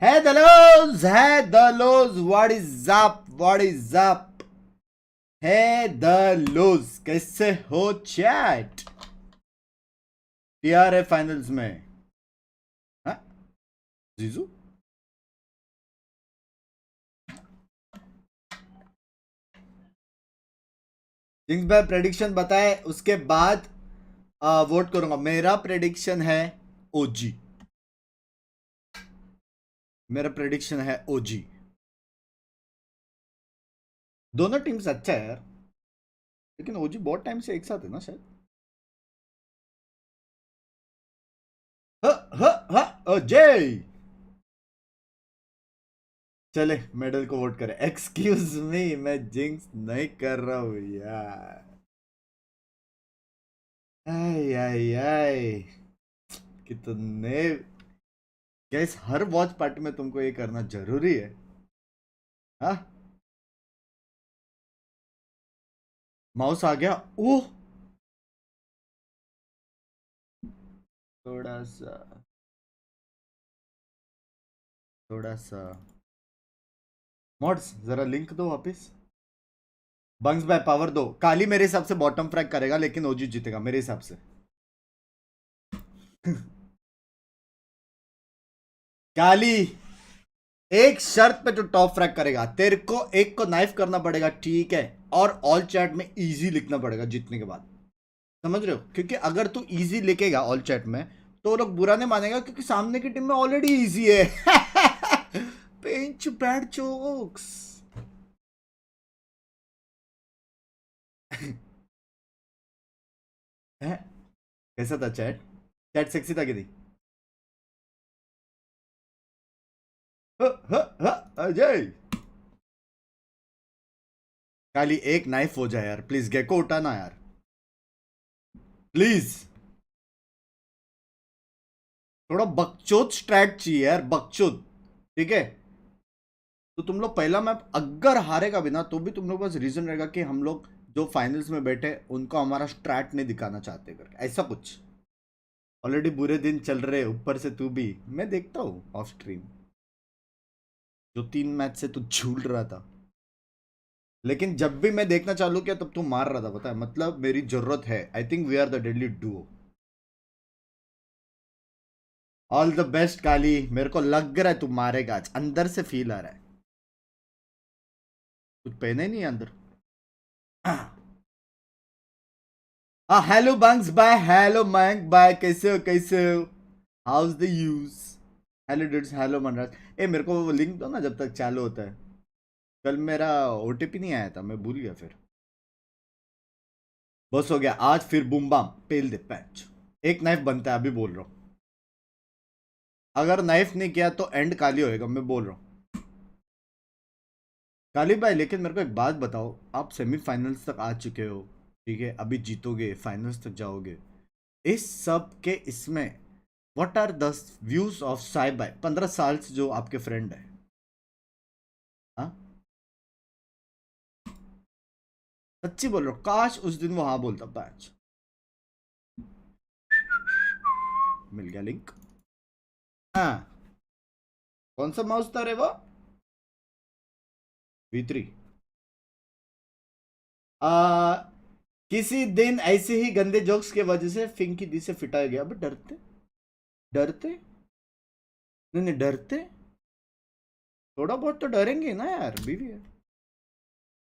Hey the lows, what is up? Hey the lows, कैसे हो chat? TRA finals में हाँ जीजू जिंक्स भाई प्रेडिक्शन बताए, उसके बाद वोट करूंगा। मेरा प्रेडिक्शन है ओजी। मेरा प्रेडिक्शन है ओजी। दोनों टीम्स अच्छा है यार, लेकिन ओजी बहुत टाइम से एक साथ है ना शायद। अजय चले मेडल को वोट करें। एक्सक्यूज मी, मैं जिंक्स नहीं कर रहा हूं यार। आई आई आई कितने गैस, हर वॉच पार्टी में तुमको ये करना जरूरी है? हाँ, माउस आ गया। ओह थोड़ा सा थोड़ा सा मॉड्स जरा लिंक दो वापस। बंग्स बाय पावर दो। काली मेरे हिसाब से बॉटम फ्रैग करेगा, लेकिन ओजी जीतेगा मेरे हिसाब से। काली एक शर्त पे तो टॉप फ्रैग करेगा। तेरे को एक को नाइफ करना पड़ेगा, ठीक है, और ऑल चैट में इजी लिखना पड़ेगा जीतने के बाद। समझ रहे हो? क्योंकि अगर तू इजी लिखेगा ऑल चैट में तो लोग बुरा नहीं मानेगा, क्योंकि सामने की टीम में ऑलरेडी इजी है। पेंच बैड जोक्स। कैसा था चैट? चैट सेक्सी था कि नहीं? अजय काली एक नाइफ हो जाए यार प्लीज। गेको उठाना यार प्लीज। थोड़ा बकचोद स्ट्रैट चाहिए यार, बकचोद। ठीक है, तो तुम लोग पहला मैप अगर हारेगा भी ना, तो भी तुम लोग पास रीजन रहेगा कि हम लोग जो फाइनल्स में बैठे उनको हमारा स्ट्रैट नहीं दिखाना चाहते करके, ऐसा कुछ। ऑलरेडी बुरे दिन चल रहे, ऊपर से तू भी। मैं देखता हूँ ऑफ स्ट्रीम, जो 3 मैच से तू झूल रहा था, लेकिन जब भी मैं देखना चालू किया तब तू मार रहा था। पता है, मतलब मेरी जरूरत है। I think we are the deadly duo. All the best Kali. मेरे को लग रहा है तू मारेगा आज, अंदर से फील आ रहा है। कुछ पहने नहीं है अंदर। हेलो बंक्स बाय, हेलो मयंक बाय, कैसे हो कैसे हो? House the use? हेलो डिड्स, हेलो मनराज। ए मेरे को वो लिंक दो ना जब तक चालू होता है। कल मेरा ओटीपी नहीं आया था, मैं भूल गया फिर। बस हो गया आज, फिर बूम बाम पेल दे पैच। एक नाइफ बनता है, अभी बोल रहा हूँ। अगर नाइफ नहीं किया तो एंड काली होएगा, मैं बोल रहा हूँ। काली भाई लेकिन मेरे को एक बात बताओ, आप सेमीफाइनल्स तक आ चुके हो, ठीक है, अभी जीतोगे, फाइनल्स तक जाओगे, इस सब के इसमें what are the views of साई बाय 15 साल से जो आपके फ्रेंड है? हाँ सच्ची बोल रहा हूँ, काश उस दिन वो हाँ बोलता। बैच मिल गया लिंक। हाँ कौन सा माउस था रे वो? V3। आ, किसी दिन ऐसे ही गंदे जोक्स के वजह से फिंकी दी से फिटाया गया। अब डरते डरते नहीं नहीं डरते, थोड़ा बहुत तो डरेंगे ना यार, बीवी है।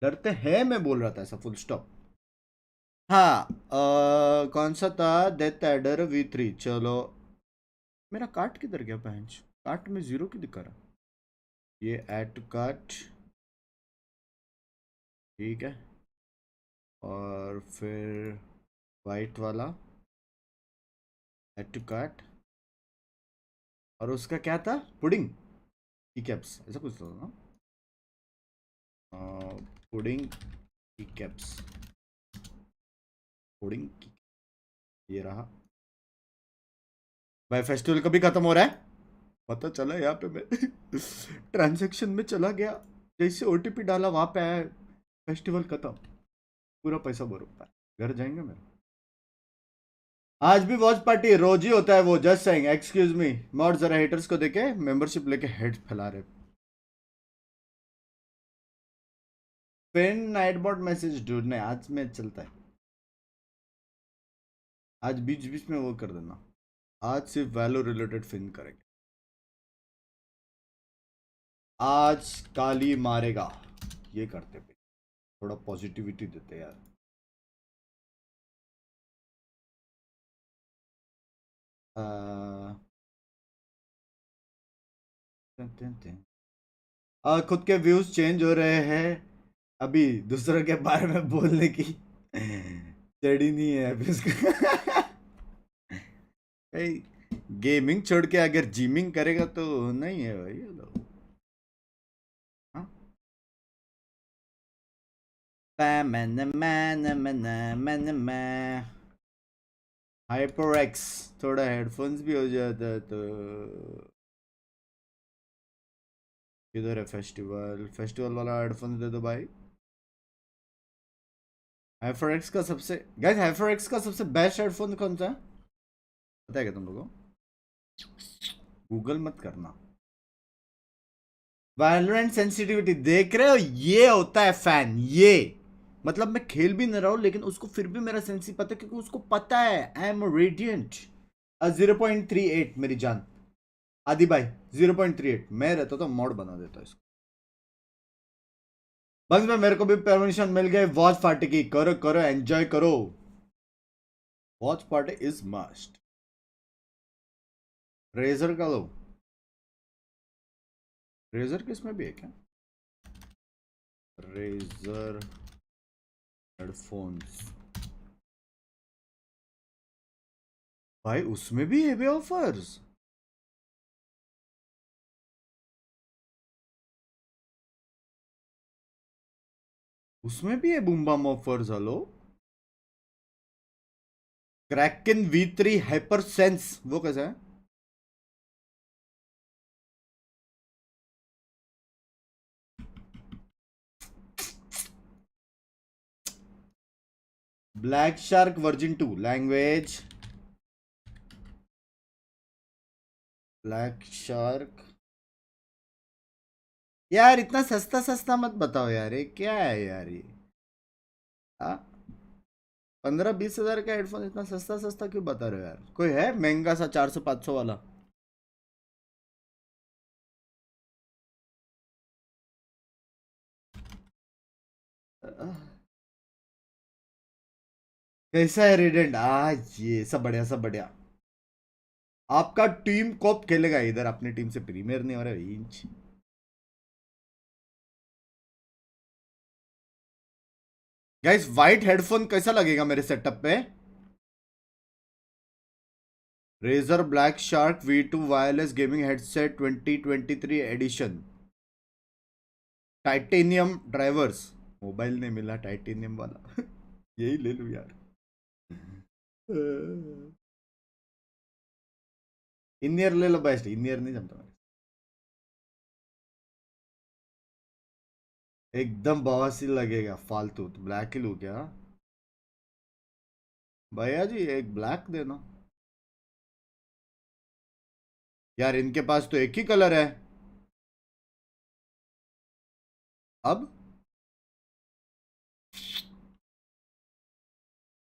डरते हैं मैं बोल रहा था ऐसा, फुल स्टॉप। हाँ कौन सा था? Death adder V3। चलो मेरा कार्ट किधर गया? बेंच कार्ट में 0 की दिखा रहा। ये ऐड टू कार्ट, ठीक है, और फिर वाइट वाला ऐड टू कार्ट, और उसका क्या था? पुडिंग की कैप्स, ऐसा कुछ था ना? पुडिंग की कैप्स, पुडिंग की, ये रहा भाई। फेस्टिवल कभी खत्म हो रहा है? पता चला यहाँ पे मैं ट्रांजैक्शन में चला गया, जैसे ओटीपी डाला वहां पे आया फेस्टिवल खत्म, पूरा पैसा बर्बाद। घर जाएंगे मेरा। आज भी वॉच पार्टी रोज ही होता है वो, just saying, excuse me. Mod जरा हेटर्स को देखे मेंबरशिप लेके हेड फैला रहे। पेन नाइट बोर्ड मैसेज ढूंढने आज में चलता है। आज बीच बीच में वो कर देना। आज सिर्फ वैल्यू रिलेटेड फिन करेंगे। आज काली मारेगा ये करते पे थोड़ा पॉजिटिविटी देते यार। खुद के व्यूज चेंज हो रहे हैं अभी, दूसरों के बारे में बोलने की जड़ी नहीं है अभी उसका। गेमिंग छोड़ के अगर जिमिंग करेगा तो नहीं है भाई ये लोग। हाँ? हाइपर एक्स थोड़ा हेडफोन्स भी हो जाता है तो। किधर है फेस्टिवल? फेस्टिवल वाला हेडफोन दे दो भाई। हाइपर एक्स का सबसे गाइस, हाइपर एक्स का सबसे बेस्ट हेडफोन कौन सा है पता है क्या तुम लोगों को? गूगल मत करना। वैलोरेंट सेंसिटिविटी देख रहे हो, ये होता है फैन। ये मतलब मैं खेल भी नहीं रहा हूं लेकिन उसको फिर भी मेरा सेंसी पता है क्योंकि उसको पता है आई एम रेडियंट। 0.38 मेरी जान। आदि भाई 0.38 मैं रहता तो मॉड बना देता इसको। बस में मेरे को भी परमिशन मिल गई वॉच पार्टी की, करो करो एंजॉय करो। Watch party is must. Razer का लो। रेजर किसमें भी है क्या? रेजर हेडफोन्स भाई उसमें भी है ऑफर्स। उसमें भी है boom bam offers. Hello kraken V3 hyper sense वो कैसा है? Black shark virgin 2 language. Black shark यार इतना सस्ता सस्ता मत बताओ यार, ये क्या है यार ये? 15-20 हजार का हेडफोन इतना सस्ता सस्ता क्यों बता रहे हो यार? कोई है महंगा सा 400-500 वाला? कैसा है रेडेंट? ये सब बढ़िया सब बढ़िया। आपका टीम कब खेलेगा? इधर अपनी टीम से प्रीमियर नहीं हो रहा है इंच। गाइस वाइट हेडफोन कैसा लगेगा मेरे सेटअप पे? Razer black shark V2 wireless gaming headset 2023 edition. Titanium drivers. Mobile नहीं मिला टाइटेनियम वाला। यही ले लूं यार। इन ईयर ले लो बेस्ट, इन ईयर नहीं जमता मेरे। एकदम बवासीर लगेगा फालतू, तो ब्लैक ही लूं क्या? भैया जी एक ब्लैक देना। यार इनके पास तो एक ही कलर है। अब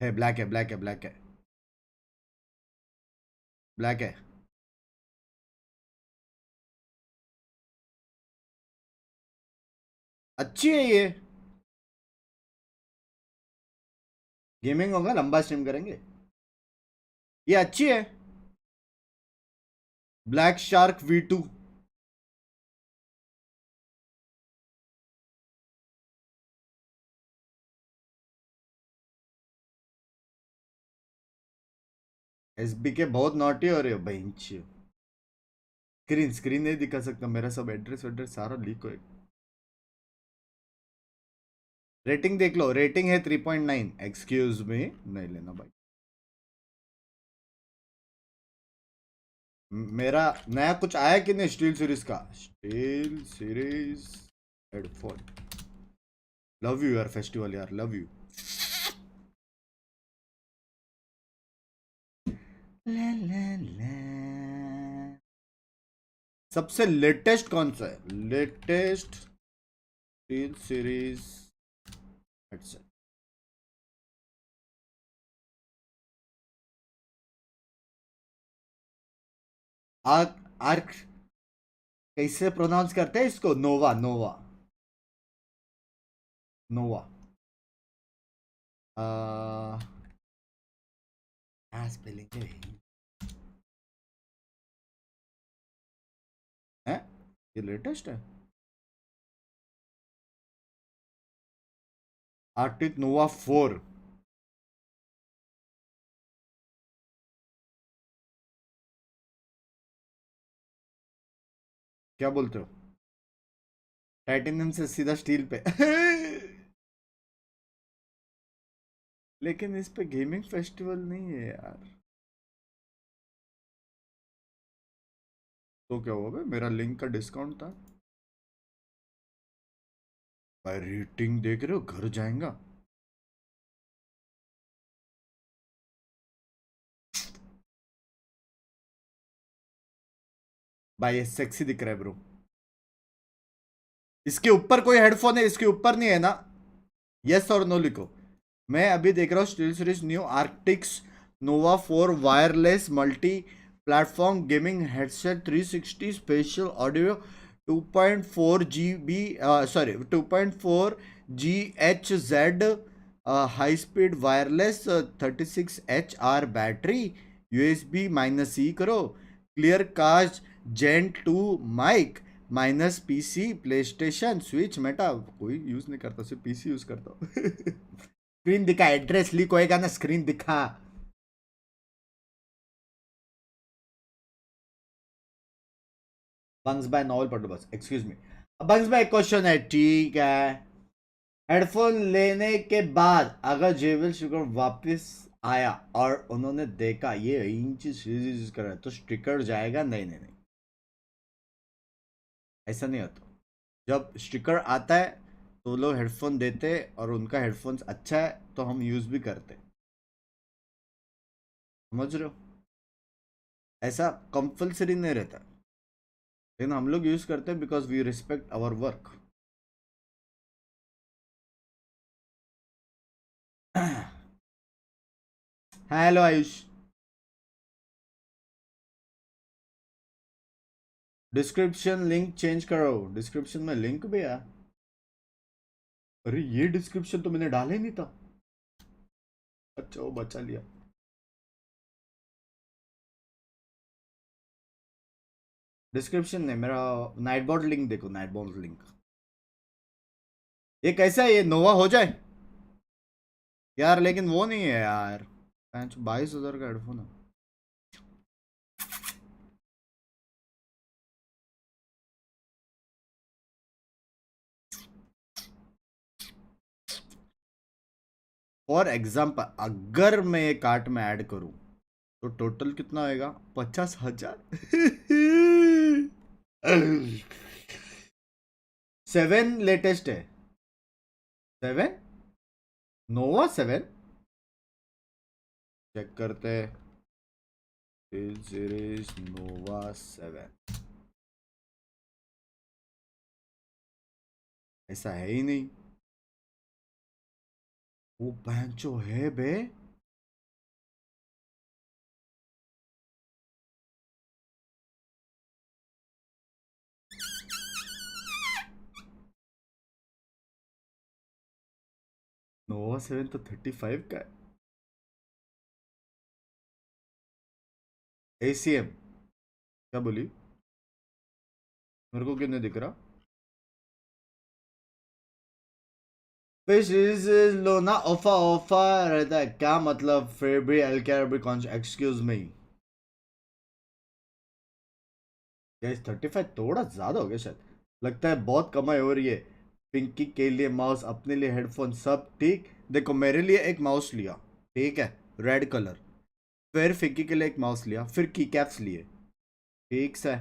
है ब्लैक है ब्लैक है ब्लैक है ब्लैक है। अच्छी है ये। गेमिंग होगा लंबा स्ट्रीम करेंगे। ये अच्छी है। Black shark V2। SB के बहुत नॉटी हो रहे हो बेंच। स्क्रीन स्क्रीन नहीं दिखा सकता, मेरा सब एड्रेस वेड्रेस सारा लीक हो। रेटिंग देख लो, रेटिंग है 3.9। एक्सक्यूज मी नहीं लेना भाई। मेरा नया कुछ आया कि नहीं स्टील सीरीज का? Steel series headphone. Love you यार फेस्टिवल यार, लव यू। ला ला ला। सबसे लेटेस्ट कौन सा है? Latest steel series headset. Arc arc कैसे प्रोनाउंस करते हैं इसको? नोवा नोवा नोवा। स्पेलिंग है, ये लेटेस्ट है। आर्टिक नोवा 4। क्या बोलते हो? टाइटेनियम से सीधा स्टील पे। लेकिन इस पे गेमिंग फेस्टिवल नहीं है यार। तो क्या हुआ बे? मेरा लिंक का डिस्काउंट था। भाई रेटिंग देख रहे हो? घर जाएगा। भाई ये सेक्सी दिख रहा है ब्रो। इसके ऊपर कोई हेडफोन है? इसके ऊपर नहीं है ना? यस और नो लिखो। मैं अभी देख रहा हूँ SteelSeries new Arctis Nova 4 wireless multi platform gaming headset 360 special audio 2.4 GB sorry 2.4 GHz high speed wireless 36HR battery USB -E करो clear cast gen 2 mic minus PC PlayStation switch Meta कोई use नहीं करता, सिर्फ PC use करता हूँ। Screen दिखा, address leak होएगा ना, स्क्रीन दिखा। बंग्स भाई नॉवल पढ़ लो बस, एक्सक्यूज मी। बंग्स भाई क्वेश्चन है, ठीक है। हेडफोन लेने के बाद अगर जेबल शुगर वापस आया और उन्होंने देखा ये इंच यूज कर रहा है तो स्टिकर जाएगा? नहीं नहीं नहीं, ऐसा नहीं होता। जब स्टिकर आता है तो लोग हेडफोन देते और उनका हेडफोन्स अच्छा है तो हम यूज भी करते, समझ रहे हो? ऐसा कंपल्सरी नहीं रहता, लेकिन हम लोग यूज करते हैं because we respect our work. Hello Ayush. Description link change करो। डिस्क्रिप्शन में लिंक भी है? अरे ये डिस्क्रिप्शन तो मैंने डाला ही नहीं था। अच्छा वो बचा लिया। डिस्क्रिप्शन नहीं, मेरा नाइट बोर्ड लिंक देखो, नाइट बोर्ड लिंक। ये कैसा है? ये नोवा हो जाए यार, लेकिन वो नहीं है यार। 22,000 का हेडफोन है। फॉर एग्जाम्पल अगर मैं ये कार्ट में ऐड करूं तो टोटल कितना होएगा? 50,000। 7 लेटेस्ट है। 7 नोवा 7 चेक करते हैं। सीरीज नोवा 7 ऐसा है ही नहीं। वो पैंचो है बे। नोवा 7 तो 35 का है। ACM क्या बोली? मेरे को क्यों नहीं दिख रहा? फिश लो ना, ऑफर ऑफर रहता है क्या मतलब? फिर भी एल के भी कौन? एक्सक्यूज मी गाइस, 35 थोड़ा ज्यादा हो गया शायद। लगता है बहुत कमाई हो रही है। पिंकी के लिए माउस, अपने लिए हेडफोन, सब ठीक। देखो मेरे लिए एक माउस लिया, ठीक है, रेड कलर। फिर फिक्की के लिए एक माउस लिया, फिर की कैप्स लिए, ठीक से।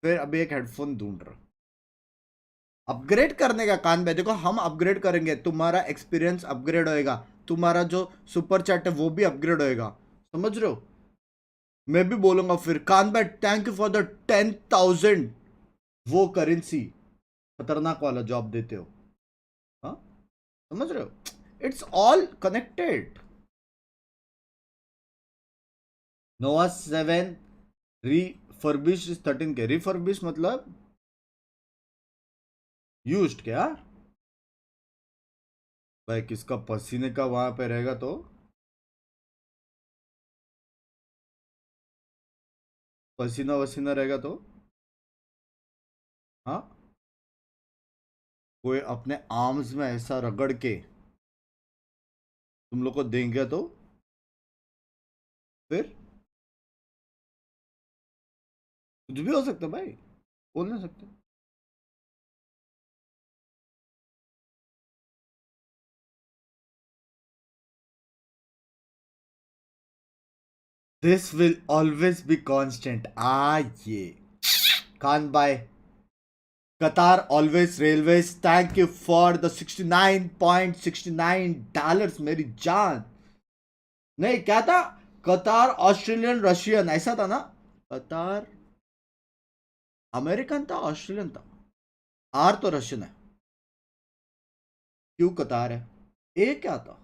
फिर अभी एक हेडफोन ढूंढ रहा। अपग्रेड करने का कान पे देखो, हम अपग्रेड करेंगे, तुम्हारा एक्सपीरियंस अपग्रेड होएगा, तुम्हारा जो सुपर चैट है वो भी अपग्रेड होएगा, समझ रहे हो? मैं भी बोलूंगा फिर कान भाई थैंक यू फॉर द 10,000 वो करेंसी खतरनाक वाला जॉब देते हो। हाँ समझ रहे हो, it's all connected. Nova 7 refurbish 13K। Refurbish मतलब यूज्ड क्या भाई, किसका पसीने का वहां पे रहेगा तो पसीना वसीना रहेगा तो हाँ, कोई अपने आर्म्स में ऐसा रगड़ के तुम लोग को देंगे तो फिर कुछ भी हो सकता है भाई, बोल नहीं सकते। This will always be constant. ये खान भाई कतार always railways thank you for the $69.69 मेरी जान। नहीं क्या था, कतार ऑस्ट्रेलियन रशियन ऐसा था ना, कतार अमेरिकन था ऑस्ट्रेलियन था, आर तो रशियन है, क्यों कतार है, ए क्या था।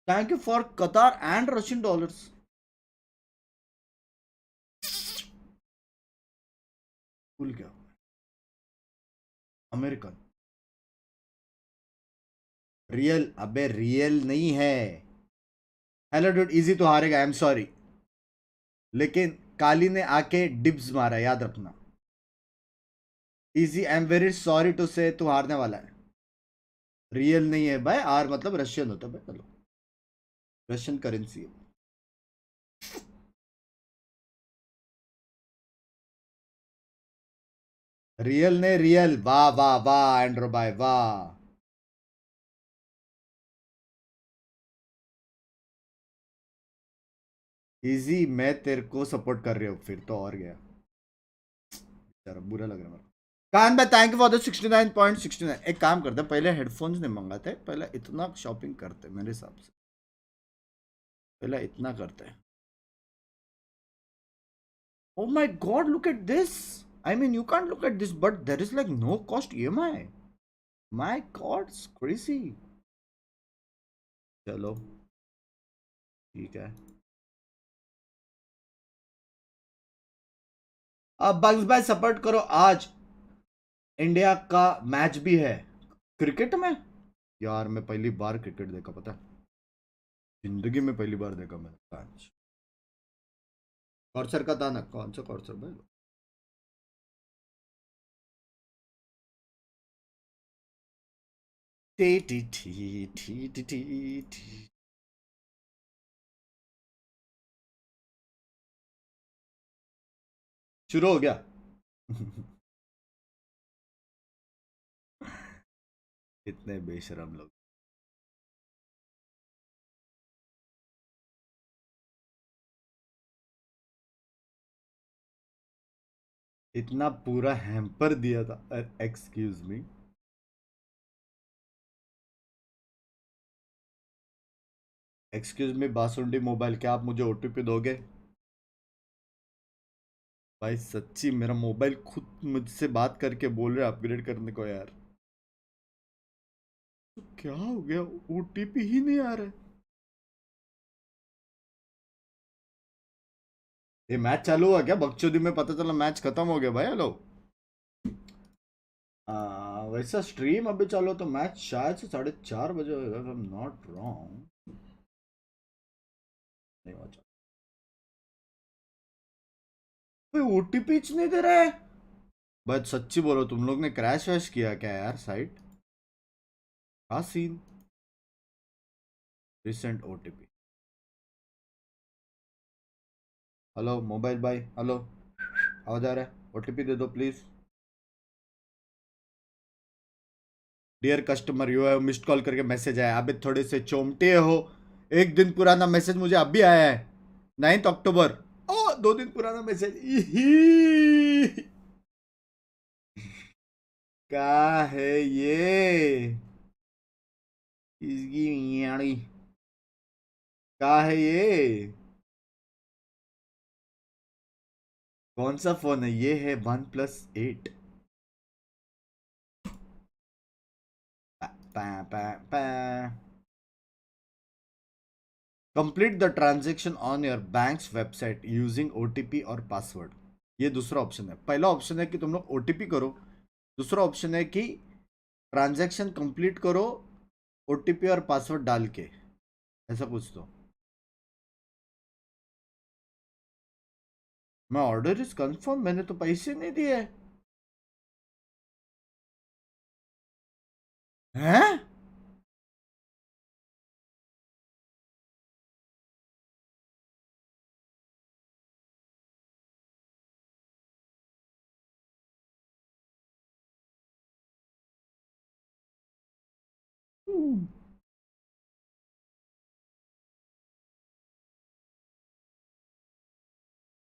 थैंक यू फॉर कतार एंड रशियन डॉलर्स। भूल गया, अमेरिकन रियल, अबे रियल नहीं है। हेलो डूड, इजी तो हारेगा, आई एम सॉरी, लेकिन काली ने आके डिब्स मारा, याद रखना। Easy I am very sorry to say तू हारने वाला है। रियल नहीं है भाई, आर मतलब रशियन होता है भाई, चलो रशियन करेंसी है। रियल ने रियल, वाह वाह वाह एंड्रो भाई वाह। इजी मैं तेरे को सपोर्ट कर रही हूँ, फिर तो और गया, बेचारा बुरा लग रहा है। कान भाई थैंक यू फॉर द 69.69। एक काम करते पहले हेडफोन्स नहीं मंगाते, पहले इतना शॉपिंग करते मेरे हिसाब से, पहले इतना करते हैं। Oh my god, look at this. I mean, you can't look at this, but there is like no cost EMI. My god, it's crazy. चलो ठीक है। अब बग्स भाई सपोर्ट करो, आज इंडिया का मैच भी है क्रिकेट में। यार मैं पहली बार क्रिकेट देखा, पता है, जिंदगी में पहली बार देखा मैंने मैच। कॉर्सर का था ना, कौन सा कॉर्सर भाई। T T T T T T T. शुरू हो गया। इतने बेशरम लोग। इतना पूरा हैम्पर दिया था, एक्सक्यूज मी। एक्सक्यूज मी बासुंडी मोबाइल, क्या आप मुझे ओटीपी दोगे। भाई सच्ची मेरा मोबाइल खुद मुझसे बात करके बोल रहे अपग्रेड करने को यार, तो क्या हो गया, ओटीपी ही नहीं आ रहा है। ये मैच चालू हुआ क्या, बकचोदी में पता चला मैच खत्म हो गया भाई। हेलो वैसा स्ट्रीम अभी चालू हो तो मैच शायद से 4:30 बजे होगा, आई एम नॉट रॉन्ग। नहीं हुआ चालू, ओटीपी नहीं दे रहा है। बस सच्ची बोलो, तुम लोग ने क्रैश वैश किया क्या यार साइट, का सीन। रिसेंट ओटीपी, हेलो मोबाइल भाई, हेलो आवाज आ रहा है, ओटीपी दे दो please. Dear customer you have missed call करके मैसेज आया, अबे थोड़े से चोमटे हो, एक दिन पुराना मैसेज मुझे अभी आया है, 9 अक्टूबर। ओ 2 दिन पुराना मैसेज। क्या है ये, इसकी यानी क्या है ये। कौन सा फोन है ये? है OnePlus 8। Complete the transaction on your banks website using OTP और पासवर्ड। ये दूसरा ऑप्शन है। पहला ऑप्शन है कि तुम लोग ओटीपी करो, दूसरा ऑप्शन है कि ट्रांजैक्शन कंप्लीट करो ओटीपी और पासवर्ड डाल के, ऐसा कुछ। तो मैं ऑर्डर इज कंफर्म, मैंने तो पैसे नहीं दिए हैं।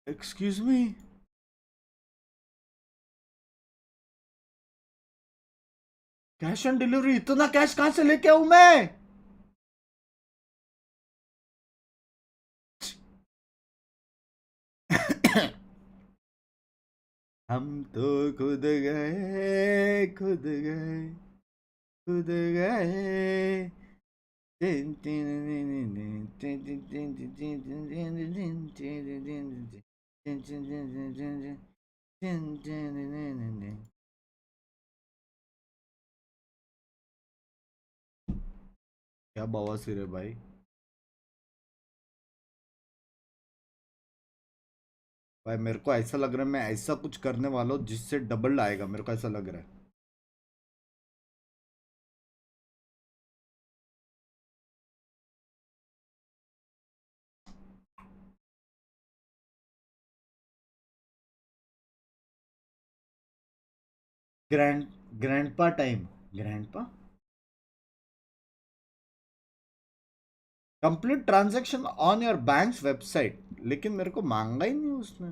Excuse me, cash on delivery? इतना कैश कहां से लेके आऊं मैं? हम तो खुद गए, खुद गए, खुद गए। क्या बवासीर है भाई? भाई मेरे को ऐसा लग रहा है मैं ऐसा कुछ करने वाला हूँ जिससे डबल आएगा, मेरे को ऐसा लग रहा है। Grand grandpa time, grandpa complete transaction on your banks website, लेकिन मेरे को मांगा ही नहीं उसने।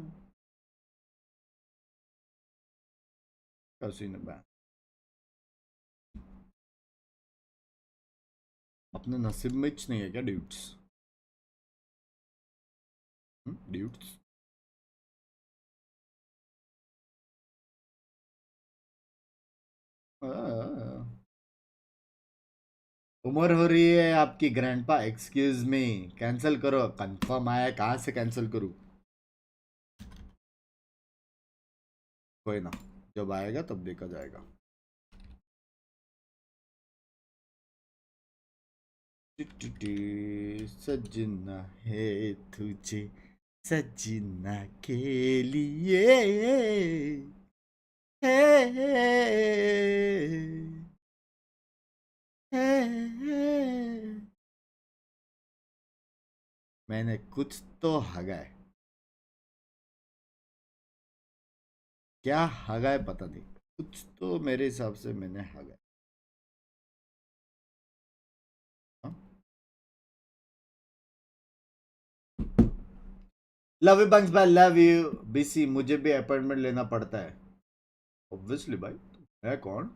कैसी ने अपने नसीब में कुछ नहीं है क्या ड्यूट्स? ड्यूट्स उम्र हो रही है आपकी ग्रैंडपा, एक्सक्यूज मी। कैंसिल करो, कंफर्म आया, कहाँ से कैंसिल करूँ? कोई ना, जब आएगा तब देखा जाएगा। सजना है तुझे, सजना के लिए मैंने कुछ तो हगा है। क्या हगा है पता नहीं, कुछ तो मेरे हिसाब से मैंने हगा है। लव यू बंक्स भाई, लव यू बीसी। मुझे भी अपॉइंटमेंट लेना पड़ता है ऑब्वियसली भाई। मैं कौन?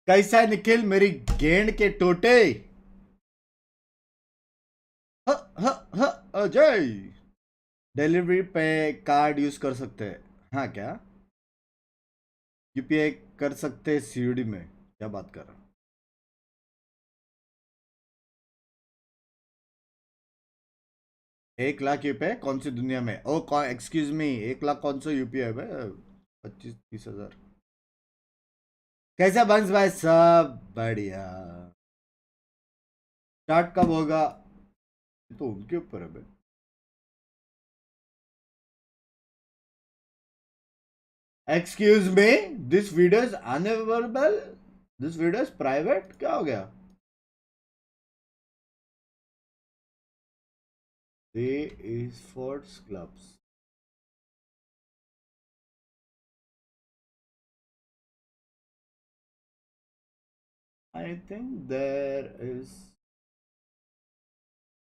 कैसा है निखिल मेरी गेंद के टोटे? ह, ह, ह, अजय डिलीवरी पे कार्ड यूज कर सकते हैं? हाँ क्या? यूपीआई कर सकते हैं सीडी में? क्या बात कर रहा? 1 लाख यूपीआई कौन सी दुनिया में? ओ कौन, एक्सक्यूज मी, 1 लाख कौन सा यूपीआई भाई? 25-30 हजार। कैसा बंस भाई? सब बढ़िया। स्टार्ट कब होगा? ये तो उनके ऊपर है भाई। Excuse me, this video is unavailable, this video is private. क्या हो गया? दे Esports clubs. I think there is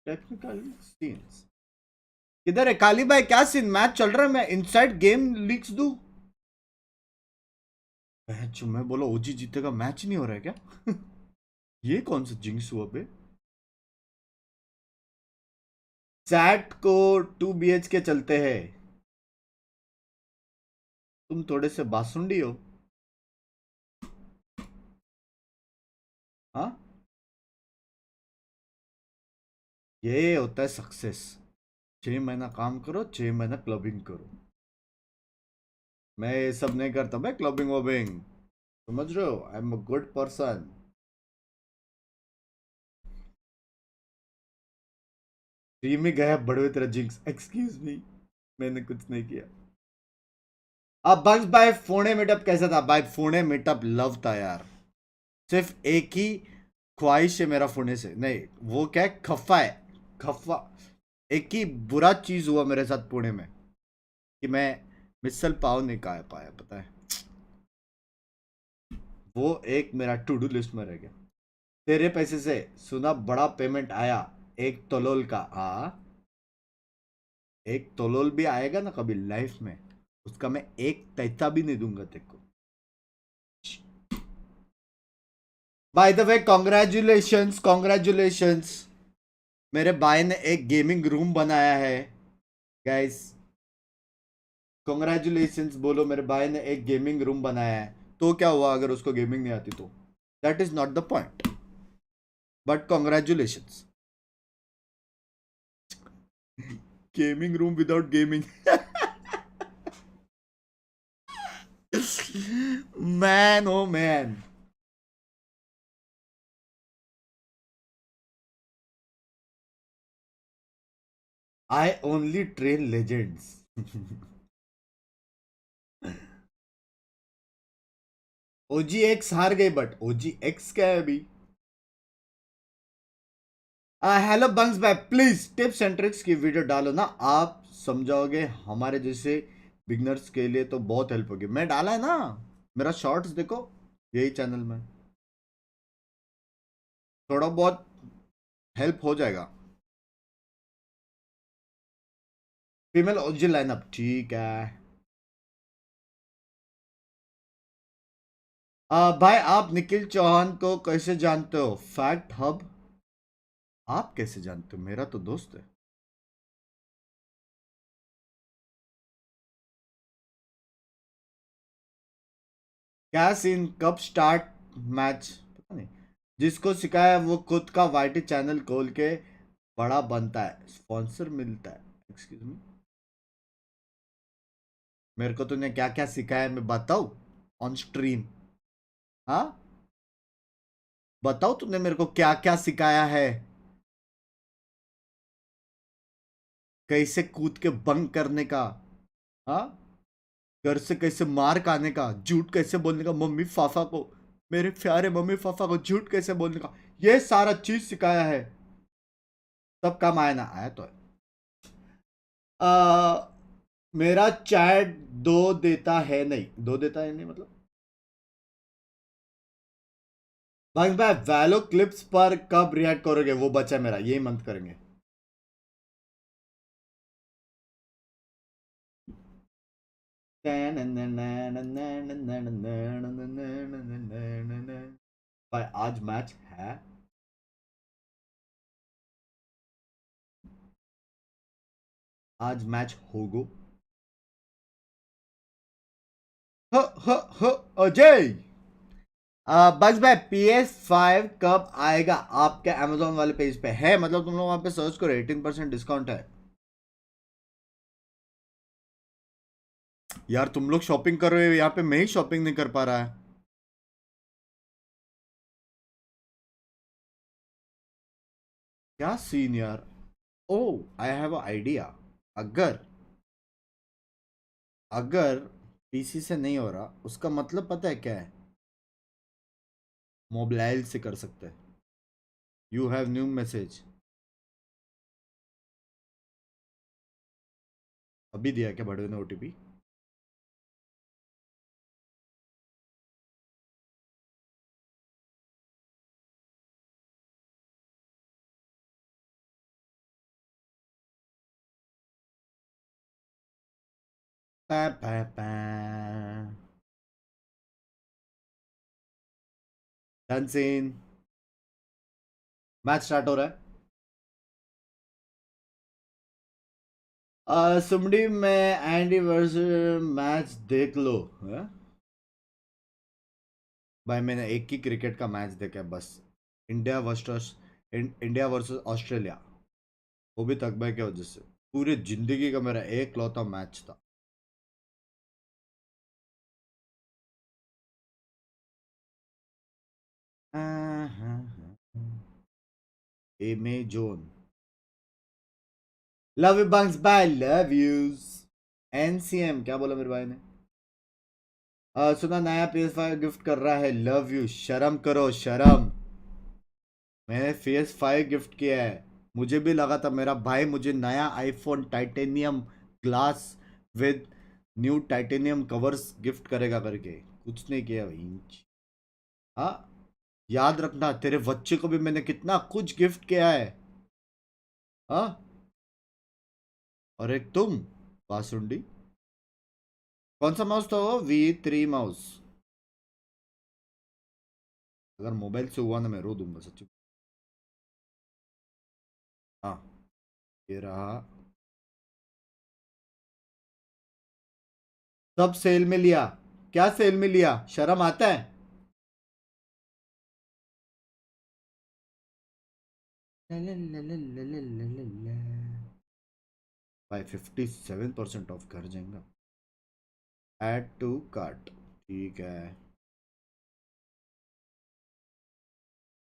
technical scenes. किधर है काली भाई? क्या सीन? मैच चल रहा है, मैं इनसाइड गेम लीक्स दूं? मैच मैं बोला ओजी जीतेगा, मैच नहीं हो रहा है क्या? ये कौन सा जिंक्स हुआ बे? चैट को 2 BH के चलते हैं। तुम थोड़े से बासुंडी हो। हाँ, ये होता है सक्सेस। 6 महीना काम करो, 6 महीना क्लबिंग करो। मैं ये सब नहीं करता मैं, क्लबिंग वबिंग, समझ रहे हो? I am a good person. Team में गया बड़े तेरा जिंक्स, एक्सक्यूज मी, मैंने कुछ नहीं किया। अब बंक्स भाई पुणे मीटअप कैसा था? भाई पुणे मीटअप लव था यार। सिर्फ एक ही ख्वाहिश है मेरा पुणे से, नहीं वो क्या है, खफा है, खफा। एक ही बुरा चीज हुआ मेरे साथ पुणे में, कि मैं मिसल पाव नहीं खा पाया, पता है? वो एक मेरा टू डू लिस्ट में रह गया। तेरे पैसे से सुना बड़ा पेमेंट आया, 1 तोलोल का। एक तोलोल भी आएगा ना कभी लाइफ में, उसका मैं एक तैता भी नहीं दूंगा तेरे को। By the way congratulations, congratulations, मेरे भाई ने एक गेमिंग रूम बनाया है गाइस। कॉन्ग्रेचुलेशंस बोलो, मेरे भाई ने एक गेमिंग रूम बनाया है। तो क्या हुआ अगर उसको गेमिंग नहीं आती तो? That is not the point, but congratulations. Gaming room without gaming. Man oh man. I only train legends. OG x हार गई, बट ओजी एक्स क्या है अभी? हेलो बंक्स भाई, प्लीज टिप्स एंड ट्रिक्स की वीडियो डालो ना, आप समझाओगे हमारे जैसे बिगनर्स के लिए तो बहुत हेल्प होगी। मैं डाला है ना, मेरा शॉर्ट्स देखो यही चैनल में, थोड़ा बहुत हेल्प हो जाएगा। फीमेल ओजी लाइनअप ठीक है। भाई आप निखिल चौहान को कैसे जानते हो? Fact hub. आप कैसे जानते हो? मेरा तो दोस्त है। क्या सीन, कब स्टार्ट मैच? पता नहीं। जिसको सिखाया वो खुद का वाईटी चैनल खोल के बड़ा बनता है, स्पॉन्सर मिलता है। एक्सक्यूज मी, मेरे को तूने क्या क्या सिखाया मैं बताऊं ऑन स्ट्रीम? हाँ, बताओ तूने मेरे को क्या क्या सिखाया है। कैसे कूद के बंक करने का, हाँ, घर से कैसे मार खाने का, झूठ कैसे बोलने का मम्मी पापा को, मेरे प्यारे मम्मी पापा को झूठ कैसे बोलने का, ये सारा चीज सिखाया है। सब काम आया ना, आया तो है। आ, मेरा चैट दो देता है नहीं, दो देता है नहीं मतलब? भाई भाई वैलो क्लिप्स पर कब रिएक्ट करोगे? वो बचा है मेरा, यही मंथ करेंगे। भाई आज मैच है, आज मैच होगो। ह ह ह अजय। बस भाई PS5 कब आएगा? आपके Amazon वाले पेज पे है, मतलब तुम लोग वहां पे सर्च करो, 18% डिस्काउंट है। यार तुम लोग शॉपिंग कर रहे हो, यहाँ पे मैं ही शॉपिंग नहीं कर पा रहा है। क्या सीन यार। ओ, आई हैव अ आइडिया। अगर अगर पीसी से नहीं हो रहा, उसका मतलब पता है क्या है? मोबाइल से कर सकते हैं। You have new message. अभी दिया क्या बड़े ने ओटीपी? पै पै पै। Done scene. मैच स्टार्ट हो रहा है। सुमडी में एनिवर्सरी मैच देख लो है? भाई मैंने एक ही क्रिकेट का मैच देखा है बस, इंडिया वर्सेस ऑस्ट्रेलिया, वो भी तकबे की वजह से। पूरी जिंदगी का मेरा एक लौता मैच था। Amazon, love you bunks, bye love यूज। एनसीएम क्या बोला मेरे भाई ने? सुना नया PS5 गिफ्ट कर रहा है, लव यू। शर्म करो शर्म, मैंने PS5 गिफ्ट किया है। मुझे भी लगा था मेरा भाई मुझे नया iPhone titanium glass with new titanium covers gift करेगा करके, कुछ नहीं किया भाई। हाँ, याद रखना तेरे बच्चे को भी मैंने कितना कुछ गिफ्ट किया है। हाँ, और एक तुम बासुंडी। कौन सा माउस था वो? V3 mouse. अगर मोबाइल से हुआ ना मैं रो दूंगा सच्ची। हाँ, ये रहा। सब सेल में लिया। क्या सेल में लिया, शर्म आता है? भाई 57% ऑफ कर जाएगा। ऐड टू कार्ट, ठीक है।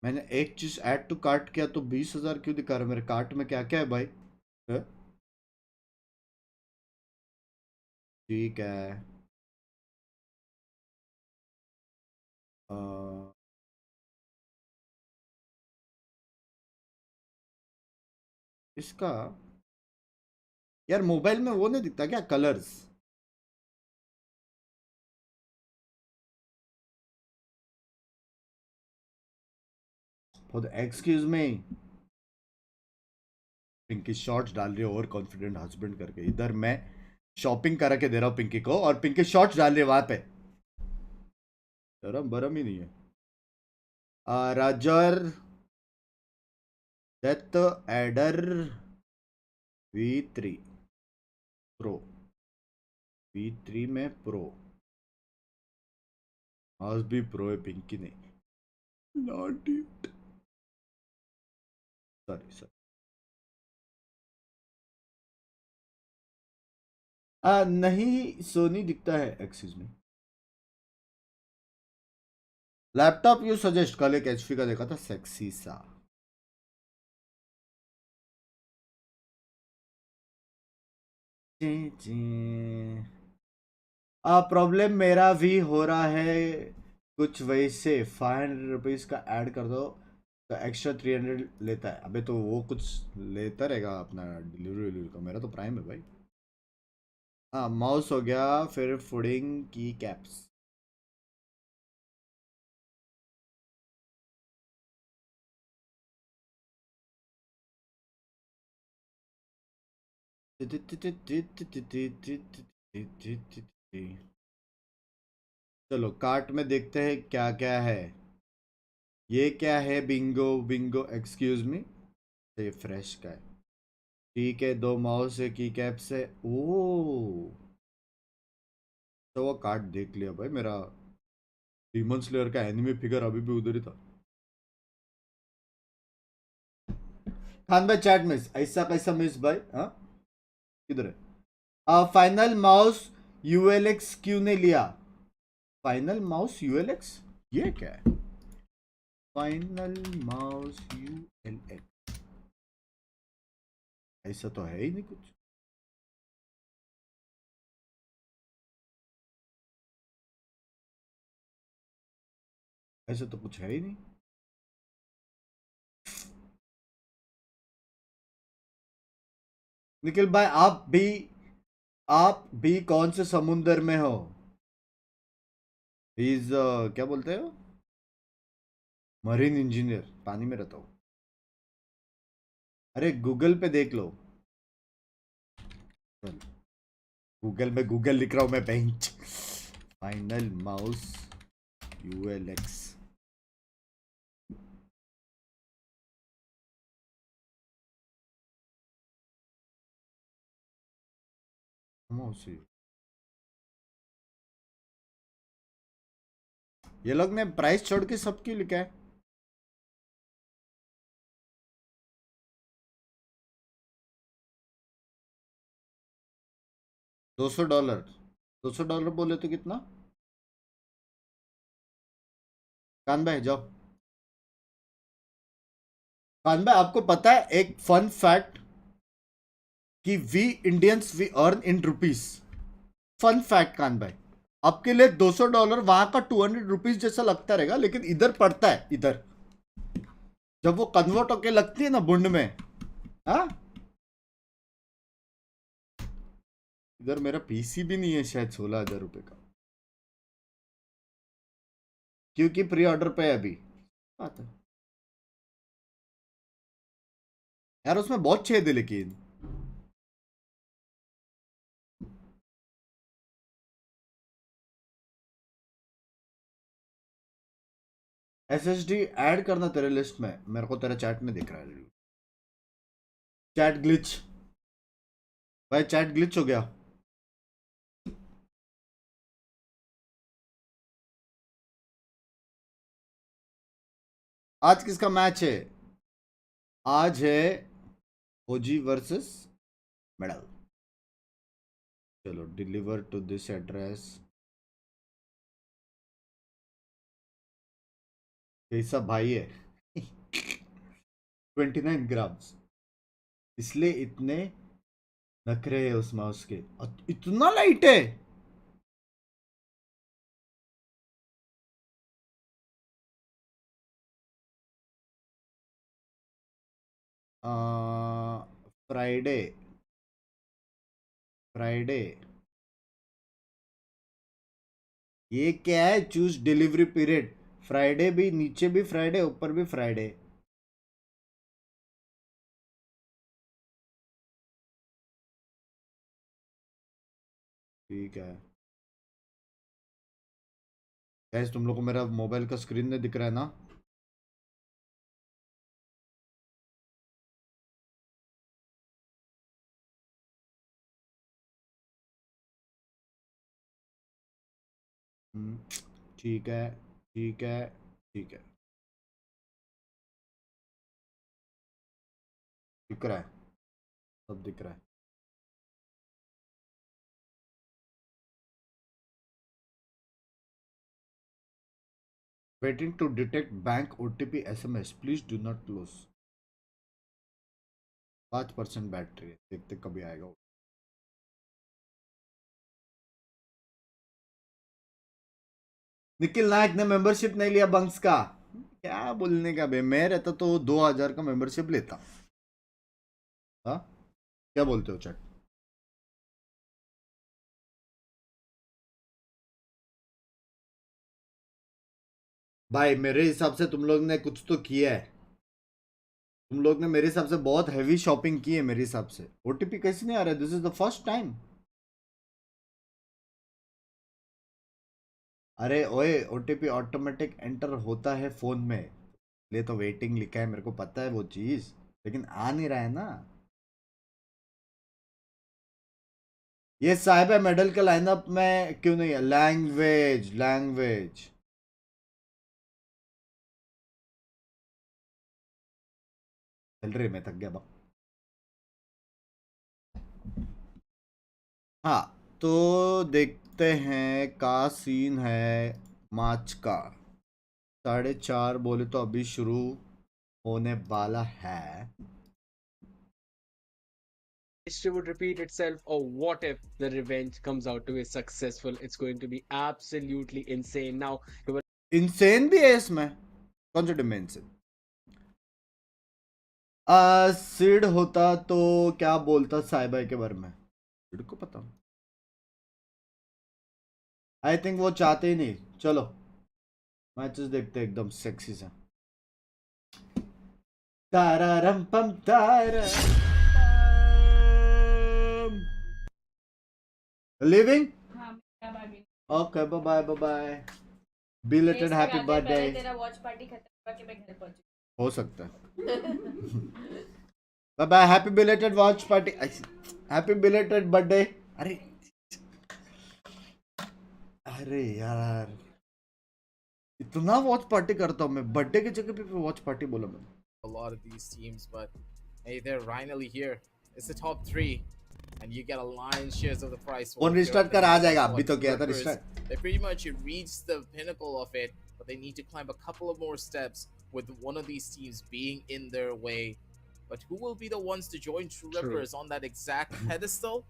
मैंने एक चीज ऐड टू कार्ट किया तो 20,000 क्यों दिखा रहा है मेरे कार्ट में? क्या क्या है भाई? है? ठीक है। अ, इसका यार मोबाइल में वो नहीं दिखता क्या, कलर्स? खुद एक्सक्यूज में पिंकी शॉर्ट्स डाल रही है ओवर कॉन्फिडेंट हस्बैंड करके, इधर मैं शॉपिंग करा के दे रहा हूँ पिंकी को और पिंकी शॉर्ट्स डाल रही है वहां पे। शर्म बरम ही नहीं है। Roger death adder V3 pro, V3 में प्रो माउस भी प्रो है, पिंकी नहीं। Not it, sorry sorry. नहीं सोनी दिखता है एक्सिस में। लैपटॉप यू सजेस्ट, कल एक एचपी का देखा था सेक्सी सा। जी जी। प्रॉब्लम मेरा भी हो रहा है कुछ वैसे, 500 रुपीज का ऐड कर दो तो एक्स्ट्रा 300 लेता है। अबे तो वो कुछ लेता रहेगा अपना डिलीवरी डिलीवरी का, मेरा तो प्राइम है भाई। हाँ, माउस हो गया, फिर फुडिंग की कैप्स। चलो कार्ट में देखते हैं क्या क्या है। ये क्या है? Bingo Bingo, excuse me. ये फ्रेश का है। ठीक है, दो माउस है, की कैप से। ओ, तो वो कार्ड देख लिया भाई मेरा। डीमन स्लेयर का एनिमे फिगर अभी भी उधर ही था। खान भाई चैट मिस, ऐसा कैसा मिस भाई? हाँ, किधर है? फाइनल माउस यूएलएक्स क्यों नहीं लिया? फाइनल माउस यूएलएक्स, ये क्या है? फाइनल माउस यूएलएक्स, ऐसा तो है ही नहीं कुछ। ऐसा तो कुछ है ही नहीं। निखिल भाई आप भी कौन से समुंदर में हो? इज क्या बोलते हो? मरीन इंजीनियर, पानी में रहता हूँ। अरे गूगल पे देख लो। गूगल में गूगल लिख रहा हूँ मैं, बेंच। Final mouse यूएलएक्स। मौसी ये लोग ने प्राइस छोड़ के सब क्यों लिखा है? $200 $200 बोले तो कितना? कान भाई जाओ। कान भाई आपको पता है एक फन फैक्ट कि we Indians we earn in rupees. Fun fact कान भाई, आपके लिए $200 वहां का 200 रुपीज जैसा लगता रहेगा, लेकिन इधर पड़ता है, इधर जब वो कन्वर्ट होके लगती है ना बुंड में, हाँ इधर मेरा पीसी भी नहीं है शायद 16,000 रुपए का, क्योंकि प्री ऑर्डर पे है अभी। बात है यार, उसमें बहुत छेद है लेकिन। एसएसडी ऐड करना तेरे लिस्ट में, मेरे को तेरा चैट में दिख रहा है। चैट ग्लिच भाई, चैट ग्लिच हो गया। आज किसका मैच है? आज है ओजी वर्सेस मेडल। चलो डिलीवर टू दिस एड्रेस। कैसा भाई है? 29 ग्राम्स, इसलिए इतने नखरे है उस माउस के। इतना लाइट है? फ्राइडे फ्राइडे ये क्या है? Choose delivery period. फ्राइडे भी, नीचे भी फ्राइडे, ऊपर भी फ्राइडे। ठीक है गैस, तुम लोग को मेरा मोबाइल का स्क्रीन नहीं दिख रहा है ना? ठीक है ठीक है ठीक है, दिख रहा है, सब दिख रहा है। Waiting to detect bank OTP SMS, please do not close. 5% battery है, देखते कभी आएगा। निखिल नायक ने मेंबरशिप नहीं लिया बंक्स का। क्या बोलने का बे, मैं रहता तो 2,000 का मेंबरशिप लेता। हाँ क्या बोलते हो चैट? भाई मेरे हिसाब से तुम लोग ने कुछ तो किया है। तुम लोग ने मेरे हिसाब से बहुत हैवी शॉपिंग की है मेरे हिसाब से। ओटीपी कैसे नहीं आ रहा है? This is the first time. अरे ओए, ओटीपी ऑटोमेटिक एंटर होता है फोन में, ले तो वेटिंग लिखा है, मेरे को पता है वो चीज, लेकिन आ नहीं रहा है ना। ये साहिब है मेडल के लाइनअप में क्यों नहीं है? लैंग्वेज लैंग्वेज चल रही, मैं थक गया बा। हाँ तो देखते हैं का सीन है मैच का। 4:30 बोले तो अभी शुरू होने वाला है। History would repeat itself, or what if the revenge comes out to be successful? It's going to be absolutely insane. Now, insane भी है इसमें? कौन सा डिमेंशन? सिड होता तो क्या बोलता साइबर के बारे में? सिड को पता, आई थिंक वो चाहते ही नहीं। चलो मैचेस देखते हैं एकदम सेक्सी से। तारारम पम तारा living. Okay bye bye bye. Belated happy birthday. तेरा वॉच पार्टी खत्म हुआ कि मैं घर पहुंची। हो सकता है। Bye bye, happy belated watch party, happy belated birthday. अरे अरे यार इतना वॉच पार्टी करता हूँ मैं, बर्थडे की जगह पे वॉच पार्टी बोला मैंने. A lot of these teams, but hey, they're finally here. It's the top 3, and you get a lion's shares of the price. Phone restart कर, आ जाएगा. अभी तो किया था restart. They pretty much reached the pinnacle of it, but they need to climb a couple of more steps with one of these teams being in their way. But who will be the ones to join True Rippers on that exact pedestal?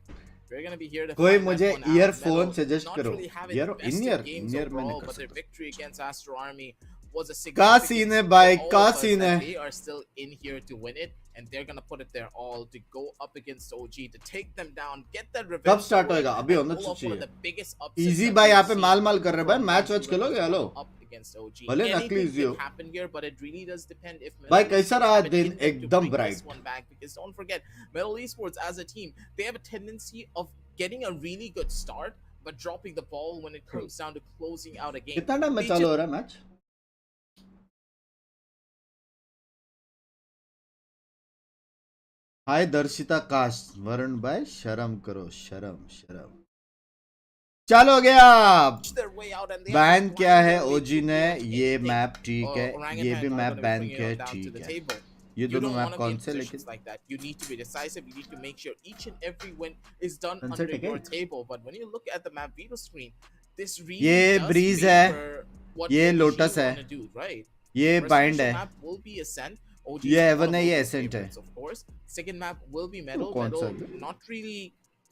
We're gonna be here to कोई find मुझे that one out. Earphone Metal suggest not करो. really having यार the best in of games year में overall, नहीं कर but their सकता. victory against Astro Army was a का significant scene है for भाई, all का of us सीन that है. they are still in here to win it, and they're gonna put it their all to go up against OG to take them down, get that revenge. कब start होएगा? अभी होना चाहिए. Easy भाई यहाँ पे माल माल कर रहे भाई. मैच वैच खेलोगे? हेलो भले नकली इजी हो भाई. कैसा रहा दिन? एकदम bright. Because don't forget, Metal Esports as a team, they have a tendency of getting a really good start, but dropping the ball when it comes down to closing out a game. कितना time में They चालू just हो रहा है match? हाय दर्शिता काश. वरुण भाई शर्म करो, शर्म शर्म. चालू हो गया. their way out and they ban have to क्या grind है their way ओजी to ने? get ये anything. मैप ठीक है, Orangutans ये भी are map gonna be ban bringing किया it है, down to ठीक the है. table. ये You दोनों don't map want to be कौन in से? positions लेकिन like that. You need to be decisive. You need to make sure each and every win is done Sunset under your again. table. But when you look at the map video screen, this really ये does Breeze है, favor what ये OG Lotus है, wanna do, right? ये First bind initial है, map will be Ascent. OG ये is one Heaven of है, ये OG's Ascent है. favorites, of course. Second map will be Metal. कौन सा Metal है? not really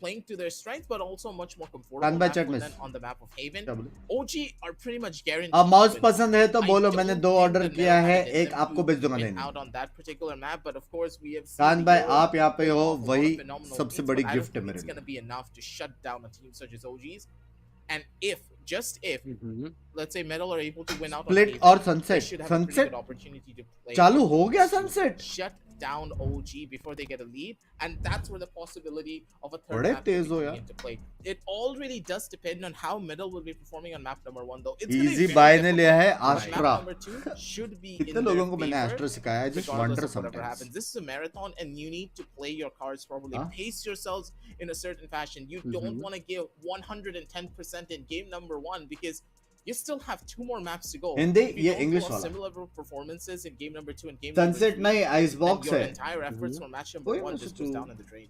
playing to their strength, but also much more Run comfortable by map chat for miss. them on the map of Haven. क्या बोले? OG are pretty much guaranteed. अब mouse to win. पसंद है तो I बोलो. don't मैंने 2 think order that किया Metal है, had it in एक them आपको to भेज दूंगा. win नहीं out on that particular map, but of course we have seen can't the भाई Euro आप यहाँ पे pull हो, off a lot वही of phenomenal सबसे feats, बड़ी but I don't गिफ्ट है think मेरे it's लिए. gonna be enough to shut down a team such as OG's. And if, just if, let's say Metal are able to win out on split Haven, और they sunset. should have a pretty sunset good opportunity to play चालू हो गया. to sunset shut down OG before they get a lead, and that's where the possibility of a third बड़े map will be तेज हो coming यार. into play. It all really does depend on how Metal will be performing on map number 1, though. It's gonna be easy very बाय ने difficult. लिया है But map आस्ट्रा. number 2 should be कितने in लोगों their को मैंने favor, extra सिखाया है? Just regardless wonder of whatever sometimes. happens. This is a marathon, and you need to play your cards properly. Huh? Pace yourselves in a certain fashion. You don't want to give 110% in game number 1 because you still have 2 more maps to go. Hindi If you ये don't English pull off वाला. similar performances in game number 2 and game sunset number 3, नहीं, ice then box your है. entire efforts for match number कोई 1 मुझसे just goes तू- down in the drain.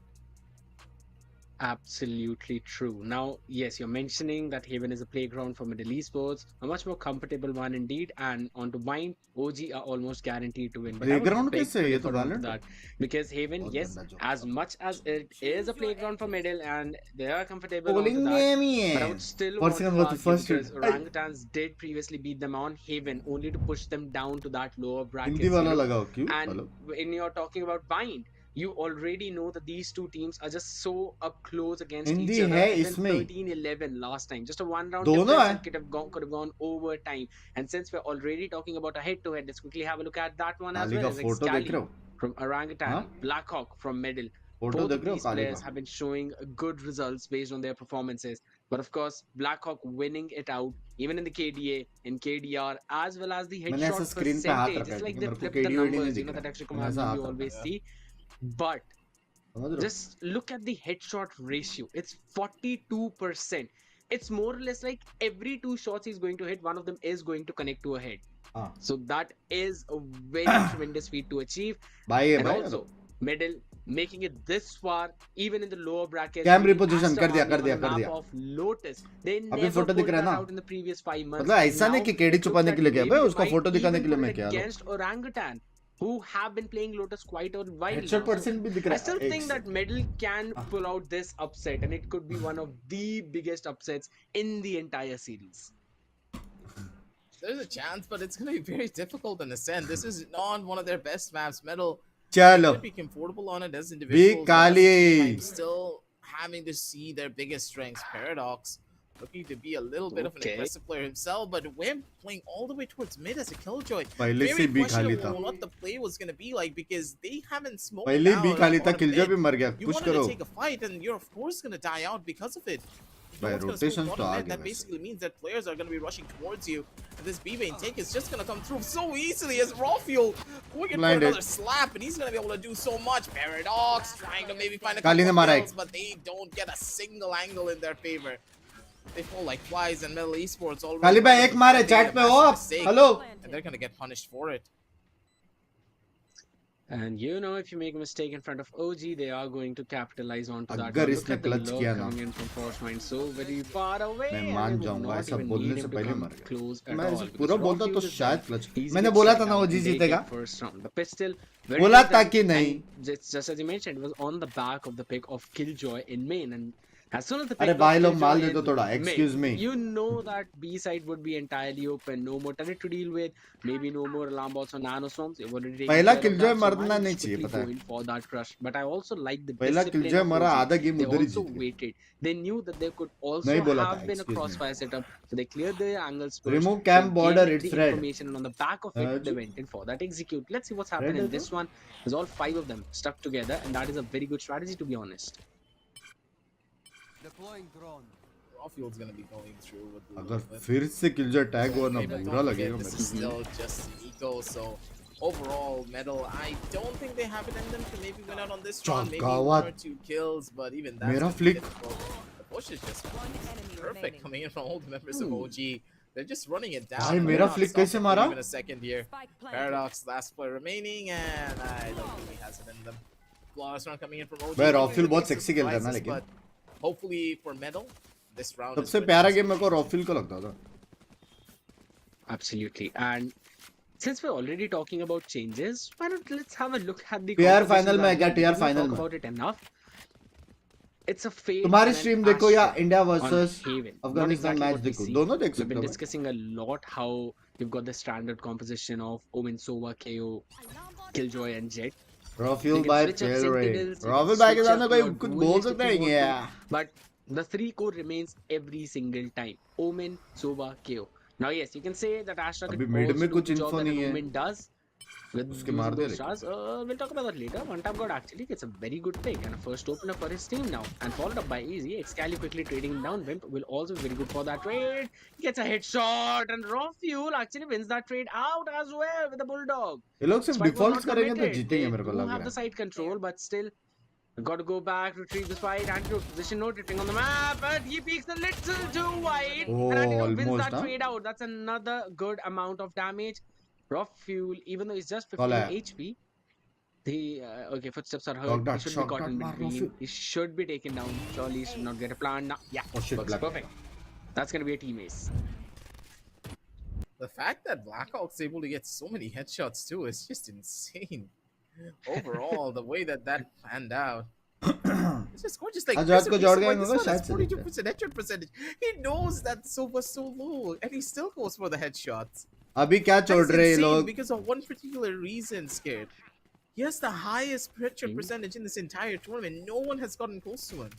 Absolutely true. Now, yes, you're mentioning that Haven is a playground for Middle Esports, a much more comfortable one indeed. And on to Bind, OG are almost guaranteed to win. But I would Playground beg कैसे? to ये differ तो onto Valorant that because Haven, बहुत yes, गंदा joke as था. much as it is a playground for Middle and they are comfortable Bowling onto that, game he but I है. would still First want second to was the argue first because hit. Orangutans did previously beat them on Haven only to push them down to that lower bracket. Hindi वाला लगाओ. क्यों? And hello. when you're talking about Bind, you already know that these two teams are just so up close against Hindi each other. है Even इसमें. 13-11 last time, just a one round दोनों difference है. and could have gone over time. And since we're already talking about a head to head, let's quickly have a look at that one as Kali well. का As photo देख रहे हो? from Orangutan, हाँ? Blackhawk from Middle. Photo Both देख of रहे हो these Kali players का? have been showing good results based on their performances. But of course, Blackhawk winning it out, even in the KDA, in KDR, as well as the मैंने ऐसा headshot screen पे हाथ percentage. रखा है It's like क्योंकि they मेरे को flipped the KD नहीं numbers, दिख that रहा. actually मैंने ऐसा Kumar हाथ you रखा always है. see. But समझ रहे हो? just look at the headshot ratio. It's 42%. It's more or less like every 2 shots he's going to hit, one of them is going to connect to a head. हाँ. So that is a very tremendous feat to achieve. भाई है And भाई. also, Middle making it this far, even in the lower brackets. Cam beating reposition, Astra कर दिया, Army कर दिया, on the कर map दिया. of Lotus. They अभी never फोटो दिख pulled रहा है that ना? out in the previous 5 months. मतलब ऐसा नहीं कि केडी छुपाने के लिए गया भाई, उसका फोटो दिखाने के लिए मैं क्या लो. Against Orangutan, who have been playing Lotus quite a while headshot now. Percent भी दिख रहा I है. still एक think से. that Medal can pull out this upset, and it could be one of the biggest upsets in the entire series. There's a chance, but it's going to be very difficult in Ascent. This is not one of their best maps. Metal चलो. should be comfortable on it as individuals. but as a team, I'm still having to see their biggest strengths. Paradox looking to be a little bit of an Okay. aggressive player himself, but Wim playing all the way towards mid as a killjoy. पहले से Very भी खाली था. questionable what the play was going to be like because they haven't smoked पहले out भी खाली था. on a killjoy mid. भी मर गया. You पुश wanted करो. to take a fight, and you're of course going to die out because of it. If no भाई one's gonna rotations smoke तो bottom आ mid, गए that वैसे. basically means that players are going to be rushing towards you. And this B main take is just going to come through so easily as Rafiel going in for Blinded. another slap, and he's going to be able to do so much. Paradox trying to maybe find a Kali couple ने of मारा kills, but they don't get a single angle in their favor. They fall like flies, and Metal Esports already. काली भाई एक मारे chat पे हो आप hello And they're gonna get punished for it. And you know, if you make a mistake in front of OG, they are going to capitalize onto that. अगर Now, इसने look at the clutch lurk किया ना, coming in from Force Mine so very far away. मैं and मान they would जाऊंगा not ऐसा even बोलने need से him to पहले come मर गया close at मैं all, ऐसे because पूरा बोलता Rocky तो was शायद done. क्लच Easy मैंने gets बोला shut था ना down ओजी and they जीतेगा get first round. The pistol, very बोला well था done, कि नहीं and just as you mentioned, it was on the back of the pick of Killjoy in main, and as soon as the अरे pick भाई of लोग माल Killjoy दे दो in थोड़ा mid, excuse me you know that B side would be entirely open, no more turret to deal with, maybe no more alarm bots or nanoswarms. You've already taken पहला care of killjoy that, so why मरना not नहीं just चाहिए quickly पता go है in for that crush? But I also like the पहला discipline killjoy of मरा OG. आधा game They उधर ही also जीत गए waited. They knew that there could also नहीं बोला था have been a excuse me crossfire setup, so they cleared the angles first. Remove They camp border gained it's the red information, and on the back of it, they went in for that execute. Let's see what's red happened है in तो this one. There's all 5 of them stuck together, and that is a very good strategy, to be honest. Rawfield's gonna be going through with the अगर movement. फिर से killjoy tag हुआ ना Okay, but बुरा don't लगेगा forget, this मेरे is still just Nico, so overall, Metal, I don't think they have it in them to maybe win out on this round. Maybe Chakawa. 1 or 2 kills, but even that's Mera gonna be flick. difficult. The push is just One enemy perfect remaining. coming in from all the members of OG. They're just running it down. भाई but मेरा not flick stopping कैसे for मारा? Even a second here. Spike planted. Paradox, last player remaining, and I don't think he has it in them. Flawless round coming in from OG. भाई Maybe रॉफिल they बहुत get some sexy खेलता है ना surprises, लेकिन but hopefully for Metal, this round is सबसे good. प्यारा game मेरे को रॉफिल का लगता था Absolutely. And since we're already talking about changes, why not let's have a look at the TR compositions final में as क्या well. TR We did not final talk में about it enough. It's a fate तुम्हारी and an stream देखो या Astra India on versus Haven. Not Afghanistan exactly match what we देखो see. दोनों देख We've सकते been हो भाई discussing a lot how you've got the standard composition of Omen, Sova, KO, Killjoy, and Jet. रॉफिल You can भाई switch up fail रहे Sentinels, you can रॉफिल भाई के switch सामने up कोई your कुछ बोल duelists सकता if है you क्या want to, but the 3 core remains every single time. Omen, Sova, KO. Now yes, you can say that Astra अभी can mid also में do कुछ the job info that an नहीं है Omen does with उसके using मार दे those stars. We'll talk about that later. One Tap God actually gets a very good pick and a first opener for his team now, and followed up by Easy. Excali quickly trading him down. Wimp will also be very good for that trade. He gets a headshot, and Raw Fuel actually wins that trade out as well with the Bulldog. ये लोग सिर्फ Spike was defaults not करेंगे तो committed. जीतेंगे They मेरे को do लग have रहा the है side control, but still got to go back, retrieve the fight. Antidote position note, tripping on the map, but he peeks a little too wide. Oh, And Antidote wins almost, that huh? trade out. That's another good amount of damage. Rough Fuel, even though he's just Call 15 है HP, he okay, footsteps are shock heard. He dot should be shock caught dot in मार between. रॉफिल He should be taken down. Surely he should not get a plan. Now, yeah, Oh shit, works black perfect. That's gonna be a team ace. The fact that Blackhawk's able to get so many headshots too is just insane. Overall, the way that panned out. It's just gorgeous. Like, आज there's रात a को reason जॉर्ड why गए this होगा one शायद has से देखते हैं 42% headshot percentage. He knows that Silva's so low, and he still goes for the headshots. अभी क्या That छोड़ is रहे हैं ये insane लोग because of one particular reason, Scared. He has the highest headshot Hmm. percentage in this entire tournament. No one has gotten close to him.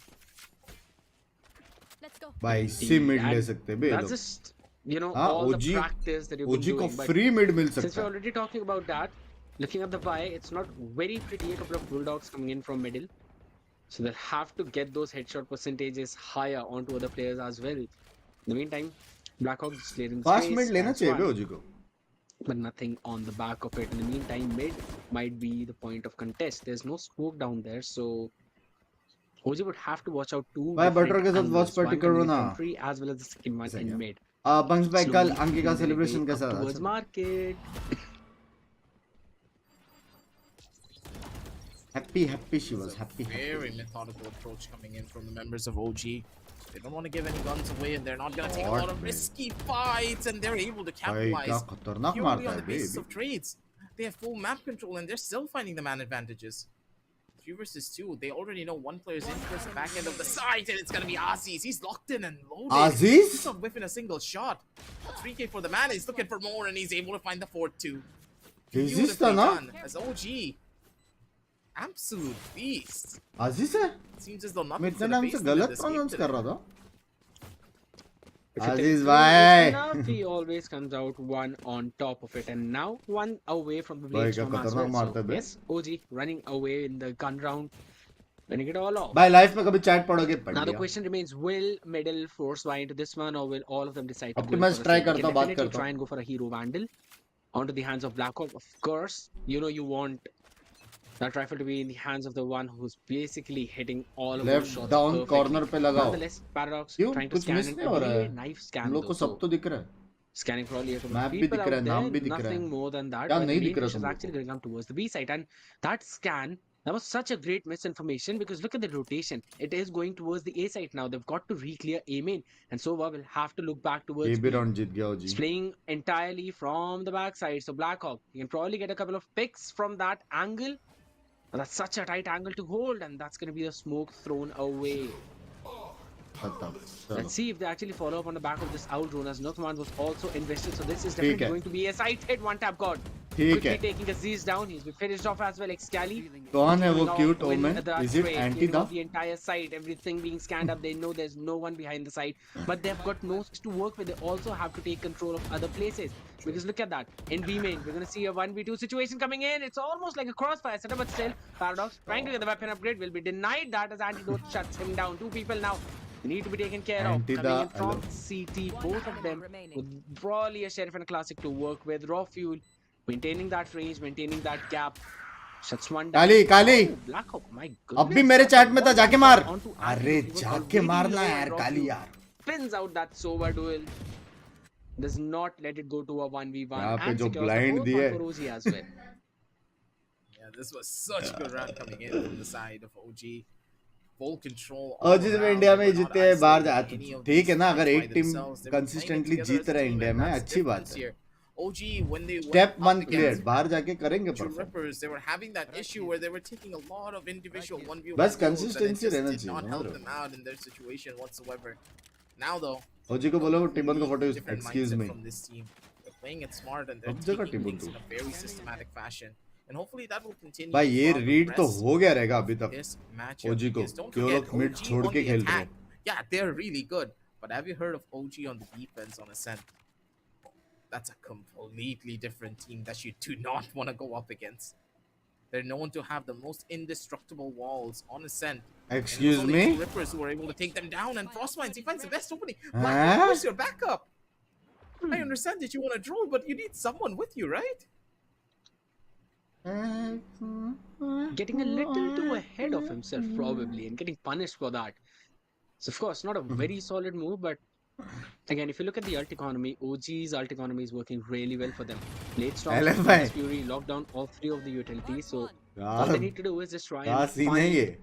Let's go. भाई इसी mid ले And सकते हैं बे ये that's लोग just, you know, हाँ all the OG practice that you've been ओजी को doing. But free mid mill since सकता we're है already talking about that, looking at the buy, it's not very pretty. A couple of Bulldogs coming in from middle. So they'll have to get those headshot percentages higher onto other players as well. In the meantime, Blackhawk just clearing the fast space. Mid लेना That's चाहिए बे one. ओजी को But nothing on the back of it. In the meantime, mid might be the point of contest. There's no smoke down there, so OG would have to watch out two भाई butter different के साथ angles. Watch One party coming करो in ना from tree as well as the second one ऐसा in क्या mid. Bunks भाई कल Slowly अंकी का making their सेलिब्रेशन way कैसा up था towards market. Happy she was happy Very methodical approach coming in from the members of OG. They don't want to give any guns away, and they're not going to take a What, lot of man? risky fights, and they're able to भाई क्या capitalize खतरनाक purely मारता on है the bay basis of trades. They have full map control, and they're still finding the man advantages. 3 versus 2. They already know one player's in towards the back end of the site, and it's going to be Aziz. He's locked in and loaded. Aziz? He's not whiffing a single shot. 3K for the man. He's looking for more, and he's able to find the 4-2. Aziz था ना As OG. Absolute beast. अजीज है Seems as though मैं nothing's इतने gonna time face से them in गलत this game pronounce today. कर रहा था If it Aziz takes bhai. enough, he always comes out one on top of it, and now one away from the भाई blade क्या storm as खतरनाक well. मारता So, है बे yes, OG running away in the gun round, winning it all off. भाई life में कभी chat पढ़ोगे पढ़ Now the लिया question remains: will Middle force buy into this one, or will all of them decide to go Optimus for the try same? They करता can हूँ, बात definitely करता try and go for a hero vandal onto the hands of Blackhawk. Of course, you know you want That rifle to be in the hands of the one who's basically hitting all of those left shots down perfectly. Corner पे लगाओ. Nonetheless, Paradox क्यों trying to कुछ scan miss an नहीं हो रहा ability है? knife हम scan लोग though. को So सब तो दिख रहा है. scanning probably a couple map of भी people दिख रहा है, out नाम there, भी दिख रहा nothing है. more than that. क्या But the नहीं main दिख रहा push is तुम लोग actually को? going to come towards the B side, and that scan, that was such a great misinformation because look at the rotation. It is going towards the A side now. They've got to re-clear A main, and Sova will have to look back ये towards भी B. Round जीत गया हो He's ji. playing entirely from the backside, so Blackhawk, he can probably get a couple of picks from that angle. But that's such a tight angle to hold, and that's going to be the smoke thrown away. खत्म. Let's चलो. see if they actually follow up on the back of this out drone, as Nothman was also invested. So this is ठीक definitely है. going to be a sight hit, one tap god. ठीक Quickly है. taking Aziz down. He's been finished off as well. Excali. कौन है वो clearing off cute win Omen? the Is it trade, anti clearing da? off the entire site, everything being scanned up. They know there's no one behind the site, but they've got no to work with. They also have to take control of other places. Because look at that. In B main, we're going to see a 1v2 situation coming in. It's almost like a crossfire setup, but still, Paradox trying to get the weapon upgrade will be denied that as Antidote shuts him down. Two people now need to be taken care of. Anti Coming in da- from CT, both of them with probably a Sheriff and a Classic to work with. Raw Fuel, maintaining that range, maintaining that gap. Shuts one down. Kali Kali. Oh, Blackhawk, my goodness. अब भी मेरे chat में था, जाके मार. Onto अरे Antidote. He was जाके already मारना low यार and Raw काली Fuel यार. Spins out that Sova duel. Does not let it go to a 1v1. यहाँ पे And जो secures the blind fourth दिए. one for Rosie as well. Yeah, this was such a good round coming in from the side of OG. Full control. और all जिस around. India They में were not जीते हैं बाहर जा isolating any of ठीक है these ना. अगर fights एक by team themselves. They were playing it consistently together Jeet as a रहा है team, इंडिया and में, that's अच्छी बात difference है. here. OG, when they step went one up clear. against बाहर जाके करेंगे True perform. Rippers, they were having that issue where they were taking a lot of individual 1v1 बस kills, and it consistency just रहना did चाहिए, not समझ help रहे हो? them out in their situation whatsoever. Now though, ओजी को बोलो टिबन को photo. different excuse mindset me. from this team. They're playing it smart and they're अब जगह taking टिबन things in को. a very systematic fashion. And hopefully that will continue भाई ये throughout the read तो rest हो गया रहेगा अभी of तक. this matchup. ओजी को Because don't कि वो forget, लोग मिड OG छोड़ on के the खेल रहे attack, हैं. yeah, they're really good. But have you heard of OG on the defense on Ascent? That's a completely different team that you do not want to go up against. They're known to have the most indestructible walls on Ascent. Excuse And it was only me? two Rippers who were able to take them down, and Frostmines, he finds the best opening. Huh? Black, where's your backup? I understand that you want to draw, but you need someone with you, right? Getting a little too ahead of himself probably and getting punished for that. So of course not a very solid move, but again if you look at the ult economy, OG's ult economy is working really well for them. Late stop, LFI. Fury locked down all three of the utilities, so all यार they need to do is just try क्या and scene है find ये?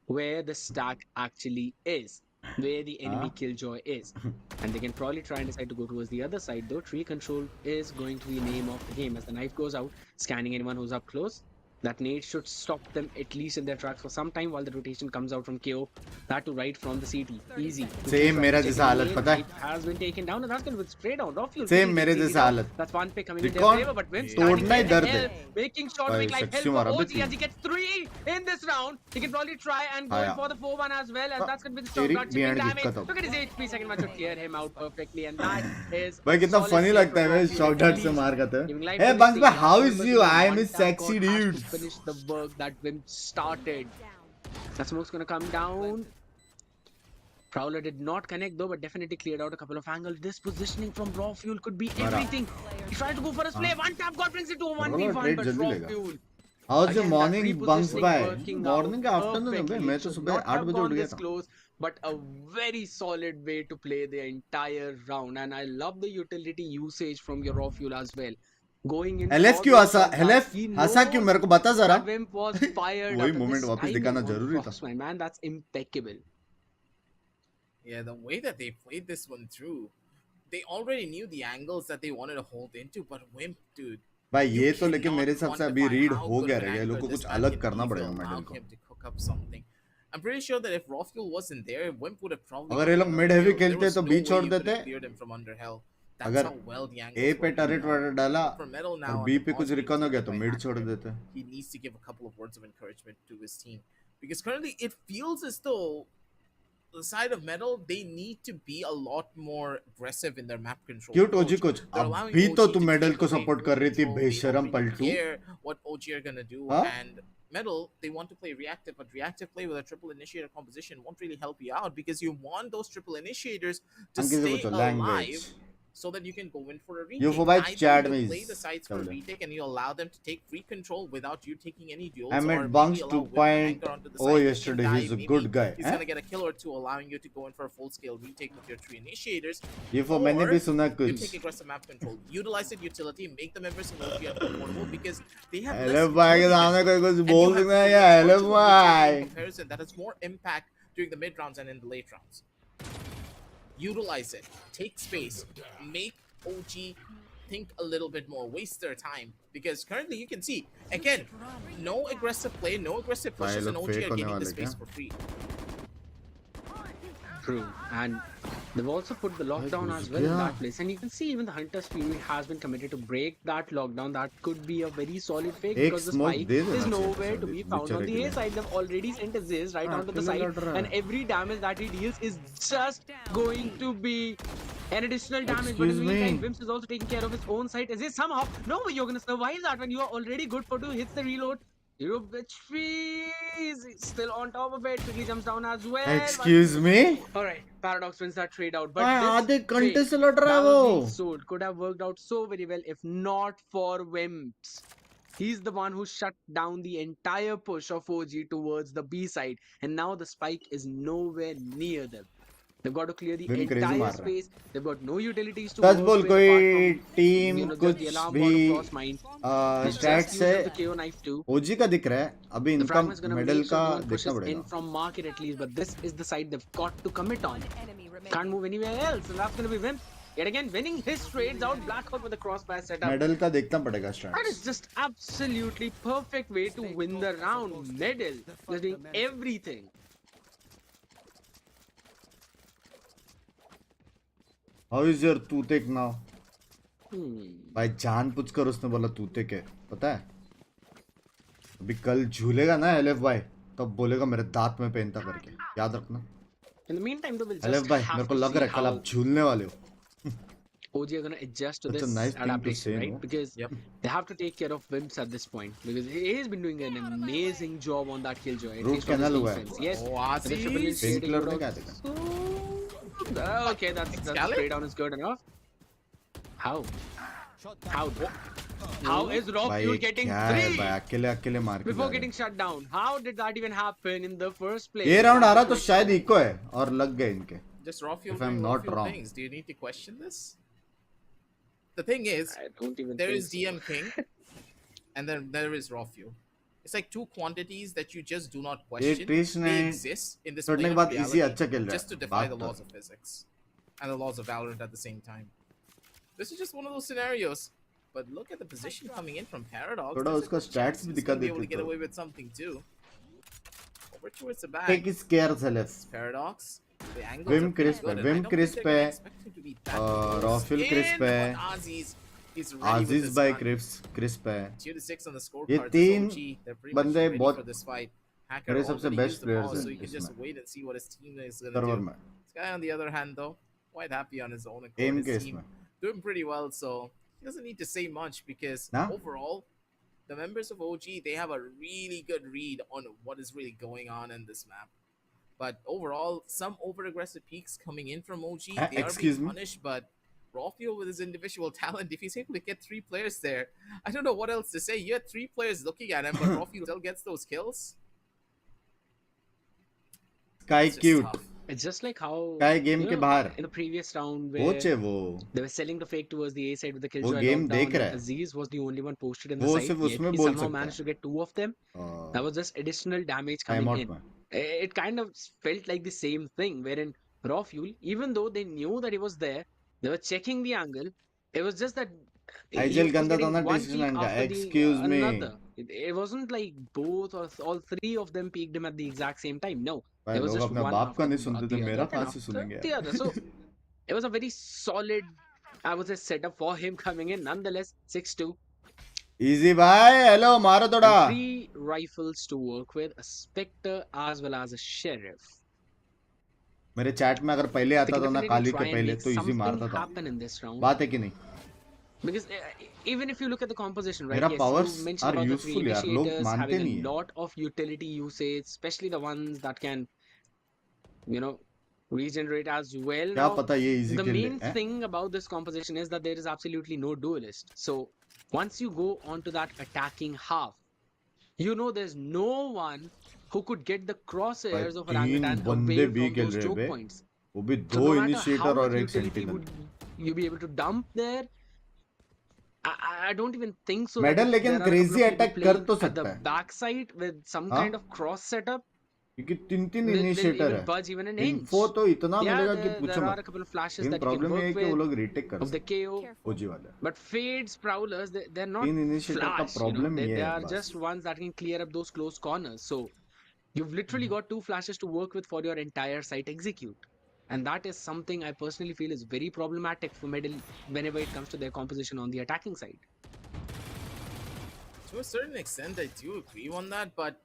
where the stack actually is, where the enemy killjoy is, and they can probably try and decide to go towards the other side. Though tree control is going to be name of the game as the knife goes out, scanning anyone who's up close. That nade should stop them at least in their tracks for some time while the rotation comes out from KO. That to right from the CT. Easy. Same मेरा जैसा हालत पता है? Has been taken down and that's going to be straight down. Raw Fuel Same really मेरे takes it जैसा out. हालत. That's one pick coming in their Record favor, but Binks तोड़ना ही दर्द hell, है. making short भाई make life hell सच्ची for मारा बे OG as he gets 3 in this round. He can probably try and go in आया. for the 4-1 as well, as that's going to be the तेरी shot behind damage. दिक्कत हो. Look at his HP, second one should clear him out perfectly, and that is भाई कितना solid funny save लगता है from मैं Raw shot Fuel. Dot से मार करते हैं. Giving life Hey to Bunks this bhai, team. how But is the you? I am one a tap sexy god has dude. to finish the work that Wim started. That smoke's gonna come down. Prowler did not connect though, but definitely cleared out a couple of angles. This positioning from Raw Fuel could be everything. He tried to go for a play. One tap god brings it to a 1v1, trade but जल्दी Raw लेगा. Fuel. How's your Again, that morning Bunks repositioning bhai? working Morning out afternoon है बे. perfectly. मैं तो Should सुबह not 8 have बजे gone उठ गया this था. close, but a very solid way to play the entire round. And I love the utility usage from your Raw Fuel as well. Going in LF for क्यों the Hansa? shot that LF he हंसा क्यों? knows मेरे को बता जरा. that Wimp was fired वही up, and moment this वापस timing दिखाना on जरूरी था. Frostman, man, that's impeccable. Yeah, the way that they played this one through, they already knew the angles that they wanted to hold into, but Wimp, dude. भाई ये you तो लेकिन cannot मेरे हिसाब से अभी quantify रीड how हो good गया of an रहेगा. ये लोग को anchor कुछ this guy अलग can करना be to पड़ेगा allow मेडल को. him to cook up something. I'm pretty sure that if Raw Fuel wasn't there, Wimp would have probably. अगर ये लोग gotten mid another heavy kill. There खेलते was तो no B way छोड़ you could देते. have cleared him from under hell. That's अगर how well the A angles पे were turret being वाला डाला for Metal now और on B the पे कुछ pause रिकॉन हो being गया तो taken by मिड छोड़ Hacker. देते. He needs to give a couple of words of encouragement to his team, because currently it feels as though the side of Metal, they need to be a lot more aggressive in their map control. Cute OG approach. कुछ They're allowing अभी तो OG तू to medal take को away support full कर रही थी control. They बेशरम don't really Paltu. care what OG are gonna do, Huh? and Metal, they want to play reactive, but reactive play with a triple initiator composition won't really help you out because you want those triple initiators to अंकित से stay पूछो alive language. so that you can go in for a retake. You for by Either chat you में play the sides for a double. retake and you allow them to take free control without you taking any duels, I or met maybe Bunks allow Whip to 2.0 anchor onto the side, you can yesterday. die, He's a maybe good guy. he's gonna get a kill or two, allowing you to go in for a full-scale retake with your 3 initiators. ये for मैंने भी सुना You कुछ. take aggressive map control, utilize the utility, make the members of OG uncomfortable because they have Hello less भाई के utility सामने कोई कुछ and बोल you have सकता है to क्या? resort Hello to a retake in भाई. comparison that has more impact during the mid rounds and in the late rounds. Utilize it, take space, make OG think a little bit more, waste their time, because currently you can see again, no aggressive play, no aggressive pushes, and लोग OG fake are होने getting the वाले space क्या? for free. True, and they've also put the lockdown as well in that place, and you can see even the Hunter's Fury has been committed to break that lockdown. That could be a very solid fake एक because the smoke spike दे देना is चाहिए nowhere to था be Sandeep, found on बेचारे the के A लिए. side. They've already sent a Ziz right हाँ, onto the अकेले side, लड़ रहा and है. every damage that he deals is just going to be an additional damage. But in Excuse the meantime, me. Binks is also taking care of his own side. Is it somehow? No, you're gonna survive that when you are already good for 2 hits the reload. You bitch freeze! Still on top of it. He jumps down as well. Excuse me. All right, Paradox wins that trade out. But हाँ this आधे घंटे fake से लड़ रहा है that was being वो. sold could have worked out so very well if not for Wimps. He's the one who shut down the entire push of OG towards the B side, and now the spike is nowhere near them. They've got to clear the Vim crazy entire मार रहा है. space. They've got no utilities to such work बोल with कोई apart from, team you know, just कुछ the alarm भी bot of cross mine. He's stat just से used the KO knife too. OG का दिख रहा है. अभी The इनका fragment's gonna मेडल make का some more pushes देखना in पड़ेगा. from market at least, but this is the side they've got to commit on. Can't move anywhere else, and that's gonna be Wimp. Yet again, winning his trades out. Blackhawk with the crossfire setup. Medal का देखना पड़ेगा That is stats. just absolutely perfect way to win the round. Medal, just doing everything. How is your तूतेक now? Hmm. भाई जान पूछकर उसने बोला तूतेक है, पता है? अभी कल झूलेगा ना एलएफ भाई, तब बोलेगा मेरे दांत में पहनता करके. याद रखना. In the meantime, though, we'll LF just भाई have मेरे को to लग see रहा है कल how आप झूलने वाले हो. OG are gonna adjust to That's a this nice thing to adaptation, say, right? no? Because Yep. they have to take care of Wimps at this point because he's been doing an amazing job on that killjoy. At Root least from his canal हुआ है. defense. Yes. Oh, but the triple Aziz! initiating Painkiller would ने क्या also- देखा? Okay, that's the Excalibur? spray down is good enough. How? How is भाई Rockfuel getting क्या है 3 भाई, अकेले अकेले मार के जा before रहे getting हैं. shut down? How did that even happen in the first place? ये राउंड आ रहा तो That's शायद इको है और लग गए इनके. Just raw fuel If I'm doing not raw fuel wrong. things. Do you need to question this? The thing is, I don't even there think is so. DM King, and then there is raw fuel. It's like two quantities that you just do not question. Trish They ने exist in this छोड़ने के plane of बाद इसी reality अच्छा खेल रहा just to है. defy बात the तो laws of physics and the laws of valorant at the same time. This is just one of those scenarios. But look at the position coming in from Paradox. थोड़ा There's a उसका good stats chance भी he's दिखा gonna be able देते to get तो. away with something too. Over towards the back. Take is care self. Paradox. The angles Vim are pretty crisp good, है, and I Vim don't think crisp they're gonna है, expect him to be that close Raffle in, crisp है, but Aziz is ready with Aziz his भाई gun. Crisp है. 2-6 on the ये scorecard. तीन OG, they're pretty much बंदे ready बहुत for this fight. Hacker मेरे सबसे already best used the players ball, हैं so you can just इसमें. wait and see what his team is gonna server do. में. This guy, on the other hand, though, quite happy on his own accord. Um His के team इसमें. doing pretty well, so he doesn't need to say much because Nah. overall, the members of OG, they have a really good read on what is really going on in this map. But overall, some over-aggressive peaks coming in from OG. They are excuse being me? punished, but Rawfield with his individual talent, if he's able to get 3 players there, I don't know what else to say. You had 3 players looking at him, but Rawfield still gets those kills. Sky It's just cute. tough. It's just like how sky game you के know, बाहर. in the previous round coach where है वो. they were selling the fake towards the A side with the वो killjoy game lockdown, देख रहा and है. Aziz was the only one posted in the वो side. सिर्फ Yet उसमें he बोल somehow सकता managed to है. get 2 of them. That was just additional damage time coming out in. में. It kind of felt like the same thing wherein Raw Fuel, even though they knew that he was there, they were checking the angle. It was just that he IGL was गंदा था getting ना one decision peek का. after excuse me. another. It wasn't like both or all 3 of them peeked him at the exact same time. No, भाई there was लोग just अपने one बाप का after नहीं सुनते the थे, other, मेरा and कहाँ से after सुनेंगे the यार. other. So it was a very solid, I would say, setup for him coming in. Nonetheless, 6-2. Easy भाई. हेलो मारो थोड़ा. And 3 rifles to work with, a Spectre as well as a Sheriff. मेरे chat में अगर पहले They आता can था ना definitely काली try के and पहले make तो इजी something मारता था. happen in this round. बात है कि नहीं? Because even if you look at the composition, right? मेरा Yes, powers you mentioned are about the 3 useful यार. लोग initiators मानते having नहीं a है. lot of utility usage, especially the ones that can, you know, regenerate as well. क्या Now, पता ये easy the kill ले main हैं? thing about this composition is that there is absolutely no duelist. So once you go onto that attacking half, you know there's no one who could get the भाई crosshairs of 3 orangutan बंदे away B from खेल those रहे choke बे, points. वो भी So 2 no matter how initiator much और एक utility sentinel. would you be able to dump there, I don't even think so that medal if लेकिन there are a couple crazy of people attack कर playing तो at the सकता है, backside with some हाँ, kind of cross setup, क्योंकि 3 they'll initiator even है. budge even an inch. Info तो इतना Yeah, मिलेगा कि पूछो there are मत. a couple of flashes लेकिन that you can प्रॉब्लम ये work है कि वो with लोग रीटेक कर of the सकते KO. हैं ओजी वाले. But Fade's Prowlers, they're not 3 initiator का flash, प्रॉब्लम they, ये they है are बस. just ones that can clear up those close corners. So you've literally got 2 flashes to work with for your entire site execute. And that is something I personally feel is very problematic for Medal whenever it comes to their composition on the attacking side. To a certain extent, I do agree on that, but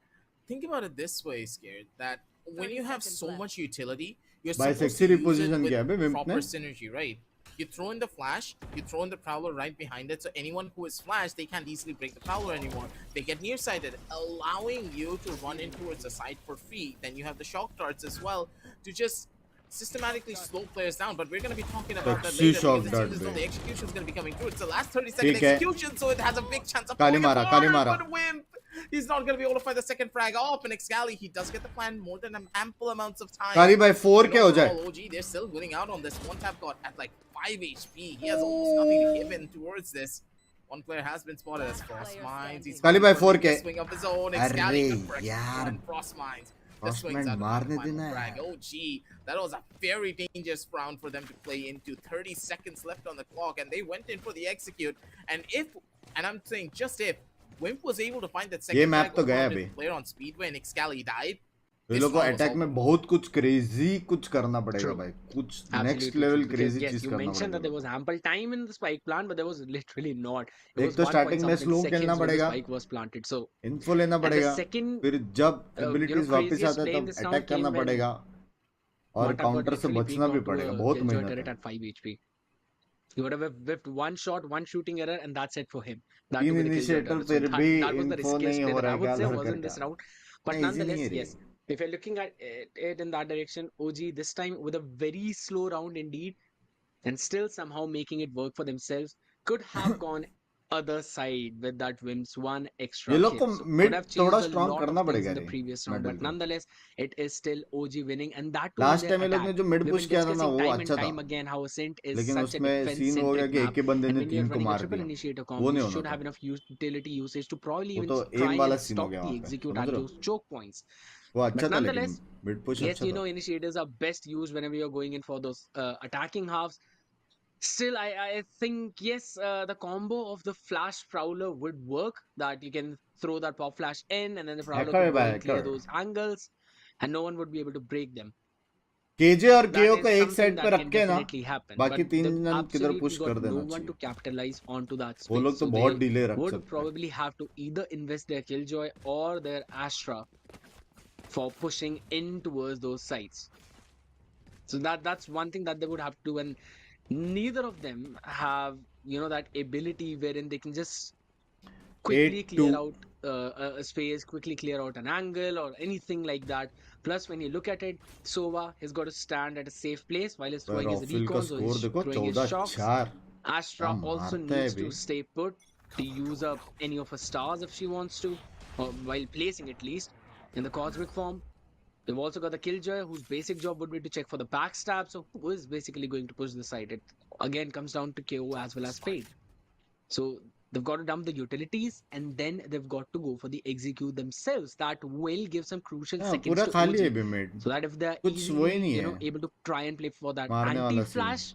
think about it this way, Scared, that when 30 you have seconds so left. much utility, you're भाई supposed sexy to use it reposition with किया बे wimp proper ने. synergy, right? You throw in the flash, you throw in the prowler right behind it, so anyone who is flashed, they can't easily break the prowler anymore. They get nearsighted, allowing you to run in towards the side for free. Then you have the shock darts as well to just systematically slow players down, but we're going to be talking about that Sexy later shock because it dart seems as though bhai. the execution is going to be coming through. It's the last 30-second ठीक है. execution, so it has a big chance of Kali going मारा, forward, काली मारा. but Wimp, he's not going to be able to find the second frag off, and Excali, he does get the plan more than ample amounts of time. काली भाई 4 But के हो जाए. overall, OG, they're still winning out on this. One tap got at like 5 HP. He has almost nothing to give in towards this. One player has been spotted as Frost Mines. He's काली भाई 4 के. swing of his own. अरे Excali, good correction यार. from Frost Mines. The Frost swings Mines out of the मारने final देना frag. यार. OG, that was a very dangerous round for them to play into. 30 seconds left on the clock, and they went in for the execute. And I'm saying just if, Wimp was able to find that ये second map frag तो गया over bay. the player on Speedway, and Excali died. ये लोग को attack में बहुत कुछ crazy कुछ करना पड़ेगा True. भाई. कुछ Absolutely next true, level because crazy yes, चीज you करना mentioned that there पड़ेगा. was ample time in the spike plant, but there was literally not. It एक was तो 1 स्टार्टिंग point में something स्लो खेलना seconds when the पड़ेगा. spike was planted. So info लेना and the पड़ेगा. second फिर जब एबिलिटीज वापस craziest आता है play in तब this round अटैक करना came when पड़ेगा. और Montap got काउंटर से literally बचना peeked भी onto पड़ेगा. a बहुत Killjoy मेहनत turret है. at 5 HP. He would have whipped one shot, one shooting error, and that's it for him. That 3 to be the Killjoy initiator turret. So फिर भी that was the info riskiest नहीं play हो that रहा I है would क्या say लड़कर was in का. this round. But नहीं इजी नहीं nonetheless, है रे. yes, if you're looking at it in that direction, OG this time with a very slow round indeed, and still somehow making it work for themselves, could have gone other side with that Wims one extra ये लोग को kill. So mid could have थोड़ा changed a strong lot करना of things पड़ेगा in the रे. previous round. Medal But को. nonetheless, it is still OG winning, and that too in last their time ये लोग attack. ने जो mid We've push been किया था ना discussing वो time and अच्छा था. time again how Ascent is लेकिन such a उसमें सीन हो गया defense-centric कि map. एक ही बंदे And ने when you're 3 को running a मार triple दिया. initiator वो combo, नहीं you होना should था. have enough utility usage to probably वो even तो try एम वाला and सीन हो stop गया the वहां पे. execute समझ at रहे हो. those choke points. वो अच्छा But था लेकिन nonetheless, मिड पुश yes, अच्छा you था. know, initiators are best used whenever you're going in for those attacking halves. Still, I think, yes, the combo of the Flash Prowler would work. That you can throw that pop flash in, and then the Prowler hacker है could go भाई and clear hacker. those angles, and no one would be able to break them. KJ और That KO is को एक something side पे that रख can के ना definitely happen. बाकी But 3 they've जन किधर absolutely पुश कर got no देना one to चाहिए. capitalize onto that वो space. लोग तो So बहुत they डिले रख would सकते हैं. probably have to either invest their Killjoy or their Astra for pushing in towards those sites. So that's one thing that they would have to do, and neither of them have that ability wherein they can just quickly 8-2. clear out a space, quickly clear out an angle or anything like that. Plus, when you look at it, Sova has got to stand at a safe place while he's throwing his रॉफिल का recons or score he's देखो throwing his shocks. 14-4. Astra क्या also मारता है needs bay. to stay put to use up any of her stars if she wants to, or while placing at least in the cosmic form. They've also got the Killjoy, whose basic job would be to check for the backstab. So who is basically going to push the side? It again comes down to KO as well as Fade. So they've got to dump the utilities, and then they've got to go for the execute themselves. That will give some crucial हाँ, seconds पूरा to खाली है OG. B mid. So that if they're कुछ वो ही easily, नहीं है. able to try and play for that मारने वाला anti-flash,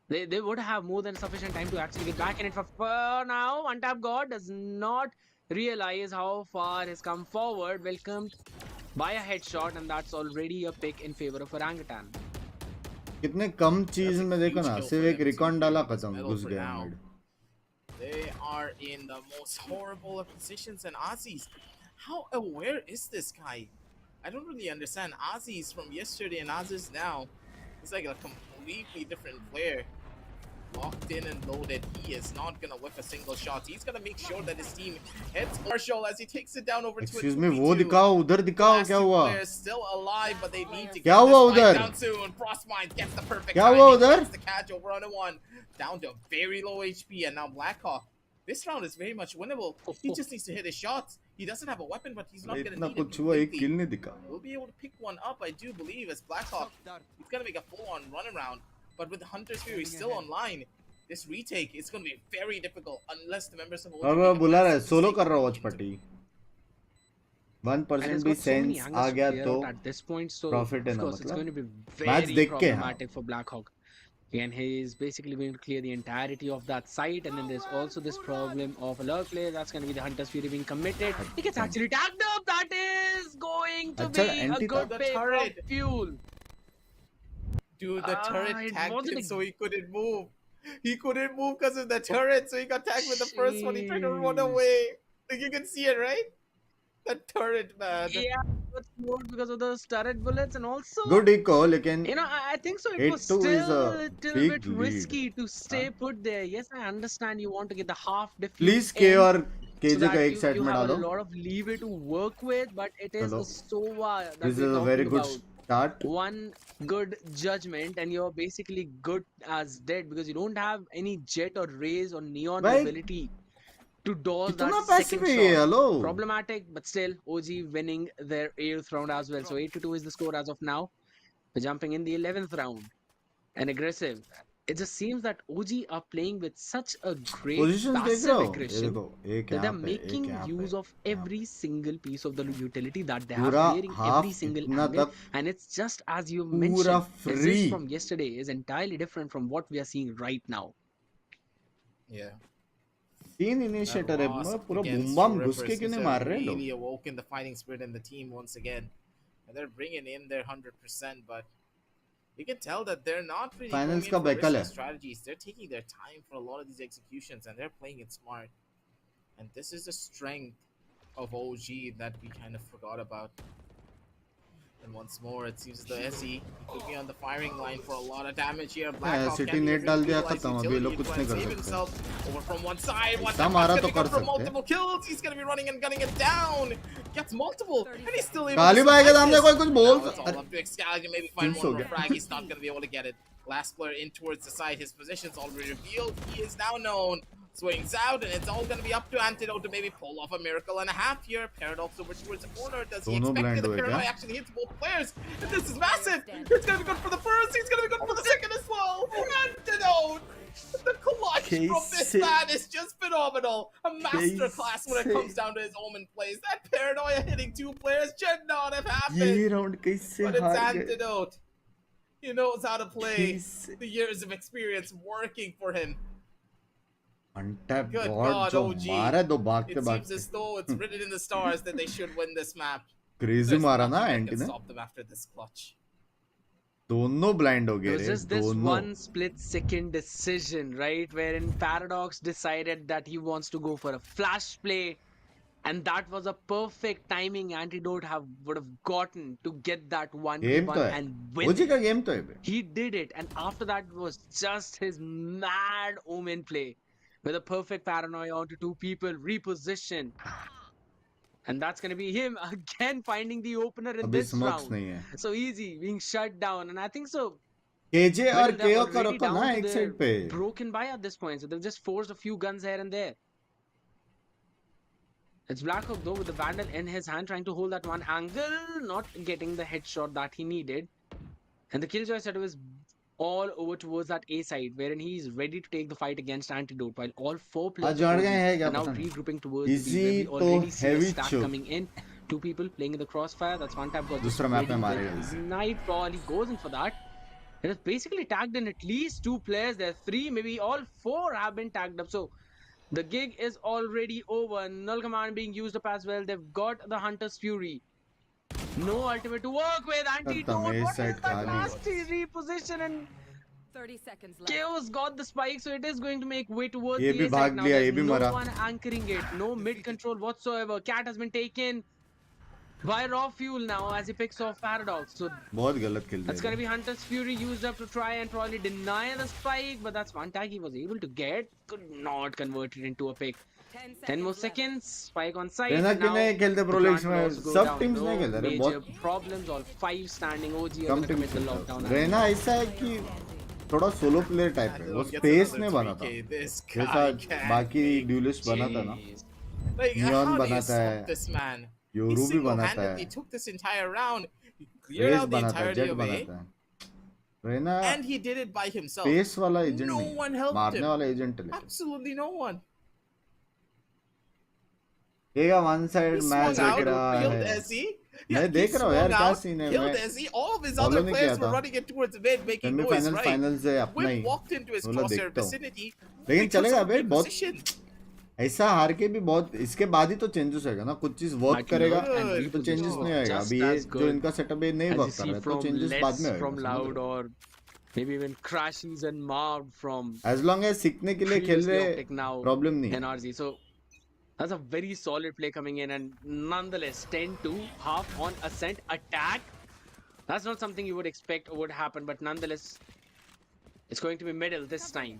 they would have more than sufficient time to actually get back in it. For now, Untap God does not realize how far has come forward. Welcomed by a headshot, and that's already a pick in favor of orangutan. कितने कम चीज That's a में देखो huge ना kill सिर्फ for एक them to recon pick डाला up this खत्म medal घुस for गया now. Mid. They are in the most horrible of positions, and Aussies, how aware is this guy? I don't really understand. Aussies from yesterday and Aussies now, it's like a completely different player. locked in and loaded. He is not gonna whiff a single shot. He's gonna make sure that his team hits Marshall as he takes it down over to a Excuse me, 2v2. वो दिखाओ, उधर दिखाओ Last क्या two हुआ? players still alive, but they need to क्या get हुआ this fight उधर? down soon. Frostmind gets the perfect क्या हुआ timing, उधर? gets the catch over on a one, down to very low HP, and now Blackhawk. This round is very much winnable. He just needs to hit his shots. He doesn't have a weapon, but he's not gonna इतना need it कुछ हुआ, एक completely. kill नहीं दिखा. We'll be able to pick one up, I do believe, as Blackhawk. He's gonna make a full-on run around, but with Hunter's Fury still online, this retake is gonna be very difficult unless the members of अब बुला रहा है, solo कर रहा हूँ watch party. And 1% it's भी got so many sense angles uh to गया clear तो out at this point, so profit है of ना course it's मतलब. going to be Match very देख के हाँ. problematic for Blackhawk. And he is basically going to clear the entirety of that site, and then there's also this problem of a lurk player. That's going to be the Hunter's Fury being committed. He gets actually tagged up. That is going to be a good pick of fuel. Dude, the turret it tagged wasn't him a- so he couldn't move. He couldn't move because of the turret, so he got tagged with the first one. He tried to run Jeez. away. Like you can see it, right? The turret, man. Yeah, but more because of those turret bullets, and also Good eco, लेकिन you know, I think so. It was 8-2 is still a a little big bit lead. risky to stay put there. Yes, I understand you want to get the half defuse. Please K और so KJ that का एक you set में have डालो. a lot of leeway to work with, but it is चलो. a Sova that This we're is a talking very good about. start. One good judgment, and you're basically good as dead because you don't have any jet or raise or neon भाई, ability to dodge कितना that पैसे second पे है, shot. hello? Problematic, but still, OG winning their 8th round as well. So 8-2 is the score as of now. We're jumping in the 11th round. And aggressive. It just seems that OG are playing with such a great Positions देख रहे passive हो? ये aggression देखो, एक that they're यहाँ पे, एक making यहाँ use पे. of every single piece of the utility that they have, पूरा clearing every half single इतना angle. तक And it's just as you पूरा mentioned, this free. from yesterday is entirely different from what we are seeing right now. Yeah. 3 initiator है, That loss मैं पूरा against boom bam True घुस के Rippers क्यों has नहीं मार रहे really लोग? awoken the fighting spirit in the team once again. And they're bringing in their 100%, but you can tell that they're not really Finals going का in for Baikal risky है. strategies. They're taking their time for a lot of these executions, and they're playing it smart. And this is the strength of OG that we kind of forgot about. And once more, it seems as though SE could be on the firing line for a lot of damage here. Blackhawk City can be net डाल दिया, utilized खत्म. अभी ये लोग utility कुछ to नहीं try कर and save सकते. himself over from one side. One ऐसा मारा तो कर for सकते. multiple kills. He's gonna be running and gunning it down. Gets multiple, and he's still able Kali to भाई के survive सामने this. कोई कुछ बोल Now it's all up to Excalibur. Maybe find Binks one हो more गया. frag. He's not gonna be able to get it. Last player in towards the side. His position's already revealed. He is now known. Swings out, and it's all going to be up to Antidote to maybe pull off a miracle and a half here. Paradox over towards the corner. Does he दोनों expect blind it? The हुए क्या? Paranoid actually hits both players. And this is massive. It's going to be good for the first. He's going to be good for the second as well. Antidote. The clutch from this man is just phenomenal. A masterclass when it comes down to his Omen plays. That Paranoia hitting 2 players should not have ये happened. Round कैसे But it's हार गए? Antidote. He knows how to play. कैसे? The years of experience working for him. Untapped Good God God, जो OG. मारा दो भागते It seems भागते. as though it's written in the stars that they should win this map. Crazy There's मारा ना nothing that anti can ने. stop them after this clutch. दोनों blind हो It गए was रे, just this दोनों. one split second decision, right? Wherein Paradox decided that he wants to go for a flash play. And that was a perfect timing Antidote would have gotten to get that 1v1 game तो है. and win. OG it. का game तो है बे. He did it, and after that was just his mad Omen play with a perfect paranoia onto 2 people, reposition. And that's going to be him again finding the opener in अभी this smokes round. नहीं है. So easy, being shut down. And I think so. KJ और Well, they're केओ का already रखो down ना to एक their side पे. broken by at this point. So they've just forced a few guns here and there. It's Blackhawk though with the Vandal in his hand trying to hold that one angle, not getting the headshot that he needed. And the Killjoy setup is all over towards that A side wherein he's ready to take the fight against Antidote while all 4 players जोड़ of गए OG हैं क्या are now पता नहीं. regrouping towards the B Easy where we तो already see a heavy stack choke. coming in. 2 people playing in the crossfire. That's one tap got दूसरा map में मारेगा ready. इसे. Nightfall, he goes in for that. It is basically tagged in at least 2 players. There are 3, maybe all 4 have been tagged up. So the gig is already over. Null command being used up as well. They've got the Hunter's Fury. No ultimate to work with. Antidote. What is that nasty reposition? And 30 seconds left. Chaos got the spike, so it is going to make way towards ये the भी A भाग side now. लिया, ये There's भी no मरा. one anchoring it. No mid control whatsoever. Cat has been taken. by Raw Fuel now as he picks off Paradox. So बहुत गलत खेल that's रहे going to be Hunter's Fury used up to try and probably deny the spike, but that's one tag he was able to get. Could not convert it into a pick. 10 more seconds. Spike on site. रहना And कि now नहीं खेलते the pro plant leagues will में also go सब down. Teams No नहीं खेलते रे major बहुत problems. All 5 standing OG are come going to teams commit the खेलते lockdown. हैं। रहना ऐसा है कि थोड़ा सोलो प्लेयर टाइप है, वो Gets स्पेस another नहीं बना था 3K. This जैसा guy can't बाकी make ड्यूलिस्ट बना था ना। Jeez. Like, Neon how do you बनाता stop है, this man? He योरू भी बनाता single-handedly है, took this entire round. He cleared रेस out the बनाता है, entirety जेट of A, बनाता है। रहना and he did it by himself. Space वाला एजेंट No नहीं one है, helped मारने him. वाला एजेंट है। लेकिन Absolutely no one. ये का one He side match swung देख out, रहा killed है। Ezzy. मैं he देख रहा हूँ यार swung क्या out, सीन है। killed मैं Ezzy. All of his follow other नहीं players किया were था। running it towards mid, making noise, semifinals right? Finals है अपना ही। Wimp walked into his बोला crosshair देखता हूँ। vicinity लेकिन because चलेगा of बे the बहुत position. ऐसा हार के भी बहुत इसके बाद ही तो चेंजेस होगा ना, कुछ चीज वर्क Like, करेगा good. तो चेंजेस नहीं आएगा। Just अभी ये as जो good इनका सेटअप है नहीं as you वर्क कर see रहा है तो from चेंजेस बाद में Let's, from होगा। Loud, or maybe even Crashies and Marv from as long as सीखने के लिए खेल previously रहे Optic, now प्रॉब्लम नहीं है। NRG. So that's a very solid play coming in, and nonetheless 10-2 half on Ascent attack. That's not something you would expect would happen, but nonetheless it's going to be middle this time.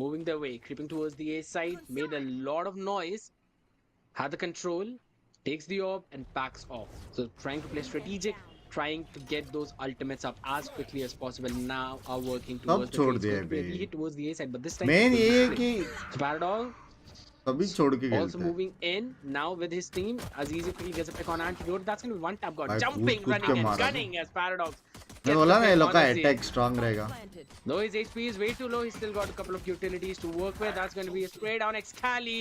Moving their way, creeping towards the A side, made a lot of noise, had the control, takes the orb and backs off. So trying to play strategic, trying to get those ultimates up as quickly as possible. Now are working towards the छोड़ trades. दिया Going to be a अभी। hit towards the A side, but this time main couldn't ये है split. कि So Paradox सभी छोड़ के also खेलते हैं। moving in now with his team. Aziz quickly gets a pick on Antidote. That's going to be one tap god. भाई Jumping, कूद के running and मारा। gunning as Paradox. मैं gets बोला the ना ये pick लोग on का Aziz. अटैक स्ट्रांग रहेगा। Though his HP is way too low, he's still got a couple of utilities to work with. That's going to be a spray down. Excali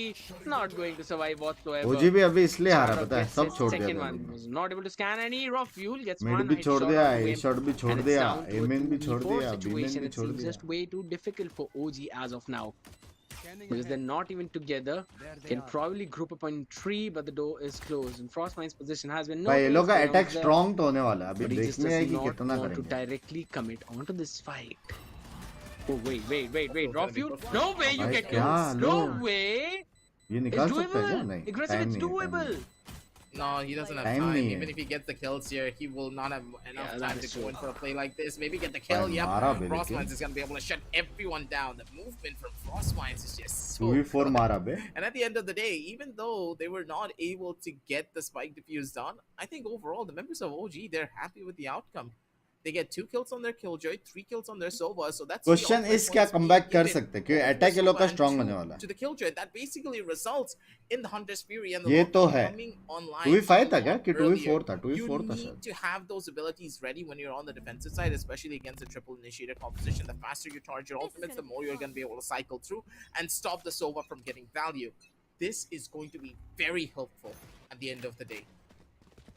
not going to survive whatsoever. ओजी भी अभी इसलिए हारा Paradox पता है, gets सब his छोड़ दिया second था one. लोगों ने। Was not able to scan any. Raw Fuel gets mid one भी hit छोड़ shot दिया, onto ए him. शॉट भी छोड़ And it's दिया, down to a एमेन भी छोड़ 2v4 दिया, बीमेन situation. भी It छोड़ seems दिया। just way too difficult for OG as of now. Because they're not even together. Can probably group up on 3, but the door is closed. And Frostmine's position has been भाई ये लोग का noticed. Attack strong तो होने वाला है, अभी But he just देखने does है कि not कितना want to करेंगे। directly commit onto this fight. Oh, wait. Raw gonna be Fuel? good. No way you भाई get क्या kills. No लो, way. ये It's निकाल सकता है क्या? doable. नहीं, Aggressive, टाइम it's नहीं है, टाइम doable. नहीं है। No, he doesn't have Time time. नहीं है। Even if he gets the kills here, he will not have enough that time is to go true. in for a play like this. Maybe get the kill. भाई Yep. मारा बे Frostmines लेकिन is going to be able to shut everyone down. The movement from Frostmines is just so 2v4 good. मारा बे। And at the end of the day, even though they were not able to get the spike defuse done, I think overall the members of OG, they're happy with the outcome. They get 2 kills on their Killjoy, 3 kills on their Sova, so that's question the इस क्या points comeback being कर given सकते हैं क्योंकि over attack ये लोग का Sova and strong होने two वाला है। to the Killjoy. That basically results in the Hunter's Fury and the ये तो Loki है। coming online 2v5 था a क्या lot कि 2v4 earlier. था? 2v4 था You शायद। need to have those abilities ready when you're on the defensive side, especially against a triple initiator composition. The faster you charge your ultimates, the more you're going to be able to cycle through and stop the Sova from getting value. This is going to be very helpful at the end of the day.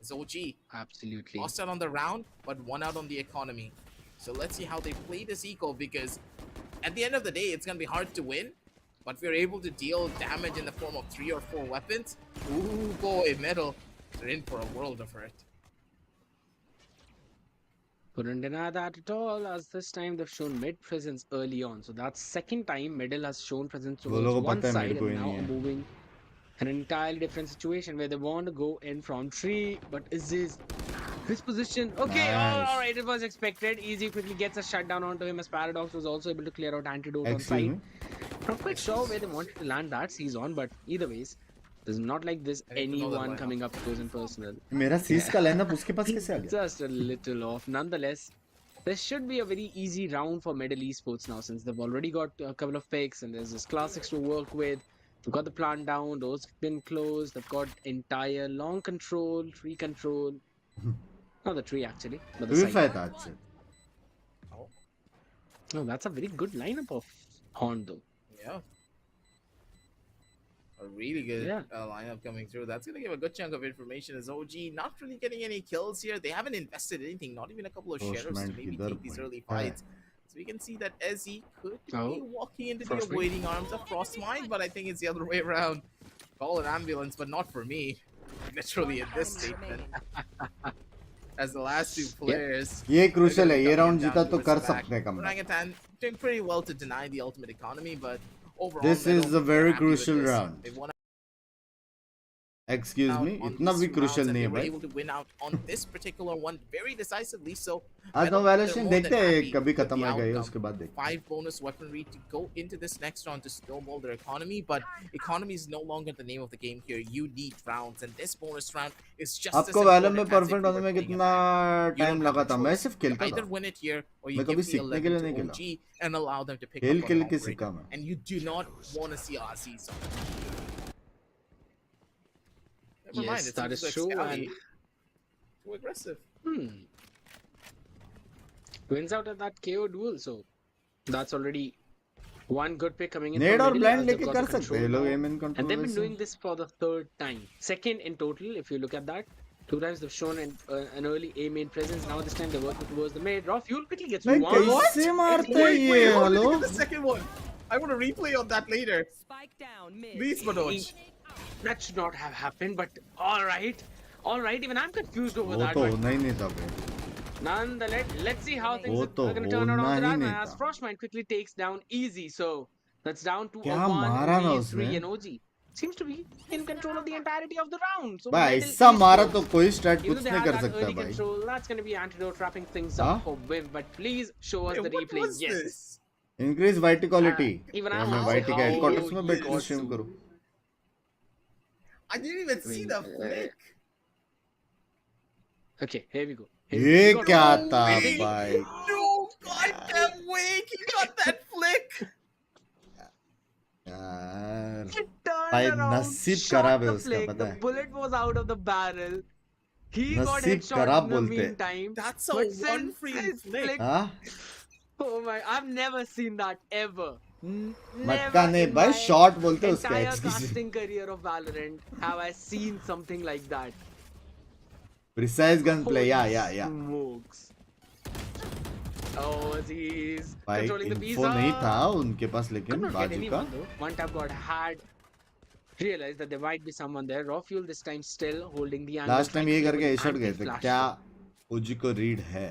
It's OG. Absolutely. Lost out on the round, but won out on the economy. So let's see how they play this eco, because at the end of the day, it's going to be hard to win. But if you're able to deal damage in the form of 3 or 4 weapons, ooh boy, metal, they're in for a world of hurt. Couldn't deny that at all, as this time they've shown mid presence early on. So that's second time middle has shown presence वो towards लोगों को one पता है side मेरे को and he now नहीं are है। moving an entirely different situation where they want to go in from 3, but is his position okay? Nice. All right, it was expected. Easy quickly gets a shutdown onto him as Paradox was also able to clear out Antidote on Excuse site. me? Not quite sure where they wanted to land that season, but either ways, there's not like this I need to know that anyone lineup. coming up close and personal. मेरा seize का lineup उसके पास कैसे आ गया? Just a little off. Nonetheless, this should be a very easy round for Middle Esports now, since they've already got a couple of picks and there's this classics to work with. They've got the plant down, doors have been closed, they've got entire long control, tree control. Not the tree actually, but the 2v5 side. था आज से। No, that's a very good lineup of Horn though. Yeah. A really good Yeah. lineup coming through. That's going to give a good chunk of information as OG. Not really getting any kills here. They haven't invested anything, not even a couple of sheriffs to Frostmine maybe किधर take these point early है? fights. So we can see that Ezzy could Oh. be walking into the Frostmine. awaiting arms of Frostmine, but I think it's the other way around. Call an ambulance, but not for me. Literally in this statement. As the last 2 players. ये crucial है, they're ये gonna round come जीता down तो towards कर the back. सकते हैं कम। Orangutan doing pretty well to deny the ultimate economy, but overall, This Metal, is a they're very happy with crucial this. round. They've won excuse me, on इतना these भी two crucial rounds, and नहीं they है were भाई. able to win out on this particular one very decisively. So आज Metal, तो they're valuation more than देखते हैं happy कभी with खत्म the होएगा ये, outcome. उसके बाद देखते हैं. 5 bonus weaponry to go into this next round to snowball their economy, but economy is no longer the name of the game here. You need rounds, and this bonus round is just as आपको value में important as if perfect you होने were में playing a कितना Valorant. You time don't have लगा a था? मैं choice. सिर्फ You खेलता either था. win it here, or you मैं give कभी the सीखने के 11 लिए नहीं to खेला. OG and allow them to pick खेल up खेल on के an सीखा operator. मैं. And you do not want to see Aussies. Never mind, Yes, it that seems is like true. Scally And too aggressive. wins out at that KO duel. So that's already one good pick coming in नेड from और middle blind as they've लेके got कर the सकते हैं control लोग now. एम इन And they've controller been से. doing this for the third time. Second in total, if you look at that. 2 times they've shown an early A main presence. Now this time they're working towards the mid. Raw Fuel quickly gets भाई one. कैसे मारते हैं Wait, ये? how did hello. they get the second one? I want to replay on that later. Spike down mid. Please, Manoj. That should not have happened, but all right. Even I'm confused over वो that. तो But होना ही नहीं था भाई. nonetheless, let's see how things वो are तो going to turn out होना after he that. नहीं As था. Frostmind quickly takes down Easy, so that's down to क्या a मारा ना 1v3, उसने? and OG seems to be in control of the entirety of the round. So भाई Metal ऐसा मारा Esports, तो कोई स्टैट even कुछ though they नहीं had कर that सकता early भाई. control, that's going to be antidote wrapping things हाँ? up for Wim. But please show us Wait, the what replay. was Yes. this? Increase YT quality. Even I मैं want to YT see के how headquarters में he बैठ के got stream to. करूं. I didn't even see the flick. Okay, here we go. ये He got क्या one. था I think भाई? No goddamn way! He got that flick. यार He turned भाई around, नसीब shot खराब है the उसका, flick, पता the है. bullet was out of the barrel. He got नसीब headshot खराब in the बोलते हैं. meantime. That's a But one since free his flick. हाँ? oh my, I've never seen that ever. मटका Never नहीं in भाई, my शॉट बोलते हैं उसका. entire excuse me. casting career of Valorant have I seen something like that. Precise gun play. या Smokes. Oh, he's भाई controlling the info visa. नहीं था उनके पास Could लेकिन not get बाजू का. anyone though. One tap god had realized that there might be someone there. Raw Fuel this time still holding the angle. Last time trying ये to play करके with एशॉट गए थे. anti-flash. क्या ओजी को read है?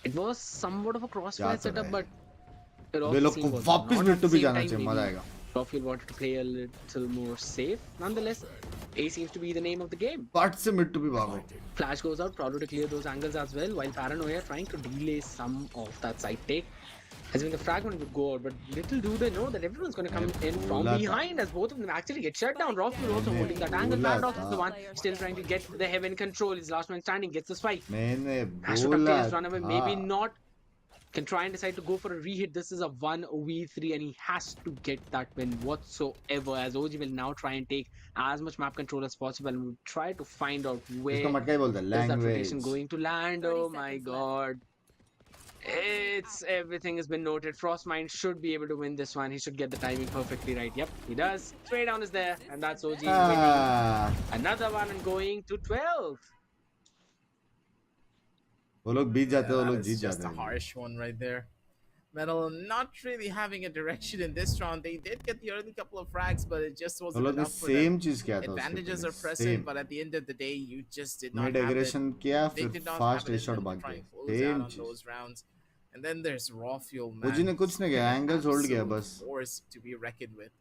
It was somewhat of a crossfire क्या setup, है? but it way all लोग को seemed was वापस not मिड at टू the भी same जाना time. चाहिए. Maybe मजा आएगा. Raw Fuel wanted to play a little more safe. Nonetheless, A seems to be the name of the game. Cut से मिड टू भी भागो. Flash goes out, Prado to clear those angles as well, while Paranoia trying to delay some of that side take. As when the fragment would go out, but little do they know that everyone's going to come in from बोला था. behind as both of them actually get shut down. Rock will also मैंने holding that angle. बोला Paradox is the था. one still trying to get the heaven control. His last man standing gets the spike. मैंने Has to tuck बोला his run away, maybe था. not. Can try and decide to go for a reheat. This is a 1v3 and he has to get that win whatsoever, as OG will now try and take as much map control as possible and will try to find out where इसको मटका ही बोलते हैं. is that rotation language. going to land. 30 Oh my seconds god. It's everything has been noted. Frostmind should be able to win this one. He should get the timing perfectly right. Yep, he does. Straight down is there, and that's OG winning हाँ, another one and going to 12. वो लोग बीत जाते हैं, वो That लोग is Jeet just जाते a हैं. harsh one right there. Metal not really having a direction in this round. They did get the early couple of frags, but it just वो wasn't लोग ने enough for them. सेम चीज किया था. Advantages are present, but at the end of the day, you just did not mid have it. Aggression किया, They फिर did not fast have it in एशॉट them to भाग try गए. and close out same on चीज. those rounds. And then there's Raw Fuel, man. ओजी ने कुछ नहीं किया, angles hold किया Absolute बस. force to be reckoned with.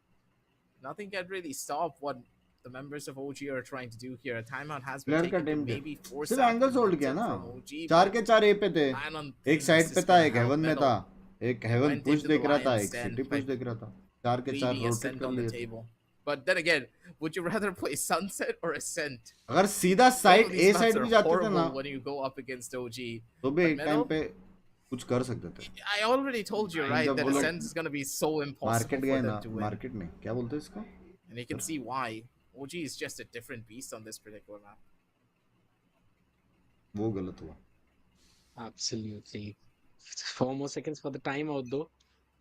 Nothing can really stop what the members of OG are trying to do here. A timeout has been player का taken to team maybe force सिर्फ out angles hold momentum किया ना. from OG, 4 के 4 ए पे थे. plan on एक things side is पे था, gonna एक help हेवन में Metal. था. एक हेवन Went पुश into देख the रहा था, lion's एक den सिटी by पुश देख रहा था. 4 के 4 leaving रोटेट Ascent कर on the लिए थे. table. But then again, would you rather play Sunset or Ascent? अगर सीधा Both side of A these side maps भी are जाते थे ना, horrible when you go up against OG. तो भी But एक टाइम Metal, पे कुछ कर सकते थे. I already told you, right, जब that वो लोग Ascent is going to be so impossible market for गए ना, them to win. मार्केट में क्या बोलते हैं इसको? And you can see why. OG is just a different beast on this particular map. वो गलत हुआ. Absolutely. 4 more seconds for the timeout though.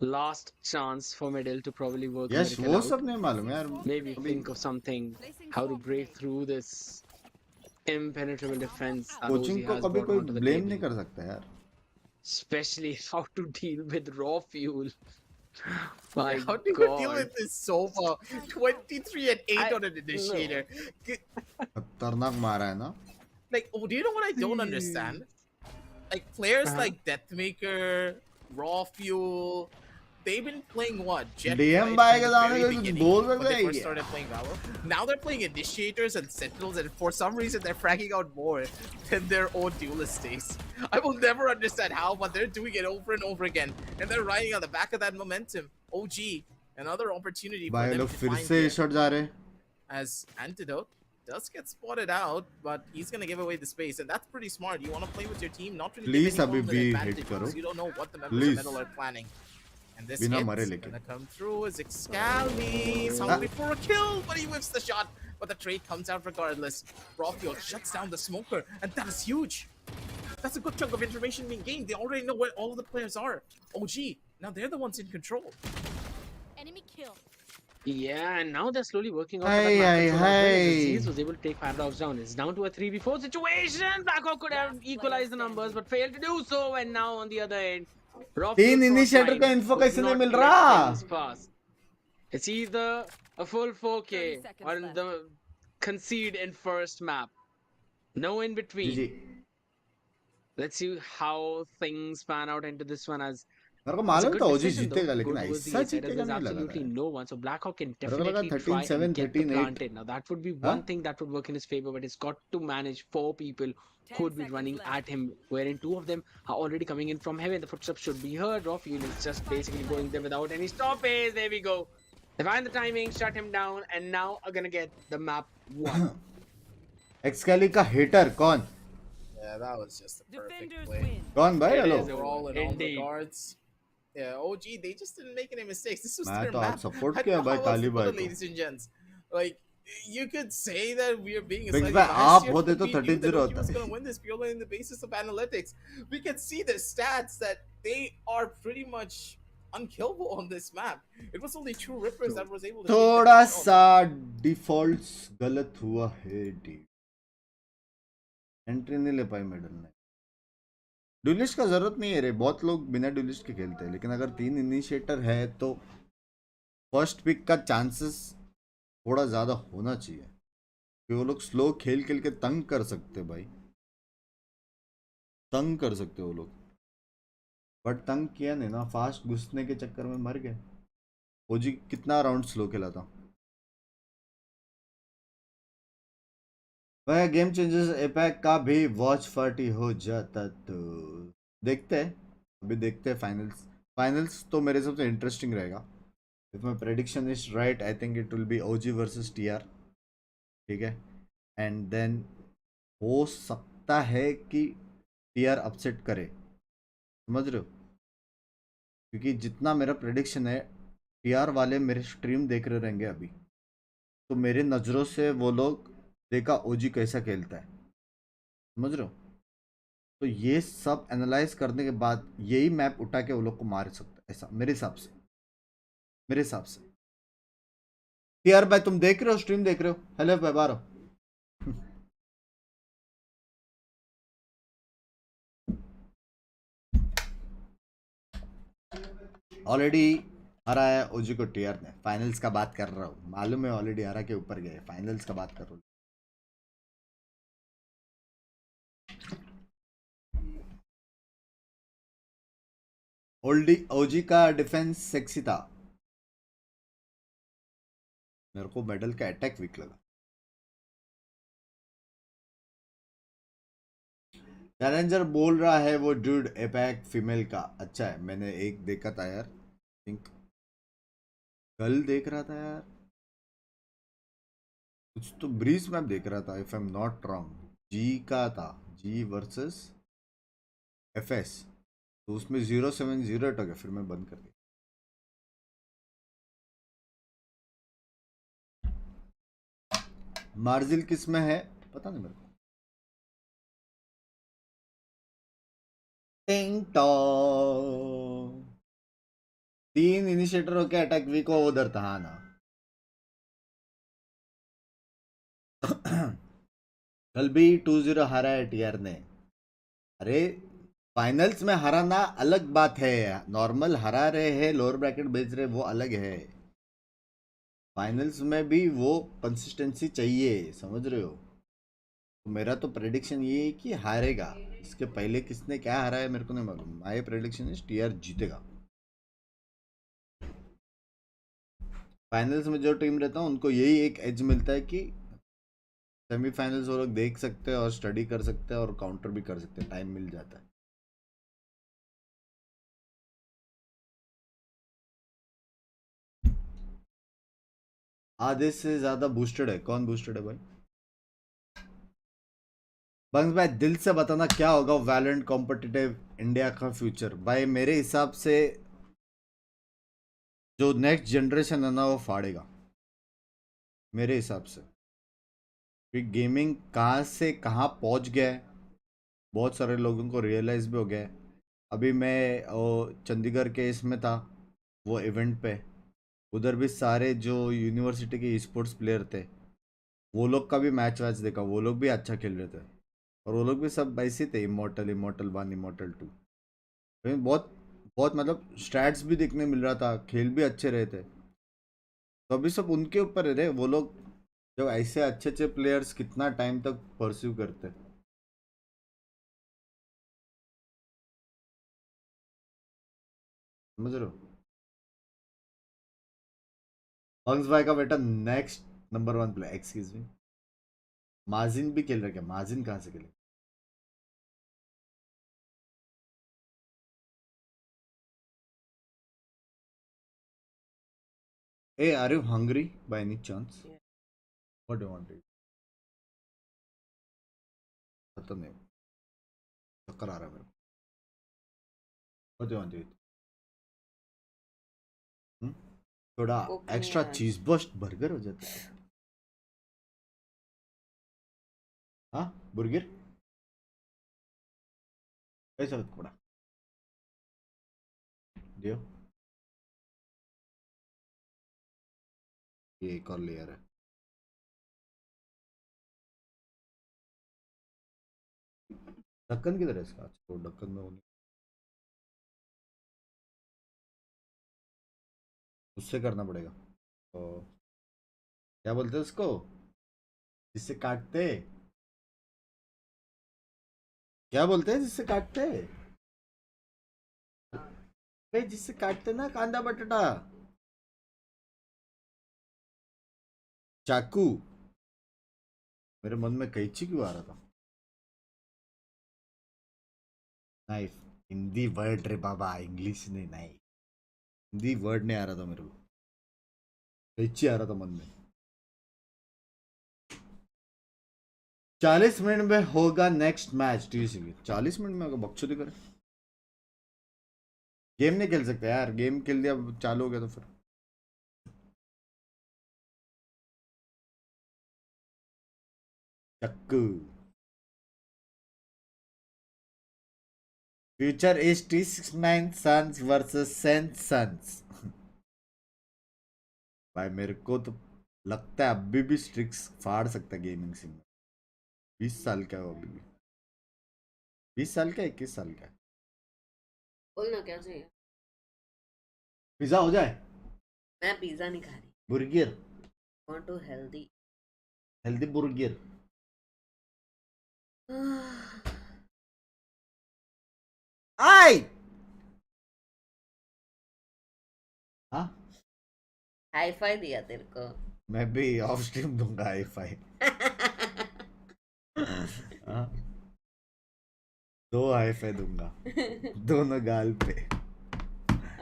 Last chance for Middle to probably work a yes miracle वो out. सब नहीं मालूम यार. Maybe अभी think of something, how to break through this impenetrable defense that coaching OG को has कभी brought कोई onto the blame table. नहीं कर सकता यार. Especially how to deal with raw fuel. My How do you god. deal with this Sova? 23 and 8 on an initiator. खतरनाक मारा है ना. Like, oh, do you know what I don't understand? Like, players like Deathmaker, Raw Fuel, they've been playing what? Jet DM right, by from के the सामने very कुछ beginning बोल when सकते they हैं first क्या? started playing Valor. Now they're playing initiators and sentinels, and for some reason they're fragging out more than their own duelist days. I will never understand how, but they're doing it over and over again, and they're riding on the back of that momentum. OG, another opportunity for भाई them लोग to फिर find से here, shot जा रहे हैं. as Antidote does get spotted out, but he's gonna give away the space, and that's pretty smart. You want to play with your team, not really Please give अभी anyone an भी advantage hit करो. because you don't know what the members Please. of Metal are planning. And this बिना hit मरे लेकिन. gonna come through as Excali. Hungry for a kill, but he whips the shot. But the trade comes out regardless. Rawfield shuts down the smoker, and that is huge. That's a good chunk of information being gained. They already know where all of the players are. OG, now they're the ones in control. Enemy kill. Yeah, and now they're slowly working out for that Hey, map hey, control as well. As hey. Aziz was able to take Paradox down. It's down to a 3v4 situation. Blackhawk could have Last player equalized the numbers, standing. but failed to do so. And now on the other end, तीन Rawfield initiator का Crossline info could कैसे नहीं not mill let रहा? things pass. It's either a full 4K 30 seconds or left. the concede in first map. No in ji between. Ji. Let's see how things pan out into this one as मेरे को it's a मालूम good था ओजी decision though जीतेगा to go लेकिन towards the ऐसा A side as जीतेगा there's नहीं लगा था absolutely यार. no one. So Blackhawk can मेरे को लगा definitely try 13-7, and get the 13-8. planted. Now that would be हाँ? one thing that would work in his favor, but he's got to manage 4 people 10 who would be seconds running left. at him, wherein 2 of them are already coming in from heaven. The footsteps should be heard. Rawfield is just basically going there without any stoppage. There we go. They find the timing, shut him down, and now are gonna get the map 1. एक्सकैली का heater कौन? Yeah, that was just a perfect Defenders play. win. कौन भाई? It hello. is Overall, in all Indeed. regards. Yeah, OG, they just didn't make any mistakes. This was मैं their तो आज map. Support I किया don't know भाई how else Kali to put भाई it, को. ladies and gents. Like, you could say that we are being बिग्स slightly भाई biased आप here, होते but तो we knew 13-0 that OG होता. was going to win this purely on the basis of analytics. We can see the stats that they are pretty much unkillable on this map. It was only True Rippers that was able to take them थोड़ा out on सा defaults गलत हुआ है. D entry नहीं ले पाई medal ने. Dualist का जरूरत नहीं है रे. बहुत लोग बिना ड्यूलिस्ट के खेलते हैं, लेकिन अगर 3 इनिशिएटर है तो फर्स्ट पिक का चांसेस थोड़ा ज़्यादा होना चाहिए, कि वो लोग स्लो खेल खेल के तंग कर सकते भाई. तंग कर सकते वो लोग, बट तंग किया नहीं ना. फास्ट घुसने के चक्कर में मर गए. ओजी कितना राउंड स्लो खेला था वह. गेम चेंजर्स एपैक का भी वॉच पार्टी हो जाता तो देखते हैं. अभी देखते हैं फाइनल्स. फाइनल्स तो मेरे हिसाब से इंटरेस्टिंग रहेगा. If my prediction is right, I think it will be OG versus TR. ठीक है. एंड देन हो सकता है कि टीआर अपसेट करे. समझ रहे हो? क्योंकि जितना मेरा प्रेडिक्शन है, टीआर वाले मेरे स्ट्रीम देख रहे रहेंगे अभी, तो मेरे नज़रों से वो लोग देखा ओजी कैसा खेलता है. समझ रहे हो? तो ये सब एनालाइज करने के बाद यही मैप उठा के वो लोग को मार सकता है, ऐसा मेरे हिसाब से. मेरे हिसाब से टीआर भाई तुम देख रहे हो, स्ट्रीम देख रहे हो? हेलो भाई बारो. ऑलरेडी हरा है ओजी को टीआर ने. फाइनल्स का बात कर रहा हूँ, मालूम है ऑलरेडी हरा के ऊपर गए. फाइनल्स का बात कर रहा हूँ. ओजी का डिफेंस सेक्सी था. मेरे को मेडल का अटैक वीक लगा. चैलेंजर बोल रहा है वो ड्यूड एपैक फीमेल का अच्छा है. मैंने एक देखा था यार, थिंक कल देख रहा था यार, कुछ तो ब्रीज मैप देख रहा था if I am not wrong. जी का था, जी वर्सेस एफएस. तो उसमें 0-7-0 हो गया, फिर मैं बंद कर दिया. मार्जिल किस में है पता नहीं मेरे को. टिंग टॉन्ग 3 इनिशिएटर हो क्या अटैक वीक हो उधर था. हाँ ना. कल भी 2-0 हारा है टीआर ने. अरे फाइनल्स में हराना अलग बात है. नॉर्मल हरा रहे हैं, लोअर ब्रैकेट भेज रहे, वो अलग है. फाइनल्स में भी वो कंसिस्टेंसी चाहिए. समझ रहे हो? तो मेरा तो प्रेडिक्शन ये है कि हारेगा. इसके पहले किसने क्या हारा है मेरे को नहीं मालूम. माय प्रेडिक्शन इज टीआर जीतेगा. फाइनल्स में जो टीम रहता है उनको यही एक एज मिलता है कि सेमीफाइनल्स वो लोग देख सकते हैं और स्टडी कर सकते हैं और काउंटर भी कर सकते हैं, टाइम मिल जाता है। आधे से ज्यादा बूस्टेड है। कौन बूस्टेड है भाई? बंग्स भाई दिल से बताना क्या होगा वैलोरेंट कॉम्पिटिटिव इंडिया का फ्यूचर? भाई मेरे हिसाब से जो नेक्स्ट जनरेशन है ना वो फाड़ेगा मेरे हिसाब से। क्योंकि गेमिंग कहाँ से कहाँ पहुँच गया है, बहुत सारे लोगों को रियलाइज भी हो गया है। अभी मैं चंडीगढ़ के इसमें था वो इवेंट पे, उधर भी सारे जो यूनिवर्सिटी के स्पोर्ट्स प्लेयर थे वो लोग का भी मैच वैच देखा, वो लोग भी अच्छा खेल रहे थे और वो लोग भी सब ऐसे थे, इमोर्टल इमोर्टल 1 इमोर्टल 2। बहुत बहुत मतलब स्टैट्स भी देखने मिल रहा था, खेल भी अच्छे रहे थे। तो अभी सब उनके ऊपर है रे, वो लोग जब ऐसे अच्छे अच्छे प्लेयर्स कितना टाइम तक परस्यू करते। समझ रहे हो? हंस भाई का बेटा next number 1 player, excuse me, माजिन भी खेल रहा है क्या? माजिन कहाँ से खेले? ए are you hungry by any chance? What do want to? पता नहीं, चक्कर आ रहा है मेरे को। What do want to? थोड़ा एक्स्ट्रा चीज बस्ट बर्गर हो जाता है। हाँ बुर्गर कैसा थोड़ा दियो। ये एक और लेयर है। ढक्कन किधर है इसका? अच्छा तो ढक्कन में होनी, उससे करना पड़ेगा। तो क्या बोलते हैं उसको जिससे काटते? क्या बोलते हैं जिससे काटते? भाई जिससे काटते ना कांदा बटाटा, चाकू। मेरे मन में कैंची क्यों आ रहा था? नाइफ। हिंदी वर्ड रे बाबा, इंग्लिश नहीं, नहीं हिंदी वर्ड नहीं आ रहा था मेरे को, कैंची आ रहा था मन में। 40 मिनट में होगा नेक्स्ट मैच टीसी की। 40 मिनट में होगा? बकचोदी करे, गेम नहीं खेल सकते यार, गेम खेल दिया चालू हो गया तो फिर चक्कू। Future is T69 sons versus saint sons. भाई मेरे को तो लगता है अभी भी स्ट्रिक्स फाड़ सकता है गेमिंग सिंह। 20 साल का है वो अभी भी। 20 साल का, 21 साल का है। बोलना क्या चाहिए? पिज्जा हो जाए। मैं पिज्जा नहीं खा रही। बुर्गर, वांट टू हेल्दी। हेल्दी बुर्गर। आई हाँ, हाई फाई दिया तेरे को। मैं भी ऑफ स्ट्रीम दूंगा हाई फाई। हाँ, 2 हाई फाई दूंगा दोनों गाल पे।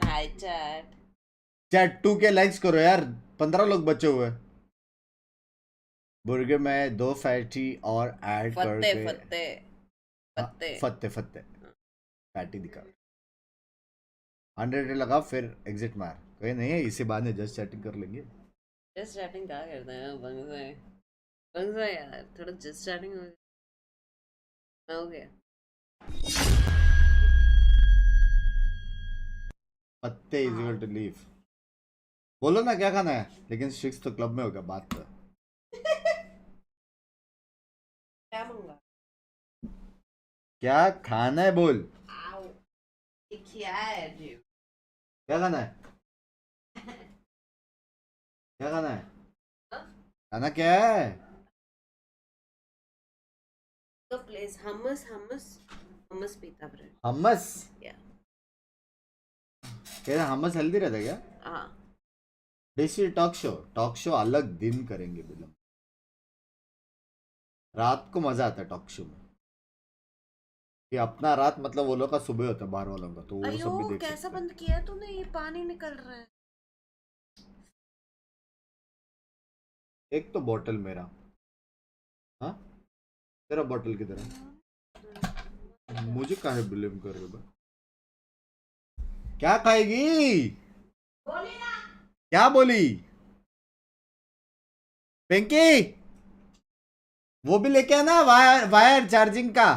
हाय चैट। चैट 2 के लाइक्स करो यार, 15 लोग बचे हुए। बुर्गर में 2 फैटी और ऐड फत्ते करके। फत्ते हाँ, फत्ते। फत्ते फत्ते फैटी दिखा। 100 लगा फिर एग्जिट मार। कहीं नहीं है इसी बहाने जस्ट चैटिंग कर लेंगे। जस्ट चैटिंग क्या करते हैं बंगसा? बंगसा यार थोड़ा जस्ट चैटिंग हो गया। पत्ते इज इक्वल टू लीव। बोलो ना क्या खाना है, लेकिन 6 तो क्लब में होगा बात तो। क्या मंगा? क्या खाना है बोल। आओ ये क्या है जी? क्या खाना है? क्या खाना है? हाँ? खाना क्या है? तो प्लीज हमस हमस हमस पीता ब्रेड। हमस? या क्या हमस हेल्दी रहता है क्या? हाँ देसी टॉक शो अलग दिन करेंगे बिलम। रात को मजा आता है टॉक शो में, कि अपना रात मतलब वो लोग का सुबह होता है बाहर वालों का, तो वो अयो सब भी देख कैसा सकते हैं। बंद किया तूने, ये पानी निकल रहा है। एक तो बॉटल मेरा, हाँ तेरा बॉटल किधर है? मुझे काहे ब्लेम कर रहे हो भाई? क्या खाएगी? क्या बोली पिंकी? वो भी लेके आना वायर वायर चार्जिंग का।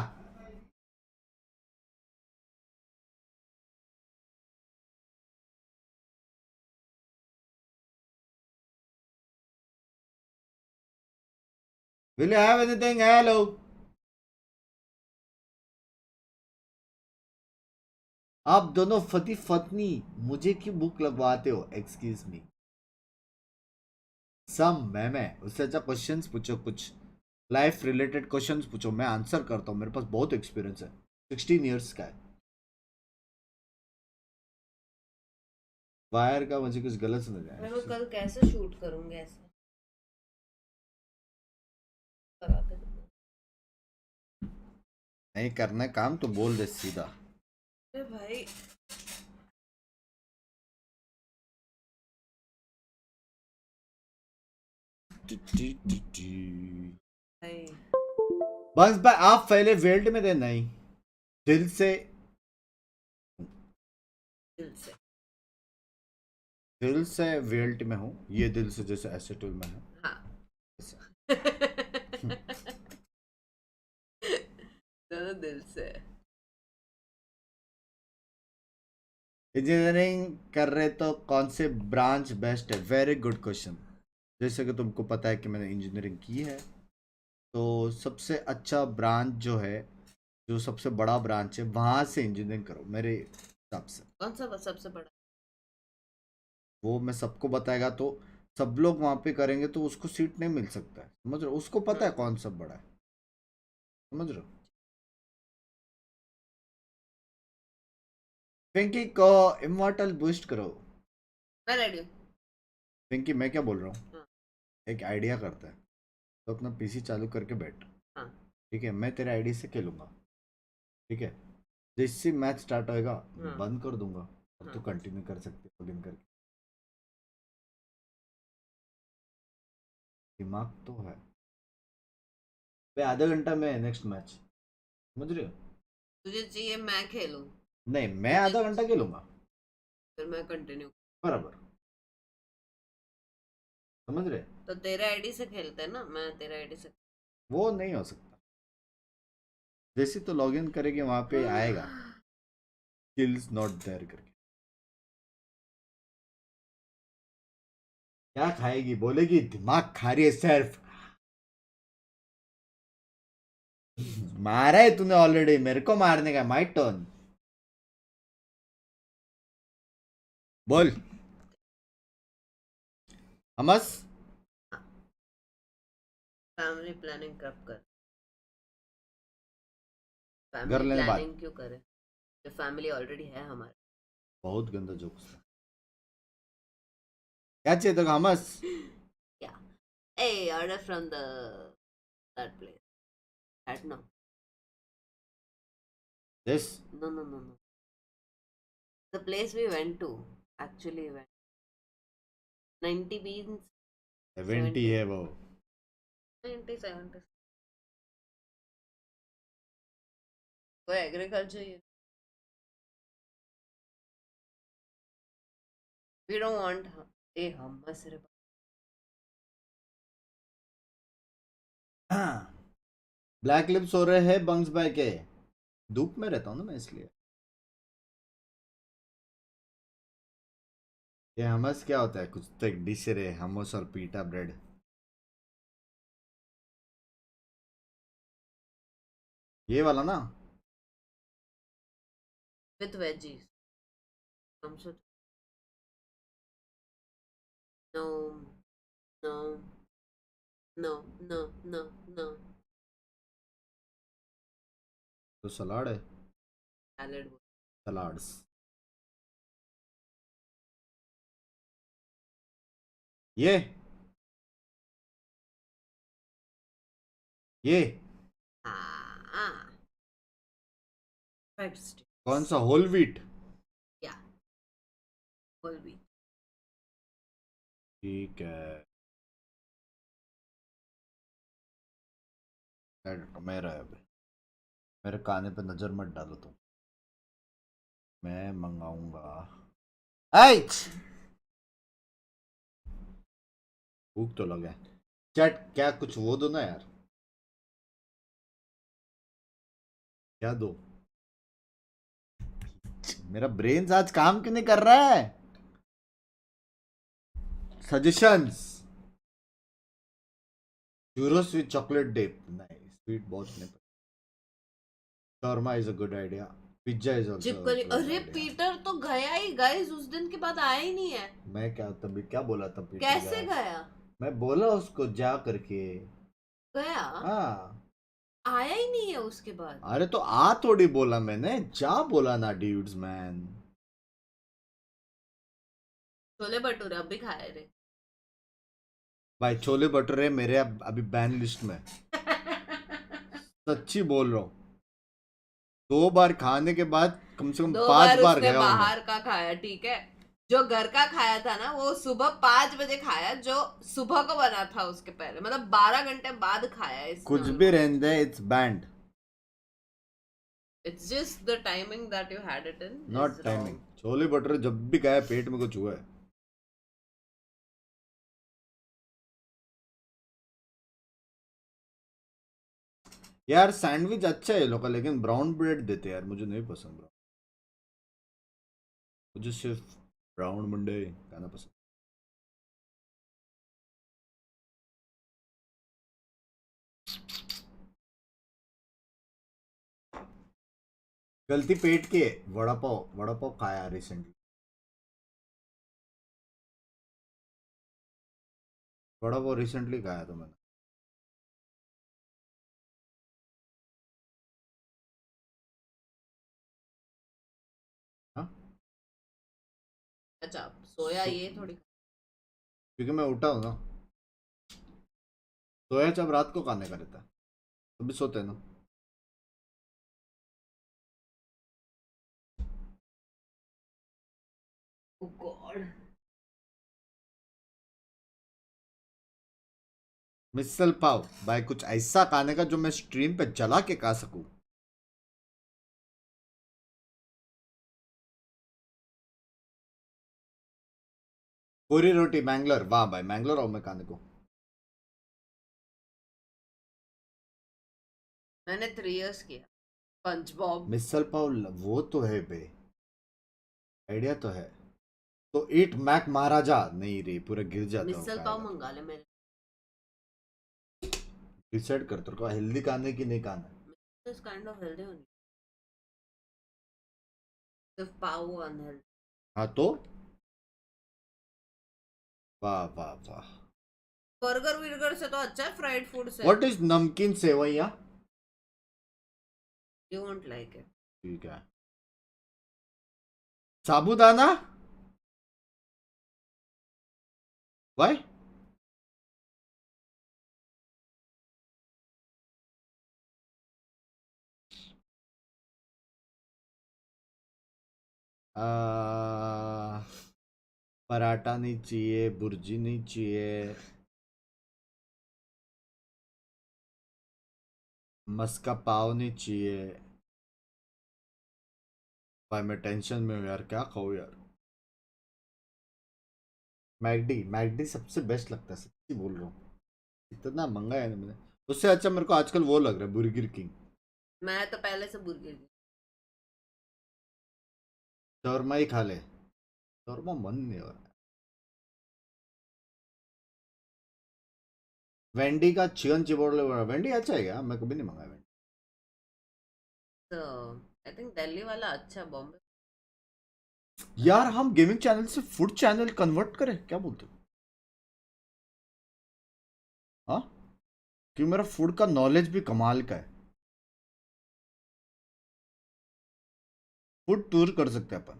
Will you have anything? Hello. आप दोनों फती फतनी मुझे क्यों बुक लगवाते हो? Excuse me. सम मैं उससे अच्छा क्वेश्चंस पूछो, कुछ लाइफ रिलेटेड क्वेश्चंस पूछो, मैं आंसर करता हूँ, मेरे पास बहुत एक्सपीरियंस है, 16 इयर्स का है। वायर का मुझे कुछ गलत समझ आया। मैं वो कल कैसे शूट करूंगी ऐसे कराते हैं। नहीं करना है काम तो बोल दे सीधा। अरे भाई भाई बस भाई आप पहले वेल्ट में थे नहीं, दिल से दिल से दिल से वेल्ट में हूँ, ये दिल से जैसे एसेटल में है हाँ ऐसे। दोनों दिल से। इंजीनियरिंग कर रहे तो कौन से ब्रांच बेस्ट है? Very good question. जैसे कि तुमको पता है कि मैंने इंजीनियरिंग की है, तो सबसे अच्छा ब्रांच जो है, जो सबसे बड़ा ब्रांच है, वहां से इंजीनियरिंग करो मेरे हिसाब से। कौन सा सबसे बड़ा? वो मैं सबको बताएगा तो सब लोग वहां पे करेंगे तो उसको सीट नहीं मिल सकता है, समझ रहे हो? उसको पता है कौन सा बड़ा है, समझ रहे हो? पिंकी को इमॉर्टल बूस्ट करो। मैं रेडी हूँ। पिंकी मैं क्या बोल रहा हूँ, हाँ एक आइडिया करता है, तो अपना पीसी चालू करके बैठ, हाँ ठीक है? मैं तेरे आईडी से खेलूंगा, ठीक है? जैसे मैच स्टार्ट होएगा हाँ बंद कर दूंगा, अब तो हाँ। कंटिन्यू कर सकते हो लॉगिन करके। दिमाग तो है भाई। आधा घंटा में नेक्स्ट मैच, समझ रहे हो? तुझे चाहिए मैं खेलूं? नहीं मैं आधा घंटा खेलूंगा फिर मैं कंटिन्यू। बराबर, समझ रहे? तो तेरे आईडी से खेलते हैं ना, मैं तेरे आईडी से। वो नहीं हो सकता। जैसे तो लॉगिन करेंगे वहां पे आएगा स्किल्स नॉट देयर करके। क्या खाएगी? बोलेगी दिमाग खा रही है सिर्फ। मारा है तूने ऑलरेडी, मेरे को मारने का माय टर्न। बोल हमस। फैमिली प्लानिंग कब कर? कर फैमिली लेने बाद। प्लानिंग क्यों करें? जो फैमिली ऑलरेडी है हमारे। बहुत गंदा जोक्स था। क्या चाहिए तेरे को हमस? Yeah. Hey, order from that place. That no. This No. The place we went to actually went 90 beans 70 है वो। 90 70. कोई agriculture. We don't want. A hummus रे. ब्लैक लिप्स हो रहे हैं बंग्स बाय के। धूप में रहता हूँ ना मैं इसलिए। ये हमस क्या होता है? कुछ तो एक डिश है हमस और पीटा ब्रेड। ये वाला ना? With veggies. I'm so. No. No. No. तो सलाड है, Salad. सलाड्स। ये ये हाँ फाइव स्टिक कौन सा होल व्हीट? या होल व्हीट ठीक है, मेरा है अभी। मेरे खाने पे नजर मत डालो तुम, मैं मंगाऊंगा। आइच भूख तो लगे। चैट क्या कुछ वो दो ना यार, क्या दो? मेरा ब्रेन आज काम क्यों नहीं कर रहा है? Suggestions. Churros with chocolate dip, नहीं स्वीट बहुत नहीं। Sharma is a good idea, pizza is also चिपकली। अरे पीटर तो गया ही गाइस, उस दिन के बाद आया ही नहीं है। मैं क्या तभी क्या बोला था पीटर कैसे गया? गया? मैं बोला उसको जा करके। गया हाँ आया ही नहीं है उसके बाद। अरे तो आ थोड़ी बोला मैंने, जा बोला ना ड्यूड्स मैन। छोले भटूरे अब भी खाए रे। भाई छोले भटूरे मेरे अब अभी बैन लिस्ट में, सच्ची बोल रहा हूँ। 2 बार खाने के बाद कम से कम 2 5 बार बार उसने गया हूँ मैं। बाहर का खाया, ठीक है। जो घर का खाया था ना वो सुबह 5 बजे खाया, जो सुबह को बना था उसके पहले, मतलब 12 घंटे बाद खाया इसने। कुछ भी रहने दे, it's band. It's just the timing that you had it in, not timing. Chole bhature जब भी गया पेट में कुछ हुआ है। यार सैंडविच अच्छा है ये लोग का, लेकिन ब्राउन ब्रेड देते हैं यार, मुझे नहीं पसंद ब्राउन। मुझे सिर्फ ब्राउन मंडे खाना पसंद। गलती पेट की है। वड़ा पाव खाया रिसेंटली। वड़ा पाव रिसेंटली खाया था मैंने। हाँ अच्छा सोया ये थोड़ी। क्योंकि मैं उठा हूँ ना, सोया चाप रात को खाने का रहता है, अभी सोते हैं ना। Oh God. मिसल पाव भाई, कुछ ऐसा खाने का जो मैं स्ट्रीम पे जला के खा सकूं। पूरी रोटी मैंगलोर, वाह भाई मैंगलोर आओ मैं खाने को। मैंने 3 इयर्स किया पंच बॉब। मिसल पाव वो तो है बे, आइडिया तो है। तो ईट मैक महाराजा नहीं रे, पूरा गिर जाता हूँ मिसल पाव मंगा ले मेरे। डिसाइड कर तेरे को हेल्दी खाने की नहीं खाना। दिस काइंड ऑफ हेल्दी होनी, सिर्फ पाव अनहेल्दी। हाँ तो वाह वाह वाह। बर्गर वर्गर से तो अच्छा है फ्राइड फूड से। व्हाट इज नमकीन sewaiya? You won't like it. ठीक है। साबूदाना वाई? पराठा नहीं चाहिए, बुर्जी नहीं चाहिए, मस्का पाव नहीं चाहिए। भाई मैं टेंशन में हूँ यार, क्या खाऊं यार। मैगडी मैगडी सबसे बेस्ट लगता है, सच्ची बोल रहा हूँ। इतना महंगा है ना मैंने, उससे अच्छा मेरे को आजकल वो लग रहा है बुर्गर किंग। मैं तो पहले से बुर्गर की। शौरमा ही खा ले, शौरमा मन नहीं हो रहा। वेंडी का चिकन चिपोटले, वेंडी अच्छा है क्या? मैं कभी नहीं मंगाया वेंडी। तो आई थिंक दिल्ली वाला अच्छा, बॉम्बे। यार हम गेमिंग चैनल से फूड चैनल कन्वर्ट करें, क्या बोलते हो? हाँ क्योंकि मेरा फूड का नॉलेज भी कमाल का है। फूड टूर कर सकते हैं अपन।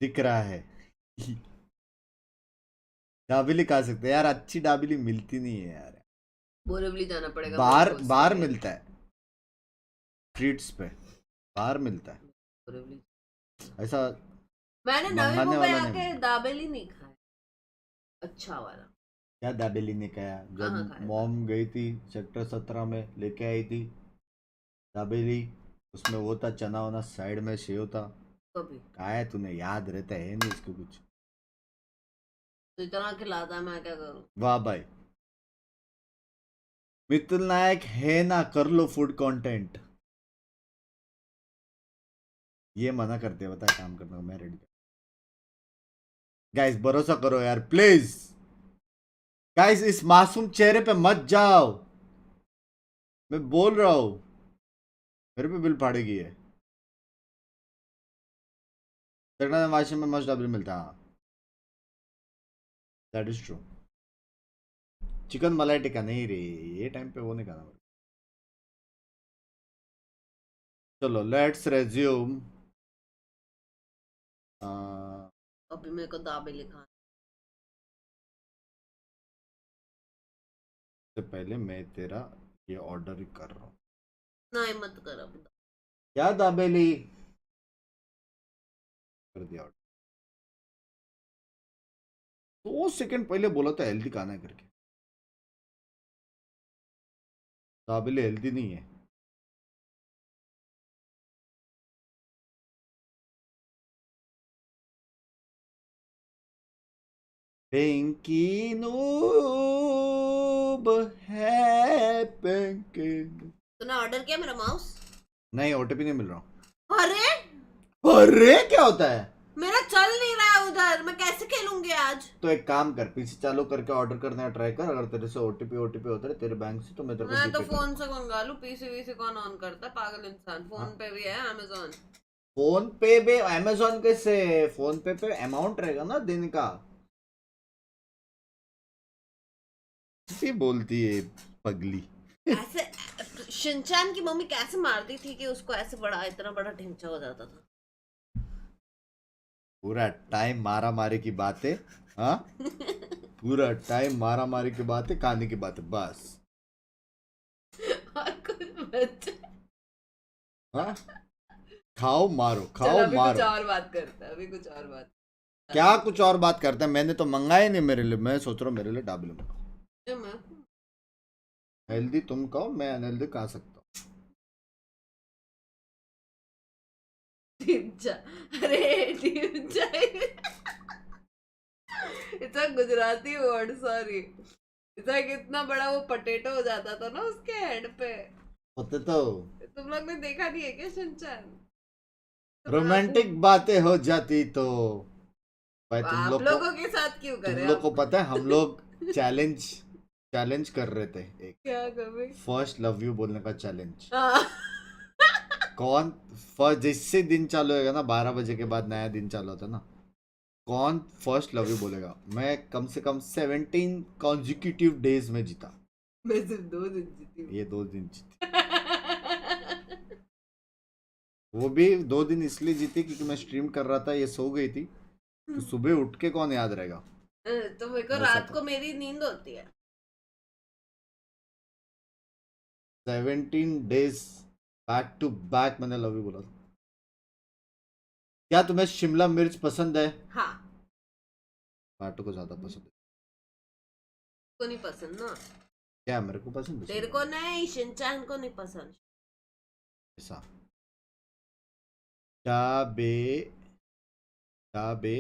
दिख रहा है। दाबेली खा सकते हैं यार, अच्छी दाबेली मिलती नहीं है यार, बोरिवली जाना पड़ेगा बाहर मेरे को बाहर उसके लिए। मिलता है, स्ट्रीट्स पे बाहर मिलता है, बोरिवली ऐसा मैंने नवी मंगाने मुंबई वाला नहीं आके मिलता। दाबेली नहीं खाया अच्छा वाला। क्या दाबेली ने कहा, कहाँ जब खाया था? मॉम गई थी सेक्टर 17 में लेके आई थी दाबेली, उसमें वो था चना वना साइड में सेव था, कभी कहा है तूने, याद रहता है नहीं इसको कुछ। तो इतना खिलाता मैं क्या करूं। वाह भाई, मिथुल नायक है ना, कर लो फूड कंटेंट। ये मना करते हैं, बता काम करना, मैं रेडी। गाइस भरोसा करो यार प्लीज, गाइस इस मासूम चेहरे पे मत जाओ, मैं बोल रहा हूं, मेरे पे बिल फाड़ेगी है। वाशिंग में मस्ट डबल मिलता है, दैट इज ट्रू। चिकन मलाई टिक्का नहीं रे, ये टाइम पे वो नहीं खाना। चलो लेट्स रेज्यूम। अभी मेरे को दाबेली खाना। से पहले मैं तेरा ये ऑर्डर ही कर रहा हूँ। नहीं मत कर अब। क्या दाबेली कर दिया ऑर्डर, 2 सेकंड पहले बोला था हेल्दी खाना है करके, दाबेली हेल्दी नहीं है। पिंकी नूब है पिंकी। तूने ऑर्डर किया मेरा माउस? नहीं ओटीपी नहीं मिल रहा। अरे अरे क्या होता है, मेरा चल नहीं रहा है उधर, मैं कैसे खेलूंगी आज? तो एक काम कर, पीसी चालू करके ऑर्डर करने का ट्राई कर, अगर तेरे से ओटीपी ओटीपी होता है तेरे बैंक से तो मैं तेरे को मैं तो जीपे फोन से मंगा लूं, पीसी वीसी कौन ऑन करता है, पागल इंसान। फोन हाँ। पे भी है अमेजोन। फोन पे पे अमेजोन कैसे, फोन पे अमाउंट रहेगा ना देने का। किसी बोलती है पगली। ऐसे शिनचान की मम्मी कैसे मारती थी कि उसको ऐसे बड़ा इतना बड़ा ढिंचा हो जाता था। पूरा टाइम मारा मारी की बातें, हाँ पूरा टाइम मारा मारी की बातें, खाने की बातें बस। और कुछ बच्चे। हाँ खाओ मारो, चल खाओ अभी कुछ मारो। और बात करते हैं, अभी कुछ और बात। क्या कुछ और बात करते हैं, मैंने तो मंगाया नहीं मेरे लिए, मैं सोच रहा हूँ मेरे लिए डाबल मंगाओ। जो मैं हेल्दी तुम कहो, मैं अनहेल्दी खा सकता हूँ। ढिंचा, अरे ढिंचा इतना गुजराती वर्ड, सॉरी। इतना कितना बड़ा वो पटेटो हो जाता था ना उसके हेड पे। होते तो तुम लोग ने देखा नहीं है क्या शिनचान? रोमांटिक बातें हो जाती तो भाई आप लोगों के साथ क्यों तुम करे लोग को आप? पता है हम लोग चैलेंज चैलेंज कर रहे थे, एक क्या कभी? फर्स्ट लव यू बोलने का चैलेंज। हाँ। कौन फर्स्ट, जिससे दिन चालू होगा ना 12 बजे के बाद नया दिन चालू होता है ना, कौन फर्स्ट लव यू बोलेगा। मैं कम से कम 17 कॉन्जिक्यूटिव डेज में जीता। मैं सिर्फ 2 दिन जीती हूँ। ये 2 दिन जीती, वो भी 2 दिन इसलिए जीती क्योंकि मैं स्ट्रीम कर रहा था, ये सो गई थी, तो सुबह उठ के कौन याद रहेगा। तो मेरे को ऐसा रात था। को मेरी नींद होती है। 17 डेज बैक टू बैक मैंने लव यू बोला था। क्या तुम्हें शिमला मिर्च पसंद है? हाँ। पाटो को ज्यादा पसंद है। को नहीं पसंद ना। क्या मेरे को पसंद है तेरे शिमला को नहीं, शिनचान को नहीं पसंद। मिर्च। ऐसा डाबे डाबे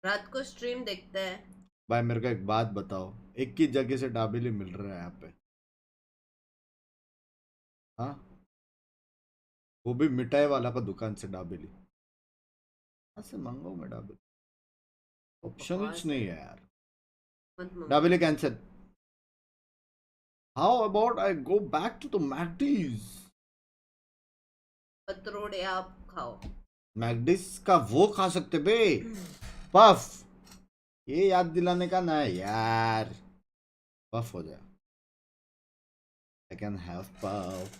रात को स्ट्रीम देखते हैं। भाई मेरे को एक बात बताओ, एक ही जगह से डाबेली मिल रहा है यहाँ पे, हाँ वो भी मिठाई वाला का दुकान से डाबेली, कहाँ से मंगाऊं मैं डाबेली, ऑप्शन बकवास नहीं है। है यार। मत मंगा। Dabeli cancel. How about I go back to the McD's. Patrode आप खाओ। मैकडीज का वो खा सकते बे, पफ, ये याद दिलाने का ना है यार, पफ हो जाए। I can have puff,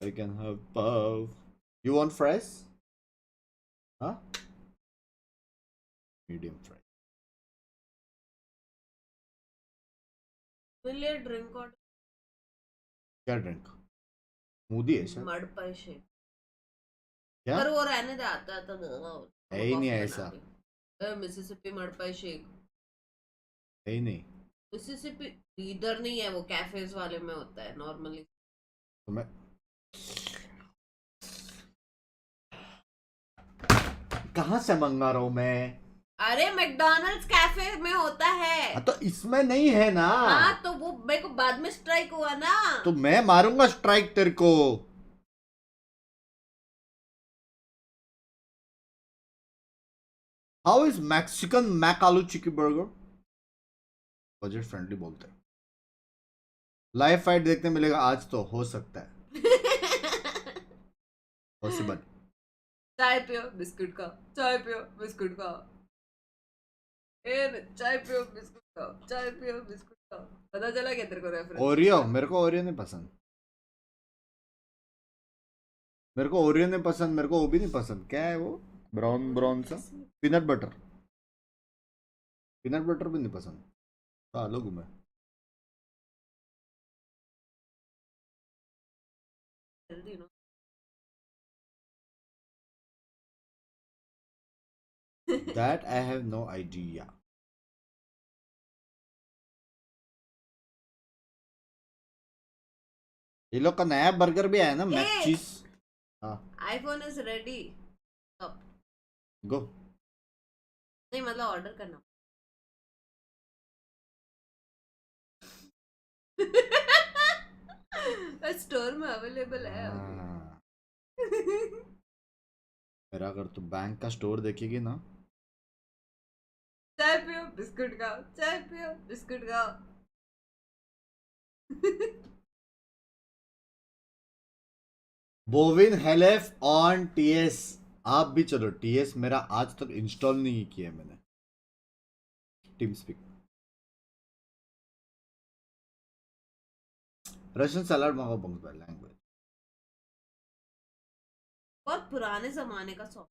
I can have puff, You want fries? Huh? Medium fries. will you drink or क्या ड्रिंक? स्मूदी है शायद. मड पाई शेक? क्या? पर वो रहने दे, आता तो है ही नहीं ऐसा. मिसिसिपी मड पाई शेक है ही नहीं. मिसिसिपी इधर नहीं है, वो कैफेज वाले में होता है नॉर्मली. तो मैं कहाँ से मंगा रहा हूँ मैं? अरे मैकडॉनल्ड्स कैफे में होता है. हाँ, तो इसमें नहीं है ना. हाँ तो वो मेरे को बाद में स्ट्राइक हुआ ना. तो मैं मारूंगा स्ट्राइक तेरे को. हाउ इज मैक्सिकन मैक आलू चिकी बर्गर? बजट फ्रेंडली बोलते हैं. लाइव फाइट देखने मिलेगा आज, तो हो सकता है. पॉसिबल. चाय पियो बिस्कुट खाओ, चाय पियो बिस्कुट खाओ. चाय पियो बिस्कुट खाओ, चाय पियो बिस्कुट खाओ. पता चला क्या तेरे को रेफरेंस? ओरियो. मेरे को ओरियो नहीं पसंद. मेरे को ओरियो नहीं पसंद. मेरे को वो भी नहीं पसंद. क्या है वो ब्राउन ब्राउन सा? Peanut butter. पीनट बटर भी नहीं पसंद. तो अलग हूँ मैं. Healthy no. That I have no idea. ये लोग का नया बर्गर भी आया ना, मैक चीज. हाँ. IPhone is ready. गो. नहीं मतलब ऑर्डर करना. स्टोर में अवेलेबल है. हाँ. मेरा अगर तू बैंक का स्टोर देखेगी ना. चाय पियो बिस्कुट खाओ, चाय पियो बिस्कुट खाओ. बोविन हेलेफ ऑन टीएस. आप भी चलो. टीएस मेरा आज तक इंस्टॉल नहीं किया मैंने. Team speak. रशियन सलाड मंगाओ बंग्स बाय लैंग्वेज. बहुत पुराने जमाने का सॉन्ग.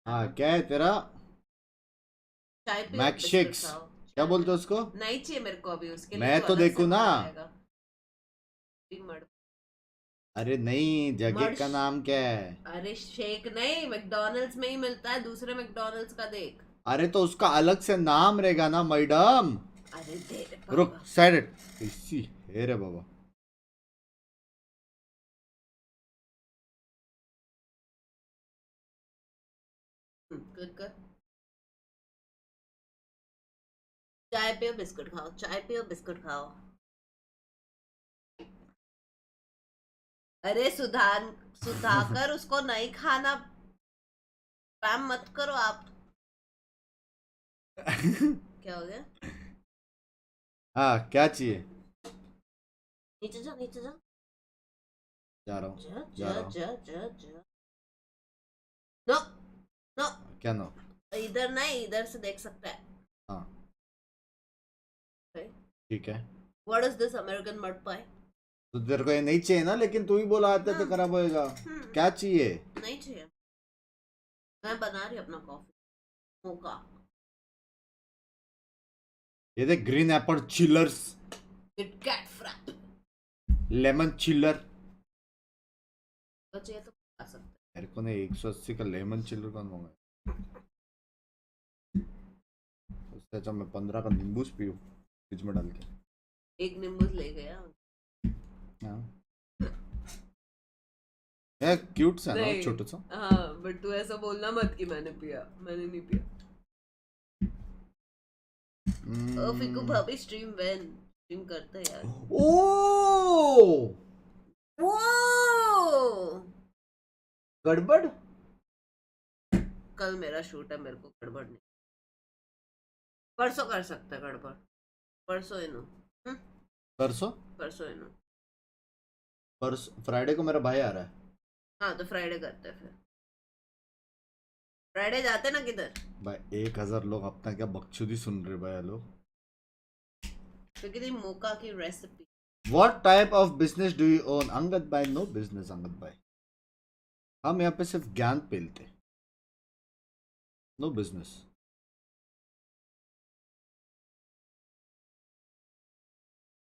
हाँ. क्या है तेरा? चाय पियो मैक बिस्कुट शेक्स. खाओ. क्या बोलते हो उसको? नहीं चाहिए मेरे को अभी. उसके मैं लिए तो अलग से देखूं ना. मंगाएगा. मड. अरे नहीं, जगह मर्श. का नाम क्या है? अरे शेक नहीं, मैकडॉनल्ड्स में ही मिलता है. दूसरे मैकडॉनल्ड्स का देख. अरे तो उसका अलग से नाम रहेगा ना मैडम. अरे दे रे रुक. पापा. Side it. इसी है रे बाबा. क्लिक कर. चाय पियो बिस्कुट खाओ, चाय पियो बिस्कुट खाओ. अरे सुधाकर उसको नहीं खाना. स्पैम मत करो आप. क्या हो गया? हाँ. क्या चाहिए? नीचे जा, नीचे जा. जा रहा हूँ. जा जा जा रहा हूँ. जा जा जा. No no. क्या नो? इधर नहीं, इधर से देख सकता है. हाँ. Okay. ठीक है. What is this American mud pie? तो तेरे को ये नहीं चाहिए ना, लेकिन तू ही बोला आते तो खराब होएगा. क्या चाहिए? नहीं चाहिए. मैं बना रही अपना कॉफी मोका. ये देख, green apple chillers. KitKat frappe. Lemon chiller. तो चाहिए तो खा सकते हैं. मेरे को ने 180 का लेमन चिलर कौन मंगाया? उससे अच्छा मैं 15 का नींबू पीऊं फ्रिज में डाल के. एक नींबू ले गया. हाँ. ये क्यूट सा ना, नहीं. छोटा सा. हाँ बट तू ऐसा बोलना मत कि मैंने पिया. मैंने नहीं पिया. फिकू भाभी स्ट्रीम व्हेन? स्ट्रीम करते हैं यार. ओ वो गड़बड़. कल मेरा शूट है, मेरे को गड़बड़ नहीं. परसों कर सकते हैं गड़बड़. परसों इनो. परसों. परसों इनो. परसों फ्राइडे को मेरा भाई आ रहा है. हाँ तो फ्राइडे करते हैं फिर. फ्राइडे जाते ना किधर? भाई 1000 लोग अपना क्या बकचोदी सुन रहे भाई लोग. क्योंकि दी मोका की recipe. What type of business do you own? Angad bhai, no business Angad bhai. हम यहाँ पे सिर्फ ज्ञान पेलते, नो बिजनेस।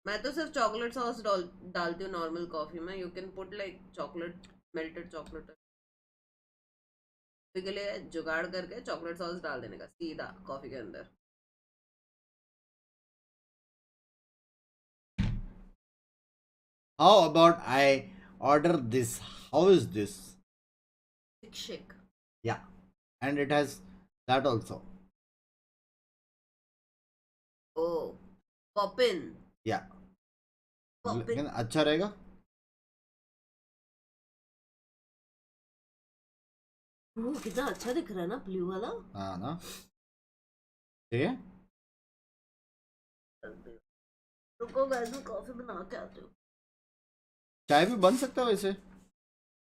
मैं तो सिर्फ चॉकलेट सॉस डालती हूँ नॉर्मल कॉफी में। You can put like chocolate, melted chocolate के लिए जुगाड़ करके चॉकलेट सॉस डाल देने का सीधा कॉफी के अंदर। How about I order this? How is this? Shake. Yeah, and it has that also. Oh, poppin. Yeah, Poppin. लेकिन अच्छा रहेगा। वो कितना अच्छा दिख रहा है ना ब्लू वाला। हाँ ना, ठीक है। रुको गाइस, मैं कॉफी बना के आती हूँ। चाय भी बन सकता है वैसे।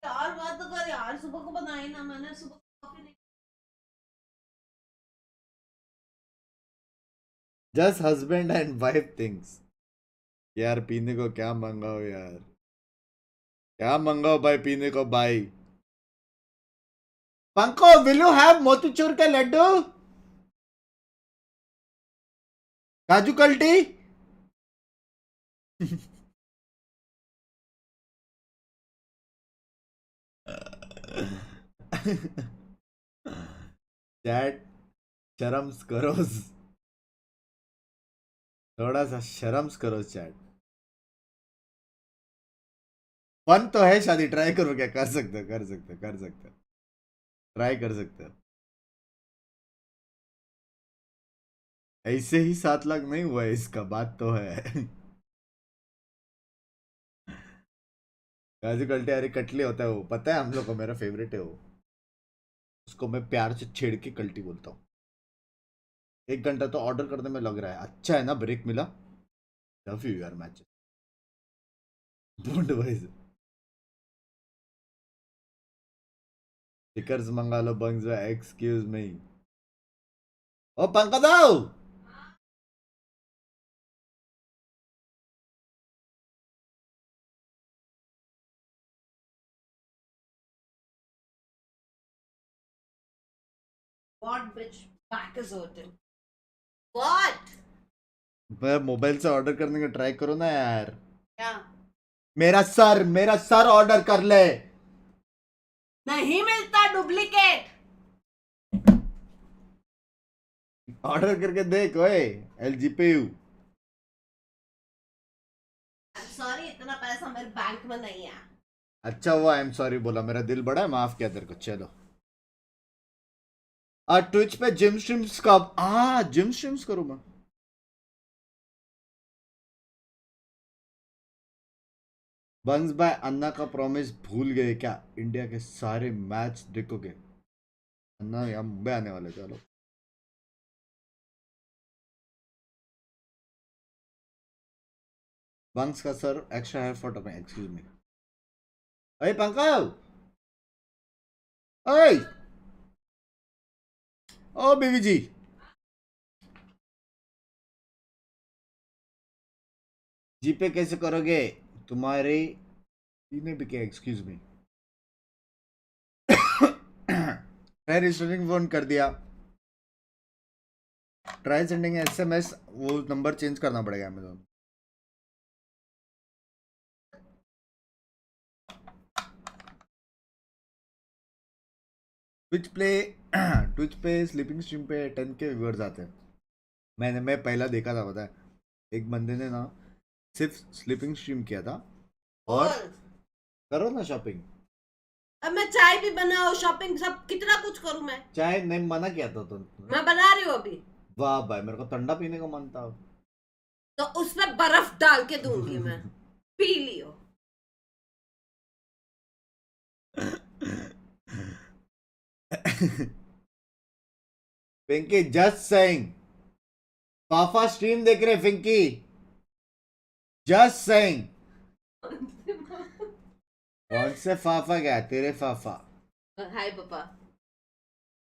यार बात तो कर यार, सुबह को बनाई ना मैंने, सुबह कॉफी नहीं। Just husband and wife things. यार पीने को क्या मंगाओ यार, क्या मंगाओ भाई पीने को भाई। पंको विल यू हैव मोतीचूर के लड्डू, काजू कल्टी? चैट शर्म्स करो, थोड़ा सा शर्म्स करो चैट। फन तो है शादी, ट्राई करो, क्या कर सकते हो, कर सकते हो, कर सकते हो, ट्राई कर सकते हो। ऐसे ही 7 लाख नहीं हुआ है इसका, बात तो है। काजू कल्टे अरे कटले होता है वो, पता है हम लोग को, मेरा फेवरेट है वो। उसको मैं प्यार से छेड़ के कल्टी बोलता हूँ। 1 घंटा तो ऑर्डर करने में लग रहा है। अच्छा है ना, ब्रेक मिला। लव यू यार मैच। डोंट वाइज स्टिकर्स मंगा लो बंग्स में, एक्सक्यूज मी। ओ Pankaj, What bitch? Back is hurting. What? मैं मोबाइल से ऑर्डर करने का ट्राई करो ना यार। क्या? मेरा सर ऑर्डर कर ले। नहीं मिलता डुप्लीकेट। ऑर्डर करके देख ओए, एलजी पे यू। सॉरी, इतना पैसा मेरे बैंक में नहीं है। अच्छा हुआ आई एम सॉरी बोला, मेरा दिल बड़ा है, माफ किया तेरे को। चलो ट्विच पे जिम स्ट्रीम्स कब? जिम स्ट्रीम्स करूँ मैं। बंस भाई अन्ना का प्रॉमिस भूल गए क्या? इंडिया के सारे मैच देखोगे? अन्ना यहाँ मुंबई आने वाले, चलो। बंक्स का सर एक्स्ट्रा हेयर फोटो में, एक्सक्यूज मी। अरे पंकज, ओए ओ बीवी जी, जीपे कैसे करोगे? तुम्हारे ने भी क्या, excuse me. Try registering phone कर दिया, ट्राई सेंडिंग एसएमएस, वो नंबर चेंज करना पड़ेगा अमेज़न। ट्विच पे स्लीपिंग स्ट्रीम पे 10 के व्यूअर्स आते हैं। मैं पहला देखा था, पता है, एक बंदे ने ना सिर्फ स्लीपिंग स्ट्रीम किया था। और करो ना शॉपिंग। अब मैं चाय भी बनाओ, शॉपिंग, सब कितना कुछ करूं मैं। चाय नहीं मना किया था तो मैं बना रही हूँ अभी। वाह भाई, मेरे को ठंडा पीने का मन था। तो उसमें बर्फ डाल के दूंगी मैं, पी लियो। पिंकी जस्ट सेइंग, फाफा स्ट्रीम देख रहे पिंकी, जस्ट सेइंग। कौन से फाफा? क्या तेरे फाफा? हाय पापा।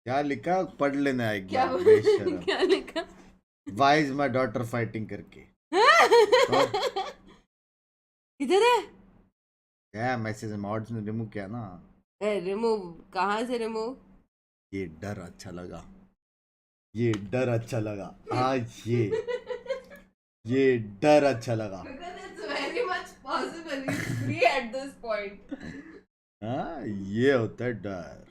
क्या लिखा पढ़ लेना एक क्या बार, बेशरम। क्या लिखा? Why is my daughter fighting करके। इधर है क्या मैसेज मॉड्स ने रिमूव किया ना। रिमूव कहाँ से रिमूव? ये डर अच्छा लगा, ये डर अच्छा लगा। हाँ ये डर अच्छा लगा। Because it's very much possible he's free at this point. हाँ ये होता है डर।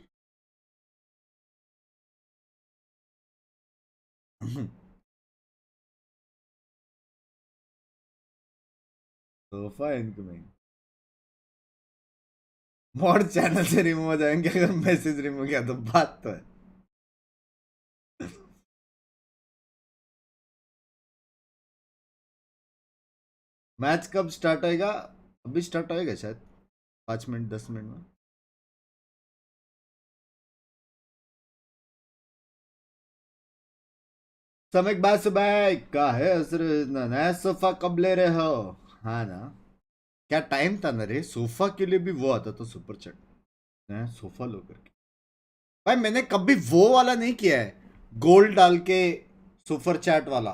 सोफा इनकमिंग, मॉड चैनल से रिमूव हो जाएंगे अगर मैसेज रिमूव किया तो, बात तो है। मैच कब स्टार्ट होएगा? अभी स्टार्ट होएगा शायद 5 मिनट 10 मिनट में। समिक बाय सुबह का है असर, नया सोफा कब ले रहे हो? हाँ ना, क्या टाइम था ना रे, सोफा के लिए भी वो आता था सुपर चैट, नया सोफा लो करके। भाई मैंने कभी वो वाला नहीं किया है, गोल्ड डाल के सुपर चैट वाला।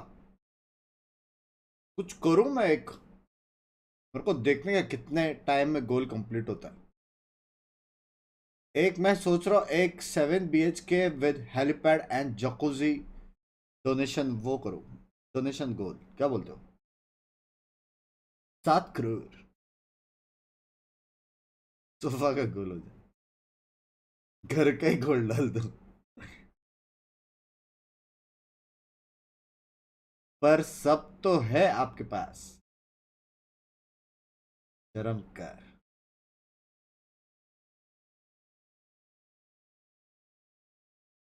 कुछ करूं मैं एक, मेरे को देखने का कितने टाइम में गोल कंप्लीट होता है। एक मैं सोच रहा हूँ एक 7 BHK with helipad and jacuzzi donation वो करूं, डोनेशन गोल क्या बोलते हो? 7 करोड़ सोफा का गोल हो जाए, घर का ही गोल डाल दो। पर सब तो है आपके पास, शर्म कर।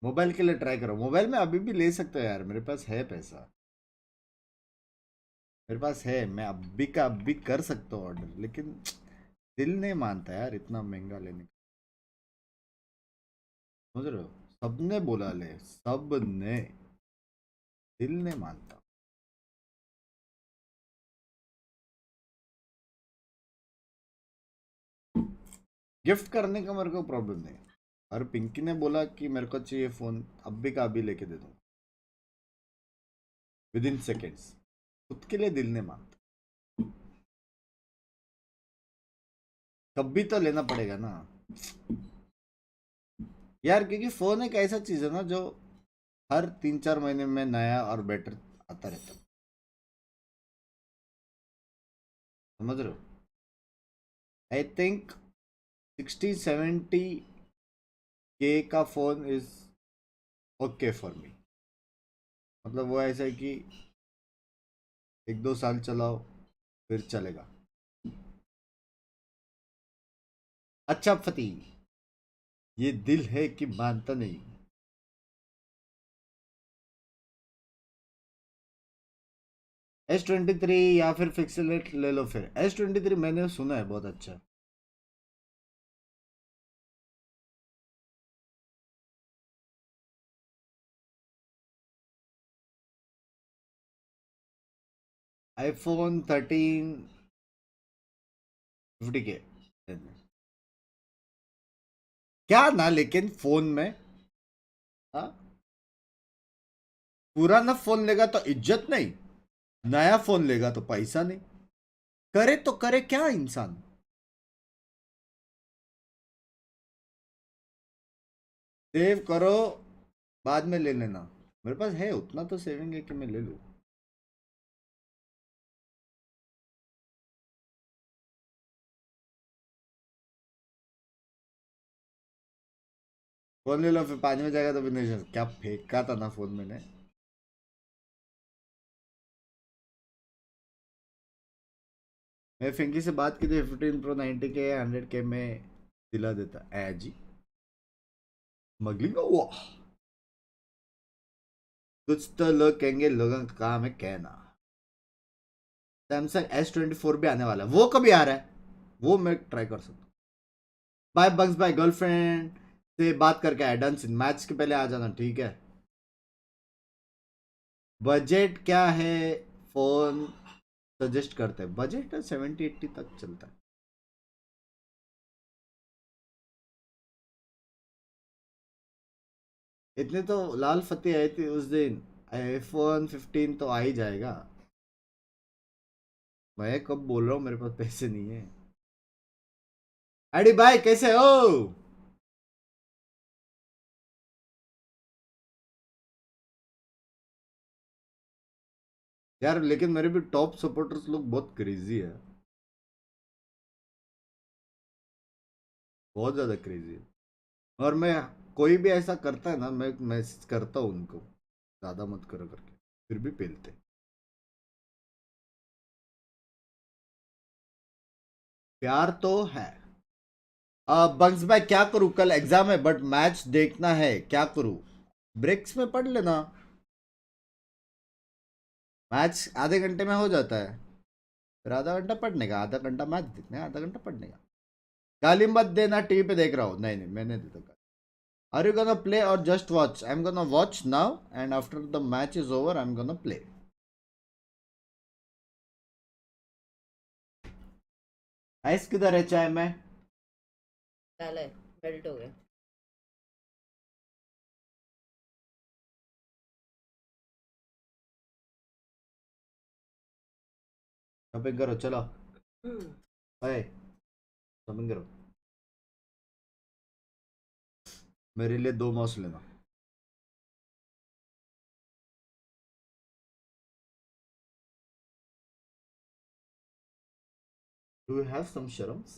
मोबाइल के लिए ट्राई करो, मोबाइल में अभी भी ले सकते हो यार, मेरे पास है पैसा, मेरे पास है, मैं अभी का अभी कर सकता हूँ ऑर्डर, लेकिन दिल नहीं मानता यार इतना महंगा लेने का। समझ रहे हो, सबने बोला ले, सबने, दिल नहीं मानता। गिफ्ट करने का मेरे को प्रॉब्लम नहीं, और पिंकी ने बोला कि मेरे को चाहिए फोन, अभी का अभी लेके दे दूँ विद इन सेकेंड्स, खुद के लिए दिल नहीं मानता। कभी तो लेना पड़ेगा ना यार, क्योंकि फोन एक ऐसा चीज है ना जो हर 3-4 महीने में नया और बेटर आता रहता है, समझ रहे हो? आई थिंक 60-70 K का phone is okay for me, मतलब वो ऐसा है कि 1-2 साल चलाओ फिर चलेगा। अच्छा फती, ये दिल है कि मानता नहीं। S23 या फिर फिक्सलेट ले लो, फिर S23 मैंने सुना है बहुत अच्छा। iPhone 13 50K क्या ना, लेकिन फोन में हाँ, पुराना फोन लेगा तो इज्जत नहीं, नया फोन लेगा तो पैसा नहीं, करे तो करे क्या इंसान। सेव करो बाद में ले लेना, मेरे पास है उतना तो सेविंग है कि मैं ले लूं। फोन ले लो फिर पानी में जाएगा तो भी नहीं, क्या फेंका था ना फोन मैंने। मैं फिंकी से बात की थी, 15 Pro 90K 100K में दिला देता है जी, स्मगलिंग हुआ। कुछ तो लोग कहेंगे, लोगों का काम है कहना। सैमसंग S24 भी आने वाला है, वो कभी आ रहा है, वो मैं ट्राई कर सकता हूँ। बाय बग्स बाय गर्लफ्रेंड से बात करके आया, डन सिन, मैच के पहले आ जाना ठीक है। बजट क्या है, फोन सजेस्ट करते हैं, बजट 70-80 तक चलता है। इतने तो लाल फतेह आई थी उस दिन, iPhone 15 तो आ ही जाएगा। मैं कब बोल रहा हूँ मेरे पास पैसे नहीं है। अरे भाई कैसे हो? यार लेकिन मेरे भी टॉप सपोर्टर्स लोग बहुत क्रेजी है, बहुत ज्यादा क्रेजी है। और मैं कोई भी ऐसा करता है ना, मैं मैसेज करता हूँ उनको ज्यादा मत करो करके, फिर भी पेलते। प्यार तो है। बंक्स भाई क्या करूँ, कल एग्जाम है बट मैच देखना है, क्या करूँ? ब्रेक्स में पढ़ लेना, मैच आधे घंटे में हो जाता है, फिर आधा घंटा पढ़ने का, आधा घंटा मैच देखने का, आधा घंटा पढ़ने का। गाली मत देना, टीवी पे देख रहा हूँ। नहीं नहीं, मैंने देता। आर यू गोना प्ले और just watch? I am gonna watch now and after the match is over I am gonna play. Ice किधर है चाय में? डाला है, मेल्ट हो गया। शॉपिंग करो चलो। अरे शॉपिंग करो, मेरे लिए 2 माउस लेना। Do you have some sharams?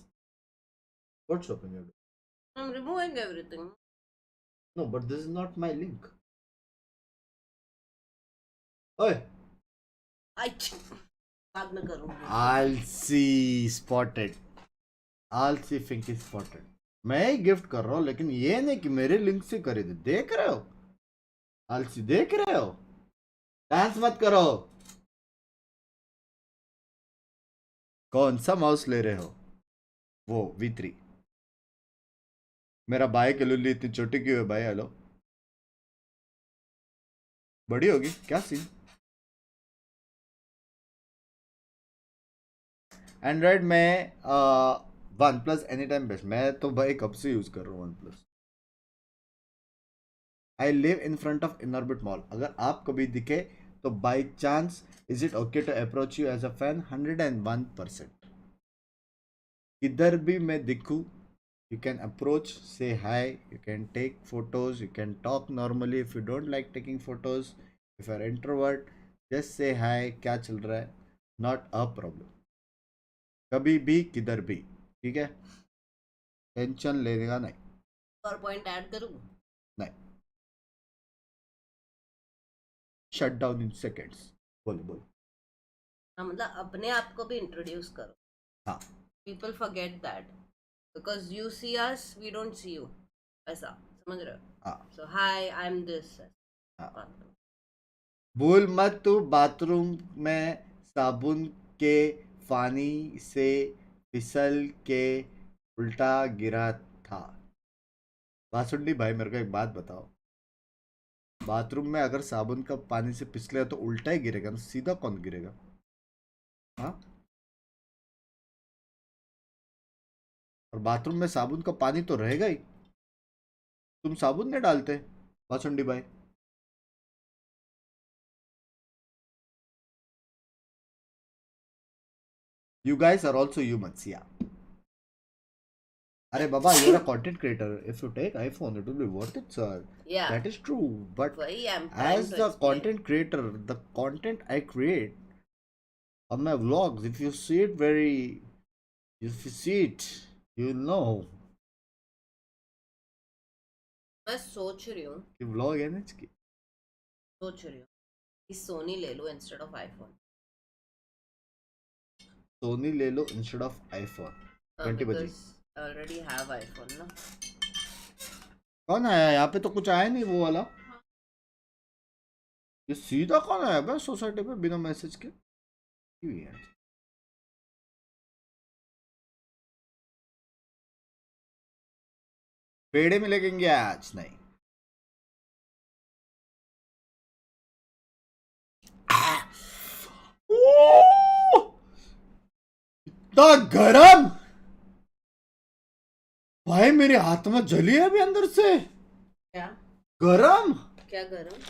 What shopping you do? I'm removing everything. No, but this is not my link. ओए बाद में करूंगी। आलसी स्पॉटेड, आलसी फिंकी स्पॉटेड। मैं ही गिफ्ट कर रहा हूँ, लेकिन ये नहीं कि मेरे लिंक से खरीदे। देख रहे हो आलसी, देख रहे हो? डांस मत करो। कौन सा माउस ले रहे हो? वो V3। मेरा भाई के लुल्ली इतनी छोटी क्यों है भाई? हेलो, बड़ी होगी क्या सीन? एंड्रॉयड में OnePlus any time best. मैं तो भाई कब से यूज कर रहा हूँ OnePlus. I live in front of Inorbit mall, अगर आप कभी दिखे तो by chance is it okay to approach you as a fan? 101%। किधर भी मैं दिखूं, you can approach, say hi, you can take photos, you can talk normally. If you don't like taking photos, if you're introvert, just say hi, क्या चल रहा है, not a problem। कभी भी किधर भी, ठीक है? टेंशन लेने का नहीं। और पॉइंट ऐड करूं? नहीं, शट डाउन इन सेकेंड्स। बोलो बोलो। हाँ, मतलब अपने आप को भी इंट्रोड्यूस करो। हाँ, people forget that because you see us, we don't see you, ऐसा समझ रहे हो? हाँ, सो हाय, आई एम दिस। हाँ। भूल मत तू बाथरूम में साबुन के पानी से फिसल के उल्टा गिरा था। वासुंडी भाई मेरे को एक बात बताओ, बाथरूम में अगर साबुन का पानी से फिसले तो उल्टा ही गिरेगा ना, सीधा कौन गिरेगा? हाँ, और बाथरूम में साबुन का पानी तो रहेगा ही। तुम साबुन नहीं डालते वासुंडी भाई? You guys are also humans, yeah. अरे बाबा, you're a content creator. If you take iPhone, it will be worth it, sir. Yeah, That is true. But वही I'm trying as to the explain. content creator, the content I create on my vlogs, if you see it you'll know मैं सोच रही हूँ कि vlog है ना इसकी। कि सोनी ले लो इंस्टेड ऑफ आईफोन। सोनी ले लो इंस्टेड ऑफ आईफोन। 20 बजे ऑलरेडी हैव आईफोन ना। कौन आया यहाँ पे? तो कुछ आया नहीं वो वाला। ये सीधा कौन आया बस सोसाइटी पे बिना मैसेज के? क्यों यार? पेड़े में लगेंगे आज? नहीं। इतना गरम भाई, मेरे हाथ में जली है अभी अंदर से। क्या गरम? क्या गरम?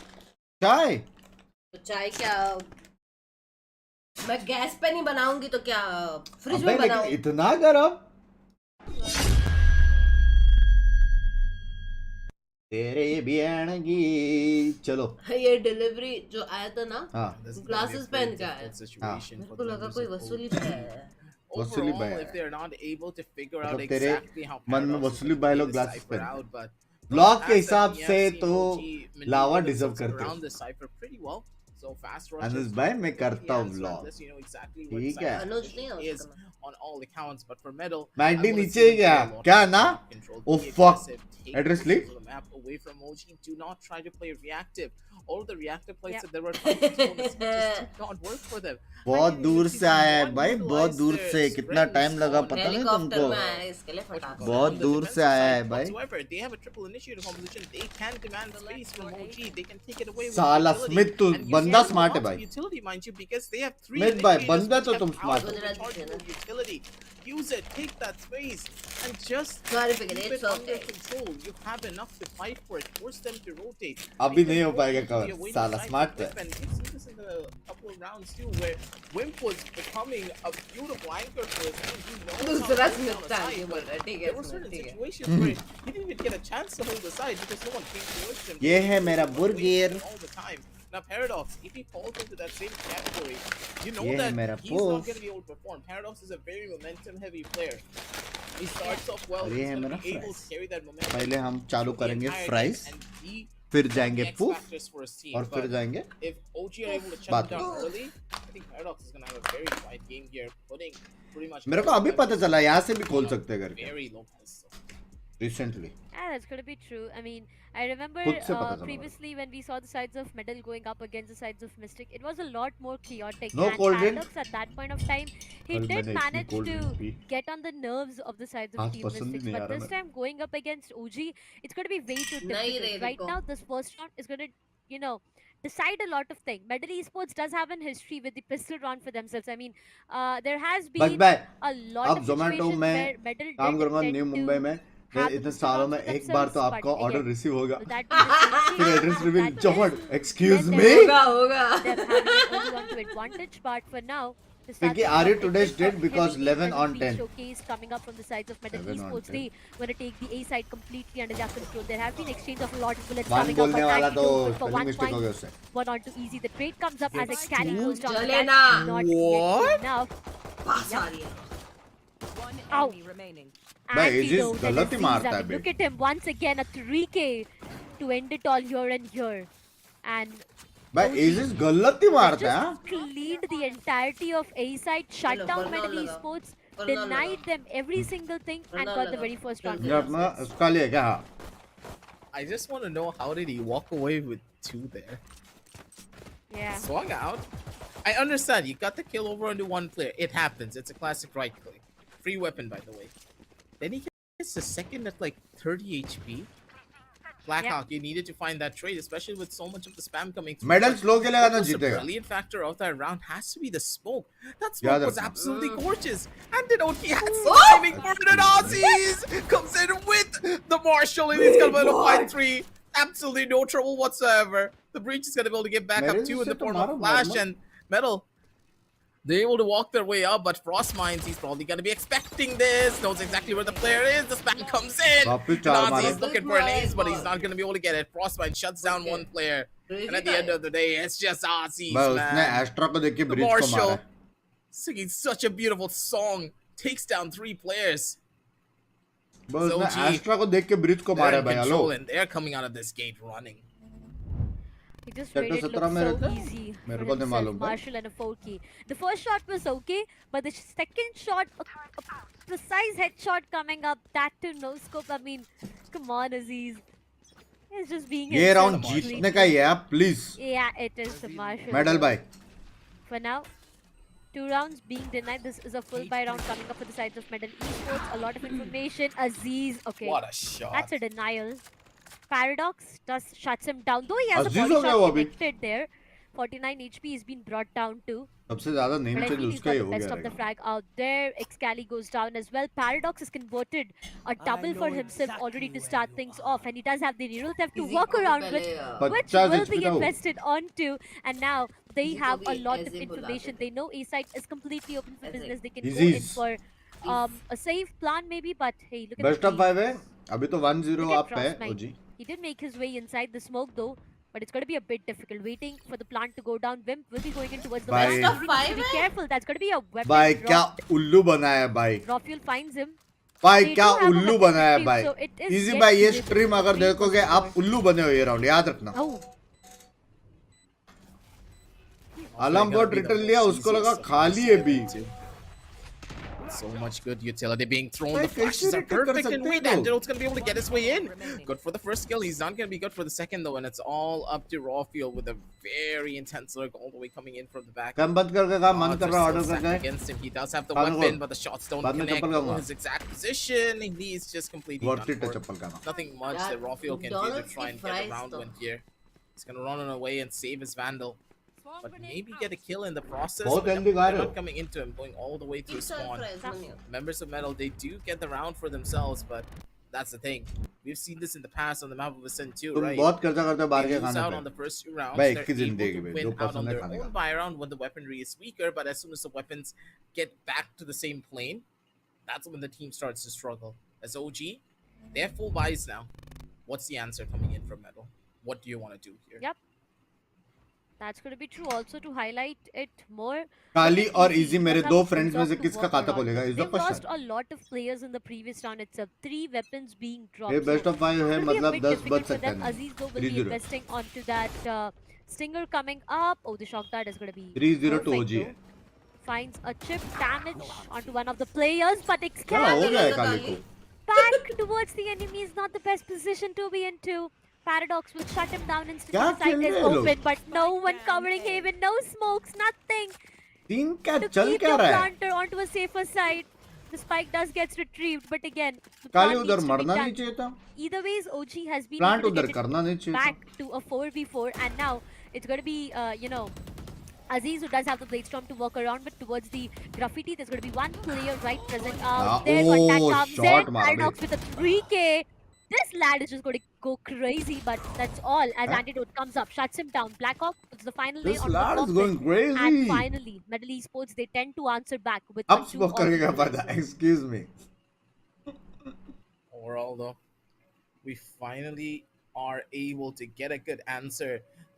चाय। तो चाय क्या मैं गैस पे नहीं बनाऊंगी तो क्या फ्रिज अबे में लेकिन बनाऊं? इतना गरम? तेरे बियाणगी चलो ये डिलीवरी जो आया था ना, हाँ This is gonna be a glasses very पहन के आया। difficult situation मेरे for को the लगा members कोई of वसूली OG. पे आया है। वसूली Overall, भाई if they're not able to figure out मतलब तेरे exactly how मन में Paradox is वसूली going to भाई play लोग this ग्लासेस cipher पहनते out, but ब्लॉक के has हिसाब that से we have तो seen OG लावा maneuver डिजर्व themselves करते around हो the cipher pretty well. So fast Anuj rushes भाई मैं could करता be हूँ answer blog unless you know exactly where the ठीक है cipher अनुज नहीं है position is उसका on all accounts. But for Metal, I मैडी want to नीचे see ही them play गया a lot क्या more ना map control, oh be fuck aggressive, take एड्रेस portions लीक of the map away from OG. Do not try to play reactive. All of the reactive plays that they were trying to do on the side just did not work for them. I बहुत didn't दूर even see से them आया है one भाई बहुत utilize दूर their से कितना springs टाइम लगा on पता नहीं हेलीकॉप्टर तुमको में आया है इसके लिए what you फटाक call से। बहुत on the दूर से defensive आया side है भाई whatsoever. They have a triple initiator composition. They can demand space from OG. They can take it away with साला utility. स्मिथ तो And you बंदा see them स्मार्ट है lots of भाई utility, mind you, because they have three Smith भाई initiators बंदा which तो have तुम smart powerful हो rechargeable utility. Use it, take that space, and just Sorry, keep Piggy, it it's under okay. control. You have enough to fight for it. Force them to rotate. अभी Make them नहीं हो roll पाएगा into the cover awaiting साला side smart with है Whip, and we've seen this in a couple of rounds too, where Wimp was becoming a beautiful anchor for his team. He knows how to दूसरा hold Smith down a था side, ये बोल but रहा है ठीक there है were Smith certain ठीक है। situations where he didn't even get a chance to hold the side because no one came towards him. ये है He मेरा was बुर्गिर wasting all the time. Now Paradox, if he falls into that same category, you know ये है that मेरा he's not post going to be able to perform. Paradox is a very momentum-heavy player. He starts off well. और ये He's है going to मेरा be able to fries carry that momentum. पहले हम चालू through the करेंगे entire fries game and be फिर one of जाएंगे the X puff factors for his team. और फिर But जाएंगे if OG are able to shut बात him down करो। early, I think Paradox is going to have a very tight game here, putting pretty much मेरे को अभी पता चला यहाँ से भी खोल सकते हैं करके very low pulse. Recently Yeah, that's gonna be true. I mean, I remember खुद से पता चला previously when we saw the sides of Medal going up against the sides of Mystic, it was a lot more chaotic. No and cold drink? Paradox at that point of time, he कल did मैंने इतनी manage cold to drink P get on the nerves of the sides of आज Team पसंद ही Mystics. नहीं आ But रहा this मेरे time going up against OG, it's gonna be way too नहीं रे difficult. Right देखो। now, this first round is gonna, you know, decide a lot of things. Medal Esports does have an history with the pistol round for themselves. I mean, there has बस been भाई a lot अब of Zomato situations में where Medal काम did करूंगा tend new Mumbai to में have the इतने pistol सालों round में for एक बार तो themselves, आपका but ऑर्डर again, रिसीव होगा will that be the same फिर case? Address reveal That John is excuse when me they're होगा होगा। them having an early on to advantage, but for now, to start Pinky, things are you off, today's it is a date? Because heavy 11 presence on being 10. showcased coming up from the sides of Medal 11 on Esports. 10. They want to take the A side completely under their control. There have been exchange of a lot of bullets one coming up, बोलने but वाला actually तो don't good for spelling one mistake हो point. गया उससे One on two easy. The trade comes up as a Gets carry two. goes down. but Jale that's na. not What? yet enough. पास आ रही है। One Ow. enemy remaining. भाई, Aegis Antidote and गलत ही Aziz, मारता I है mean, बे। look at him once again, a 3K to end it all here and here. And भाई OG edges गलत ही मारता है just cleaned the entirety of A side, shut चलो, down बरनाल Medal लगा। Esports, बरनाल denied लगा। them every single thing, and Burnol got the लगा। very first round. ये अपना उसका लिए क्या I just want to know how did he walk away with two there? Yeah. Swung out. I understand you got the kill over onto one player. It happens. It's a classic right click. Free weapon, by the way. Then he gets the second at like 30 HP. Blackhawk, you needed to find that trade, especially with so much of the spam coming through. Medal slow खेलेगा What ना was the जीतेगा brilliant factor of that round has to be the smoke. That Yeah, smoke was that's- absolutely gorgeous. And then OT had some timing for the Aussies. Comes in with the Marshall and he's gonna be able to fight three. Absolutely no trouble whatsoever. The breach is gonna be able to get back up मेरे two in the से तो form मारो, of Flash मारो। and Metal. They're able to walk their way up, but Frost Mines, he's probably gonna be expecting this. Knows exactly where the player is. The spam comes in. वापस चार Nazi is मारे looking for an ace, but he's not gonna be able to get it. Frostbite shuts down one player. And at the end of the day, it's just Aussies, भाई उसने man. Extra को देख के The bridge को मारा Marshall singing such a beautiful song takes down three players. भाई उसने OG, extra को देख के ब्रिज को They're मारा in भाई hello control and they're coming out of this gate running. He just Sector made it 17 look में so रहता है? easy मेरे for को नहीं himself, मालूम भाई। Marshall and a 4K. The first shot was okay, but the second shot, a precise headshot coming up, that to no scope. I mean, come on, Aziz. He's just being ये himself round completely. जीतने का ही है please Yeah, it is the Marshall. Medal भाई For now, 2 rounds being denied. This is a full buy round coming up for the sides of Medal Esports. A lot of information. Aziz, okay. What a shot. That's a denial. Paradox just shuts him down. Though he has a Aziz body हो गया shot वो अभी। connected there. 49 HP has been brought down to. सबसे ज्यादा name But I change feel he's उसका got he the हो best गया of the रहेगा frag out there. Excali goes down as well. Paradox has converted a double for himself already to start things off. And he does have the neural theft to Easy walk को भी around पहले, with, which 50 will HP be था वो। invested onto. And now they Easy have को a भी lot ऐसे of ही बुला information. देते। They know A side is completely open for ऐसे। business. They can go Easy. in for a safe plan maybe. But hey, look at best the of lead. 5 है अभी तो 1-0 Look at आप है Frostbite. OG He did make his way inside the smoke though, but it's going to be a bit difficult. Waiting for the plant to go down. Wimp will be going in towards the Bye. west. Best of He needs to five be है? careful. That's going to be a weapon भाई क्या drop. उल्लू बनाया भाई Rafiel finds him. भाई They क्या do have a उल्लू weapon बनाया stream, भाई so it is easy yet भाई to ये be स्ट्रीम अगर free for देखोगे score. आप उल्लू बने हो ये राउंड याद रखना Oh, अलार्म बोर्ड रिटर्न लिया उसको लगा खाली है B So much good utility being thrown. Wait, The flashes कैसे are return कर perfect in सकते weight, हो? and Dewds gonna be able to get his way in. Good for the first kill. He's not gonna be good for the second though, and it's all up to Rafiel with a very intense look all the way coming in from the back. काम बंद करके काम मन Odds कर are रहा still order stacked करके against him. He does have the बाद में weapon, खोल। but the shots don't बाद में connect. चप्पल Know खाऊंगा। his exact position. He's just completely worth done it है for. चप्पल का Nothing much That that Rafiel can do to McDonald's try की and get fries around though. one here. He's gonna run on away and save his Vandal. But maybe get a kill in the process. बहुत but healthy they're खा रहे हो। not coming into him, going all the way through Pizza and spawn. fries menu. Members of Metal, they do get the round for themselves, but that's the thing. We've seen this in the past on the map of Ascent too, तुम right? बहुत खर्चा करते हो बाहर They के lose खाने out on the पे first 2 rounds. भाई They're 21 able जिंदगी to में win दो out पसंद on है their खाने own का buy round when the weaponry is weaker, but as soon as the weapons get back to the same plane, that's when the team starts to struggle. As OG, they have full buys now. What's the answer coming in from Metal? What do you want to do here? Yep. That's going to be true. Also to highlight it more. Kali look at और Easy. Easy He मेरे does have दो a full friends में dog से to किसका walk खाता around खोलेगा with. Is the They've lost question a lot of players in the previous round. It's 3 weapons being dropped. ये best so of 5 है it'll be a मतलब bit 10 difficult बच for सकता them. है Aziz though will be 3-0 investing onto that stinger coming up. Oh, the shock dart is going to be 3-0 to perfect OG है though. Finds a chip damage onto one of the players, but क्या हो गया है Excalibur काली को back towards the enemy is not the best position to be into. Paradox will shut him down instantly. क्या The site खेल is रहे हैं लोग? open, but no one covering him, and no smokes, nothing team क्या to चल keep क्या your रहा है planter onto a safer side. The spike does gets retrieved, but again, the Kali plant उधर needs to be मरना नहीं done. चाहिए था Either ways, OG has been plant able to उधर get it करना नहीं चाहिए था back to a 4v4, and now it's going to be, Aziz who does have the blade storm to walk around, but towards the graffiti, there's going to be one player right present. There, contact oh, comes shot in. मारा Paradox with a 3k. This lad is just going to go crazy, but that's all as Huh? Antidote comes up, shuts him down. Blackhawk puts the final lay this on lad the is going coffin. And crazy finally, Metal Esports, they tend to answer back with अब a 2 smoke करके क्या फायदा excuse me Overall, though, we finally are able to get a good answer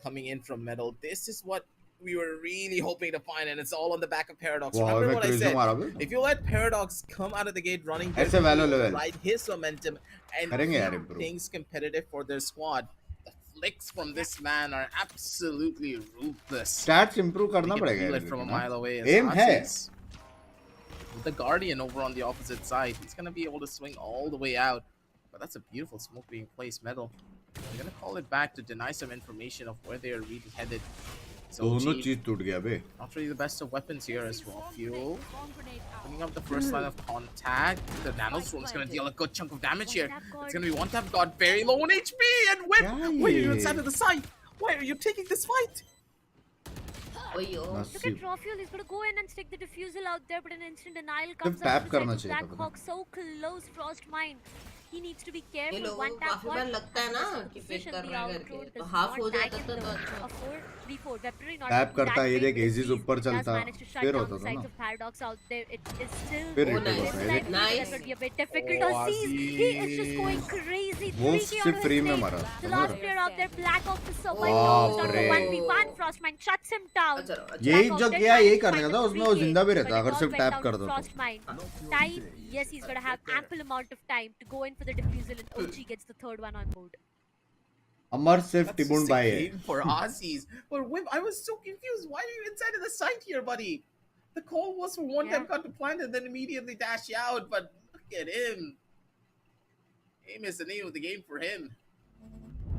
coming in from Metal. This is what we were really hoping to find, and it's all on the back of Paradox. वाह Remember what I effect said? मारा बे If you let Paradox come out of the gate running, ऐसे value level ride his momentum and करेंगे यार keep improve things competitive for their squad, the flicks from this man are absolutely ruthless. Stats improve They करना can पड़ेगा feel यार it from a लेकिन, mile away. Aim है। Aziz, with the Guardian over on the opposite side, he's gonna be able to swing all the way out. But that's a beautiful smoke being placed. Metal, they're gonna call it back to deny some information of where they are really headed. So दोनों G, चीज टूट गया बे not really the best of weapons here as well. Fuel, bringing up the first line of contact. The nanoswarm is gonna deal a good chunk of damage here. It's gonna be one tap god, very low on HP, and whip. क्या Why are you ये? inside of the site? Why are you taking this fight? Oyo. Look at नसीब Rafiel, he's going to go in and stick the diffusal out there, but an instant denial comes tap up to the करना side of चाहिए था Blackhawk. So close, Frost Mine. He needs to be ये careful. लोगों One को tap काफी बार got लगता है ना the कि फेक position, कर the रहा है outroad करके तो does हाफ हो not जाता tag तो him though. अच्छा A 4v4 weaponry not tap looking करता that ये great, देख but एजिस Aziz ऊपर does चलता manage to shut फिर down होता the था sides ना of Paradox out there. It is still फिर Oh, रिटेक nice. होता है like देख Nice. that's going to be a bit difficult. Oh, Aziz, he is just going crazy. वो 3k सिर्फ on फ्री his में name. मारा The समझ last रहे player out there, Blackhawk to survive बाप goes down to रे। 1v1. Frostmine shuts him down. अच्छा रहो, अच्छा यही Blackhawk जो did किया manage यही to करने find का था the उसमें वो 3K, जिंदा भी but रहता it अगर all सिर्फ went टैप down कर to दो तो Frostmine. Time, yes, he's going to have ample amount of time to go in for the defusal, and OG gets the third one on board. अमर सिर्फ That's टिबुन just a भाई है game for Aussies. But Whip, I was so confused. Why are you inside of the site here, buddy? The call was for one Yeah. time got to plant and then immediately dash you out. But look at him. Aim is the name of the game for him.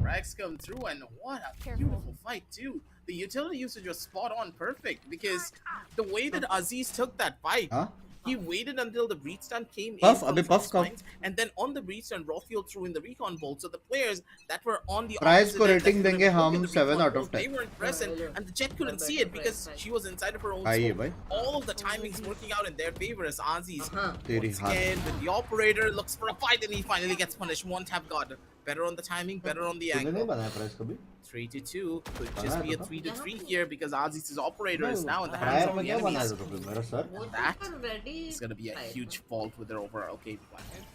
Rags come through, and what a Careful. beautiful fight too. The utility usage was spot on, perfect, because the way that Aziz took that fight, हाँ he waited until the breach stun came Puff, in अबे from puff कब? Frostmines, and then on the breach stun, Rafiel threw in the recon bolt. So the players that were on the Prize opposite को end that rating could have देंगे looked हम at the 7 recon out of bolt, they 10 weren't present, and the Jet couldn't see it because she was inside of her own आइए scope. भाई All of the timings working out in their favor as Aziz. हाँ तेरी Once हाथ again, with the operator looks for a fight, and he finally gets punished. One tap god. Better on the timing, better on the तूने नहीं angle. बनाया price कभी 3-2 could बनाया just be a था? 3-3 here because Aziz's operator is now in the hands prior of में the क्या बनाया enemies. था तो फिर मेरा सर वो तो That पर ready It's gonna be a side huge fault with their overall game plan.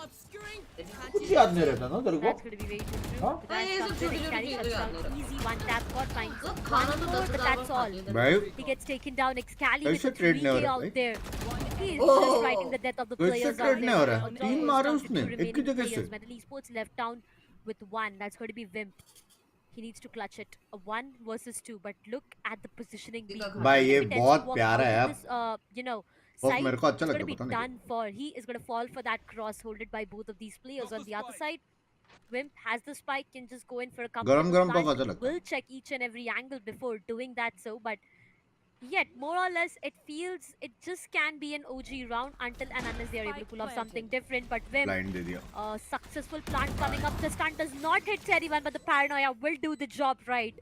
कुछ याद नहीं रहता ना तेरे को? That's going to be very true. Huh? The guy ये सब comes in, छोटी-छोटी carry चीजें याद touchdown, नहीं रहती। easy one tap, got finds मतलब one खाना तो more, 10,000 but that's bar all. खाते थे। भाई He gets taken down. Excali with कैसे a trade नहीं हो 3K रहा out भाई? there. He is Oh. just writing the death of the कैसे players trade out नहीं हो there. रहा? All तीन goes मारे down to उसने, two एक ही remaining जगह से। players. Metal Esports left down with one. That's going to be Wimp. He needs to clutch it. A 1 versus 2. But look at the positioning being देखा good. भाई ये If he tends to बहुत walk प्यारा out है of अब। this, you know, वो side, मेरे को अच्छा it's going लगता to है be पता नहीं done for. He is going to fall for that cross holded by both of these players. On the other side, Wimp has the spike, can just go in for a couple गरम of गरम plants, पाव अच्छा लगता है। will check each and every angle before doing that so, but yet more or less it feels it just can be an OG round until and unless they are able to pull off something different. But Wimp, blind दे दिया। successful plant coming up. The stun does not hit anyone, but the paranoia will do the job right.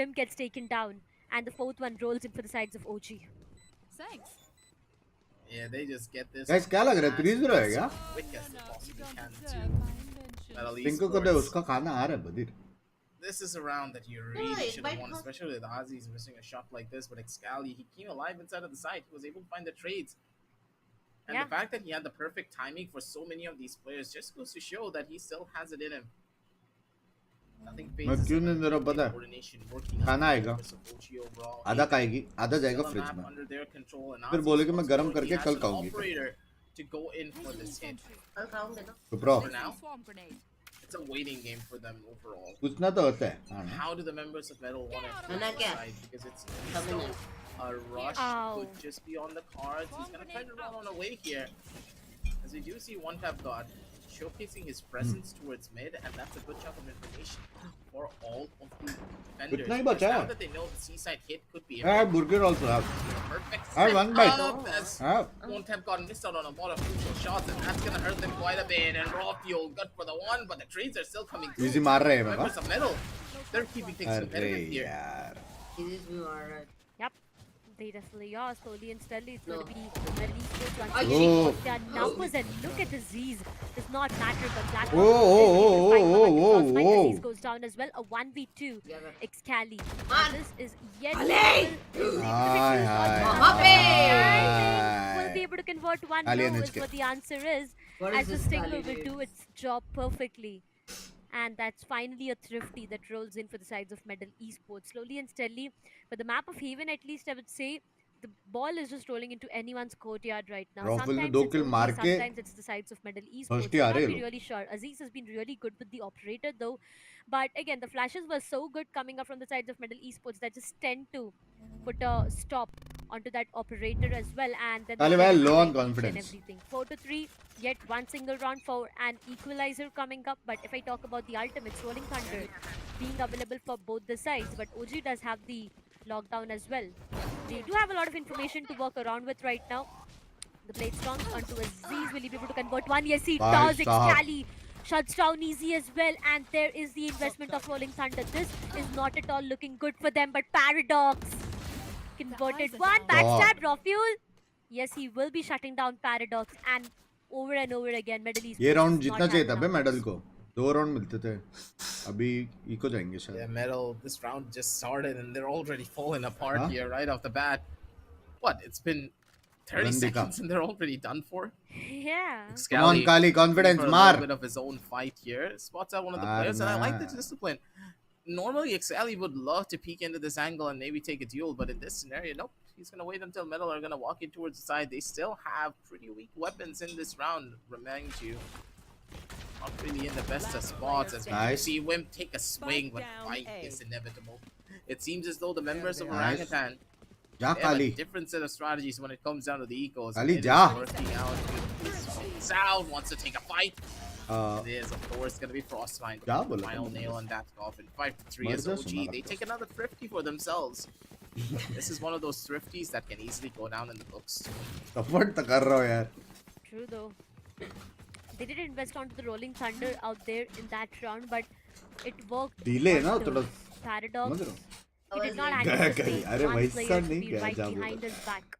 Wimp gets taken down, and the fourth one rolls in for the sides of OG. Thanks. Yeah, they just get this. Guys, क्या लग रहा है? 3-0 है क्या? Quick as they possibly can to Metal पिंको को दे Esports. उसका खाना आ रहा है बदीर। This is a round that you really Right, should but have won, especially with Ozzy's missing a shot like this. But Excali, he came alive inside of the side. He was able to find the trades. And Yeah. the fact that he had the perfect timing for so many of these players just goes to show that he still has it in him. Nothing मैं phases क्यों him. नहीं दे रहा पता है? Coordination working out खाना in आएगा। favor of OG overall. आधा खाएगी, आधा Still जाएगा a फ्रिज map में। under their control, and फिर Ozzy बोले कि मैं once गरम more, he करके has कल an खाऊंगी। operator to go in for this hit. कल खाऊंगे ना। चुप रहो। For now, Swarm grenade. it's a waiting game for them overall. पूछना तो होता है। हाँ ना? How do the members of Metal want to है ना क्या? decide? Because it's समझ still नहीं। a rush Ow. could just be on the cards. He's gonna try to run on away here. As we do see one tap god showcasing his presence towards mid, and that's a good chunk of information for all of the defenders. इतना ही Because बचा now है। that they know the seaside hit could be I have burger also have. perfect I have one bite. setup as Have. one tap god missed out on a lot of crucial shots, and that's gonna hurt them quite a bit. And raw fuel good for the one, but the trades are still coming through. Easy मार रहे हैं Members Baba. of Metal, they're keeping things अरे competitive here. यार। This is alright. Yep, they definitely are. Slowly and steadily, it's No. going to be Metal Esports once Oh. again. Their numbers and look at the Z's. Does not matter, but Black Oh, oh, oh, oh, oh, Aziz oh. goes down as well. A 1v2. Yeah, but- Excali. Man. This is yet Ale! Hi, hi. वहाँ पे! will be able to convert one. Ali No, and is HK. what the answer is. What As is the this Stinger Ali will doing? do its job perfectly. And that's finally a thrifty that rolls in for the sides of Medal Esports. Slowly and steadily. But the map of Haven, at least I would say, the ball is just rolling into anyone's courtyard right now. Rockville ने Sometimes दो it's kill OG, मार के sometimes it's the sides of Medal Esports. first he uh I'm not रहे हैं be लोग। really sure. Aziz has been really good with the operator though. But again, the flashes were so good coming up from the sides of Medal Esports that just tend to put a stop onto that operator as well. And then Ali they bhai, get low on each and confidence. everything. 4-3, yet one single round for an equalizer coming up. But if I talk about the ultimates, Rolling Thunder being available for both the sides, but OG does have the lockdown as well. They do have a lot of information to work around with right now. The blade strong onto Aziz. Will he be able to convert one? Yes, he Bhai does. sahab. Excali shuts down easy as well. And there is the investment of Rolling Thunder. This is not at all looking good for them. But Paradox converted one. Backstab, raw fuel. Yes, he will be shutting down Paradox. And over again, Middle East. ये round does not जीतना चाहिए have था बे numbers. Medal को। 2 round मिलते थे। अभी eco जाएंगे Yeah, शायद। Metal, this round just started and they're already falling apart Huh? here right off the bat. What? It's been 30 Randika. seconds and they're already done for? Yeah. Come on, Kali, confidence, for a maar. little bit of his own fight here. Spots out one of the Maar players, and I like the na. discipline. Normally, Excali would love to peek into this angle and maybe take a duel, but in this scenario, nope. He's going to wait until Metal are going to walk in towards the side. They still have pretty weak weapons in this round, remind you. Not really in the best of spots as we Nice. see Wimp take a swing, but down fight A. is inevitable. It seems as though the members of Nice. Orangutan जा they have a Kali. different set of strategies when it comes down to the ecos. Kali, It is ja. working out beautifully. Sound wants to take a fight. Uh, It is, of course, going to be Frostbind. क्या बोला Final तुमने? nail on that coffin. 5-3 as मर्द सुना OG. They लगता take another thrifty for themselves. This is one of those thrifties that can easily go down in the books. Support तो कर रहा हूँ यार। True though. They did invest onto the Rolling Thunder out there in that round, but it worked. Delay ना wonders. थोड़ा Paradox. समझ रहे हो? He did not गया anticipate कहीं। अरे one वैसा player to नहीं be गया right जहाँ behind बोला। his back.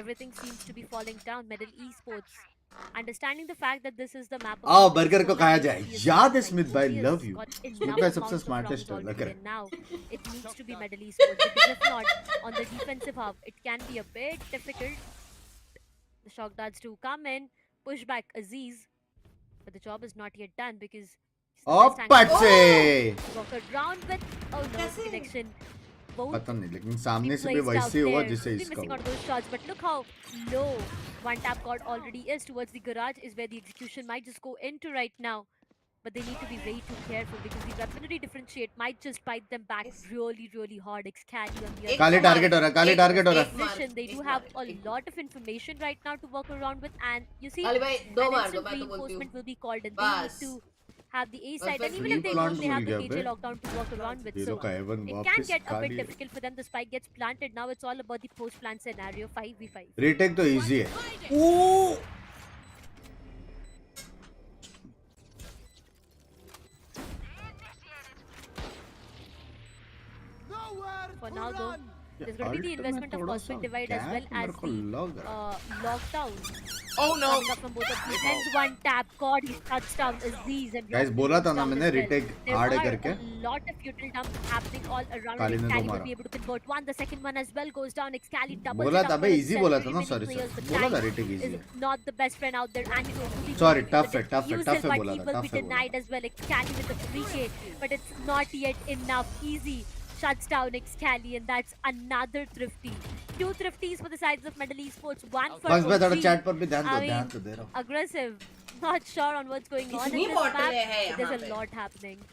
Everything seems to be falling down. Medal Esports. Understanding the fact that this is the map of आओ the बर्गर को Esports खाया and जाए। he is याद है like स्मिथ भाई, OG has love you. got Smith enough भाई सबसे amount of smartest rounds है, लग already, रहा है। and now it needs to be Medal Esports because if not, on the defensive half, it can be a bit difficult. The shock darts do come in, push back Aziz. but the job is not yet done because Oh, patse! walk around with कैसे? connection. Both पता नहीं लेकिन सामने से भी placed out वैसे ही हुआ there. जिसे Will be इसका missing हुआ. out those shots, but look how low one tap god already is towards the garage is where the execution might just go into right now. But they need to be way too careful because the weaponry differentiate might just bite them back really, really hard. Excali on the other Kali side. Target हो रहा है, काली target हो रहा है. Position, they do have a lot of information right now to work around with, and you see, Ali भाई दो an मार दो instant मैं तो बोलती हूँ reinforcement will be called, and they need बस. to have the A side, Perfect. and even if they Plant don't, they have the भूल गया KJ bay. lockdown to work around with. Zero So का heaven it can वापस get a bit काली है. difficult for them. The spike gets planted. Now it's all about the post-plant scenario, 5v5. Retake तो easy है. For now, though, there's going to be the investment of cosmic divide as well as the lockdown Oh no! coming up from both of these ends. One tap, God, his touchdown is these. And Guys, बोला था ना मैंने retake hard है करके. There are a lot of futile dumps happening all around. काली ने दो Excali will मारा. be able to convert one. The second one as well goes down. Excali doubles बोला it था up bay for easy himself. बोला था Very ना, many sorry players, sorry. the बोला था time retake easy is है. not the best friend out there, and it will be Sorry, tough the है, tough है, defusal, tough है but बोला he था, will tough be है बोला denied as well. Excali with the 3K, but it's not yet enough. Easy shuts down Excali, and that's another thrifty. Two thrifties for the sides of Medal Esports. One for बस मैं थोड़ा OG. chat पर भी ध्यान I दो, ध्यान mean, तो दे रहा हूँ. aggressive. Not sure on what's going on in कितनी this बोतलें map. हैं But there's यहाँ a पे? lot happening.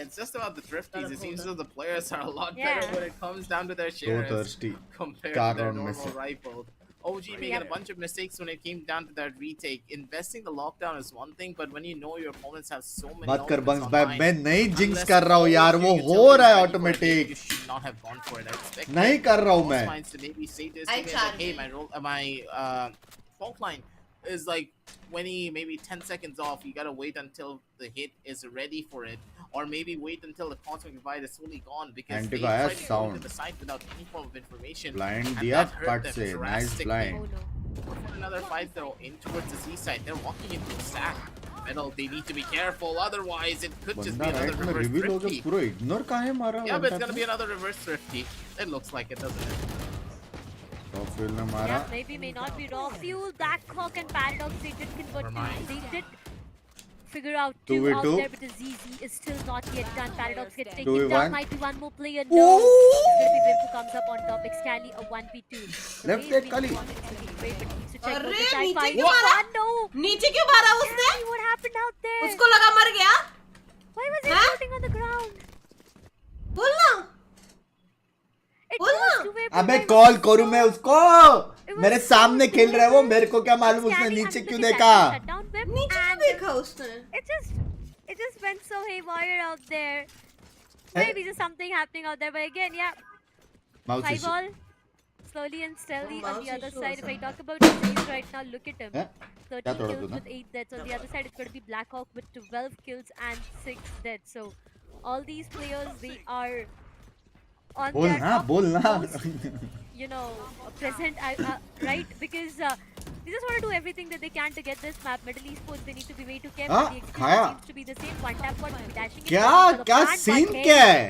It's just about the thrifties. It seems that the players are a lot Yeah. better when it comes down to their So shares thirsty. compared Car to their on normal missing. rifle. OG making Yep. a bunch of mistakes when it came down to that retake. Investing the lockdown is one thing, but when you know your opponents have so many मत कर elements bunks भाई, online, मैं नहीं jinx unless कर रहा हूँ all यार, of वो your हो utilities रहा है ready for a game, automatic. You should not have gone for it. I expect नहीं कर rहा हूँ most मैं. minds to maybe say this I to me as like, hey, charge. my fault line is like 20, maybe 10 seconds off. You gotta wait until the hit is ready for it, or maybe wait until the cosmic divide is fully gone because they Anti-bias tried to go sound. into the site without any form of information. Blind and दिया that hurt फट them से. Nice drastically. blind. Oh no. For another fight though, in towards the Z side, they're walking into a stack. Middle, they need to be careful, otherwise it could just be बंदा another right में reverse reveal हो गया, thrifty. पूरा ignore काहे मारा. Yeah, but it's gonna be another reverse thrifty. It looks like it, doesn't it? Raw ने मारा. Yeah, maybe may not be raw fuel. Blackhawk and Paradox, they did convert Never to, mind. they did figure out 2v2. two out there, but the ZZ is still not yet done. Paradox gets taken 2v1. down. Might be one more player. No, it's gonna be Vim who comes up on top. Excali a 1v2. So Left he's side, been Kali. performing really great, but needs to check अरे, out the side नीचे fight. क्यों मारा? Oh, no! नीचे क्यों मारा उसने? Excali, what happened out there? उसको लगा मर गया. Why was he Huh? floating on the ground? बोलना. It बोल was ना. two-way अबे prevent. कॉल करूँ मैं उसको. It was मेरे so सामने खेल रहा है वो, two-way मेरे को क्या मालूम उसने Excali, नीचे and क्यों look at देखा. that, he shut down Vim नीचे क्यों and देखा उसने? it just went so haywire out there. Maybe just something happening out there, but again, yeah, Mouse five issue. all, slowly and steadily on Mouse the other issue side. If I also. talk about James right now, look at him. हैं? 13 क्या तोड़ा kills तूने? with 8 deaths. On the other side, it's going to be Blackhawk with 12 kills and 6 deaths. So all these players, they are on बोल their ना, top बोल ना. most, you know, present, right? Because they just want to do everything that they can to get this map. Middle Esports, they need to be way too careful. हाँ, The execution खाया. seems to be the same. One tap god will be dashing in क्या for the क्या plant, but scene hey, क्या है.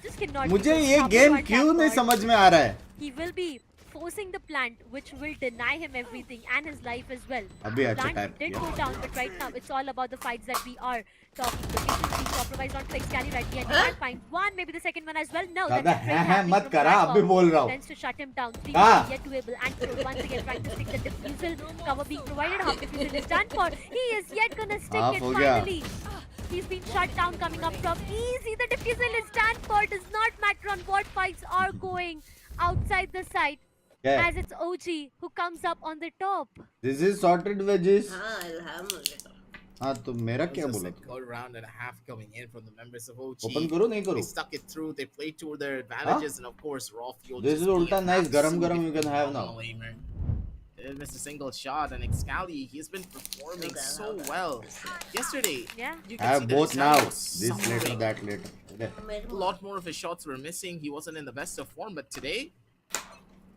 just cannot मुझे be ये stopped game one tap क्यों नहीं god. समझ में आ रहा है. He will be forcing the plant, which will deny him everything and his life as well. अभी The अच्छा plant टाइप did किया. go down, but right now it's all about the fights that we are talking. Locations being compromised on Excali right here. He can't find one, maybe the second one as well. No, दादा that's a trade हैं happening मत from करा, Blackhawk. अभी बोल रहा हूँ. Tends to shut him down. 3 हाँ. yet to able. And once again trying to stick the defusal cover being provided. Half defusal is done for. He is yet gonna stick Half it हो गया. finally. He's been shut down coming up from easy. The defusal is done for. Does not matter on what fights are going outside the site. क्या है? As it's OG who comes up on the top. This is sorted wedges. हाँ इल्हाम मुझे तो. हाँ तो मेरा It क्या was बोला just a good round and a half coming in from the members of OG. Open करो नहीं They करो. stuck it through. They played to their advantages, and of course, raw fuel. This just is being ulta nice, garam garam you can have now. phenomenal aimer. Didn't miss a single shot, and Excali, he's been performing so well. Yesterday, Yeah. you I can have see that both now. Excali was This later, suffering. that later. मेरे A lot more of his shots were missing. He wasn't in the best of form, but today,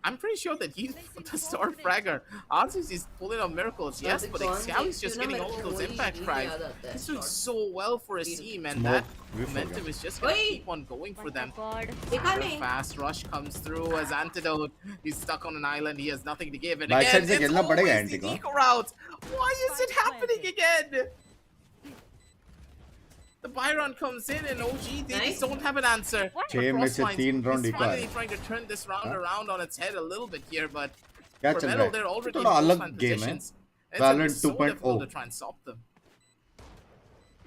I'm pretty sure that he's the star fragger. Arsis is pulling out miracles, yes, but Excali's just getting all of those impact frags. He's doing so well for his team, and that momentum is just gonna keep on going for them. God. The fast rush comes through as Antidote. He's stuck on an island. He has nothing to give. And Back again, side se it's खेलना पड़ेगा always Anti the को. eco route. Why is it happening again? The Byron comes in and OG, they just don't have an answer. What? 6 में से 3 round He's eco finally है. trying to turn this round around on its head a little bit here, but क्या for चल Metal, रहा they're है? already in थोड़ा अलग close game है. positions. It's gonna be Valorant so 2.0. difficult to try and stop them.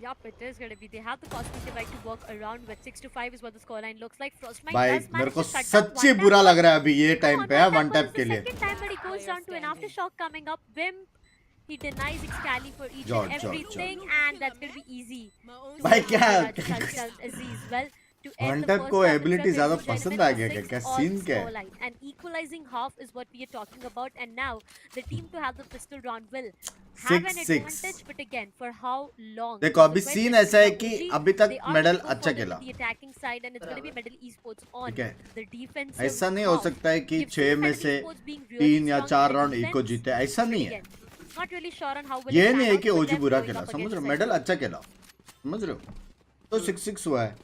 Yup, it is going to be. They have the cosmetic right to work around, but 6-5 is what the scoreline looks like. Frostmite भाई does मेरे manage को to shut down सच्ची one tap, बुरा but लग रहा है अभी ये no, टाइम on पे है one one tap tap was के the लिए. second time that he goes down to an aftershock coming up. Wimp, he denies Excali for each George, and George, everything, and that's going to be easy. भाई क्या Aziz, well, to one end the tap first को half ability itself, ज्यादा ladies and पसंद gentlemen, आ गया क्या? 6 क्या all scene क्या है? scoreline. And equalizing half is what we are talking about, and now the team to have the pistol round will have an 6-6. advantage, but again, for how long? देखो So अभी the scene question ऐसा है is, कि OG, अभी तक they are medal gonna go अच्छा for खेला. the attacking side, and it's going to be Medal Esports on ठीक है. the defensive ऐसा नहीं हो half. सकता है कि We've 6 seen में Medal से Esports being really 3 या strong 4 in round defense, eco जीते, ऐसा but नहीं है. again, not really sure on how will ये it नहीं pan है out कि with ओजी them बुरा going खेला, up समझ against रहे हो? Central. मेडल अच्छा खेला, समझ रहे हो? तो 6-6 हुआ है.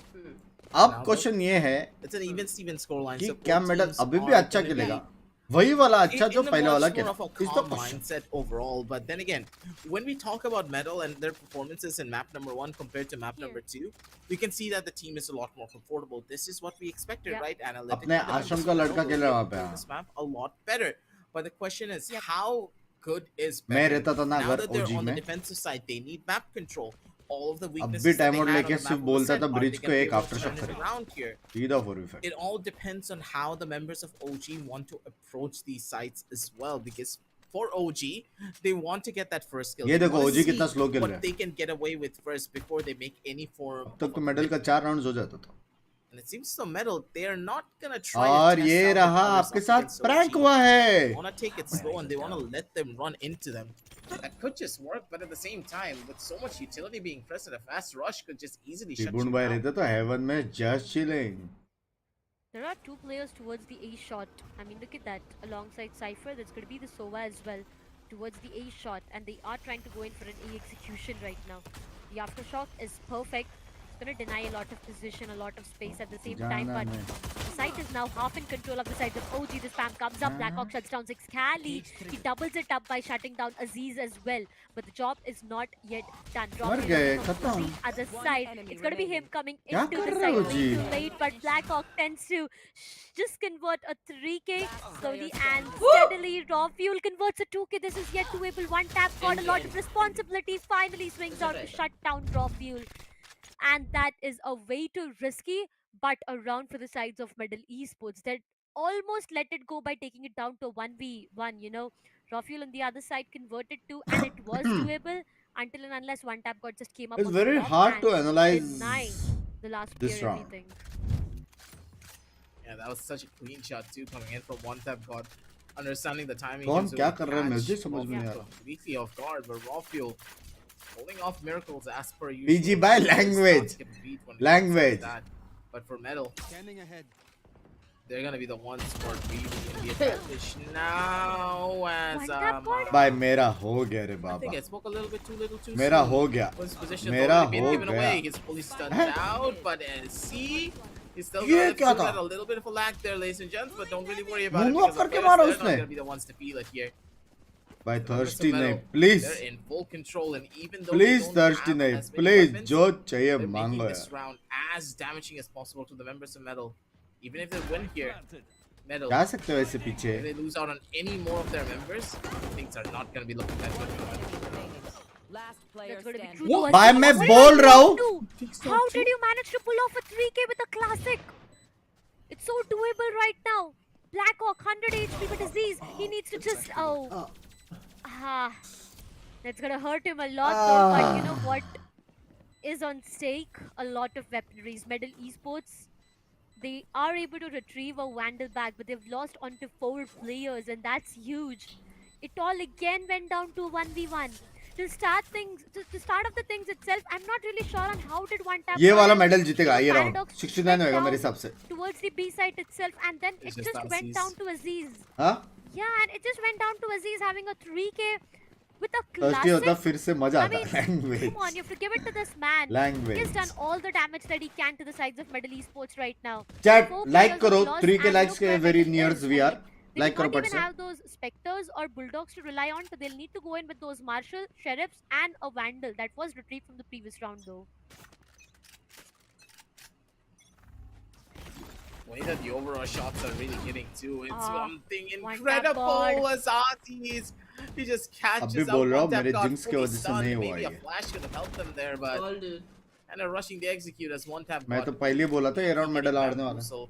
अब क्वेश्चन ये है It's an even Steven scoreline. कि So क्या both मेडल teams अभी भी are अच्छा gonna खेलेगा? be वही वाला अच्छा जो in the पहले more वाला more खेला. of a is the calm question. mindset overall. But then again, when we talk about Metal and their performances in map number 1 compared to map number 2, we can see that the team is a lot more comfortable. This is what we expected, Yeah. right? Analytically, अपने the आश्रम members का of लड़का Metal खेल will रहा है be वहाँ पे. able to this map a lot better. But the question is, Yep. how good is मैं better? रहता था ना Now अगर that they're OG on the में, defensive side, they need map control. All of the अब भी weaknesses that time they out had on लेके the map सिर्फ of बोलता Ascent, था are ब्रिज they को gonna be एक able to after turn shot it करेगा. around here? सीधा for effect. It all depends on how the members of OG want to approach these sites as well, because for OG, they want to get that first kill. ये They देखो wanna OG see कितना slow खेल what रहा है. they can get away with first before they make any form अब तक of तो a medal का commitment. 4 राउंड्स हो जाता था. And it seems so Metal, they are not gonna try और to test ये out the रहा powers आपके up साथ against प्रैंक OG. हुआ है. They wanna take it slow and they wanna let them run into them. That could just work, but at the same time, with so much utility being present, a fast rush could just easily shut Tribhuvan you भाई down. रहते तो haven में just chilling. There are two players towards the A shot. I mean, look at that. Alongside Cypher, that's going to be the Sova as well. Towards the A shot. And they are trying to go in for an A execution right now. The aftershock is perfect. It's going to deny a lot of position, a lot of space at the same time. But the site is now half in control of the side with OG. The spam comes up. Blackhawk shuts down Excali. He doubles it up by shutting down Aziz as well. But the job is not yet done. मर गए, From खत्म. the other side. It's going to be him coming क्या into कर the रहे हो side ji? way too late. But Blackhawk tends to just convert a 3k slowly and steadily. Raw Fuel converts a 2k. This is yet to able. One tap got a lot of responsibility. Finally swings out to shut down Raw Fuel. And that is a way too risky, but a round for the sides of Medal Esports that almost let it go by taking it down to 1v1. You know, Raw Fuel on the other side converted to, and it was doable until and unless one tap god just came up. It's on very the top hard and to analyze deny the last this player round. everything. Yeah, that was such a clean shot too, coming in from one tap god. Understanding the timing. कौन gives it क्या a कर रहा है catch. मुझे समझ में Raw नहीं आ Fuel रहा. completely off guard, but Raw Fuel pulling off miracles as per usual. PG by They just language. can't skip a beat when it comes Language. to that. But for Metal, Scanning ahead. they're gonna be the ones who are really in the advantage now. As One tap god? भाई मेरा हो गया रे I Baba. think I spoke a little bit too little too मेरा soon. हो गया. His position's मेरा already been हो given गया. away. He's fully stunned out, but see, he's still ये gonna क्या feel था? that a little bit of a lag there, ladies and gents. But don't really worry about it Moonwalk because करके the मारा players, they're उसने. not gonna be the ones to feel it here. भाई The members of thirsty नहीं, Metal, please. They're in full control, and even though Please they don't thirsty have नहीं, as many please weapons, जो चाहिए they're मांगो making यार. this round as damaging as possible to the members of Metal. Even if they win here, Metal, जा सकते हो ऐसे पीछे. if they lose out on any more of their members, things are not gonna be looking that good for Metal. Last player That's going to be standing. true. to भाई Aziz. मैं What बोल did रहा you हूँ. do? How did you manage to pull off a 3k with a classic? It's so doable right now. Blackhawk, 100 HP, but Aziz, he needs to just... Oh. Ah. That's going to hurt him a lot though, but you know what is on stake? A lot of weaponries. Medal Esports, they are able to retrieve a Vandal bag, but they've lost onto 4 players, and that's huge. It all again went down to 1v1. to start things, to start of the things itself, I'm not really sure on how did one tap. ये वाला medal जीतेगा ये round Paradox 69 went होएगा down मेरे हिसाब से towards the B side itself, and then It's it just just went Aziz. down to Aziz. हाँ Yeah, and it just went down to Aziz having a 3K with a thirsty होता classic. फिर से मजा I आता mean, language come on, you have to give it to this man. Language. He has done all the damage that he can to the sides of Middle Esports right now. Chat 4 like players करो have lost 3k and likes look के where very Middle nears is. We I are mean, they like do करो not पट even से have those specters or bulldogs to rely on, so they'll need to go in with those marshal, sheriffs, and a vandal. That was retrieved from the previous round, though. Way that the overall shots are really hitting too. It's something one tap incredible god. as Aziz. He just catches अभी out बोल रहा हूँ one tap मेरे god jinx की fully वजह से stunned. नहीं हुआ Maybe a ये flash could have helped them there, but All dude. and rushing the execute as one tap मैं god. तो पहले ही बोला था ये राउंड मेडल हारने वाला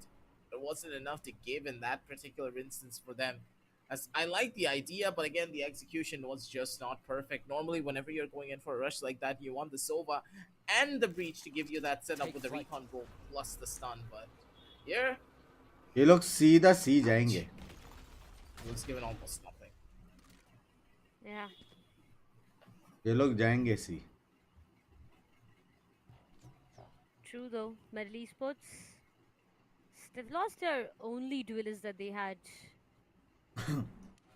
It wasn't enough to give in that particular instance for them. As I like the idea, but again, the execution was just not perfect. Normally, whenever you're going in for a rush like that, you want the Sova and the breach to give you that setup with the recon bolt plus the stun. But here, ये लोग सीधा सी जाएंगे he was given almost nothing. Yeah. ये लोग जाएंगे सी True though, Middle Esports, they've lost their only duelist that they had.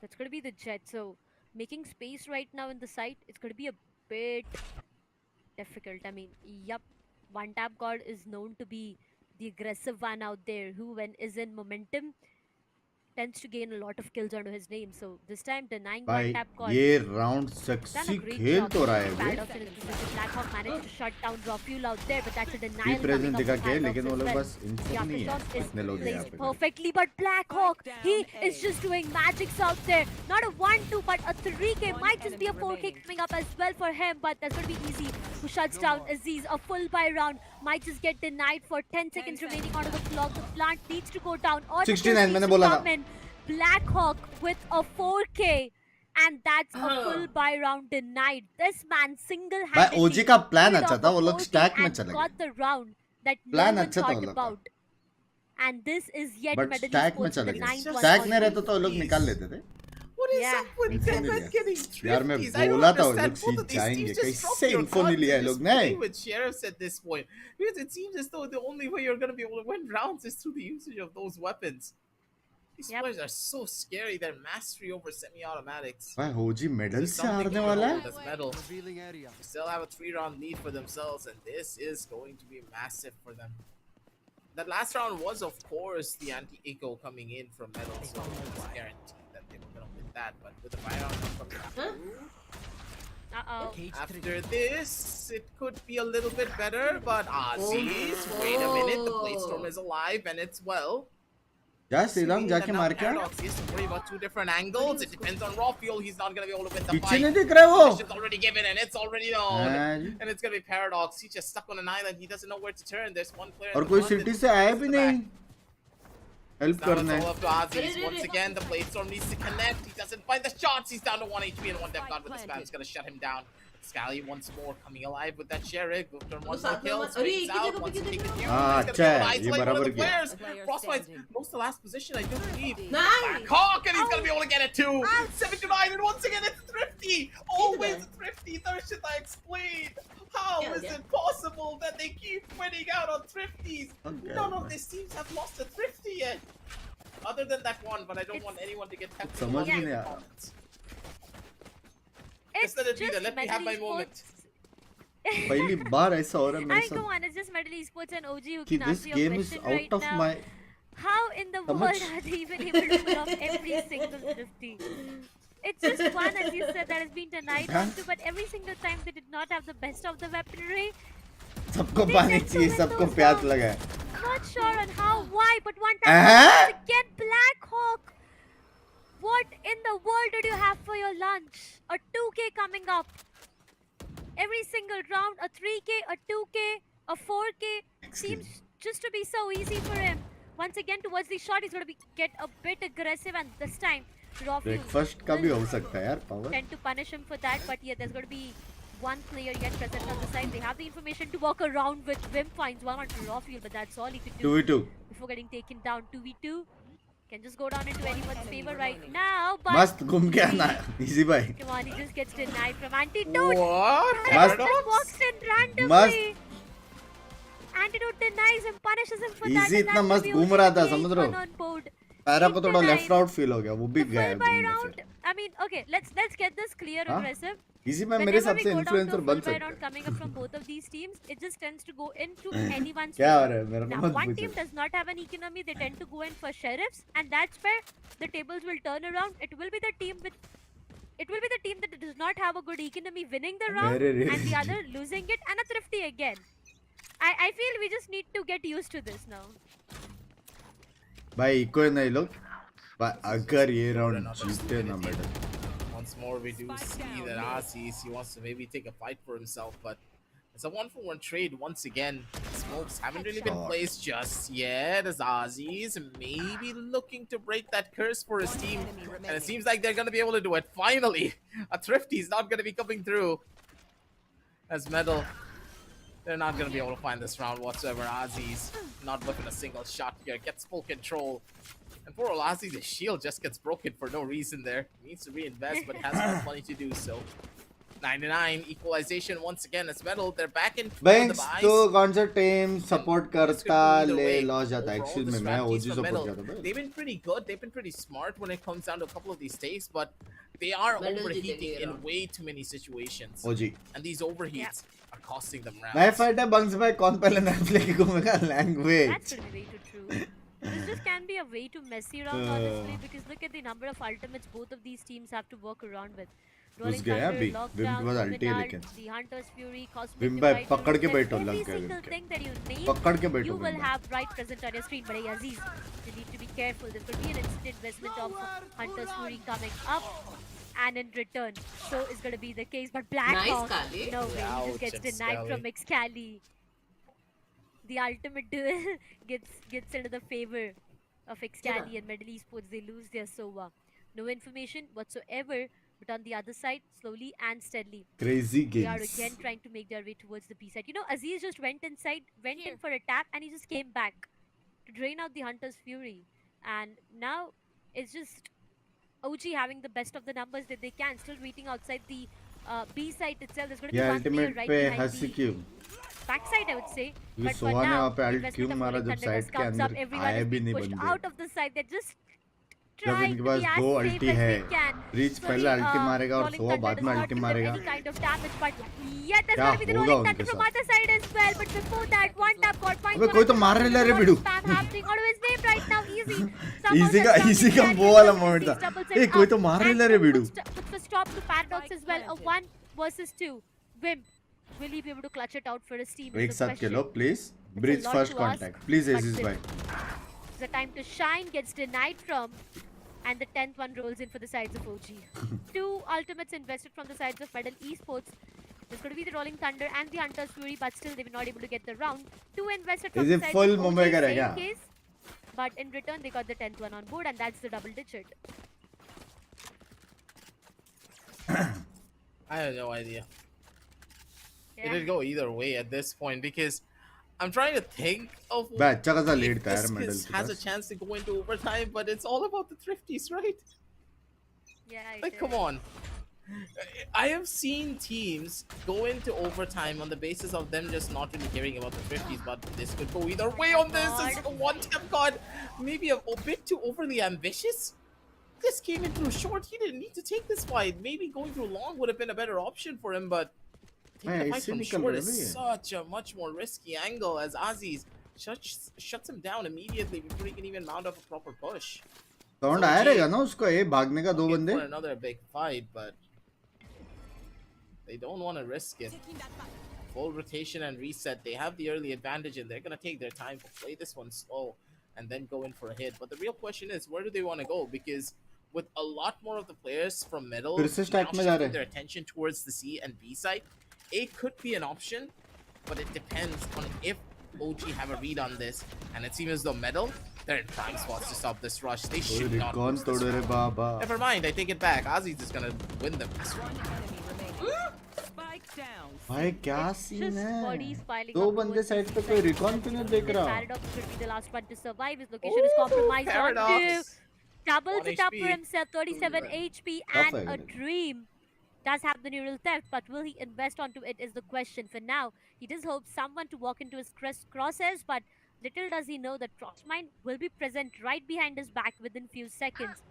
That's gonna be the Jet. So making space right now in the site, it's gonna be a bit difficult. I mean, yup, one tap god is known to be the aggressive one out there who, when is in momentum, tends to gain a lot of kills under his name. So this time denying भाई one tap god. ये round Done sexy a great खेल job. तो रहा है वे Paradox in his position. Blackhawk managed to shut down Rafuel out there, but that's a denial coming present up दिखा from के Paradox लेकिन वो as लोग well. बस इनफॉर्म Yeah, नहीं है Paradox is इतने लोग हैं यहाँ placed पे perfectly, but Blackhawk, he is just doing magics out there. Not a 1-2, but a 3K. Might just be a 4K coming up as well for him, but that's going to be easy. Who shuts down Aziz? A full buy round might just get denied for 10 seconds remaining on the clock. The plant needs to go down. Or the 69 kills मैंने needs to बोला था। come in. Blackhawk with a 4K. And that's a full buy round denied. This man single-handedly भाई ओजी का plan pulled अच्छा off था a वो लोग 4K stack में and चले got गए the round that no plan one अच्छा था वो thought लोग का about. And this is yet but Middle stack में Esports चले the गए ninth one स्टैक on में the रहता तो वो लोग निकाल लेते थे What is Yeah, up with info them नहीं and लिया getting यार मैं thrifties? I don't बोला था वो understand. लोग Both सीट of these जाएंगे teams just drop कैसे your इन्फो नहीं guns लिया and ये just लोग play नहीं with sheriffs at this point. Because it seems as though the only way you're going to be able to win rounds is through the usage of those weapons. These Yep. players are so scary. Their mastery over semi-automatics. भाई ओजी medal This is से something हारने to वाला behold है as medal. They still have a 3-round lead for themselves, and this is going to be massive for them. That last round was, of course, the anti-eco coming in from medal, so it was guaranteed that they were going to win that. But with the fire round coming through, Uh-oh. after this, it could be a little bit better. But Aziz, wait a minute, the Blade Storm is alive, and it's well. जा श्रीराम जाके मार के आ। Paradox, he has to worry about two different angles. It depends on raw fuel. He's not going to be able to win the पीछे fight. नहीं दिख रहा वो Position's already given, and it's already known. हाँ जी। And it's going to be Paradox. He's just stuck on an island. He doesn't know where to turn. There's one player. और in the कोई front city and से आया भी in the नहीं back. Help Now करना it's all है up to Aziz. Once again, the Blade Storm needs to connect. He doesn't find the shots. He's down to 1 HP and 1 Death God with the spam. It's going to shut him down. Scally once more coming alive with that Sherrick. Turn one more kill. Springs out. Once he takes the हाँ he's अच्छा going to है be ये able to isolate one of बराबर the किया players. Frostbite's lost the last position, I do believe. Nice. Hawk, and he's going to be able to get it too. 7 to 9, and once again it's Thrifty. Always Thrifty. Should I explain? How is it possible that they keep winning out on Thrifties? Okay, None of man. these teams have lost a Thrifty yet. Other than that one, but I don't want anyone to get tapped. समझ में नहीं आ रहा। Just let it be there. Let me have my moment. पहली बार ऐसा हो रहा है I मेरे mean, come साथ on, it's just Middle Esports and OG who कि can this answer your game is question right out of now. my How in the How world much? are they even able to pull off every single 50? It's just one, as you said, that has been denied Huh? onto, but every single time they did not have the best of the weaponry. सबको They पानी tend to चाहिए win सबको those प्यास rounds. लगा है Not sure on how, why, but one Uh-huh. time once again, Blackhawk. What in the world did you have for your lunch? A 2K coming up. Every single round, a 3K, a 2K, a 4K seems just to be so easy for him. Once again, towards the shot, he's going to get a bit aggressive, and this time, Rafu breakfast का भी हो सकता है यार power tend to punish him for that. But yeah, there's going to be one player yet present on the side. They have the information to walk around with. Vim finds one onto Rafu, but that's all he could do 2v2 before getting taken down. 2v2. Can just go down into anyone's favor right now, but मस्त घूम के आना easy भाई come on, he just gets denied from Antidote. What? And Must- just walks in randomly. Must- Antidote denies him, punishes him for that. Easy and इतना that मस्त will be घूम रहा था, only समझ रहे हो? one on board. पैरा को Keep थोड़ा denied. लेफ्ट आउट फील हो गया, वो भी The गया full buy घूमने round. फिर I mean, okay, let's get this clear, हाँ? aggressive. इजी में मेरे Whenever हिसाब we से go down to influencer a बन full buy सकते round हैं coming up from both of these teams, it just tends to go into anyone's क्या हो favor. रहा है मेरे को Now, मत one team पूछो does not have an economy. They tend to go in for sheriffs, and that's where the tables will turn around. It will be the team that does not have a good economy winning the round, Very and the rich. other losing it, and a thrifty again. I feel we just need to get used to this now. भाई कोई नहीं लोग अगर ये round जीते ना madam Once more, we do see that Aziz, he wants to maybe take a fight for himself, but it's a 1-for-1 trade once again. Smokes haven't really been placed just yet, as Aziz maybe looking to break that curse for his team, and it seems like they're going to be able to do it. Finally, a thrifty is not going to be coming through. As Medal, they're not going to be able to find this round whatsoever. Aziz not looking a single shot here, gets full control. And poor Olazi, the shield just gets broken for no reason there. He needs to reinvest, but has enough money to do so. 99 equalization once again as Metal. They're back in Banks the तो buys. कौन सा team support करता Either ले way, loss जाता overall, actually the में मैं strategies OG for support Metal, करता हूं they've been pretty good. They've been pretty smart when it comes down to a couple of these takes, but they are Metal overheating जीतेगी in round. way too many situations. OG And these overheats are costing them नया rounds. Fight है bunks भाई कौन पहले नया play घूमेगा language That's gonna be way too true. This just can be a way too messy round, honestly, because look at the number of ultimates both of these teams have to work around with. Rolling गया Thunder, अभी, Lockdown, Vim के पास ulti है Luminart, लेकिन। the Hunter's Fury, Cosmic Vim भाई Divide, पकड़ के Luminant, बैठो every Lanka Vim single के thing that you name, पकड़ के you बैठो will विम भाई have right present on your screen. But hey, Aziz, you need to be careful. There could be an instant investment of Hunter's Fury coming up, and in return, so is going to be the case. But Black Nice, Hawk, Kali. no way, he Ouch, just gets and denied Scally. from Excali. The ultimate duel gets into the favor of Excali and Medal Esports. They lose their Sova. No information whatsoever, but on the other side, slowly and steadily, crazy they are games again trying to make their way towards the B side. You know, Aziz just went in for a tap, and he just came back to drain out the Hunter's Fury. And now it's just OG having the best of the numbers that they can, still waiting outside the B side itself. There's going to ये be one player ultimate right पे behind हंसी the क्यों backside, I would say. ये But for Soha ने now, वहाँ पे alt investment क्यों of मारा Rolling जब Thunder साइड just के comes up. अंदर Everyone आए is भी being नहीं pushed बंदे out of the side. They're just जब trying इनके to पास be as दो safe अल्टी as है they can. रीच So पहले the, अल्टी मारेगा और Rolling सोहा Thunder बाद does में not अल्टी give them मारेगा any kind of damage, but yet there's क्या going to be the होगा Rolling उनके Thunder from साथ? other side as well. But before that, one tap got point. अबे कोई तो मार रहा है रे बिडू Spam happening. What is his name right now? Easy. Easy का वो वाला मोमेंट था ए कोई तो मार रहा है रे बिडू Puts a stop to Paradox as well. A 1 versus 2. Wim, will he be able to clutch it out for his team? एक is the साथ question. खेलो please It's a bridge lot first to ask, contact please but Aegis still. भाई The time to shine gets denied from, and the 10th one rolls in for the sides of OG. Two ultimates invested from the sides of Medal Esports. There's going to be the Rolling Thunder and the Hunter's Fury, but still they were not able to get the round. Two invested from Is the it sides full of Mumbai OG, का same रहेगा? case. But in return, they got the 10th one on board, and that's the double digit. I have no idea. It Yeah. did go either way at this point because I'm trying to think of भाई अच्छा खासा if lead था यार this medal के has a pass chance to go into overtime, but it's all about the thrifties, right? Yeah, Like, come on. I have seen teams go into overtime on the basis of them just not really caring about the 50s, but this could go either way on this. It's a one-tap god, maybe a bit too overly ambitious. This came in through short. He didn't need to take this fight. Maybe going through long would have been a better option for him, but taking the fight ऐसे from निकल short रहे is हैं such a much more risky angle as Aziz shuts him down immediately before he can even mount up a proper push. Sound आया रहेगा ना उसको ये भागने का दो Looking बंदे for another big fight, but they don't want to risk it. Full rotation and reset. They have the early advantage, and they're gonna take their time to play this one slow and then go in for a hit. But the real question is, where do they want to go? Because with a lot more of the players from middle फिर से now start में जा shifting रहे their attention towards the C and B side, A could be an option, but it depends on if OG have a read on this. And it seems as though middle, they're in prime spots to stop this rush. They should not कौन lose this तोड़ रहे round. Baba Never mind, I take it back. Aziz is gonna win them this round. भाई क्या scene Just bodies है? piling दो up बंदे towards side the पे C कोई side. रिकॉन क्यों नहीं देख रहा? Paradox could be the last one to survive. His location is compromised. On to Paradox. doubles 1 it up for HP. himself. 37 HP Tough and है a guys. dream. Does have the neural theft, but will he invest onto it is the question. For now, he does hope someone to walk into his crosshairs, but little does he know that Crossmind will be present right behind his back within few seconds.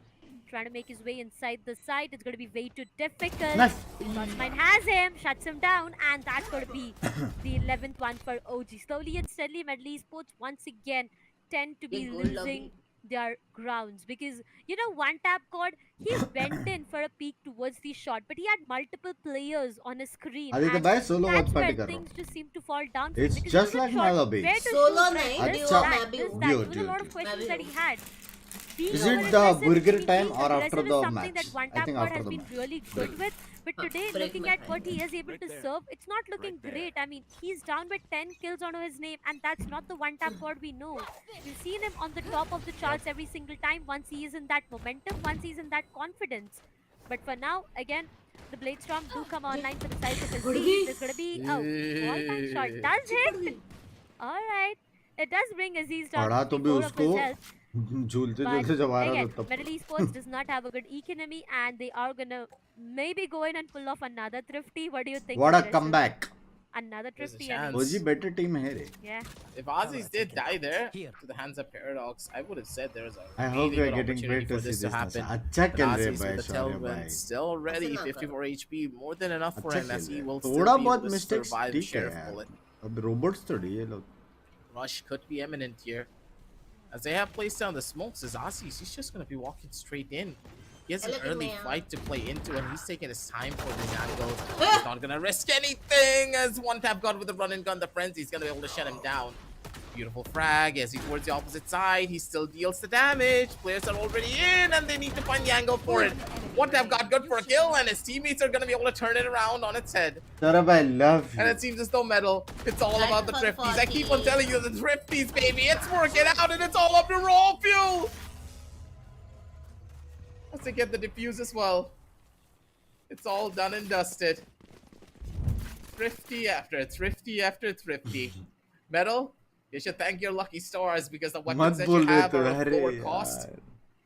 Trying to make his way inside the site, it's going to be way too difficult. Nice. Crossmind has him, shuts him down, and that's going to be the 11th one for OG. Slowly and steadily, Medley Esports once again tend to be losing their grounds because one tap god he went in for a peek towards the shot, but he had multiple players on his screen. Aditya And भाई solo that's बहुत where party कर रहा things हूँ. just seem to fall down for him It's because just he was like not my sure lobby. where to Solo shoot, nahi, right? duo, This, मैं that, भी this, हूँ. that. Duo, There was a duo, lot of duo. questions मैं that भी he had. Being Is more it the aggressive, burger being time or aggressive after is the something match? that one I tap think god after has the been match. really good with. But today, break looking my at time. what he is able to serve, it's not looking great. I mean, he's down with 10 kills on his name, and that's not the one tap god we know. We've seen him on the top of the charts every single time once he is in that momentum, once he's in that confidence. But for now, again, the Blade Storm do come online for the size of his Z. There's going to be, wall bang shot. Does hit? Alright. It does bring Aziz down पढ़ा to तो भी 54 of उसको his health. झूलते But झूलते जब आ रहा again, था तब. Metal Esports does not have a good economy, and they are gonna maybe go in and pull off another thrifty. What do you think? What a Aggressive? comeback. Another There's a thrifty. I mean, chance. OG better team है रे. yeah. If Aussies did die there to the hands of Paradox, I would have said there's a I really hope we are good getting opportunity paid for to see this this to match. happen. अच्छा But खेल रहे Aussies भाई with the Shaurya tailwind भाई. still ready, अच्छा ना 54 HP, more than enough for अच्छा him खेल as he रहे. will still थोड़ा be able बहुत to मिस्टेक्स survive ठीक है Sheriff यार. Bullet. अब robots थोड़ी ये लोग. Rush could be imminent here. As they have placed down the smokes, as Aussies, he's just going to be walking straight in. He has an Look at early me, fight to play into, and he's taking his time for this angle. He's not going to risk anything, as one tap god with the run and gun, the frenzy, he's going to be able to shut him down. Beautiful frag as he's towards the opposite side. He still deals the damage. Players are already in, and they need to find the angle for it. One tap got good for a kill, and his teammates are going to be able to turn it around on its head. Sarab, I love And you. it seems as though Metal, it's all about the That's thrifties. I keep on funny. telling you the thrifties, baby. It's working out, and it's all up to raw fuel. Has to get the defuse as well. It's all done and dusted. Thrifty after thrifty. Metal, you should thank your lucky stars because the weapons मत that बोल you रहे have तो are of अरे lower cost. यार.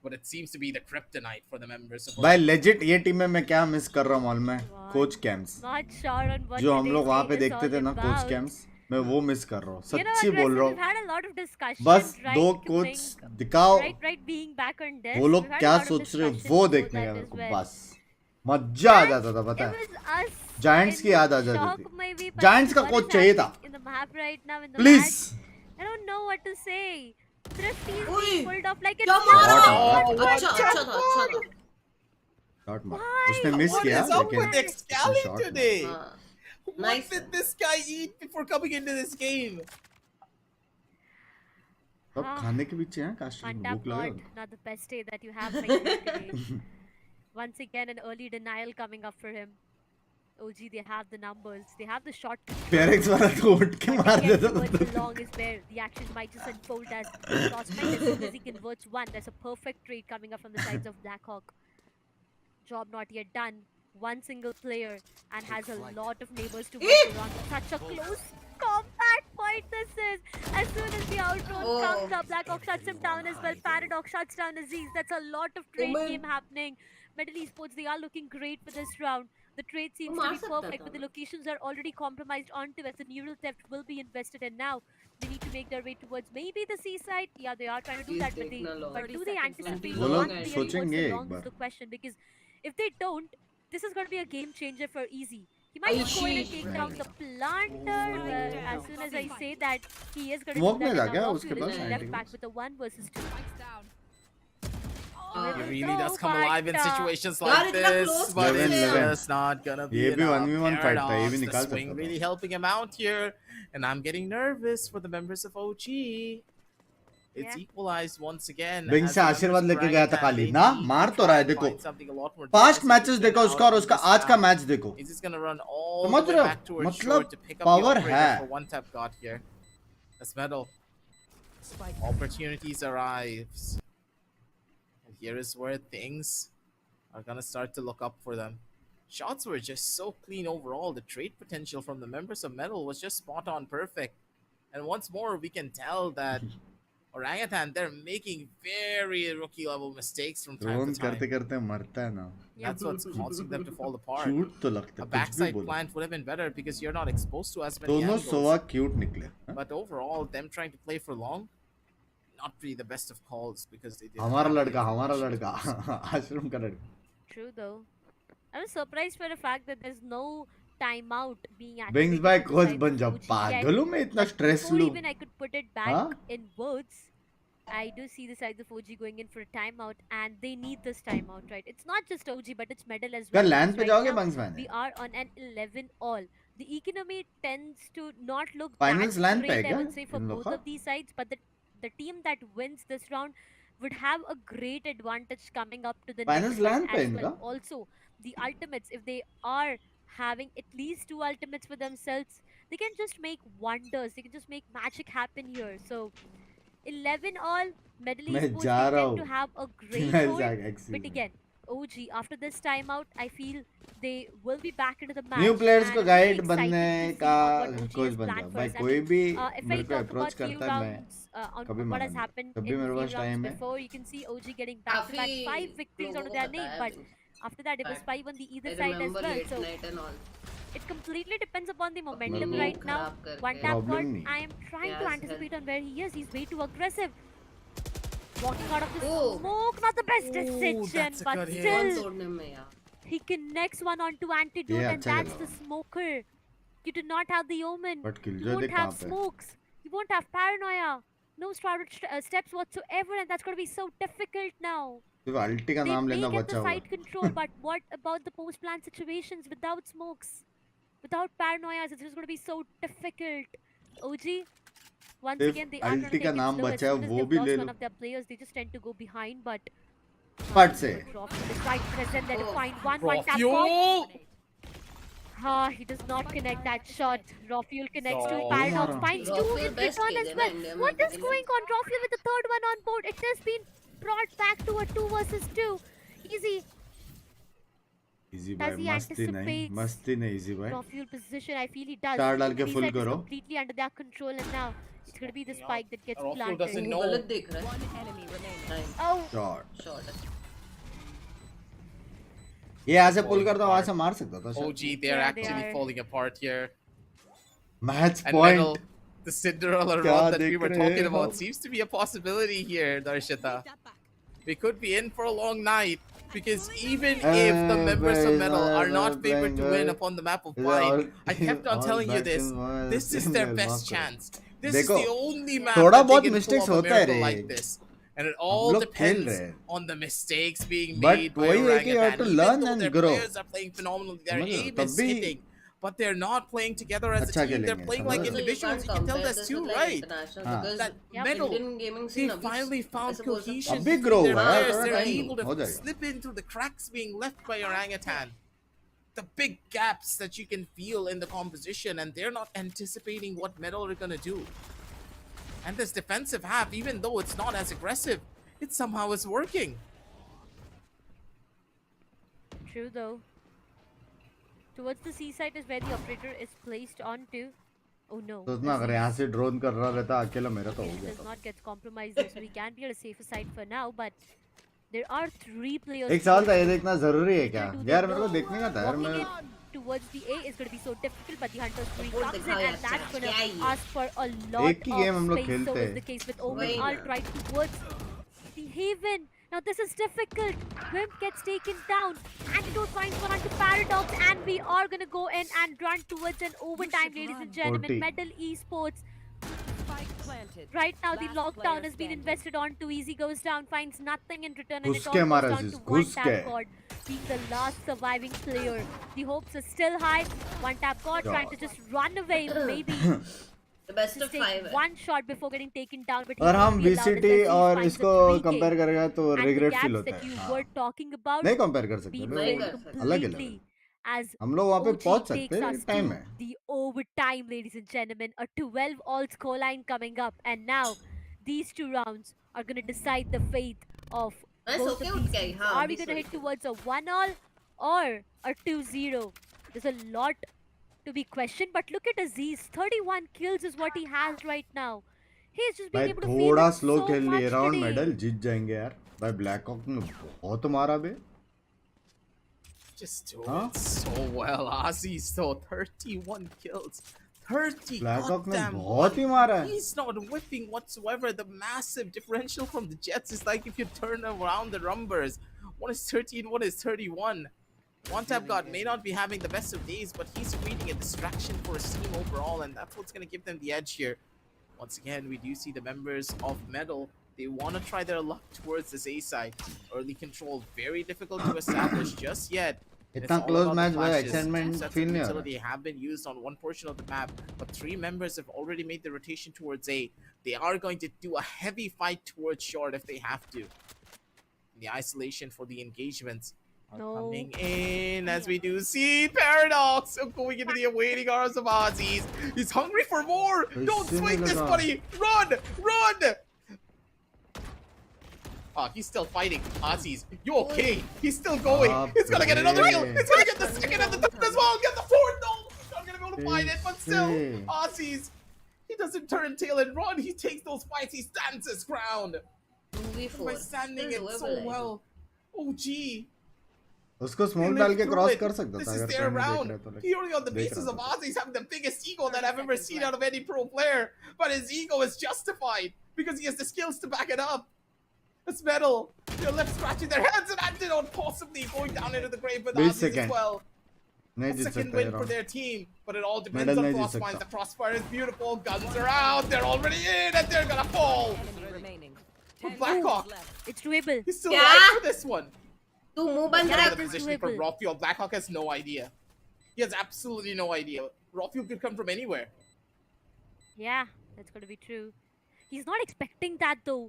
But it seems to be the kryptonite for the members of भाई legit ये team में मैं क्या मिस कर रहा हूँ मालूम है? Coach camps. Not sure on what जो हम today's लोग वहाँ day पे is देखते थे all ना कोच about. कैंप्स, मैं वो मिस कर रहा हूँ. You know, सच्ची बोल aggressive, रहा we've हूँ. had a lot of discussions, बस right? दो to कोच bring- दिखाओ. right, being back on this. वो लोग We've had a क्या lot of सोच रहे हैं discussions वो about देखने that का मेरे as को well. बस मजा आ And जाता था पता it है. was us Giants की in याद आ जाती shock थी. maybe, but Giants का what कोच is चाहिए था. happening in the map right now in the Please. match, I don't know what to say. Thrifty is Oi, being pulled off like it's क्या not मारा? Oh, अच्छा था. Shot मार. Why? उसने miss What किया is up लेकिन with Excali shot today? हाँ. What Nice. did this guy eat before coming into this game? अब खाने के पीछे हैं काश One भूख tap लगे. god, not the best day that you have like this today. Once again, an early denial coming up for him. OG, they have the numbers, they have the shot. पेरेक्स वाला तो उठ के मार Again, देता towards the था. long is where the action might just unfold as Crossmind as soon as he converts one. There's a perfect trade coming up from the sides of Blackhawk. Job not yet done. One single player and has a lot of neighbors to work around. Such a close combat point this is. As soon as the outroad comes up, Blackhawk shuts him down as well. Paradox shuts down Aziz. That's a lot of trade game happening. Metal Esports, they are looking great for this round. The trade seems to be perfect, but the locations are already compromised onto as the neural theft will be invested in now. They need to make their way towards maybe the seaside. Yeah, they are trying to do that, but do they anticipate वो लोग one player सोचेंगे towards the एक long is bar. the question, because if they don't, this is going to be a game changer for Easy. He might just go in and take down the planter, but as soon as I say that, he is going to Smoke do में that. था And क्या now उसके Lofty pass is left 90 back with a 1 versus 2. He really No, does come alive in but, situations यार, like इतना this, close but कैसे it's है? just not gonna be ये भी enough. 1v1 fight था, ये भी Paradox, निकाल the swing सकता था. really helping him out here, and I'm getting nervous for the members of OG. It's Yeah. equalized once again. Binks as से the आशीर्वाद members लेके of गया था Dragon काली. Head, ना they need मार to तो try रहा है and देखो. find something a lot more past defensive matches to देखो get उसका out और of उसका this आज का map. मैच देखो. He's just gonna run all समझ the way रहे हो? back towards मतलब short to pick up the power operator है. for one tap got here. That's Metal. Opportunities arrives. And here is where things are gonna start to look up for them. Shots were just so clean overall. The trade potential from the members of Metal was just spot on perfect. And once more, we can tell that Orangutan, they're making very rookie level mistakes from time drone to time. करते करते मरता है ना That's what's causing them to fall apart. Cute तो लगता A है कुछ भी backside बोलो plant would have been better because you're not exposed to as many दोनों सोवा angles. क्यूट निकले हाँ? But overall, them trying to play for long, not really the best of calls because they did. हमारा लड़का आश्रम का लड़का True though. I was surprised for the fact that there's no timeout being Binks activated भाई on the coach side बन of जा OG yet. पागल हूँ मैं इतना But स्ट्रेस before लूँ even I could put it back Huh? in words, I do see the sides of OG going in for a timeout, and they need this timeout, right? It's not just OG, but it's Medal as क्या well. Land because पे right जाओगे now bunks मैंने we are on an 11 all. The economy tends to not look Finals that LAN पे है great, I क्या would say, for इन लोग both का? of these sides. But the team that wins this round would have a great advantage coming up to the Finals next one LAN पे as well. इनका? Also, the ultimates, if they are having at least 2 ultimates for themselves, they can just make wonders. They can just make magic happen here. So 11 all, Medal मैं Esports, जा they रहा tend to हूँ have a great मैं hold. excuse But me. again, OG, after this timeout, I feel they will be back into the match. New players and को I'm really guide excited बनने to see का on what OG coach has बन जा planned for भाई us. I कोई mean, भी if मेरे I को talk अप्रोच about few करता है मैं rounds on कभी what मना has नहीं happened जब भी in मेरे few पास rounds टाइम है before, you can see OG getting back-to-back 5 victories लोगों onto को their पता name, है but Binks. after that it was Fact. 5 on the either I side as remember well. late So night and all. it completely depends upon the अपनी momentum को right now. खराब करके One tap problem god, नहीं I am trying He to has anticipate health. on where he is. He's way too aggressive. Walking out of the Oh. smoke, not the best Ooh, decision, that's a but good hit. Ball still, तोड़ने में यार. he connects one onto antidote, ये and अच्छा that's खेला the smoker. You do not have the omen. But kill You जो won't देख have कहाँ पे smokes. You won't have paranoia. No shrouded steps whatsoever, and that's going to be so difficult now. सिर्फ अल्टी का They नाम may लेना get बचा the हुआ side control, but what about the post-plan situations without smokes? Without paranoia, it's just going to be so difficult. OG, once सिर्फ again, they are trying to अल्टी का take it नाम slow. As बचा है soon as वो they've भी ले lost low one of their players, they just tend to go behind, but फट से Roffel is right present there to Oh, find one tap god. Rofuel! He does not connect that shot. Rofuel connects to No. Paradox, Mara. finds two Rofuel in best return kid as है well. ना India में What is अभी going on? Rofuel with the third one on board. It has been brought back to a 2 versus 2. Easy. Easy Does भाई he मस्ती नहीं anticipate मस्ती नहीं easy भाई Rofuel position? I feel he does. चार डाल के B फुल side is करो completely under their control, and now it's going to be the spike that gets Rofuel planted. doesn't वो know. गलत देख रहा है. One enemy remaining. Nice Oh, shot shot. ये ऐसे पुल करता वहां से मार सकता था OG, they're Yeah, they actually are. falling apart here. Match And Metal, point the Cinderella क्या run that we देख were रहे talking हो? about seems to be a possibility here, Darshita. Take that back. We could be in for a long night because even if the members of Metal are not favored to win upon the map of Blind, I kept on telling you this. This is their best chance. This is देखो, the only map थोड़ा that they बहुत can pull mistakes off a होता है miracle रे। like this. And it all लोग खेल depends रहे हैं। on the mistakes being But made by वही है कि you have Orangutan. to Even learn though and their grow. players are playing phenomenally, their समझ रहे हो? aim तब is भी hitting. But they're not playing together as a अच्छा team. They're खेलेंगे, playing समझ like रहे हो? individuals. You can tell this too, right? हाँ। That Yep. Metal, Indian gaming they scene अभी finally found ऐसे बोल सकते हैं. cohesion अभी between grow their हुआ है, players. थोड़ा They're time able हो to जाएगा। slip into the cracks being left by Orangutan. The big gaps that you can feel in the composition, and they're not anticipating what Metal are gonna do. And this defensive half, even though it's not as aggressive, it somehow is working. true though. Towards the seaside is where the operator is placed onto. Oh no. सोचना this अगर is- यहाँ से drone कर रहा रहता अकेला मेरा तो हो It गया does था not get compromised, so we can be on a safer side for now. But there are 3 players. एक सवाल था here. ये देखना जरूरी है क्या Will do यार the मेरे को work. देखने का था यार Walking मैं in towards the A is going to be so difficult, but the Hunter's Fury Support comes in, दिखाओ and यार, that's going क्या to ये? ask for a lot एक ही game हम of लोग space. So खेलते is हैं। the case with Omen वही ना। Alt right towards the Haven. Now this is difficult. Wimp gets taken down. Antidote finds one onto Paradox, and we are going to go in and run towards an overtime, ladies and gentlemen. 40. Medal Esports. Spike planted. Right now, the Last lockdown player has been standing. invested on. Too easy goes down, finds nothing in return, and it घुस all के goes मारा down जिस, to one घुस tap के। god being the last surviving player. The hopes are still high. One tap god trying to just run away, maybe The best just of take 5 है. one shot before getting taken down. But he और won't हम be allowed VCT unless he और finds a इसको 3K. Compare करेगा तो And the regret gaps feel होता that है you हाँ। were talking about नहीं कंपेयर कर सकते being लोग, नहीं filled कर सकते। अलग है completely as हम लोग वहाँ पे OG पहुंच takes सकते हैं us टाइम to है the overtime, ladies and gentlemen. A 12 all scoreline coming up, and now these 2 rounds are going to decide the fate of मैं both सो के of उठ these गई, teams. हाँ, Are अभी we going to so hit के। towards a 1 all, or a 2-0. There's a lot to be questioned, but look at Aziz. 31 kills is what he has right now. He's just being भाई able to feel थोड़ा it slow so खेल लिए much round today. Medal जीत जाएंगे यार भाई Black Hawk ने बहुत मारा बे Just doing Huh? so well. Ozzy still 31 kills. 30 Black Hawk ने goddamn बहुत ही मारा है He's not whipping whatsoever. The massive differential from the Jets is like if you turn around the numbers. One is 13, one is 31. One Tap God may not be having the best of days, but he's creating a distraction for his team overall, and that's what's going to give them the edge here. Once again, we do see the members of Metal. They want to try their luck towards this A side. Early control, very difficult to establish just yet. And it's इतना all close about the match भाई flashes. Excitement Two sets feel of नहीं हो रहा utility have been used on one portion of the map, but 3 members have already made the rotation towards A. They are going to do a heavy fight towards short if they have to. The isolation for the engagements are coming in as we do see Paradox going into the awaiting arms of Aussies. He's hungry for more. Don't swing this, buddy. Run, run. Oh, he's still fighting. Aussies, you okay? He's still going. He's gonna get another kill. He's gonna get the second and the third as well. Get the fourth. No, he's not gonna be able to find it. But still, Aussies, he doesn't turn tail and run. He takes those fights. He stands his ground. 2v4 By standing it so doable है well. OG. उसको They smoke lived डाल के through cross it. कर सकता This था is अगर their कोई नहीं देख round. रहा है तो He only on the देख basis रहा of था Ozzy's having the biggest ego that I've ever seen out of any pro player. But his ego is justified because he has the skills to back it up. It's Metal. They're left scratching their heads and Antidote possibly going down into the grave with 20 Aussies as seconds. well. नहीं A Jeet second सकता ये win for round their team, but it all depends Medal on नहीं जीत Crossfire. सकता। The Crossfire is beautiful. Guns are out. They're already in and they're gonna fall. Enemy remaining. But 10 Blackhawk, seconds left. It's doable. he's still Yeah. alive for this one. तू मुंह बंद Another रख positioning for doable. Rafiel. Blackhawk has no idea. He has absolutely no idea. Rafiel could come from anywhere. Yeah, that's going to be true. He's not expecting that though.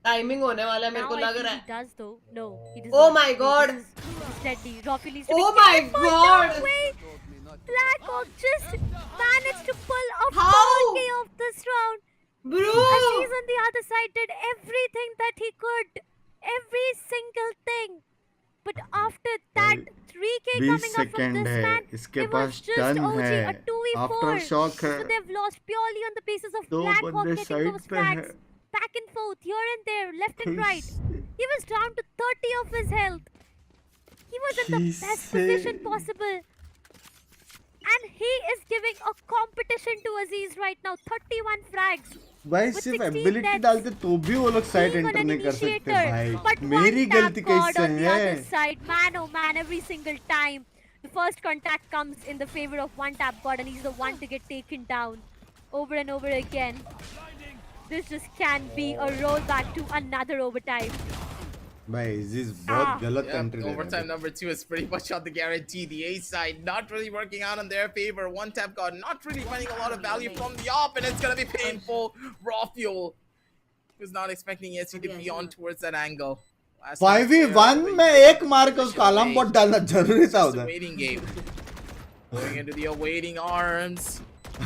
Timing होने वाला है मेरे Now को I लग feel रहा he है does though. No, he does Oh not. my Wait, God. This is deadly. Rafi needs to Oh be my careful. God. No way. Blackhawk just managed to pull a How? 4K off this round. bro Aziz on the other side did everything that he could. Every single thing. But after that 3K 20 coming up from second this है man, इसके it was पास just टन OG, है a 2v4. After shock है So they've lost purely on the basis of दो Blackhawk बंदे getting side those पे हैं frags. Back and forth, here and there, left and right. He was down to 30 of his health. He was in the best position possible. And he is giving a competition to Aziz right now. 31 frags. भाई With सिर्फ 16 ability deaths, डालते तो भी वो लोग side being on enter an नहीं कर सकते initiator. भाई But मेरी one गलती tap god कैसे on the other है side. Man, oh man, every single time. The first contact comes in the favor of one tap god and he's the one to get taken down over and over again. This just can be a rollback to another overtime. भाई is बहुत गलत Yep, country ले overtime रहा है number 2 is pretty much on the guarantee. The A side not really working out in their favor. One tap god not really finding a lot of value from the op, and it's gonna be painful. Raw fuel was not expecting SC to be on towards that angle. 5v1 में एक मार के उसको alarm bot डालना जरूरी था Just a उधर waiting game. Going into the awaiting arms.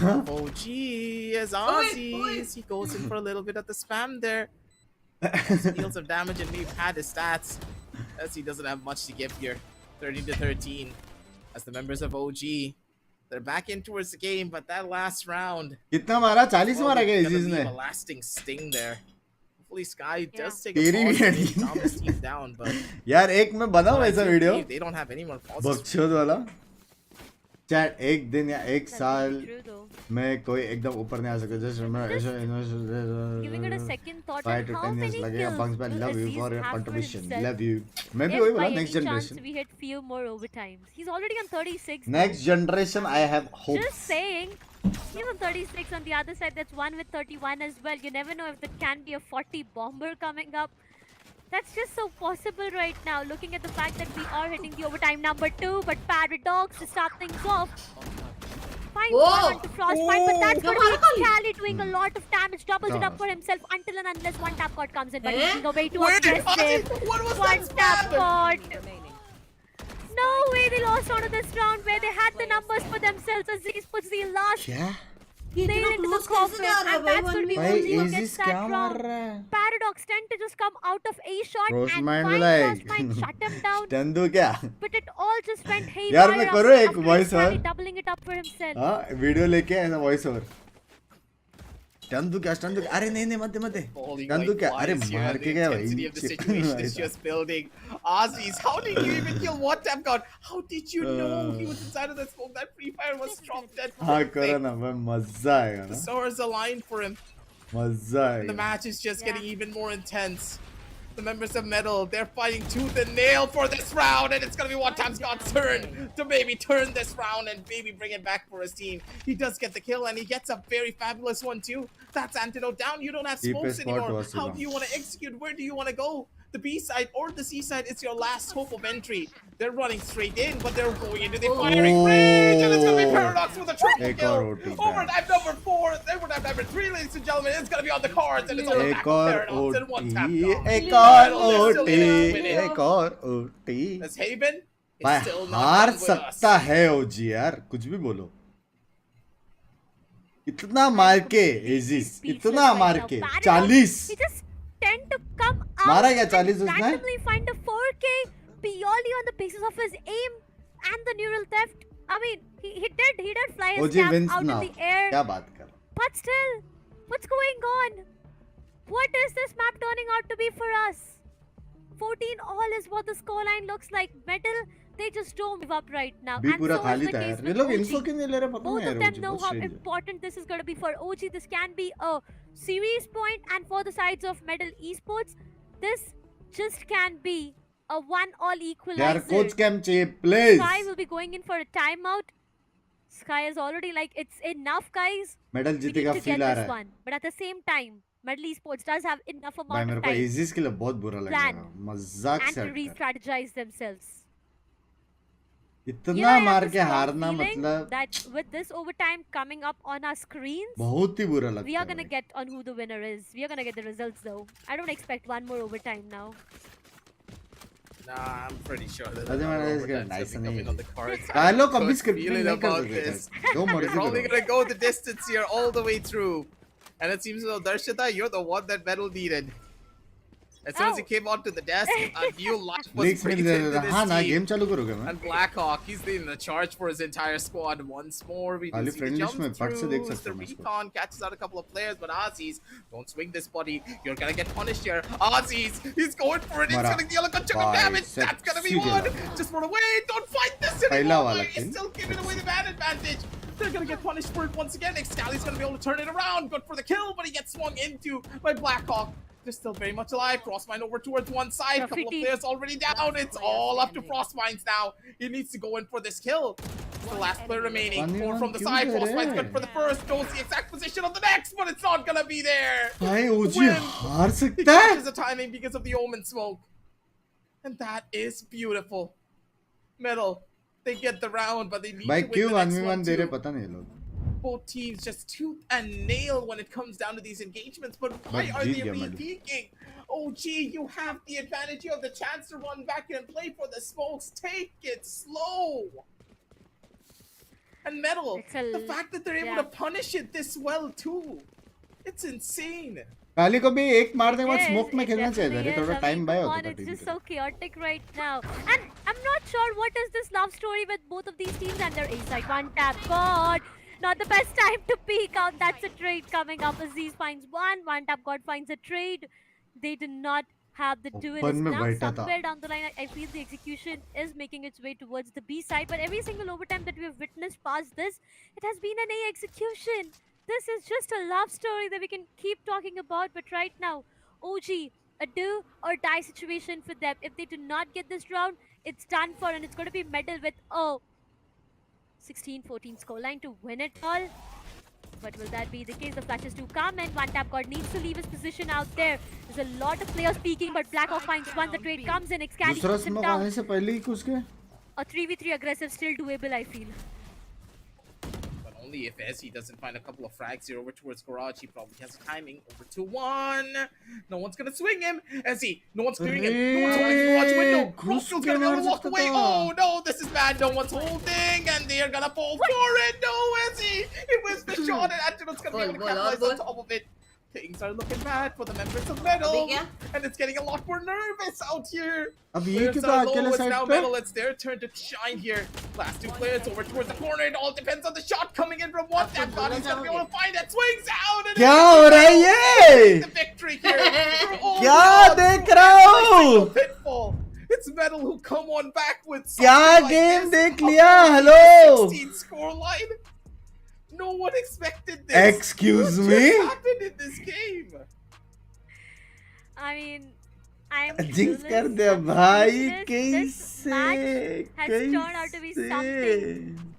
OG as Aussies. He goes in for a little bit of the spam there. Deals of damage, and we've had his stats. As he doesn't have much to give here. 30 to 13. As the members of OG, they're back in towards the game, but that last round, कितना मारा 40 well, मारा गया gonna eases ने leave a lasting sting there. Hopefully, Sky does take a तेरी pause भी and अड़ी। calm his team down, but यार एक मैं बनाऊं I ऐसा do video believe they don't have any more pauses. बकचोद वाला चैट एक दिन या एक That's साल very true though. मैं कोई एकदम ऊपर नहीं आ सकता just Giving it a second thought 5 on to how 10 years many लगेगा kills बंक्स भाई will love you Aziz for your have for contribution himself love you मैं भी वही if बोला by next any chance generation we hit few more overtimes. He's already on 36. Next generation I have Just hopes saying. He's on 36 on the other side. That's one with 31 as well. You never know if there can be a 40 bomber coming up. That's just so possible right now. Looking at the fact that we are hitting the overtime number 2, but Paradox to start things off. Finds Whoa. one onto Frostbite, but that's going to be Naman. Scally doing a lot of damage. Doubles it up for himself until and unless one tap god comes in. But Eh? he's being a way too Wait, aggressive. what was One that tap spam? god. Remaining. No way they lost onto this round where they had the numbers for themselves. Aziz puts the last क्या ये nail इतना into the close कैसे coffin, जा रहा है and भाई that's gonna be 1v1 भाई OG who edges gets क्या that मार round. रहा है? Paradox tend to just come out of a shot Frost and mind find like Frostmind shut him down. Chandu क्या? But it all just went haywire. यार मैं करूँ एक after voice Scally over? doubling it up for himself. हाँ video लेके ऐसा voice over Chandu क्या अरे नहीं मत Falling चंदू like क्या अरे flies here, मार the के गया भाई intensity of the situation is just building. Aussies, how did you even kill what tap god? How did you know he was inside of that smoke? That free fire was dropped dead. हाँ करो ना भाई मजा आएगा The ना stars aligned for him. मजा And the आएगा match is just getting Yeah. even more intense. The members of Metal, they're fighting tooth and nail for this round, and it's gonna be One Time's God's turn to maybe turn this round and maybe bring it back for his team. He does get the kill, and he gets a very fabulous one too. That's Antidote down. You don't have Keep smokes his spot anymore. was How long. do you want to execute? Where do you want to go? The B side or the C side is your last hope of entry. They're running straight in, but they're going into the firing range, and it's gonna be Paradox with a triple Ek kill. aur OT Overtime number 4, overtime number 3, ladies and gentlemen. It's gonna be on the cards, and it's on the back एक of और Paradox and One Tap OT God. एक और Metal is still OT gonna win it. एक और OT As Haven is भाई still not हार done with us. सकता है ओजी यार कुछ भी बोलो इतना मार के एजिस इतना मार के 40 He just tend to come out मारा क्या and 40 उसने? randomly find a 4K purely on the basis of his aim and the neural theft. I mean, he did fly his OG cap wins out now in the air. क्या बात कर But still, what's going on? What is this map turning out to be for us? 14 all is what the scoreline looks like. Metal, they just don't give up right now. भी And पूरा so is खाली the था case यार ये with लोग OG. Info क्यों नहीं ले रहे पता Both नहीं यार of them OG know बहुत how strange है important this is going to be for OG. This can be a series point, and for the sides of Metal Esports, this just can be a one-all यार equalizer. Coach cam चाहिए please Sky will be going in for a timeout. Sky is already like, it's enough, guys. Medal We need जीतेगा to get feel आ this रहा है one. But at the same time, Metal Esports does have enough भाई amount मेरे of को time edges के लिए बहुत बुरा लग plan रहा है मजाक and से to हटकर re-strategize themselves. इतना You know, I have मार this के strong हारना feeling मतलब that with this overtime coming up on our screens, बहुत ही बुरा लगता we are है gonna भाई। get on who the winner is. We are gonna get the results though. I don't expect one more overtime now. Nah, I'm pretty sure that Doesn't matter, another it's gonna overtime's nice gonna be and coming on the cards. यार लोग कभी Good scripting feeling नहीं कर about सकते this. guys। जो We're मर्जी probably करो gonna go the distance here all the way through. And it seems as though Darshita, you're the one that Metal needed. As soon as he Oh. came onto the desk, a new life was leaks mill breathed into गया this हाँ ना team. Game चालू करोगे मैं And Blackhawk, he's leading the charge for his entire squad once more. We do खाली see the friend list में jump फट से देख throughs, सकते the हो मैं इसको। recon catches out a couple of players, but Aussies, don't swing this buddy. You're gonna get punished here. Aussies, he's going for it. He's Mara. gonna deal a good chunk of Bye. damage. That's gonna be Sexy one. गेला। Just run away. Don't fight this पहला anymore. वाला He's kill। still giving away the man advantage. They're gonna get punished for it once again. Excali's gonna be able to turn it around. Good for the kill, but he gets swung into by Blackhawk. They're still very much alive. Frostmine over towards one side. Couple of Graffiti. players already down. It's all up to Frostmines now. He needs to go in for this kill. The last player remaining. 1v1 Four from the क्यों side. दे रहे Frostmine's हैं? good for the first. Knows the exact position of the next, but it's not gonna be there. भाई ओजी Win. हार He सकता है catches the timing because of the omen smoke. And that is beautiful. Metal. They get the round, but they need भाई to win क्यों the next 1v1 one दे रहे too. पता नहीं ये लोग Both teams just tooth and nail when it comes down to these engagements. But why But are they GG, man. re-peeking? Oh, gee, you have the advantage. You have the chance to run back and play for the smokes. Take it slow. And Metal, It's a the fact that they're able yeah. to punish it this well too. It's insane. काली को भी एक मारने के बाद Yes, smoke में it खेलना चाहिए था definitely अरे is. थोड़ा I time mean, buy come होता on, था it's टीम just के so chaotic right now. And I'm not sure what is this love story with both of these teams and their ace side. One tap, God. Not the best time to peek out. That's a trade coming up. Aziz finds one. One tap, God finds a trade. They did not have the duelist. Open में Now बैठा था। somewhere down the line, I feel the execution is making its way towards the B side. But every single overtime that we have witnessed past this, it has been an A execution. This is just a love story that we can keep talking about. But right now, OG, a do or die situation for them. If they do not get this round, it's done for, and it's going to be Metal with a 16-14 scoreline to win it all. But will that be the case? The flashes do come, and One Tap God needs to leave his position out there. There's a lot of players peeking, but Blackhawk finds one. The trade comes in. Excali दूसरा puts him smoke down. आने से पहले ही उसके A 3v3 aggressive, still doable, I feel. But only if Ezzy doesn't find a couple of frags here over towards Garage. He probably has the timing. Over to 1. No one's gonna swing him. Ezzy, no one's clearing him. No one's holding the Garage window. Roskill's gonna be able to walk away. Oh no, this is bad. No one's holding, and they are gonna fall for it. No, Ezzy, it was the shot, and Angelo's gonna be able to capitalize on top of it. Things are looking bad for the members of Metal, and it's getting a lot more nervous out here. अब ये Players क्यों are तो low, अकेले it's side now पे Metal. It's their turn to shine here. Last 2 players over towards the corner. It all depends on the shot coming in from one. That God is gonna be able to find it. Swings out. And क्या हो रहा है ये the victory here. for all क्या the देख रहा हूँ pitfall. It's Metal who come on back with क्या something like गेम this. देख लिया A hello 16 scoreline. No one expected this. Excuse What me? just happened in this game? I mean, I am jinx कर clueless दे on भाई this match कैसे has turned out to be कैसे something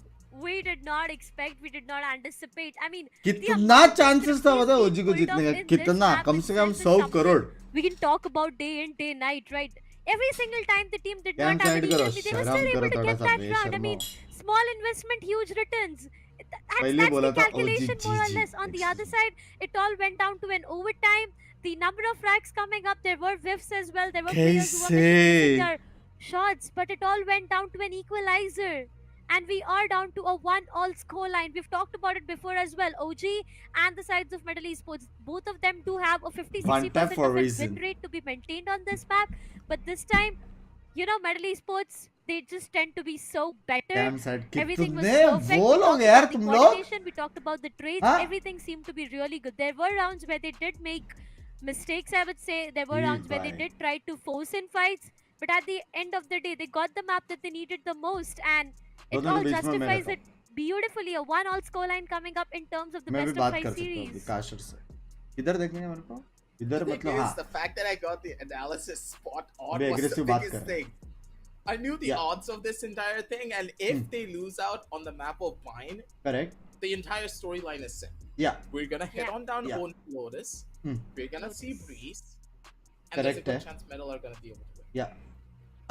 we did not expect, we did not anticipate. I mean, the कितना amount of chances था victories बता being ओजी को pulled जीतने off का in this कितना map कम से कम itself is 100 something crore we can talk about day in, day night, right? Every single time the team did Damn not have side an करो, equal, they were शर्म still करो able to थोड़ा get सा that round. I mean, बेशर्मो small investment, huge returns. पहले That's बोला the था calculation OG more or GG less. On the other side, it all went down to an overtime. The number of frags coming up, there were whiffs as well. There were players who were missing their shots, but it all went down to an equalizer. And we are down to a 1-all scoreline. We've talked about it before as well. OG and the sides of Metal Esports, both of them do have a 50-60% One tap for a of a reason. win rate to be maintained on this map. But this time, you know, Metal Esports, they just tend to be so better. Dam side Everything was कितने perfect. वो We लोग talked यार about the तुम लोग coordination, we talked about the trades. हाँ? Everything seemed to be really good. There were rounds where they did make mistakes, I would say. There were ji rounds where they भाई did try to force in fights. But at the end of the day, they got the map that they needed the most. And it दोनों all के बीच में मैं justifies रहता it beautifully. A 1-all scoreline coming up in terms of the मैं भी best of बात 5 कर सकता हूँ series. काशर से इधर देखेंगे मेरे को इधर The thing मतलब is, हाँ the fact that I got the analysis spot on भी was the aggressive बात biggest कर रहा है thing. I knew the Yeah. odds of this entire thing, and if they lose out on the map of mine, correct the entire storyline is set. या We're gonna head Yeah. on down Yeah. on Lotus. Hmm. We're gonna Lotus. see Breeze, and Correct there's a good है chance Metal are gonna be able to win. या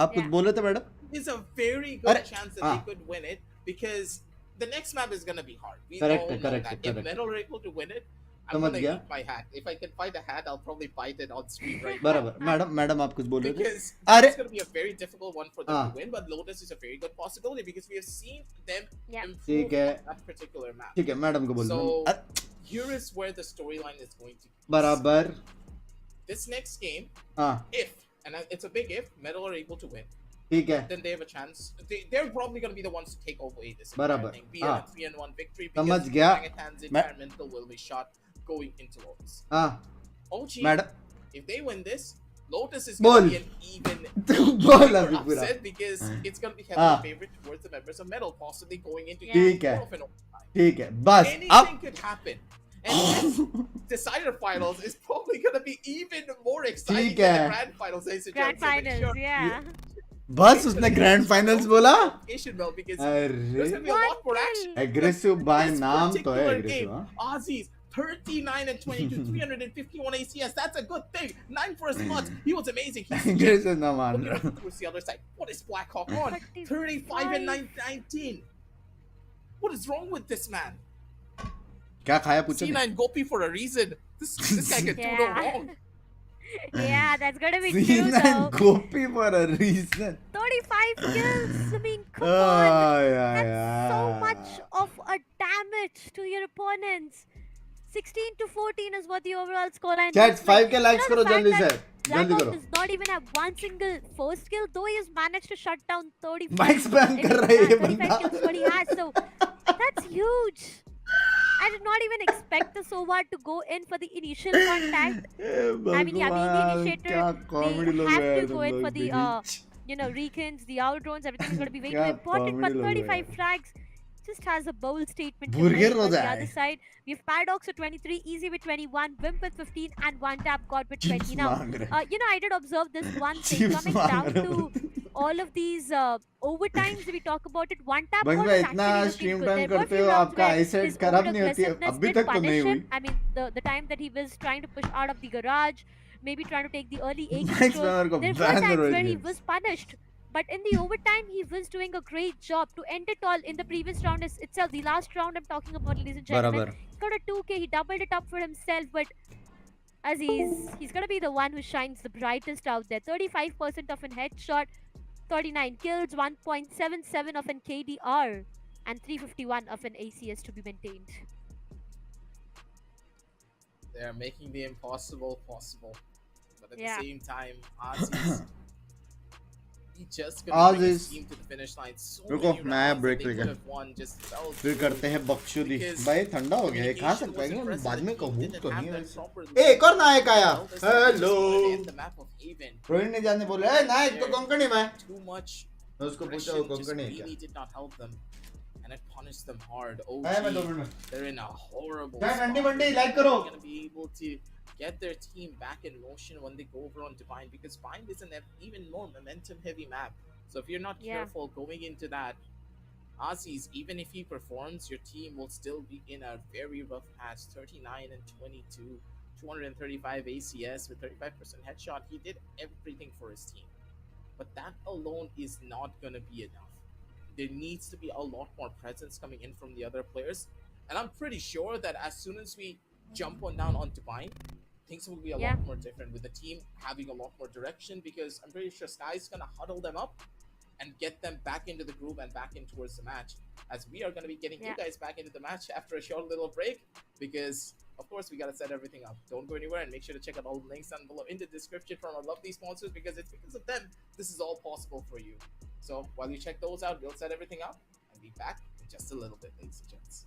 आप कुछ Yeah. बोल रहे थे madam There's a very good अरे, chance that हाँ. they could win it because the next map is gonna be hard. We Correct, all know correct, that. correct. If Metal are able to win it, I'm समझ gonna गया eat my hat. If I can find a hat, I'll probably bite it on stream right now. बराबर madam आप कुछ बोल रहे थे Because अरे it's going to be a very difficult one for them हाँ. to win, but Lotus is a very good possibility because we have seen them Yeah. improve ठीक है on that particular map. ठीक है madam को बोल So रहा here is where the storyline is going to be. बराबर This next game, हाँ if, and it's a big if, Metal are able to win, ठीक है then they have a chance. They're probably going to be the ones to take away this entire बराबर thing. Be it हाँ a 3-1 victory समझ because गया Mangatan's मैं environmental will be shot going into Lotus. हाँ OG, madam if they win this, Lotus is going बोल to be an even तू बोल bigger अभी पूरा upset because it's going to be हाँ heavily favored towards the members of Metal, possibly going into Yeah. ठीक है more of an overtime. ठीक है बस Anything अब could happen. And this decider finals is probably going to be even more exciting ठीक than the है grand finals, ladies and Grand gentlemen. Make finals, sure yeah. बस उसने grand finals बोला Asian Belt because अरे there's going to be a lot more action. Aggressive by This नाम तो है particular aggressive game, हाँ Aussies 39 and 22, 351 ACS. That's a good thing. 9 for his sluts. He was amazing. He's aggressive ना मान looking रहा over towards the other side. What is Blackhawk on? 35 and 19. What is wrong with this man? क्या खाया पूछो नहीं C9 Gopi for a reason. This guy can do no Yeah. wrong. Yeah, that's gonna be true C9 though. Gopi for a reason 35 kills. I mean, come on. yeah, That's so much of a damage to your opponents. 16 to 14 is what the overall scoreline Chat, looks like. 5 के likes You know, करो the fact जल्दी that से जल्दी Blackhawk करो does not even have one single first kill, though he has managed to shut down 35 mic spam कर रहा है ये 35 बंदा kills what he has, so that's huge. I did not even expect the Sova to go in for the initial contact. I mean, yeah, being the भगवान initiator, क्या comedy they लोग have हैं to तुम go in for लोग the, देखिए you know, recons, the owl drones, everything is going to be way too क्या important. But comedy लोग हैं 35 frags just has a bold statement to Burger make. On the होता other है side, we have Paradox with 23, Easy with 21, Wimp with 15, and One Tap God with chips 20. Now, मांग रहे you know, I did observe this one thing chips coming मांग down रहे to all of these overtimes we talk about it. One Tap Bang God में is इतना actually looking stream good. Time There were करते few हो rounds आपका where eyesight his खराब नहीं होती है over-aggressiveness अभी did तक तो नहीं punish हुई him. I mean, the time that he was trying to push out of the garage, maybe trying to take the early A Max control, Banner को there were ban times करो where he इसलिए was punished. But in the overtime, he was doing a great job to end it all in the previous round itself. The last round I'm talking about, ladies and gentlemen. बराबर. He got a 2K, he doubled it up for himself, but as he's gonna be the one who shines the brightest out there. 35% of an headshot, 39 kills, 1.77 of an KDR, and 351 of an ACS to be maintained. They're making the impossible possible. But at Yeah. the same time, Ozzy's he just gonna bring his Ozzy's- team to the finish line. So रुको, many मैं rounds that break they लेके- could have won just fell फिर through. करते हैं बकचोदी. Because भाई ठंडा हो गया है, खा communication सकता है क्या? wasn't बाद में present, the कहूँ team तो didn't नहीं have है that वैसे. proper ए, एक और नायक आया. Well, this team just hello. wanted to end the map of Haven. Rohit ने जाने बोले, ए नायक तो कोंकणी में. Too much मैं उसको पूछा वो aggression just कोंकणी है क्या? really did not help them, and it punished them hard. आया मैं 2 OG, मिनट में. they're in a horrible क्या spot. ठंडी मंडी They're लाइक करो. not gonna be able to get their team back in motion when they go over on Divine, because Bind is an even more momentum heavy map. So if you're not Yeah. careful going into that, Aussies, even if he performs, your team will still be in a very rough patch. 39 and 22, 235 ACS with 35% headshot. He did everything for his team. But that alone is not going to be enough. There needs to be a lot more presence coming in from the other players. And I'm pretty sure that as soon as we jump on down on Divine, things will be a Yeah. lot more different with the team having a lot more direction, because I'm pretty sure Sky's going to huddle them up and get them back into the groove and back in towards the match, as we are going to be getting you Yeah. guys back into the match after a short little break, because of course we got to set everything up. Don't go anywhere, and make sure to check out all the links down below in the description from our lovely sponsors, because it's because of them this is all possible for you. So while you check those out, we'll set everything up and be back in just a little bit, ladies and gents.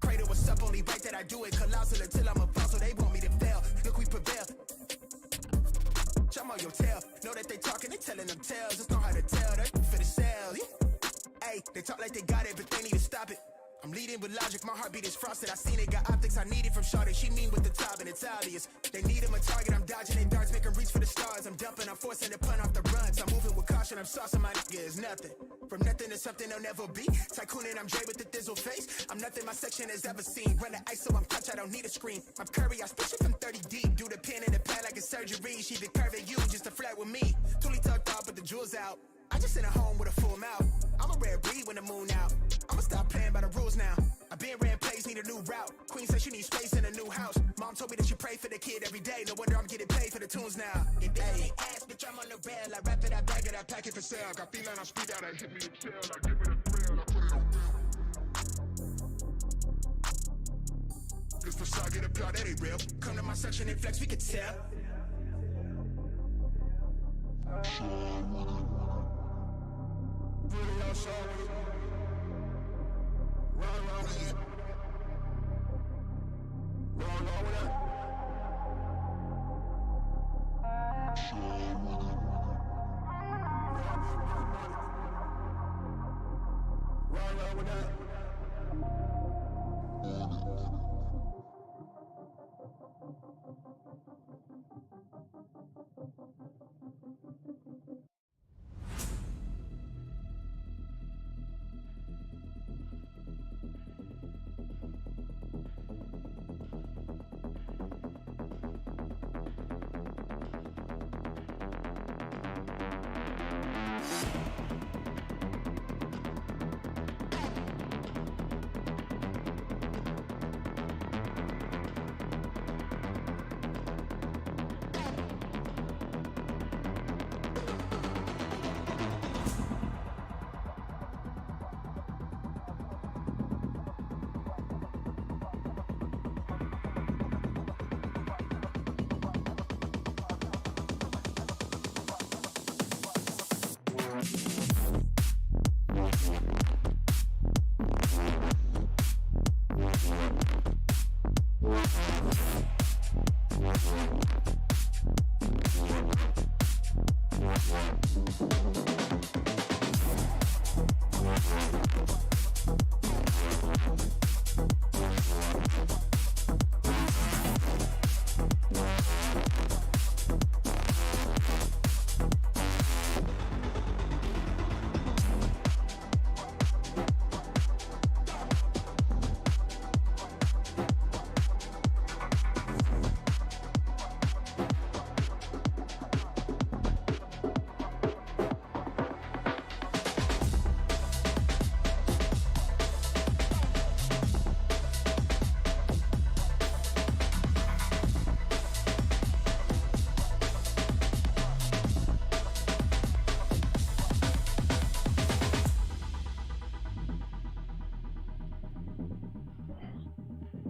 Cradle what's up, only right that I do it colossal until I'm a fall, so they want me to fail. Look, we prevail. Jump on your tail. Know that they talking, they telling them tales. Just know how to tell. They for the sale. Hey, they talk like they got it, but they need to stop it. I'm leading with logic, my heartbeat is frosted. I seen it, got optics I needed from Shawty. She mean with the top, and it's obvious. They need him a target, I'm dodging their darts, make 'em reach for the stars. I'm dumping, I'm forcing the pun off the runs. I'm moving with caution, I'm saucing my nigga is nothing. From nothing to something they'll never be. Tycooning, I'm Dre with the thizzle face. I'm nothing my section has ever seen. Run the ice, so I'm clutch, I don't need a screen. I'm Curry, I spit it from 30 deep. Do the pin in the pad like a surgery. She the curve at you just to flirt with me. Tooly tucked off, but the jewels out. I just in a home with a full mouth. I'm a rare breed when the moon out. I'ma stop playing by the rules now. I've been ran plays, need a new route. Queen says she needs space in a new house. Mom told me that she pray for the kid every day. No wonder I'm getting paid for the tunes now. If they ain't ass, bitch, I'm on the rail. I rap it, I bag it, I pack it for sale. Got feeling, I speed out, I hit me a tail. I give it a thrill, I put it on. This facade get applaud, that ain't real. Come to my section and flex, we can tell. Really outside with it. Run with it. Run with it. Run with it.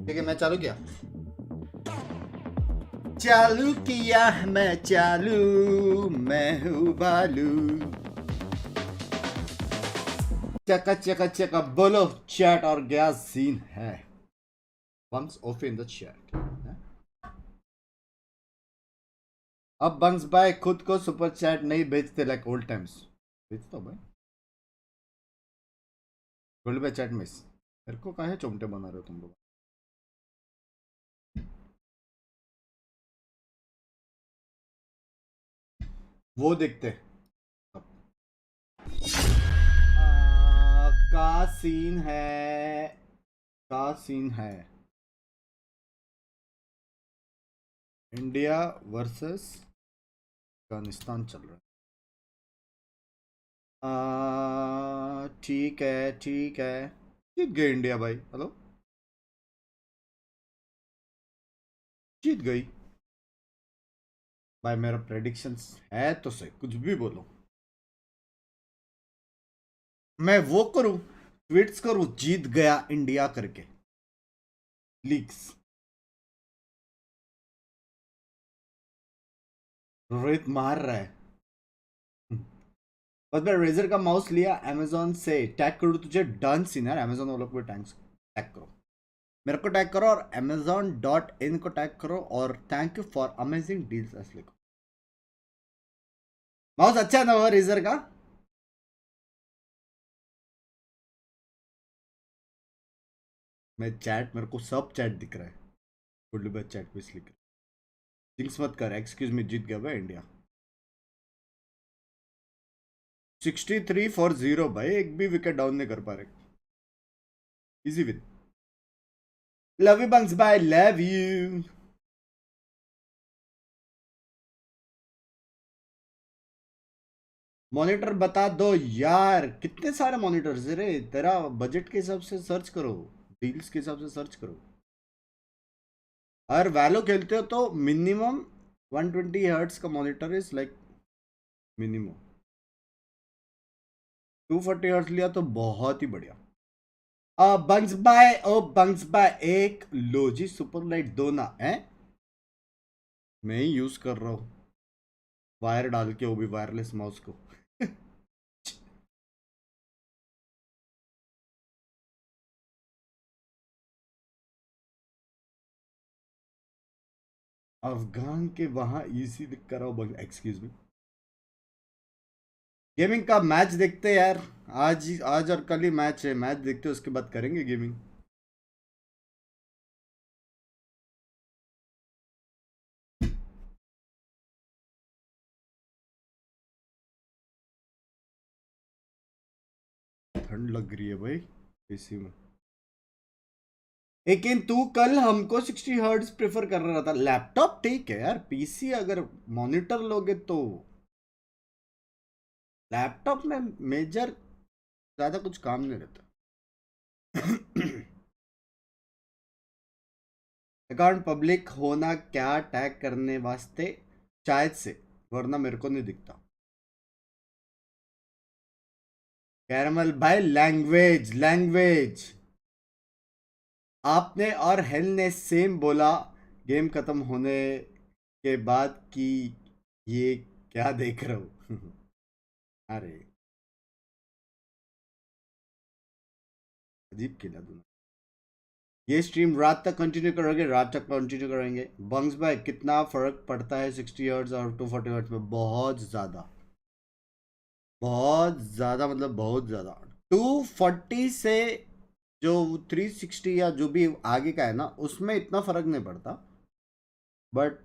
ठीक है, मैं चालू किया, मैं चालू, मैं हूँ बालू। चका चका चका बोलो चैट, और क्या सीन है? Bunks of in the chat. अब बंक्स भाई खुद को सुपर चैट नहीं भेजते लाइक ओल्ड टाइम्स। भेजता हूँ भाई, गोल्ड पे चैट मिस। मेरे को काहे चोमटे बना रहे हो तुम लोग? वो देखते का सीन है, का सीन है। इंडिया वर्सेस अफगानिस्तान चल रहा है। ठीक है ठीक है, जीत गए इंडिया भाई। हेलो, जीत गई भाई। मेरा प्रेडिक्शंस है तो सही, कुछ भी बोलो। मैं वो करूं, ट्वीट्स करूं जीत गया इंडिया करके, लीक्स। रोहित मार रहा है। बस मैं रेजर का माउस लिया अमेजोन से, टैग करूँ तुझे? डन सीन यार, अमेजोन वालों को टैग करो, मेरे को टैग करो, और amazon.in को टैग करो, और thank you for amazing deals ऐसे लिखो। माउस अच्छा है ना वो रेजर का? मैं चैट, मेरे को सब चैट दिख रहा है, गुड चैट पे लिख रहा है। जिंक्स मत कर, एक्सक्यूज मी, जीत गया भाई इंडिया। 63 फॉर 0 भाई, एक भी विकेट डाउन नहीं कर पा रहे। Easy win. Love you bunks bye, love you. Monitor बता दो यार, कितने सारे मॉनिटर्स रे? तेरा बजट के हिसाब से सर्च करो, डील्स के हिसाब से सर्च करो। अगर वैलो खेलते हो तो मिनिमम 120 हर्ट्स का monitor is like minimum. 240 hertz लिया तो बहुत ही बढ़िया। Bunks bye, oh Bunks bye, एक लोजी सुपर लाइट दो ना है। मैं ही यूज कर रहा हूँ वायर डाल के, वो भी वायरलेस माउस को। अफगान के वहां इजी कराओ बंग, एक्सक्यूज मी। गेमिंग का मैच देखते हैं यार, आज और कल ही मैच है, मैच देखते हैं उसके बाद करेंगे गेमिंग। ठंड लग रही है भाई एसी में। लेकिन तू कल हमको 60 हर्ट्ज प्रेफर कर रहा था। लैपटॉप ठीक है यार, पीसी अगर मॉनिटर लोगे तो लैपटॉप में मेजर ज्यादा कुछ काम नहीं रहता। अकाउंट पब्लिक होना क्या टैग करने वास्ते? शायद से, वरना मेरे को नहीं दिखता। कैरमल भाई, लैंग्वेज लैंग्वेज। आपने और हेल ने सेम बोला गेम खत्म होने के बाद कि ये क्या देख रहा हूं। अरे अजीब खेला दोनों। ये स्ट्रीम रात तक कंटिन्यू करोगे? रात तक कंटिन्यू करेंगे। बंग्स भाई कितना फर्क पड़ता है 60 हर्ट्ज और 240 हर्ट्ज में? बहुत ज़्यादा, बहुत ज़्यादा, मतलब बहुत ज़्यादा। 240 से जो 360 या जो भी आगे का है ना, उसमें इतना फ़र्क नहीं पड़ता, बट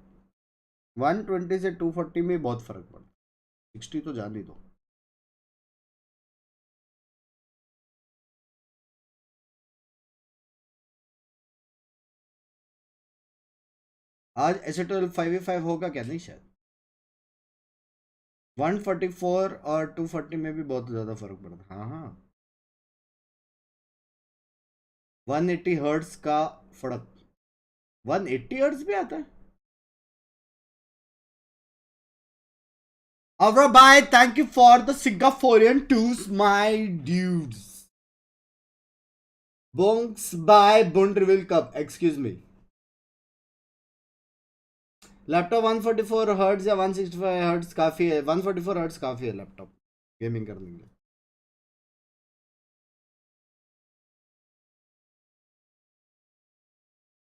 120 से 240 में बहुत फ़र्क पड़ता। 60 तो जान ही दो। आज एसेटल 5v5 होगा क्या? नहीं शायद। 144 और 240 में भी बहुत ज़्यादा फर्क पड़ता। हाँ हाँ, 180 हर्ट्ज का फर्क। 180 हर्ट्ज भी आता है। Alright, bye. Thank you for the Singaporean tools, my dudes. Bonks by Bund reveal cup. Excuse me. Laptop 144 hertz या 165 हर्ट्ज काफी है. 144 हर्ट्ज काफी है लैपटॉप गेमिंग करने के लिए.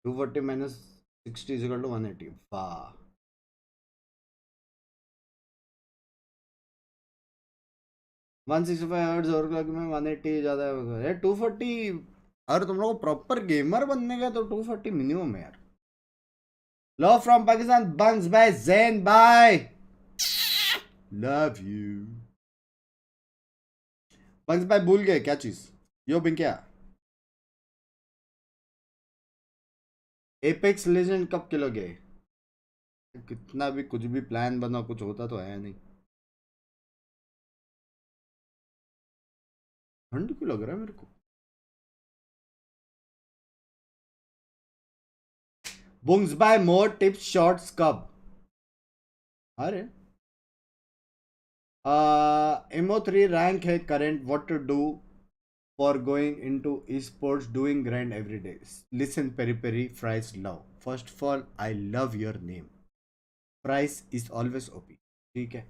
-240 -60 = 180. वाह. 165 हर्ट्ज और क्लॉक में 180 ज्यादा है. 240 अगर तुम लोग प्रॉपर गेमर बनने का तो 240 मिनिमम है यार. Love from Pakistan, Bunks by Zain, bye. Love you. Bunks by भूल गए क्या चीज? यो बिंग क्या? Apex Legend कब खेलोगे? कितना भी कुछ भी प्लान बना कुछ होता तो है नहीं. ठंड क्यों लग रहा है मेरे को? Bunks bye more tips shorts कब? अरे MO3 रैंक है current. What to do for going into esports doing grind every day. Listen peri peri fries love. First of all I love your name. Price is always OP. ठीक है.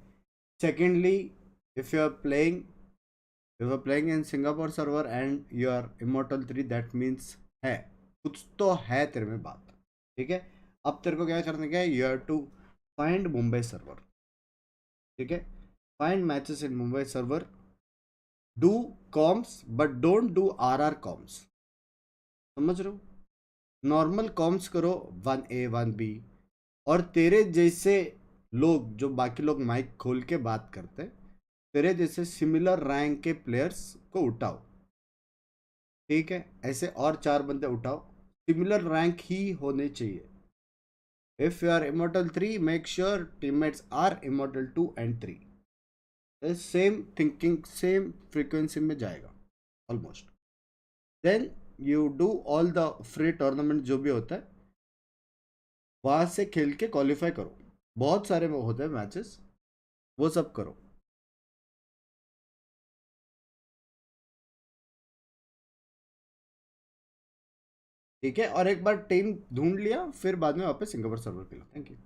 Secondly if you are playing in Singapore server and you are immortal 3 that means है कुछ तो है तेरे में बात. ठीक है. अब तेरे को क्या करने का है? You have to find Mumbai server. ठीक है. Find matches in Mumbai server. Do comms but don't do RR comms. समझ रहे हो? नॉर्मल कॉम्स करो 1A 1B. और तेरे जैसे लोग जो बाकी लोग माइक खोल के बात करते हैं तेरे जैसे सिमिलर रैंक के प्लेयर्स को उठाओ. ठीक है. ऐसे और 4 बंदे उठाओ. सिमिलर रैंक ही होने चाहिए. If you are immortal 3 make sure teammates are immortal 2 and 3. Same thinking same frequency में जाएगा almost. Then you do all the free tournament जो भी होता है वहां से खेल के क्वालिफाई करो. बहुत सारे होते हैं मैचेस वो सब करो. ठीक है. और एक बार टीम ढूंढ लिया फिर बाद में वापस सिंगापुर सर्वर के लिए. Thank you.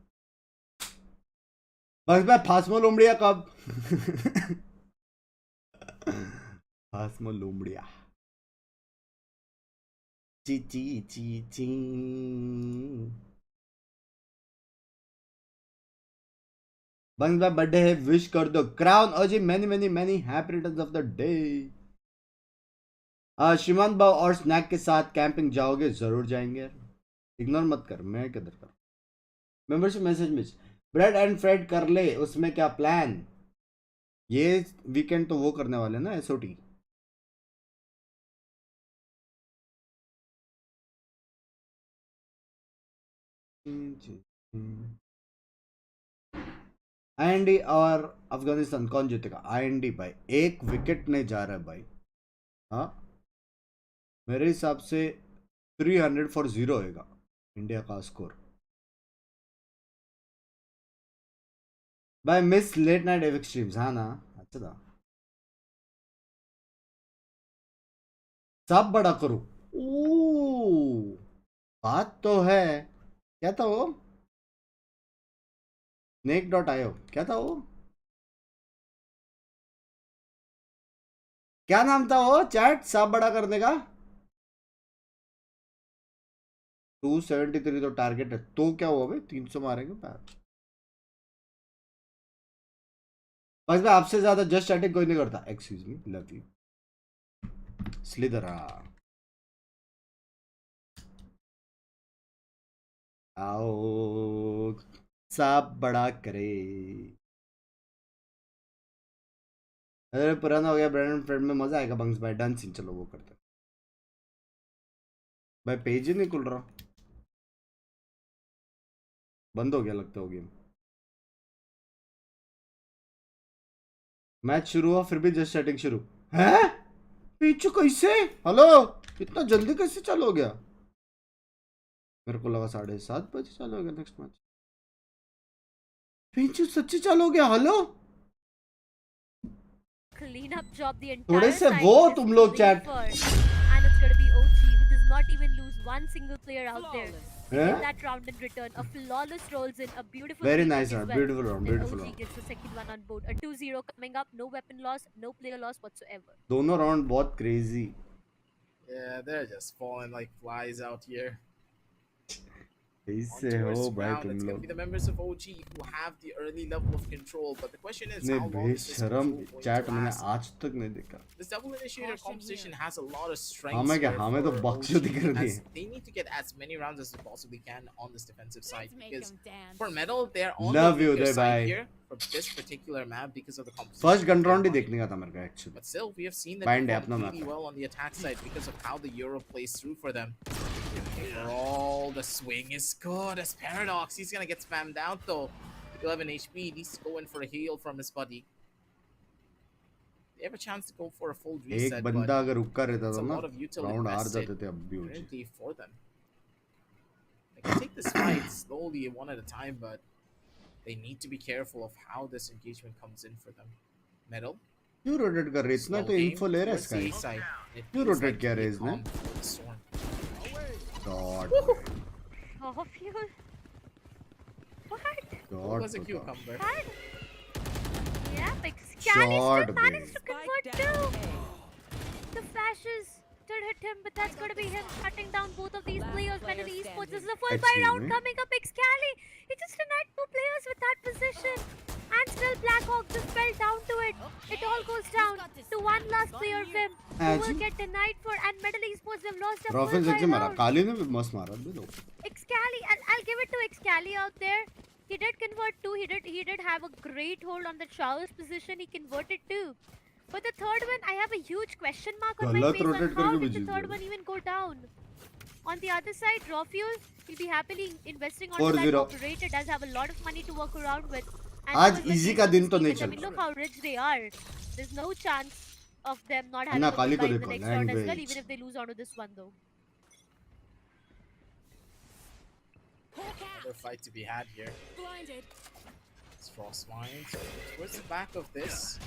बस भाई फास्मो लोमड़िया कब? फास्मो लोमड़िया ची ची ची ची. बंस भाई बर्थडे है विश कर दो. क्राउन अजी many many many happy returns of the day. श्रीमान भाव और स्नैक के साथ कैंपिंग जाओगे? जरूर जाएंगे यार. इग्नोर मत कर. मैं किधर कर. मेंबरशिप मैसेज में ब्रेड एंड फ्रेड कर ले. उसमें क्या प्लान? ये वीकेंड तो वो करने वाले ना SOT. IND और अफगानिस्तान कौन जीतेगा? IND भाई. 1 विकेट नहीं जा रहा है भाई. हाँ मेरे हिसाब से 300 for 0 होगा इंडिया का score. Bye miss late night Avik streams. हाँ ना अच्छा था. सब बड़ा करो. ओ बात तो है. क्या था वो? नेक.io क्या था वो? क्या नाम था वो? चैट सब बड़ा करने का. 273 तो टारगेट है. तो क्या हुआ भाई? 300 मारेंगे पैर. बस मैं आपसे ज्यादा जस्ट चैटिंग कोई नहीं करता. Excuse me. लव यू स्लिदरा. आओ सब बड़ा करे. अरे पुराना हो गया. ब्रांड फ्रेंड में मजा आएगा. बंक्स भाई डन सीन. चलो वो करते भाई. पेज ही नहीं खुल रहा. बंद हो गया लगता हो गेम. मैच शुरू हुआ फिर भी जस्ट चैटिंग शुरू है. पीछे कैसे? हेलो इतना जल्दी कैसे चालू हो गया? मेरे को लगा 7:30 बजे चालू हो गया नेक्स्ट मैच. पीछे सच्ची चालू हो गया. Hello Clean up job the थोड़े entire से site वो is तुम लोग going chat. for, and it's gonna be OG not even lose one single player out there. Flawless. They get Yeah? that round in return. A flawless rolls in, a beautiful Very retake nice as round, well. beautiful round, Then beautiful OG round. gets the second one on board. A 2-0 coming up. No weapon loss, no player loss whatsoever. दोनों round बहुत crazy. Yeah, they're just falling like flies out here. On ऐसे to हो first भाई round, तुम it's going लोग. to be the members of OG who have the early level of control, but the question is ने how long is this बेशरम control going chat to मैंने last? आज तक नहीं देखा. This double initiator Caution composition here. has a lot of strengths हमें क्या here हमें तो for बकचोदी OG, करनी as है. they need to get as many rounds as they possibly can on this defensive side, Let's make because 'em dance. for Metal, they're on Love the you, weaker Uday side bhai. here for this particular map because of the composition. First gun they're round he running. देखने का था मेरे को actually. But still, we have seen them Bind है perform अपना really map है. well on the attack side because of how the Euro plays through for them. Overall, the swing is good as Paradox. He's gonna get spammed out though. 11 HP, needs to go in for a heal from his buddy. They have a chance to go for a full एक reset, बंदा but अगर रुका रहता it's था a ना lot of utility round हार invested जाते थे अब भी OG. currently for them. They can take this fight slowly one at a time, but they need to be careful of how this engagement comes in for them. Metal. क्यों rotate कर रही है? इतना slow तो game info ले रहा है towards the A इसका. side. It क्यों feels rotate like किया to be Raze ने? calm before the storm. God Oh, fuel. What? God Was a cucumber. Yeah, but Scally Shot, still managed to Spike convert down too. A. The flashes did hit him, but that's gonna be him shutting down both of these Last players. player Metal Esports. This is standing. a full buy Excuse round me? coming up. Scally. He just denied two players with that position. And still Blackhawk just fell down to it. It all goes down to one last player, Vim, who will Actually- get denied for. And Metal Esports have lost a full रॉफिन buy से मारा. round. काली ने भी मस्त मारा भी लोग. Excali, I'll give it to Excali out there. He did convert too. He did have a great hold on the Showers position. He converted too. But the third one, I have a huge question mark on my गलत face on rotate how करके did भी the Jeet third गए. one even go down. On the other side, Raw Fuel will be happily investing on 4-0. that operator. Does have a lot of money to work around with. And आज he was easy lucky का enough दिन to तो sneak नहीं in. I चल mean, रहा. look how rich they are. There's no chance of them not having ना, a Kali good को buy in the देखो, next round as well, language. even if they lose out to this one though. Another fight to be had here. Blinded. It's Frostwine. So towards the back of this,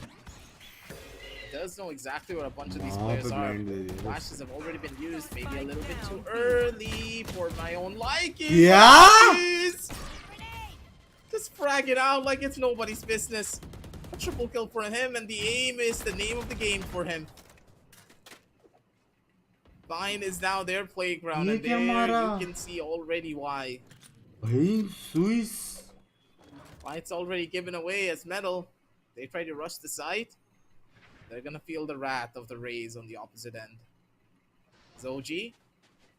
does know exactly what a bunch of these वहाँ players पे are. blind दे दिया. Flashes have already been used, maybe a little bit too early for my own liking. Yeah? Please. Just frag it out like it's nobody's business. A triple kill for him, and the aim is the name of the game for him. Vine is now their playground, ये and क्या there मारा? you can see already why. भाई Swiss. Why it's already given away as Metal. They try to rush the site. They're gonna feel the wrath of the Rays on the opposite end. Zoji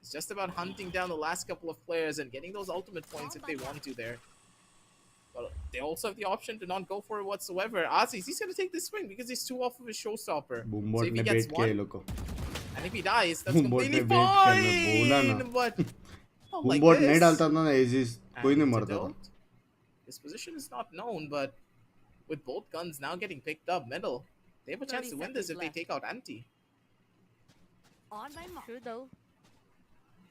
is just about hunting down the last couple of players and getting those ultimate points if they want to there. But they also have the option to not go for it whatsoever. Aziz, he's gonna take this swing because he's too off of his showstopper. So बूमबॉट if ने he bat gets किया ये one, लोग को. and if he dies, that's Boombot completely ने बेट करना बोला ना. fine. But not like बूमबॉट नहीं this. डालता था ना एजिस कोई And नहीं to मरता था. don't. His position is not known, but with both guns now getting picked up, Metal, they have a chance 30 to win this if seconds they left. take out Anti. On my mark. True though.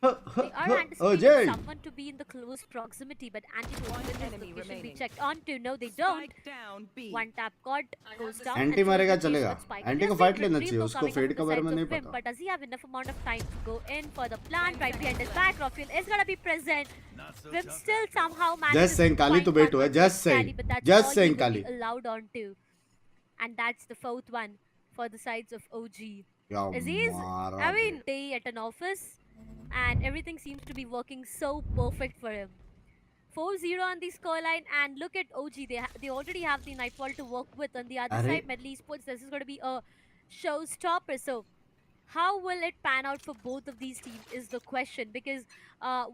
They They are anticipating Jay. someone to be in the close proximity, but anti One this enemy location be remaining. checked onto. No, they don't. Spike down B. One tap god goes down. Anti and मारेगा Zoe takes चलेगा. out Spike. Anti को There's fight a लेना retrieve चाहिए. though उसको coming fade up का the बारे में sides नहीं of Vim, पता. but does he have enough amount of time to go in for the plant right behind his back? Rafael is gonna be present. Vim still somehow manages Just saying, to Kali find to one beat हुआ है. on Just Scally, saying. but that's Just all saying, he will be Kali. allowed on to. And that's the fourth one for the sides of OG. क्या Aziz, मारा I mean, bay. day at an office, and everything seems to be working so perfect for him. 4-0 on the scoreline, and look at OG. They already have the Nightfall to work with. On the other अरे. side, Medley Esports, this is going to be a showstopper. So, how will it pan out for both of these teams is the question, because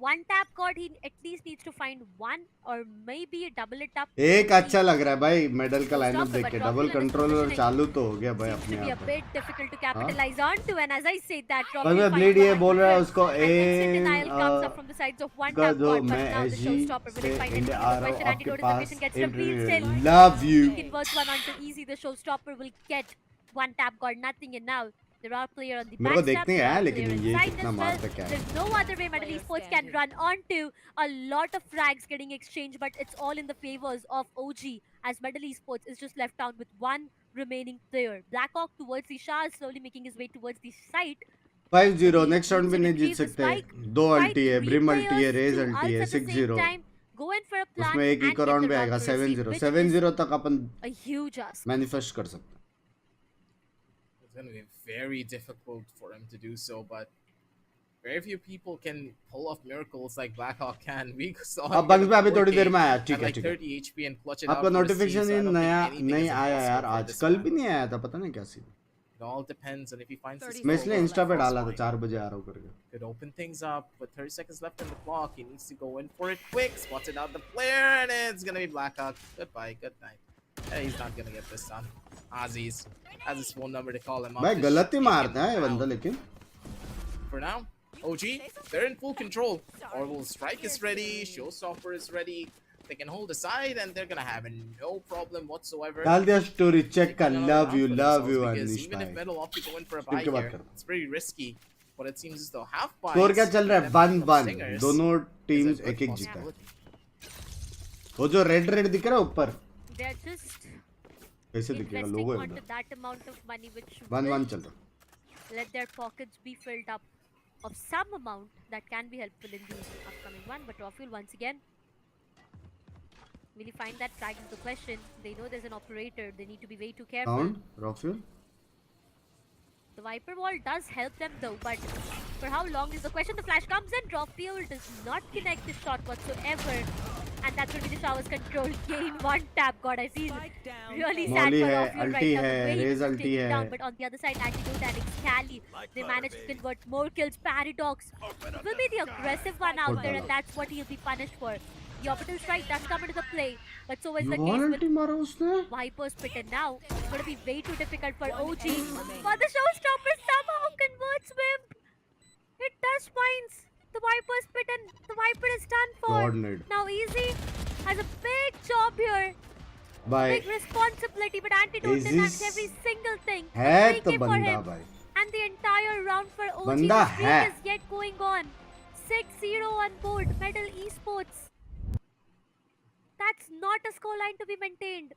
one tap god, he at least needs to find one or maybe double it up. एक अच्छा लग रहा है भाई medal का lineup Showstopper, देख but के. Rafael double and his controller positioning चालू तो हो गया भाई seems to अपने be a आप पे. bit difficult to capitalize onto, and as I say that, पर Rafael मैं finds ब्लीड ये one बोल रहा है defense, उसको and instant A denial comes up from the sides of one का tap जो god, but मैं now the Aegis showstopper will से it find इंडिया it? आ The रहा हूँ question आपके anti-notification पास gets revealed still. Love you. He converts one onto easy. The showstopper will get one tap god, nothing, and now there are player on the मेरे को backstab, देखते there हैं are लेकिन player ये inside कितना as well. मारता क्या है. There's no other way Medal Player Esports can standing. run onto. A lot of frags getting exchanged, but it's all in the favors of OG, as Medal Esports is just left down with one remaining player. Blackhawk towards the Shah, slowly making his way towards the site. 5-0 next round भी नहीं जीत Increase the सकते. spike, 2 fight अल्टी है, 3 brim अल्टी है, players, raise 2 अल्टी ults है. at the same 6-0 time, go in for a plan उसमें एक and eco get round the भी round आएगा. for a 7-0 sweep, which is 7-0 तक अपन a huge ask. मैनिफेस्ट कर सकते. It's going to be very difficult for him to do so, but very few people can pull off miracles like Blackhawk can. We saw अब him bunks get में a अभी 4K थोड़ी देर में आया. at ठीक है like ठीक है. 30 HP and clutch it out आपका for his team, notification so I don't नया think anything नहीं is आया यार. impossible for आज this कल man. भी नहीं आया था. पता नहीं क्या scene. It all depends on if he finds this मैं Thirty इसलिए goal. इंस्टा पे That's डाला था fine. 4 बजे आ रहा हूँ करके. Could open things up with 30 seconds left on the clock. He needs to go in for it quick. Spots it out the player, and it's gonna be Blackhawk. Goodbye, good night. He's not gonna get this done. Aussies has his phone number to call him up. भाई Just गलत ही shaking मारता है ये him बंदा down. लेकिन. For now, OG, they're in full control. Orbital Strike is ready. Showstopper is ready. They can hold aside, and they're gonna have no problem whatsoever. डाल दिया story check कर. Taking another love round you for love themselves, you because Anish even if भाई. Metal opt to go in for a Skip buy के बाद here, कर. it's very risky. But it seems as though half buys. Score क्या चल रहा है? 1-1. Singers दोनों is a teams good एक एक जीता है. possibility. वो जो रेड रेड दिख रहा है ऊपर They're just कैसे दिखेगा? investing लोगो है onto उधर. that amount of money which 1-1 will चल रहा. let their pockets be filled up of some amount that can be helpful in the upcoming one. But Rafiul once again, will he find that frag is the question. They know there's an operator. They need to be way too careful. Down रॉफ्यूल. The Viper wall does help them though, but for how long is the question. The flash comes in. Rafiul does not connect the shot whatsoever. And that's going to be the shower's control. Gain 1 tap. God, I feel Spike down. really sad Molly for है, Rafiul ulti right now. The है, way he's Raze ulti taken down. है. But on the other side, Antidote and Excali, they managed to convert more kills. Paradox will be the aggressive one out there, and that's what he'll be punished for. The orbital strike does come into the play, but so is the युवान case अल्टी with मारा उसने. Viper's Pit, and now it's going to be way too difficult for OG. But the showstopper somehow converts Wimp. It does finds the Viper's Pit, and the Viper is done for. Coordinate. Now Easy has a big job here, भाई big responsibility, but Antidote Is denies this- every single thing. है A तो 3K for बंदा him, भाई. and the entire round for OG. बंदा The streak है. is yet going on. 6-0 on board. Medal Esports. That's not a scoreline to be maintained.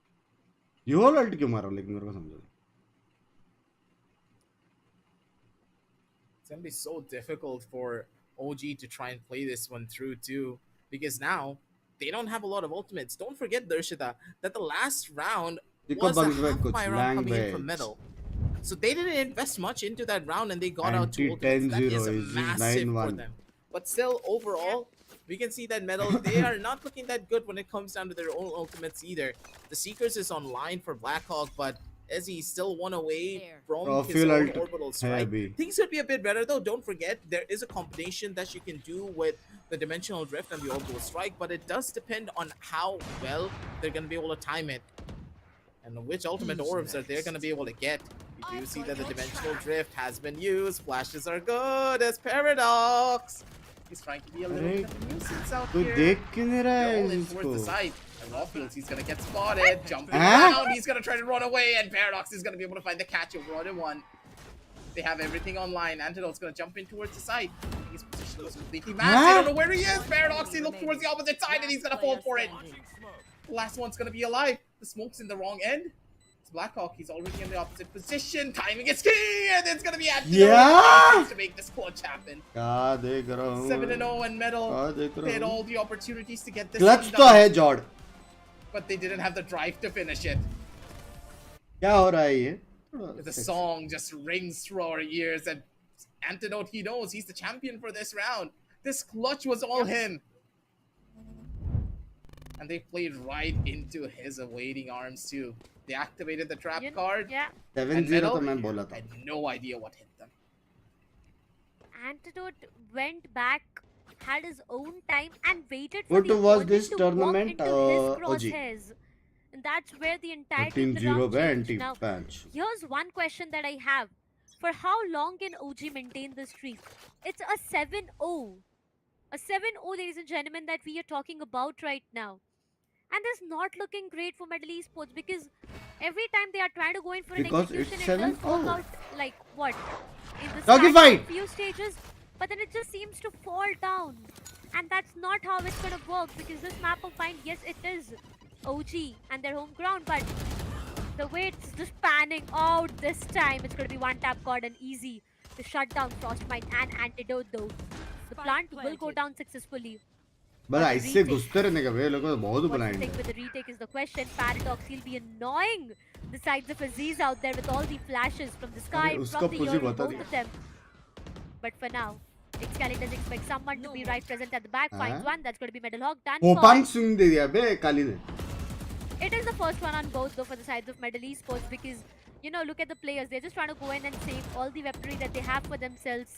युवान अल्टी क्यों मारा लेकिन मेरे को समझ नहीं. It's gonna be so difficult for OG to try and play this one through too, because now they don't have a lot of ultimates. Don't forget, Darshita, that the last round देखो was a bunks में half कुछ buy round coming in language. from Metal. So they didn't invest much into that round, and they got out to Anti ultimates. That 10-0 is is massive for 9-1. them. But still, overall, we can see that Metal, they are not looking that good when it comes down to their own ultimates either. The Seekers is online for Blackhawk, but Ezzy still one away There. from his Rafiul own ult orbital है strike. अभी. Things could be a bit better though. Don't forget, there is a combination that you can do with the dimensional drift and the orbital strike, but it does depend on how well they're going to be able to time it and which ultimate orbs that they're going to be able to get. We do see that the dimensional drift has been used. Flashes are good as Paradox. He's trying to be a little bit of a nuisance out तू here. देख क्यों नहीं रहा They're है all in towards the इसको? side. And Rafiul, he's gonna get spotted. Jumping Huh? around, he's gonna try to run away, and Paradox is gonna be able to find the catch over 1-1. They have everything online. Antidote's gonna jump in towards the side. His position was completely masked. Huh? I don't know where he is. Paradox, he looked towards the opposite side, and he's gonna fall for it. The last one's gonna be alive. The smoke's in the wrong end. It's Blackhawk. He's already in the opposite position. Timing is key, and it's gonna be Antidote Yeah! to make this clutch happen. क्या देख रहा हूँ? 7-0 and Metal. क्या देख They रहा had हूँ? all the opportunities to get this clutch thing तो done, है जॉर्ड. but they didn't have the drive to finish it. क्या हो रहा है ये? The song just rings through our ears, and Antidote, he knows he's the champion for this round. This clutch was all him. And they played right into his awaiting arms too. They activated the trap card, Yeah. 7-0 Metal तो मैं बोला था. had no idea what hit them. Antidote went back, had his own time, and waited What for the was opponent this to tournament, walk into his OG? crosshairs. And that's where the entirety of the 13-0 round पे changed. Anti Now, पैंच. here's one question that I have. For how long can OG maintain this streak? It's a 7-0. A 7-0, ladies and gentlemen, that we are talking about right now. And this is not looking great for Medal Esports, because every time they are trying to go in for Because an it's execution, it does work 7-0. out like what? In the Doggy starting fight! few stages, but then it just seems to fall down. And that's not how it's gonna work, because this map of Find, yes, it is OG and their home ground, but the way it's just panning out this time, it's gonna be one tap card and easy. to shut down Frostbite and Antidote though. The plant will go down successfully. बस ऐसे घुसते रहने का वे लोगों को बहुत What to बनाएंगे think with the retake is the question. Paradox, he'll be annoying the sides of Aziz out there with all the flashes from the sky, उसका from the पुजी Yuri, बता both of them. But for now, Excali does expect someone to be right present at the back. Finds one. That's going to be Medal Hawk. Done for. पोपांग swing दे दिया बे काली ने It is the first one on both though for the sides of Medal Esports because, you know, look at the players. They're just trying to go in and save all the weaponry that they have for themselves.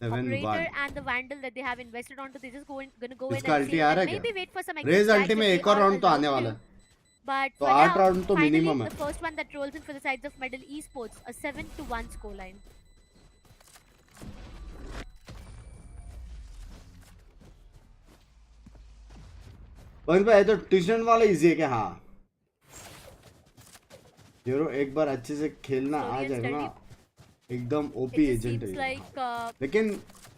7-1 Operator and the Vandal that they have invested onto, they're just gonna go in इसका and अल्टी save uh and रहा है maybe क्या wait for some Raze extra ulti tags में if एक they और are round तो आने allowed वाला to. है But तो for 8 now, राउंड तो finally, मिनिमम है the first one that rolls in for the sides of Medal Esports, a 7-1 scoreline. बस भाई तो ट्यूशन वाला इजी है क्या हाँ यूरो एक बार अच्छे से खेलना आ Slowly and जाएगा ना steady. एकदम It OP just agent seems है like लेकिन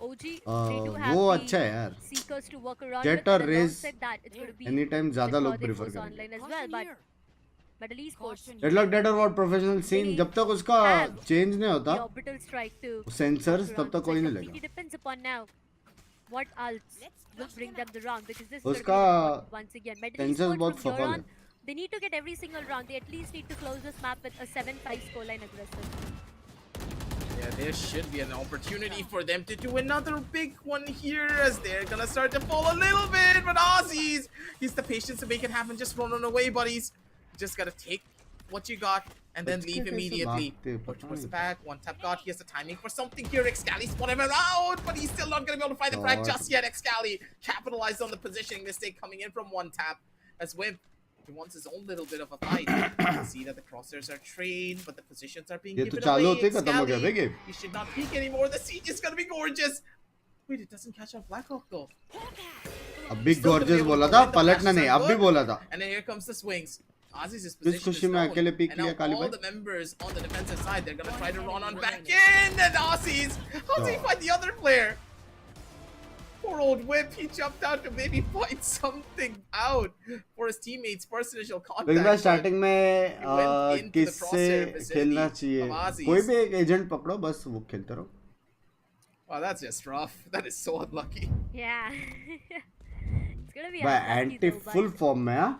OG, they do have वो the अच्छा है यार seekers to work around Jet with, और and Raze alongside that, it's going to be any time ज्यादा with लोग they प्रेफर force करेंगे online as well, but Medal Esports deadlock dead और professional scene जब तक उसका have चेंज नहीं the होता orbital strike to sensors work तब around. तक So कोई it नहीं completely लेगा depends upon now what else will bring them the round because this is उसका going to be once again. Medal sensors Esports बहुत from here फकल on, है they need to get every single round. They at least need to close this map with a 7-5 scoreline aggressive. Yeah, there should be an opportunity for them to do another big one here as they're gonna start to fall a little bit. But Aussies, he's the patience to make it happen. Just run away, buddies. Just gotta take what you got and then leave immediately. Go towards the back. One tap got. He has the timing for something here. Excali spot him out, but he's still not gonna be able to find the frag just yet. Excali capitalized on the positioning mistake coming in from one tap as Wimp. He wants his own little bit of a fight. You can see that the crosshairs are trained, but the positions are being ये तो given चालू away. होते ही खत्म हो गया बे game He should not peek anymore. The siege is gonna be gorgeous. Wait, it doesn't catch on Black Hawk though. अब भी gorgeous बोला था पलटना नहीं अब भी बोला था And then here comes the swings. Ozzy's इस position खुशी is में known. अकेले पिक And लिया now काली all भाई the members on the defensive side, they're gonna try to run on back in. And Aussies, how does he find the other player? Poor old Whip, he jumped out to maybe find something out for his teammates' personal contact. लेकिन भाई but starting में he went into the किससे crosshair vicinity खेलना चाहिए of Aussies. कोई भी एक agent पकड़ो बस वो खेलते रहो Wow, that's just rough. That is so unlucky. Yeah. It's going to be भाई unlucky anti though, full but form में हाँ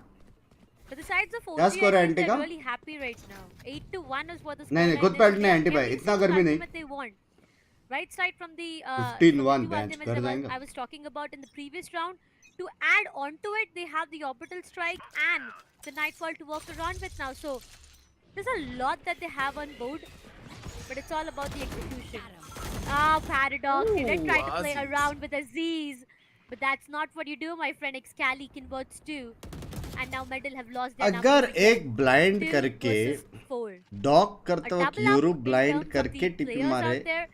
for the sides of OG, क्या I score है think एंटी they're का? really happy right now. 8-1 is what the नहीं नहीं scoreline खुद is. पे अल्ट नहीं They एंटी have भाई every इतना single गर्मी नहीं ultimate they want. Right side from the 15-1 two bench ultimates कर that जाएंगे I was talking about in the previous round. To add onto it, they have the orbital strike and the nightfall to work around with now. So there's a lot that they have on board, but it's all about the execution. Ah, Paradox, they did try to play Aziz. around with Aziz, but that's not what you do, my friend. Excali converts too, and now Medal have lost their अगर numbers again. एक blind 2 करके versus 4. Dock A करते वक्त double up euro in blind terms of करके the टिपी players मारे out there.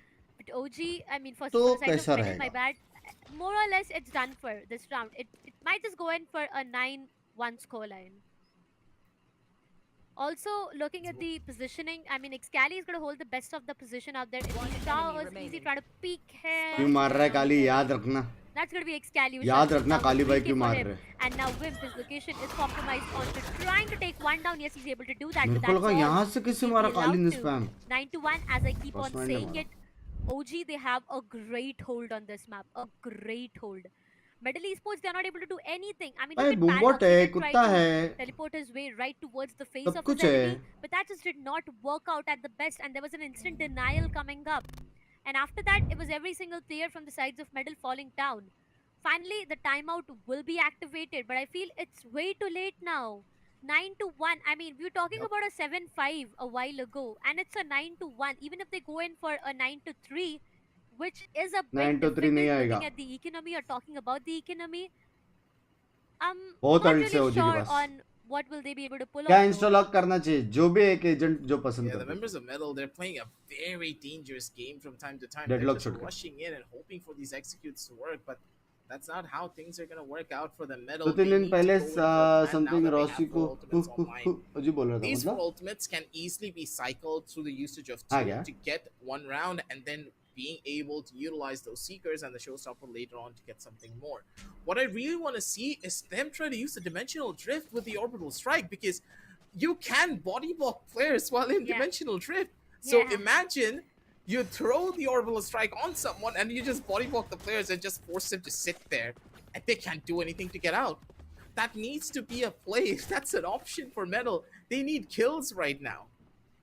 But OG, I mean, for तो the side of कैसा Medal, my रहेगा? bad. More or less, it's done for this round. It might just go in for a 9-1 scoreline. Also, looking at the positioning, I mean, Excali is going to hold the best of the position out there. If he was easy trying to peek क्यों him. मार रहा है काली याद रखना That's going to be Excali. which याद has रखना become काली भाई tricky क्यों for मार him. रहे हैं And now Wimp, his location is compromised on to trying to take one down. Yes, he's able to do that. मेरे But को that's लगा all. यहाँ से किसी He'll मारा be काली allowed ने to. Spam 9-1, as I keep First on one ने saying मारा it. OG, they have a great hold on this map. A great hold. Medal Esports, they're not able to do anything. I mean, भाई look at बूमबॉट Paradox. है He did try कुत्ता to है teleport his way right towards the face सब of his कुछ है enemy, but that just did not work out at the best, and there was an instant denial coming up. And after that, it was every single player from the sides of Medal falling down. Finally, the timeout will be activated, but I feel it's way too late now. 9-1. I mean, we were talking about a 7-5 a while ago, and it's a 9-1. Even if they go in for a 9-3, which is a bit 9-3 difficult नहीं आएगा looking at the economy or talking about the economy. बहुत Not alt से really OG के sure pass on what will they be able to pull क्या off. Insta though. Lock करना चाहिए जो भी एक एजेंट जो पसंद Yeah, the करते members of Metal, they're playing a very dangerous game from time to time. Deadlock They're just shotgun. rushing in and hoping for these executes to work, but that's not how things are going to work out for the दो Metal. तीन They दिन need to पहले go in for a plan now something that they Rossi have को four ultimates online. अजी बोल रहा था These four मतलब ultimates can easily be cycled through the usage of हाँ two क्या to get one round and then being able to utilize those seekers and the showstopper later on to get something more. What I really want to see is them try to use the dimensional drift with the orbital strike because you can body block players while in Yeah. dimensional drift. So Yeah. imagine You throw the orbital strike on someone and you just body block the players and just force them to sit there. And they can't do anything to get out. That needs to be a play. That's an option for Metal. They need kills right now.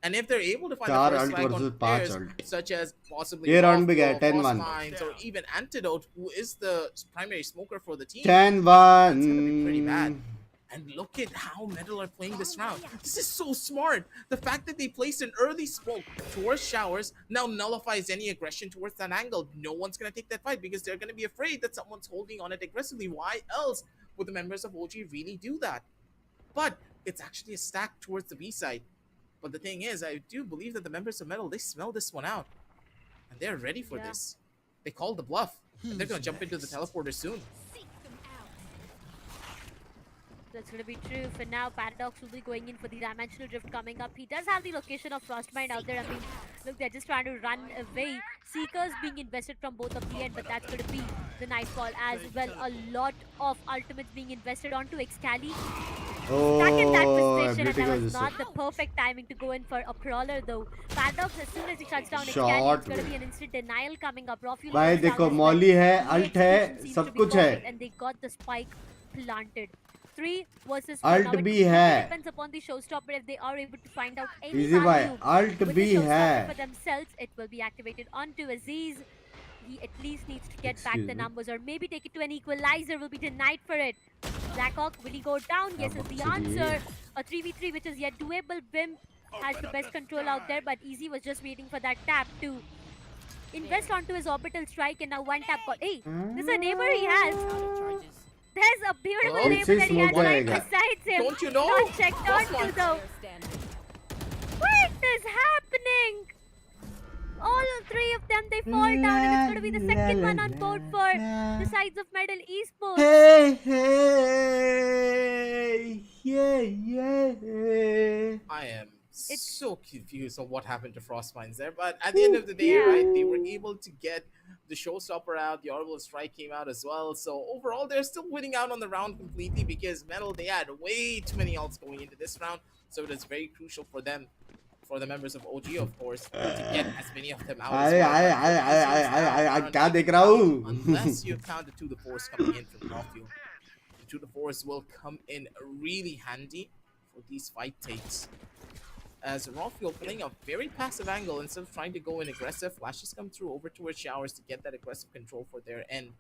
And if they're able to find चार the first ult flag versus on पांच players ult. such as possibly ये round भी गया, Rockwell, 10-1. Crossmines, or even Antidote, who is the primary smoker for the team, 10-1. it's gonna be pretty bad. And look at how Metal are playing this round. This is so smart. The fact that they placed an early smoke towards showers now nullifies any aggression towards that angle. No one's going to take that fight because they're going to be afraid that someone's holding on it aggressively. Why else would the members of OG really do that? But it's actually a stack towards the B side. But the thing is, I do believe that the members of Metal, they smell this one out. And they're ready for this. They called the bluff. And they're going to jump into the teleporter soon. That's going to be true. For now, Paradox will be going in for the Dimensional Drift coming up. He does have the location of Frostbind out there. I mean, look, they're just trying to run away. Seekers being invested from both of the end, but that's going to be the Nightfall as well. A lot of ultimates being invested onto Excali. Stuck in that position, and that was not the perfect timing to go in for a crawler, though. Paradox, as soon as he shuts down Excali, it's going to be an instant denial coming up. Rafi भाई देखो मौली है, alt है, सब कुछ है. And they got the spike planted. 3 versus 1 Alt भी है. Depends upon the showstopper if they are able to find out any Easy भाई, value alt with भी the showstopper है. for themselves. It will be activated onto Aziz. He at least needs to get back the numbers, or maybe take it to an equalizer. Will be denied for it. Blackhawk, will he go down? Yes is the answer. A 3v3 which is yet doable. Bim has the best control out there, but Easy was just waiting for that tap to invest onto his orbital strike, and now one tap got. Hey, this is a neighbor he has. There's a beautiful Oh, neighbor that he has right जाएगा. besides him. Don't you know? Not checked onto Crossmines. though. What is happening? All three of them, they fall down, and it's going to be the second one on board for the sides of Medal Esports. Hey, hey, yeah. I am so confused on what happened to Frostmines there, but at the end of the day, right, they were able to get the showstopper out. The orbital strike came out as well. So overall, they're still winning out on the round completely because Metal, they had way too many ults going into this round. So it is very crucial for them, for the members of OG, of course, to get as many of them out as well. I क्या देख रहा हूँ? Unless you count the 2 to 4s coming in from Rockfield. The 2 to 4s will come in really handy for these fight takes. As Rockfield playing a very passive angle instead of trying to go in aggressive, flashes come through over towards showers to get that aggressive control for their end.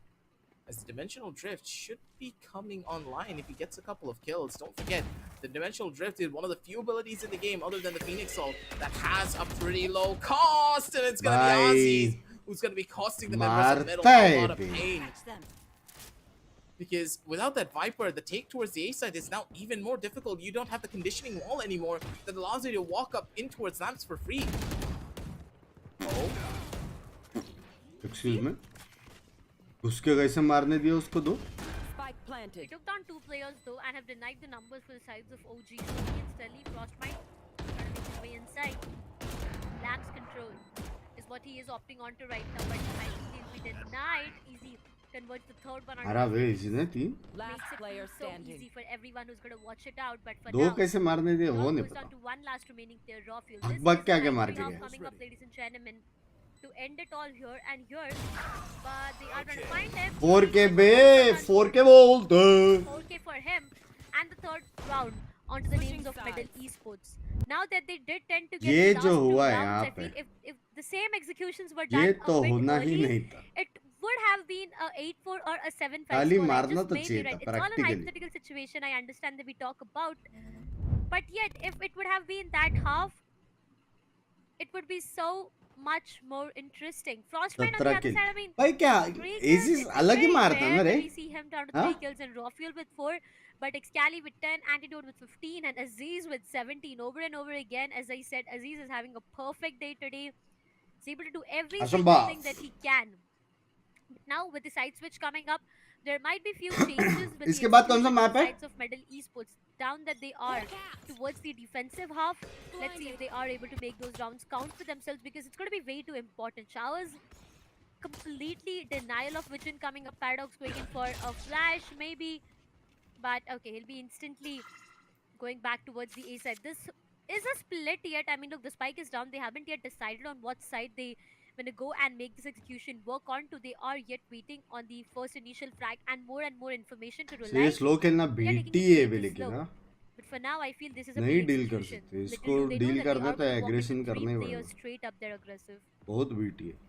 As the Dimensional Drift should be coming online if he gets a couple of kills. Don't forget, the Dimensional Drift is one of the few abilities in the game other than the Phoenix Ult that has a pretty low cost, and it's going to be Aziz who's going to be costing the members of Metal a lot of pain. Because without that Viper, the take towards the A side is now even more difficult. You don't have the conditioning wall anymore that allows you to walk up in towards lamps for free. Oh. Excuse me. उसके कैसे मारने दिया उसको दो? Spike He planted. took down 2 players though and have denied the numbers for the sides of OG. So he and Stelly, Frostmite, trying to make his way inside. Lamps control is what he is opting onto right now, but I think he'll be denied. Easy converts the third one onto हरा वे इसने तीन. Last makes it player so standing. easy for everyone who's going to watch it out, but for दो now, कैसे मारने दिए वो Dog नहीं goes down पता. to one last remaining player, Rawfield. Bug This is के the आगे मार final के round गया. coming up, ladies and gentlemen, to end it all here and here, but they are going to find him. 4K bay 4K बोलते. 4K for him, and the third round onto the names of Medal Esports. Now that they did tend to get ये the last जो 2 हुआ है rounds, यहाँ I पे, feel if the same executions were ये done तो a bit होना ही early, नहीं था. it would have been a 8-4 or a 7-5 खाली score. I मारना just तो may be चाहिए right. था, It's all a practically. hypothetical situation. I understand that we talk about, but yet if it would have been that half, it would be so much more interesting. Frostbite on the 17 other kill. side, I mean, भाई क्या 3 kills, एसिस it's अलग ही very मारता है ना rare रे. that we see him down to 3 हाँ? kills and Rafiel with 4, but Excali with 10, Antidote with 15, and Aziz with 17. Over and over again, as I said, Aziz is having a perfect day today. He's able to do every Awesome single boss. thing that he can. But now with the side switch coming up, there might be few changes with इसके the बाद कौन सा execution map है? sides of Medal Esports. Down that they are towards the defensive half. Let's see if they are able to make those rounds count for themselves, because it's going to be way too important. Showers completely denial of vision coming up. Paradox going in for a flash maybe, but okay, he'll be instantly going back towards the A side. This is a split yet. I mean, look, the spike is down. They haven't yet decided on what side they gonna go and make this execution work on to. They are yet waiting on the first initial frag and more information to So ये rely. Slow खेलना They are taking BT it है way भी too लेकिन slow. हाँ But for now, I feel this is a नहीं big deal कर execution. सकते Little इसको do they know deal that they करना are तो going to walk aggression into करना ही 3 players पड़ेगा straight up there aggressive. बहुत बीटी है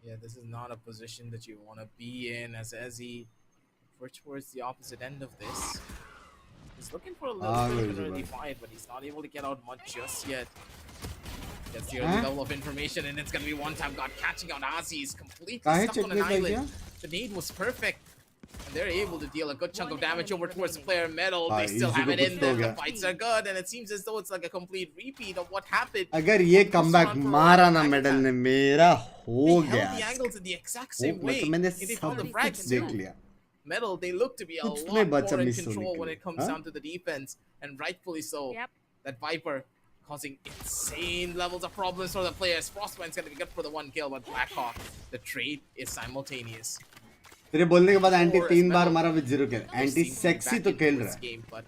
Yeah, this is not a position that you want to be in as Ezzy. Towards the opposite end of this. He's looking for a little bit of an early fight, but he's not able to get out much just yet. Gets the early level of information, and it's going to be one time God catching out Ozzy. He's completely stuck on an island. The nade was perfect. And they're able to deal a good chunk of damage over towards the player Metal. They still have it in them. The fights are good, and it seems as though it's like a complete repeat of what happened. अगर ये comeback मारा ना medal ने मेरा हो They गया held the angles in the exact same way. मतलब मैंने And they found the सब frags कुछ देख too. लिया Metal, they look to be a कुछ lot नहीं more बचा in मिस होने control के when लिए it comes down to the defense, and rightfully so. Yep. That Viper causing insane levels of problems for the players. Frostbine's gonna be good for the 1 kill, but Blackhawk, the trade is simultaneous. तेरे बोलने के बाद anti Or as 3 bar Metal मारा with 0 kill never anti seemed to be sexy back तो into खेल this रहा है game, but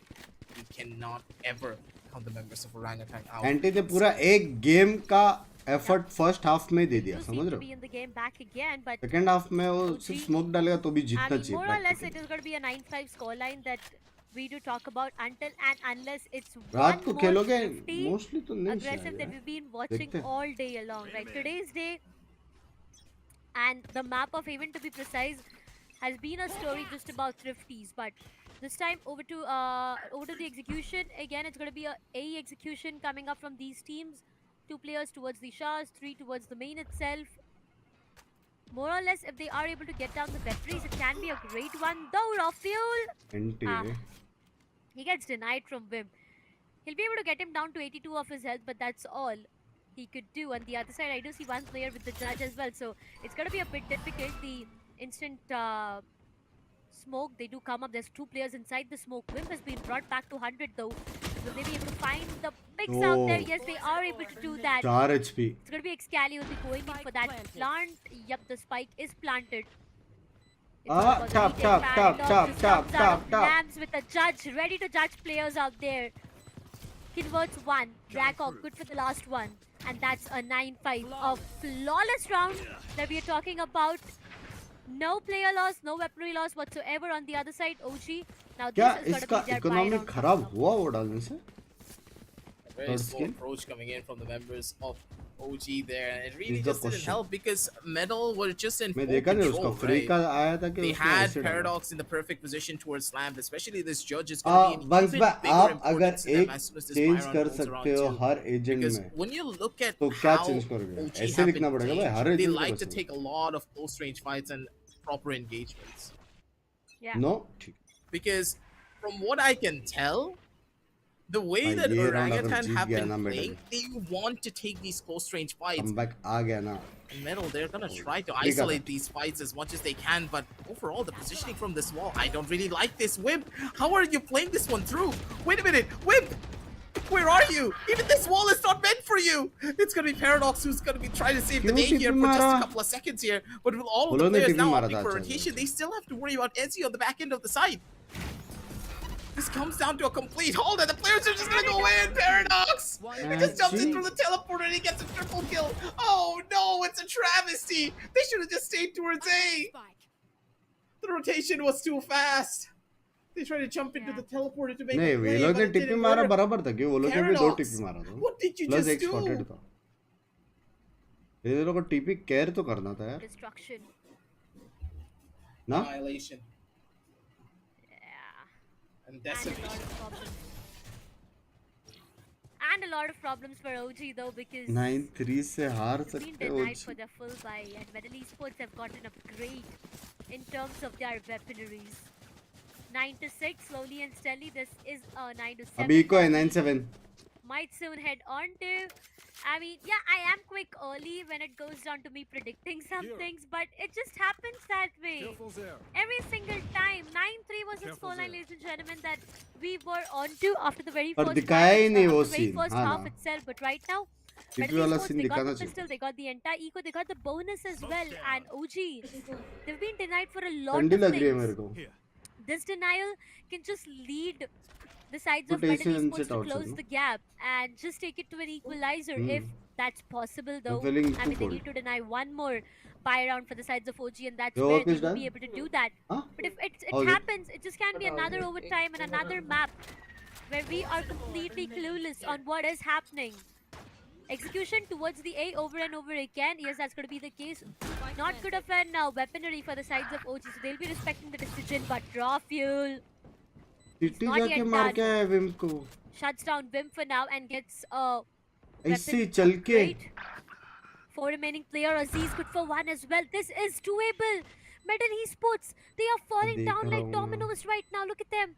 we cannot ever count the members of Orangutan out. Anti ने पूरा एक गेम का एफर्ट फर्स्ट हाफ में दे दिया Do समझ seem रहे to be हो in the game back again, but second half में वो सिर्फ स्मोक डालेगा तो भी I जीतना mean, more or less, चाहिए it is going to be a 9-5 scoreline that we do talk about until and unless it's रात one को more खेलोगे nifty मोस्टली तो नहीं aggressive शायद that यार। we've been watching देखते हैं। all day along. Right, today's day and the map of even to be precise has been a story just about thrifties, but this time over to the execution again. It's going to be a AE execution coming up from these teams. 2 players towards the Shahs, 3 towards the main itself. More or less, if they are able to get down the batteries, it can be a great one. Though Rafiul, anti he gets denied from Vim. He'll be able to get him down to 82 of his health, but that's all he could do. On the other side, I do see one player with the judge as well, so it's going to be a bit difficult. The instant smoke, they do come up. There's 2 players inside the smoke. Vim has been brought back to 100 though. Will they be able to find the picks out there? Yes, they are able to do that. 4 HP It's going to be Excali will be going in for that plant. Yep, the spike is planted. It's tap, all tap, about the tap, weekend tap, paradox. tap, Comes out of tap, tap. Lambs with a judge, ready to judge players out there. Converts 1. Blackhawk, good for the last one. And that's a 9-5. A flawless round that we are talking about. No player loss, no weaponry loss whatsoever on the other side. OG. Now क्या this is going to इसका be their economy buy round खराब coming up. हुआ वो डालने से A very Third slow skill. approach coming in from the members of OG there, and it really Is the just didn't question. help because Metal were just in मैं full देखा नहीं उसका control, free right? का आया था कि They उसने had ऐसे डाला Paradox in the perfect position towards Slam, especially this judge is going to be an buns even भाई bigger आप अगर importance to them एक as soon as this change Byron कर rolls around सकते हो too. हर एजेंट Because में when you look at तो क्या how चेंज करोगे OG ऐसे have लिखना been पड़ेगा भाई playing, her they agent like को to take a lot of close range fights and proper engagements. Yeah. No ठीक Because from what I can tell, the way भाई that ये round अगर Orangutan जीत have गया been ना playing, medal they want to take these close range fights. Comeback आ गया ना And Metal, they're gonna try to Big isolate effort. these fights as much as they can, but overall, the positioning from this wall, I don't really like this. Wimp, how are you playing this one through? Wait a minute, Wimp! Where are you? Even this wall is not meant for you! It's gonna be Paradox who's gonna be trying to save the क्यों day here TP for just a मारा? couple of seconds here, but with all of बोलो the ने players TP now मारा opting था, for अच्छा, rotation, अच्छा। they still have to worry about Ezzy on the back end of the side. This comes down to a complete hold, and the players are just gonna go in. Paradox! He just jumps in through the teleporter and he gets a triple kill. Oh no, it's a travesty! They should have just stayed towards A. Spike. The rotation was too fast. They tried to jump into Yeah. the teleporter to make नहीं a ये play, लोग but ने it टिप्पी didn't मारा work. बराबर था कि वो लोग ने भी 2 Paradox, टिप्पी मारा था what did you plus just एक स्पॉटेड do? था ये लोग को टीपी केयर तो करना था यार Destruction. ना Annihilation Yeah. and And a lot decimation. of problems. And a lot of problems for OG though, because 9-3 से हार they've been सकते हो denied for their full buy, and Medal Esports have gotten upgrade in terms of their weaponaries. 9-6, slowly and steadily. This is a 9-7. अभी eco है 9-7 Might soon head on to. I mean, yeah, I am quick early when it goes down to me predicting some things, but it just happens that way. Every single time. 9-3 was the scoreline, ladies and gentlemen, that we were on to after the very पर first दिखाया ही नहीं after वो the very scene, first हाँ half ना। itself. But right now, TP Medal वाला Esports, scene they got दिखाना the चाहिए pistol, they got the entire eco, they got the bonus as well, and OG, they've been denied for a lot ठंडी of लग रही है मेरे things. को This denial can just lead the sides of Put Medal Asian Esports sit to outside, close no? the gap and just take it to an equalizer if That's possible though. feeling I mean, they twofold. need to deny one more buy round for the sides of OG, and that's Your where work they is will done? be able to do that. Huh? But if it All good. happens, it just can be another overtime and another map where we are completely clueless on what is happening. Execution towards the A over and over again. Yes, that's going to be the case. Not good of an weaponry for the sides of OG, so they'll be respecting the decision. But raw fuel city not जाके yet मार done. के आया Vim को shuts down Vim for now and gets a ऐसे weapon चल के upgrade. 4 remaining player. Aziz good for 1 as well. This is doable. Medal Esports, they are falling देख down रहा like हूँ। dominoes right now. Look at them.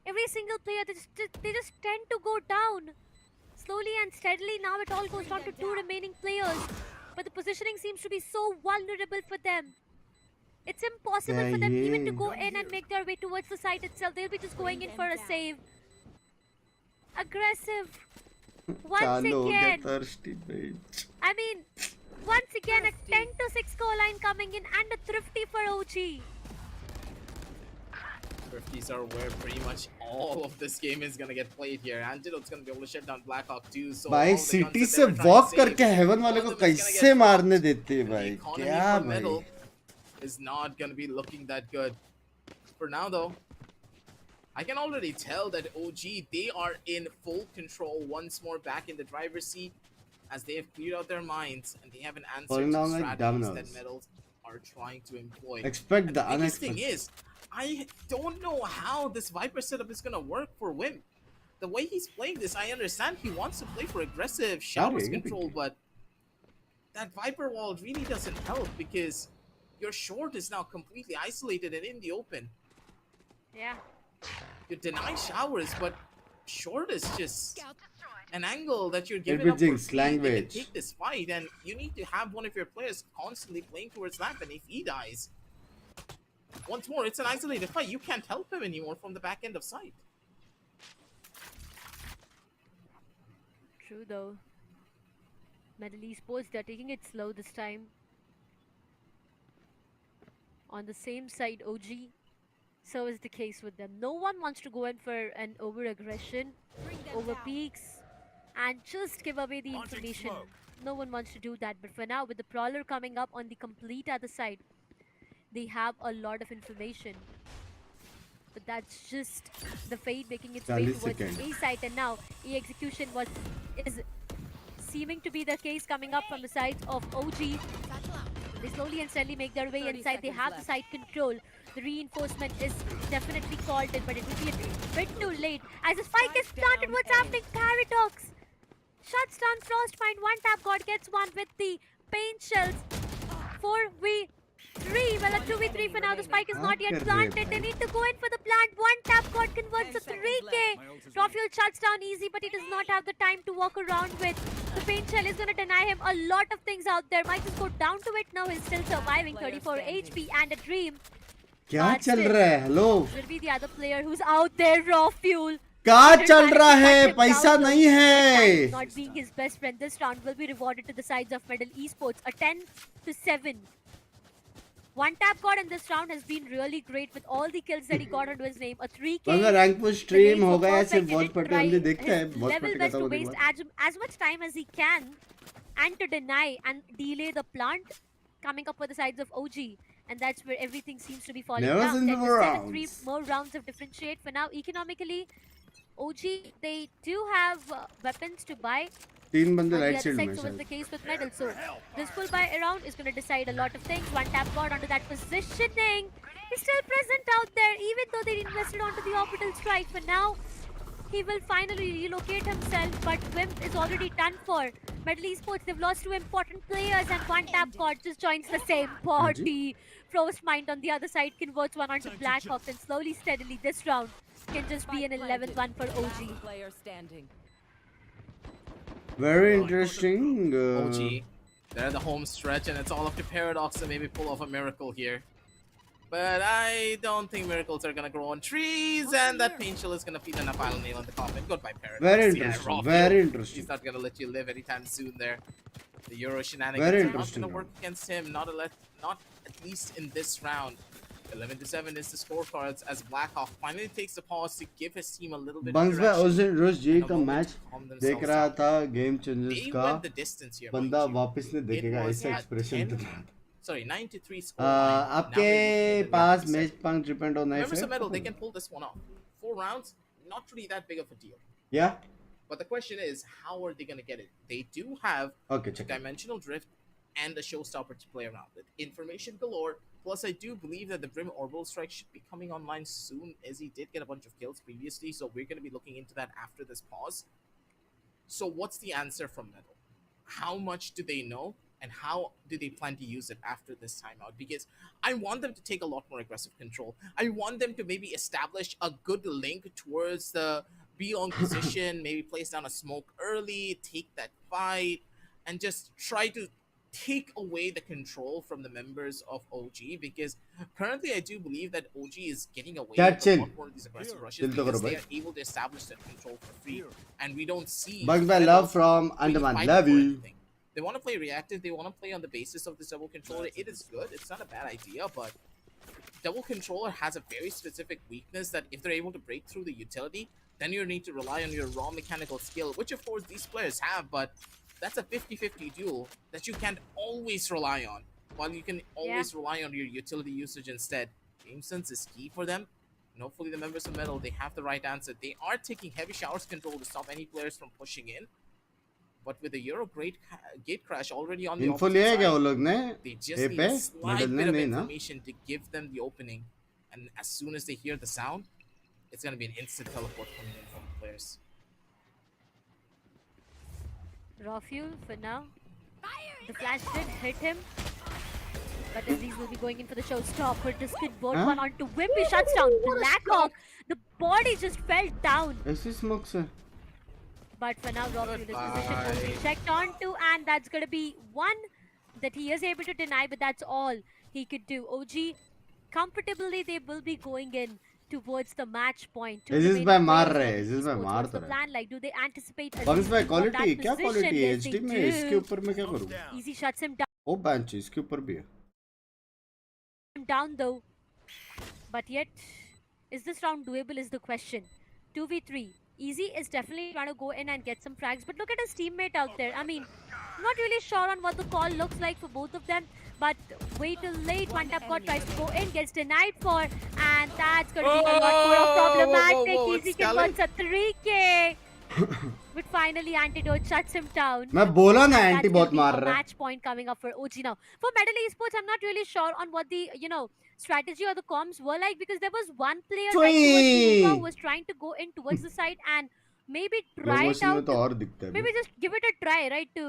Every single player, they just tend to go down. Slowly and steadily, now it all goes down to 2 remaining players. But the positioning seems to be so vulnerable for them. It's impossible क्या for them even to ये? go in and make their way towards the site itself. They'll be just going in for a save. Aggressive. Once चालू हो गया again. thirsty bitch. I mean, once again a 10-6 score line coming in and a thrifty for OG. Thrifties are where pretty much all of this game is gonna get played here. Antidote's gonna be able to shut down Blackhawk too. So भाई all the guns city that से they were trying to walk save, करके haven वाले one को of them is gonna कैसे get मारने dropped. देते हैं The भाई economy क्या for भाई Metal is not gonna be looking that good. For now though, I can already tell that OG, they are in full control once more back in the driver's seat as they have cleared out their minds and they have an answer Falling to down the like strategies dominoes. that Metals are trying to employ. expect And the the biggest thing unexpected. is, I don't know how this Viper setup is gonna work for Wim. The way he's playing this, I understand he wants to play for aggressive showers Sorry. control, but that Viper wall really doesn't help because your short is now completely isolated and in the open. Yeah. You deny showers, but short is just an angle that you're It giving up for Jinx, free. They can language. take this fight, and you need to have one of your players constantly playing towards that. And if he dies, once more, it's an isolated fight. You can't help him anymore from the back end of sight. True though. Medal Esports, they're taking it slow this time. On the same side, OG, so is the case with them. No one wants to go in for an over-aggression, over peaks, and just give away the information. No one wants to do that. But for now, with the Prowler coming up on the complete other side, they have a lot of information. But that's just the fate making its way 40 towards seconds. the A side, and now E execution is seeming to be the case coming up from the side of OG. They slowly and steadily make their way 30 inside. They seconds have the left. side control. The reinforcement is definitely called in, but it will be a bit too late. As the spike is Spike planted, down what's A. happening? Paradox shuts down Frostbind. One tap god gets one with the paint shells. 4v3. Well, a 2v3 for now. The spike is not yet planted. They need to go in for the plant. One tap god converts to 3k. Rafael shuts down easy, but he does not have the time to walk around with. The paint shell is going to deny him a lot of things out there. Might just go down to it now. He's still surviving. 34 HP and a dream. क्या But चल still, रहा है hello will be the other player who's out there. Raw fuel. क्या Didn't चल manage रहा to है cut him पैसा down, though. नहीं But है not being his best friend this round will be rewarded to the sides of Medal Esports. A 10-7. One tap god in this round has been really great with all the kills that he got onto his name. A 3k. अगर rank push The stream nades were होगा या perfect, सिर्फ he watch did पट्टी try हमने देखते हैं his watch level पट्टी best खत्म to होने के waste बाद as much time as he can and to deny and delay the plant coming up for the sides of OG. And that's where everything seems to be falling Never down. seen They're more just at 3 rounds. more rounds of differentiate. For now, economically, OG, they do have weapons to buy. तीन On बंदे the right other side side, में so was शायद the case with Medal. So this full buy around is going to decide a lot of things. One tap god onto that positioning. He's still present out there, even though they invested onto the orbital strike. For now, he will finally relocate himself, but Wimp is already done for. Medal Esports, they've lost 2 important players, and one tap god just joins the same party. Frostmind on the other side converts one onto Blackhawk, and slowly, steadily, this round can just be an 11-1 for OG. Player standing. very interesting OG, they're at the home stretch, and it's all up to Paradox to maybe pull off a miracle here. But I don't think miracles are gonna grow on trees, and that paint shell is gonna feed enough final nail in the coffin. Goodbye, Paradox. very Yeah, interesting raw very fuel. interesting He's not gonna let you live anytime soon there. The Euro shenanigans Very are not interesting gonna work round. against him, not at least in this round. 11-7 is the scorecards as Blackhawk finally takes the pause to give his team a little bit bunks of भाई उस direction दिन रोज जी and a का moment match to calm देख themselves रहा down. था game changers They का went the distance here, बंदा mind you. वापस नहीं It देखेगा was ऐसा at एक्सप्रेशन 10, था sorry, 9-3 scoreline. Now आपके we're looking at pass 11-7. Match point depend होना है Members of फिर Metal, they can pull this one off. 4 rounds, not really that big of a deal. या But the question is, how are they going to get it? They do have okay check dimensional drift and a showstopper to play around with. Information galore. Plus, I do believe that the Brim Orbital Strike should be coming online soon, as he did get a bunch of kills previously. So we're going to be looking into that after this pause. So what's the answer from Metal? How much do they know? And how do they plan to use it after this timeout? Because I want them to take a lot more aggressive control. I want them to maybe establish a good link towards the B long position, maybe place down a smoke early, take that fight, and just try to take away the control from the members of OG. Because currently I do believe that OG is getting away Dad, with a chill. lot more of these aggressive rushes Chill to because karo, they bhai. are able to establish that control for free. And we don't see bunks भाई Metal love from really Andaman fighting love for you anything. They want to play reactive. They want to play on the basis of this double controller. It is good. It's not a bad idea, but double controller has a very specific weakness that if they're able to break through the utility, then you need to rely on your raw mechanical skill, which of course these players have, but that's a 50-50 duel that you can't always rely on, while you can always rely on your utility usage instead. Game sense is key for them. And hopefully the members of Metal, they have the right answer. They are taking heavy showers control to stop any players from pushing in. But with the Euro gate crash already on the info opposite लिया है क्या वो side, लोग ने they A just need पे a slight medal ने bit of नहीं ना information to give them the opening. And as soon as they hear the sound, it's going to be an instant teleport coming in from the players. Raw fuel for now. The flash did hit him. But Aziz will be going in for the showstopper. This could board Huh? one onto Whip. He shuts down Blackhawk. The body just fell down. ऐसी smoke से But for now, Raw fuel is position will be Goodbye. checked onto. And that's going to be one that he is able to deny. But that's all he could do. OG, comfortably, they will be going in towards the match point. Two Aziz remaining भाई मार players रहे for हैं Aziz भाई Esports. मार What's तो the रहे plan like? Do they anticipate bunks Aziz भाई being on quality that क्या क्वालिटी position? है Yes, एचडी they में इसके do. ऊपर मैं क्या करूँ Easy shuts him ओ बेंच इसके ऊपर भी है down though. But yet, is this round doable is the question. 2v3. Easy is definitely trying to go in and get some frags. But look at his teammate out there. I mean, not really sure on what the call looks like for both of them. But way too late. One tap god tries to go in, gets denied for. And that's going to be a lot more problematic. whoa, Easy it's Scally. converts a 3k. But finally, Antidote shuts him down. मैं बोला ना That's anti gonna बहुत be मार a रहा है match point coming up for OG now. For Medal Esports, I'm not really sure on what the strategy or the comms were like, because there was one player right towards Yuka who was trying to go in towards the side and maybe try it promotion में out. तो To, और दिखता है maybe just give it a try, right, to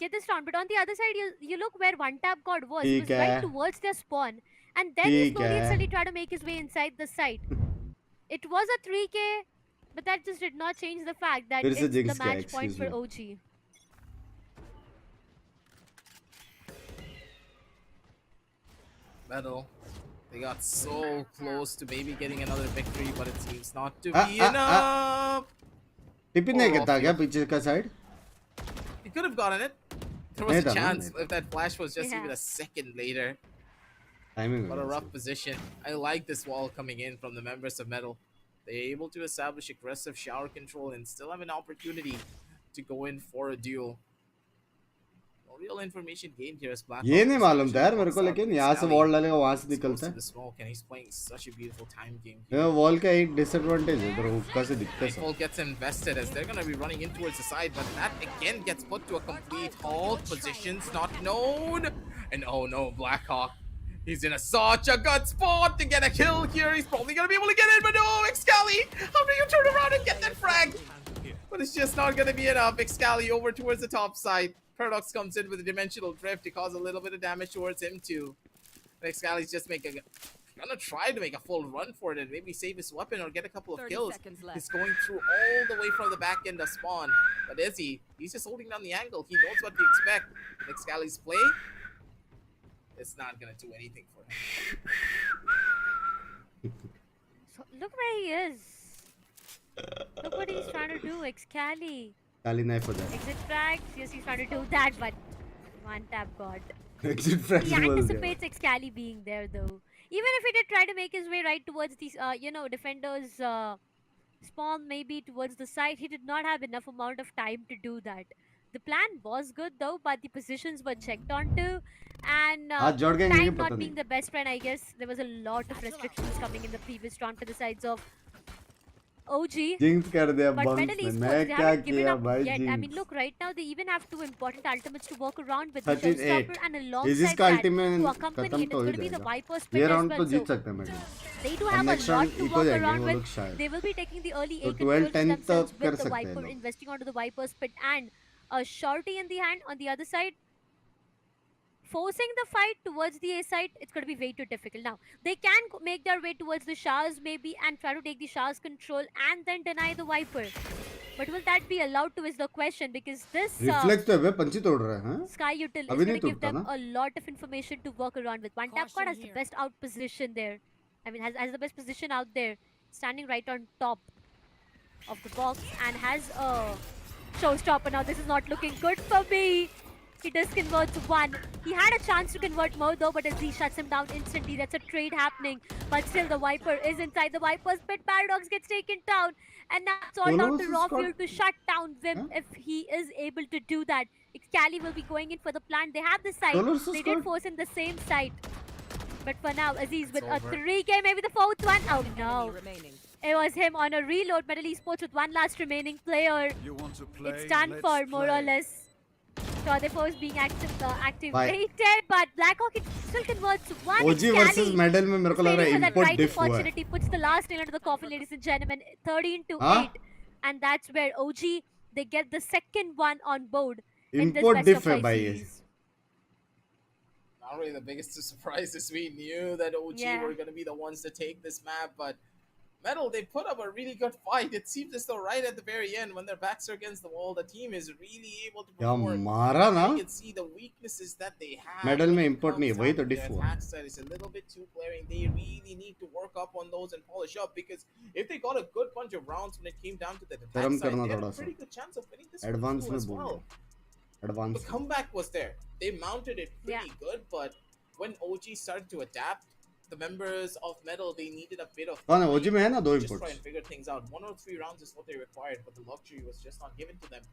get this round. But on the other side, you look where one tap god was. He was ठीक right है towards their spawn, and then he ठीक slowly and है slowly tried to make his way inside the site. It was a 3k, but that just did not change the fact that फिर it's से the jinx किया match point excuse for me OG. Metal, they got so close to maybe getting another victory, but it seems not to Ah, be ah, enough. टिपी नहीं Oh, करता क्या पीछे का side He could have gotten it. There was नहीं a था ना chance नहीं था if that flash was just Yeah. even a second later. Timing What a rough position. I like this wall coming in from the members of Metal. They're able to establish aggressive shower control and still have an opportunity to go in for a duel. No real information gained here as Black ये Hawk नहीं is मालूम था यार actually मेरे को boxed out लेकिन with यहाँ से Scally. वॉल डालेगा वहाँ से He's close निकलता to है the smoke and he's playing such a beautiful time game here. ये वॉल का एक डिसएडवांटेज है इधर हुक्का से दिखता है सब Nightfall gets invested as they're going to be running in towards the side, but that again gets put to a complete halt. Positions not known. And oh no, Blackhawk. He's in such a good spot to get a kill here. He's probably going to be able to get it, but no, Excali, how do you turn around and get that frag? But it's just not going to be enough. Excali over towards the top side. Paradox comes in with a dimensional drift to cause a little bit of damage towards him too. And Excali's just gonna try to make a full run for it and maybe save his weapon or get a couple of 30 kills. seconds left. He's going through all the way from the back end of spawn. But is he? He's just holding down the angle. He knows what to expect. Excali's play, it's not gonna do anything for him. So look where he is. Look what he's trying to do, Excali. Kali knife हो जाए Exit frags. Yes, he's trying to do that, but one tap god. Exit friends He बोल दिया. anticipates Excali being there though. Even if he did try to make his way right towards these, defenders' spawn, maybe towards the side, he did not have enough amount of time to do that. The plan was good though, but the positions were checked onto, and हाथ जोड़ के नहीं time पता not नहीं. being the best friend, I guess there was a lot of restrictions coming in the previous round for the sides of OG. Jinx कर दिया But Bunks Medal ने. Esports, मैं they क्या haven't given किया up भाई yet. I mean, Jinx. look, right now they even have two important ultimates to work around with the 13-8. Showstopper, and Is alongside इसका that, ultimate to accompany खत्म it, तो it's हो going to be the जाएगा. Viper's ये Pit as round well. तो So जीत सकते हैं मेडल. they do अब have a next lot round to eco work जाएंगे around वो with. लोग शायद. They will be taking the early तो A control 12-10 for themselves तक कर with the सकते हैं Viper लोग. investing onto the Viper's Pit and a shorty in the hand on the other side. Forcing the fight towards the A side, it's going to be way too difficult. Now, they can make their way towards the Shahs maybe and try to take the Shahs control and then deny the Viper. But will that be allowed to is the question, because this reflex तो है बे पंची तोड़ रहा है. हाँ? Sky Util is अभी going नहीं to give टूटता them ना? a lot of information to work around with. One tap Caution card has the here. best out position there. I mean, has the best position out there, standing right on top of the box and has a showstopper. Now, this is not looking good for me. He does convert to one. He had a chance to convert more though, but as he shuts him down instantly, that's a trade happening. But still, the Viper is inside the Viper's pit. Paradox gets taken down. And now it's all Solo down to versus Rawfield squad? to shut down Vim Huh? if he is able to do that. Excali will be going in for the plant. They have the site. Solo versus They did squad? force in the same site. But for now, Aziz with It's a over. 3K, maybe the fourth one. Oh Enemy no. remaining. It was him on a reload. Medal Esports with one last remaining player. You want to play? It's done Let's for, more or play. less. So the force being Bye. activated, but Blackhawk it still converts to one. OG versus medal में मेरे को लग रहा है that import right diff हुआ है. opportunity puts the last nail into the coffin, ladies and gentlemen. 13 to Huh? 8, and that's where OG they get the second one on board in this Import best diff of है 5 भाई ये. series. Not really the biggest of surprises. We knew that OG Yeah. were going to be the ones to take this map, but Metal, they put up a really good fight. It seems as though right at the very end, when their backs are against the wall, the team is really able to क्या perform. मारा ना? You can see the weaknesses that they have. Medal when में it import comes नहीं है, वही down तो to diff their हुआ. attack side. It's a little bit too glaring. They really need to work up on those and polish up, because if they got a good bunch of rounds when it came down to the attack शर्म side, करना they had थोड़ा a सा. pretty good chance of winning this one Advance too में as बोल well. रहा. Advance. The comeback was there. They mounted it pretty Yeah. good, but when OG started to adapt, the members of Metal, they needed a bit of कौन है? time OG में है ना दो to just try imports. and figure things out. 1 or 3 rounds is what they required, but the luxury was just not given to them.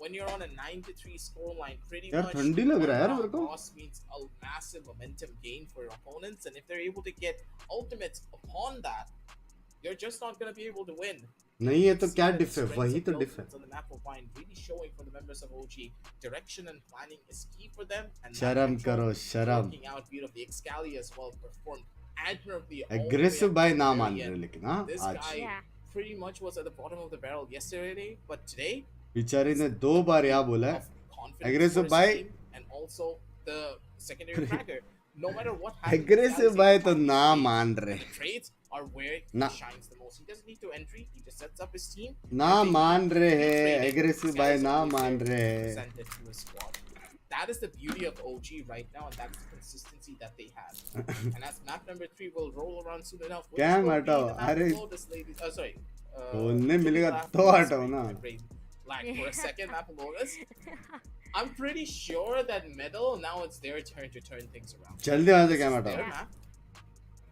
When you're on a 9-3 scoreline, pretty यार much ठंडी लग रहा है यार one मेरे round को. loss means a massive momentum gain for your opponents, and if they're able to get ultimates upon that, you're just not going to be able to win. नहीं है तो See क्या that डिफ है? strengths वही of तो the डिफ है. ultimates on the map of Vine really showing for the members of OG. Direction and planning is key for them, and that शर्म control करो शर्म. working out beautifully. Excali as well performed admirably. all the way aggressive up भाई to the ना very मान रहे end. लेकिन हाँ This आज guy Yeah. pretty much was at the bottom of the barrel yesterday, but today बेचारे ने 2 बार यहाँ बोला है. of confidence Aggressive for his by- team and also the secondary tracker. No matter what happens, aggressive Excali's भाई able तो to ना find मान रहे. the trades are where ना. he shines the most. He doesn't need to entry. He just sets up his team. ना If they मान need रहे to हैं. trade it, एग्रेसिव Excali's भाई ना always मान there रहे to हैं. present it to his squad. That is the beauty of OG right now, and that's the consistency that they have. And as map number 3 will roll around soon enough, which क्या will be हटाओ? the map अरे of Lotus, ladies. Sorry. बोलने Give me मिलेगा laugh तो on the हटाओ screen. ना. My brain lagged for a second. Map of Lotus. I'm pretty sure that Medal, now it's their turn to turn things around. जल्दी वहाँ से This क्या is हटाओ. their map.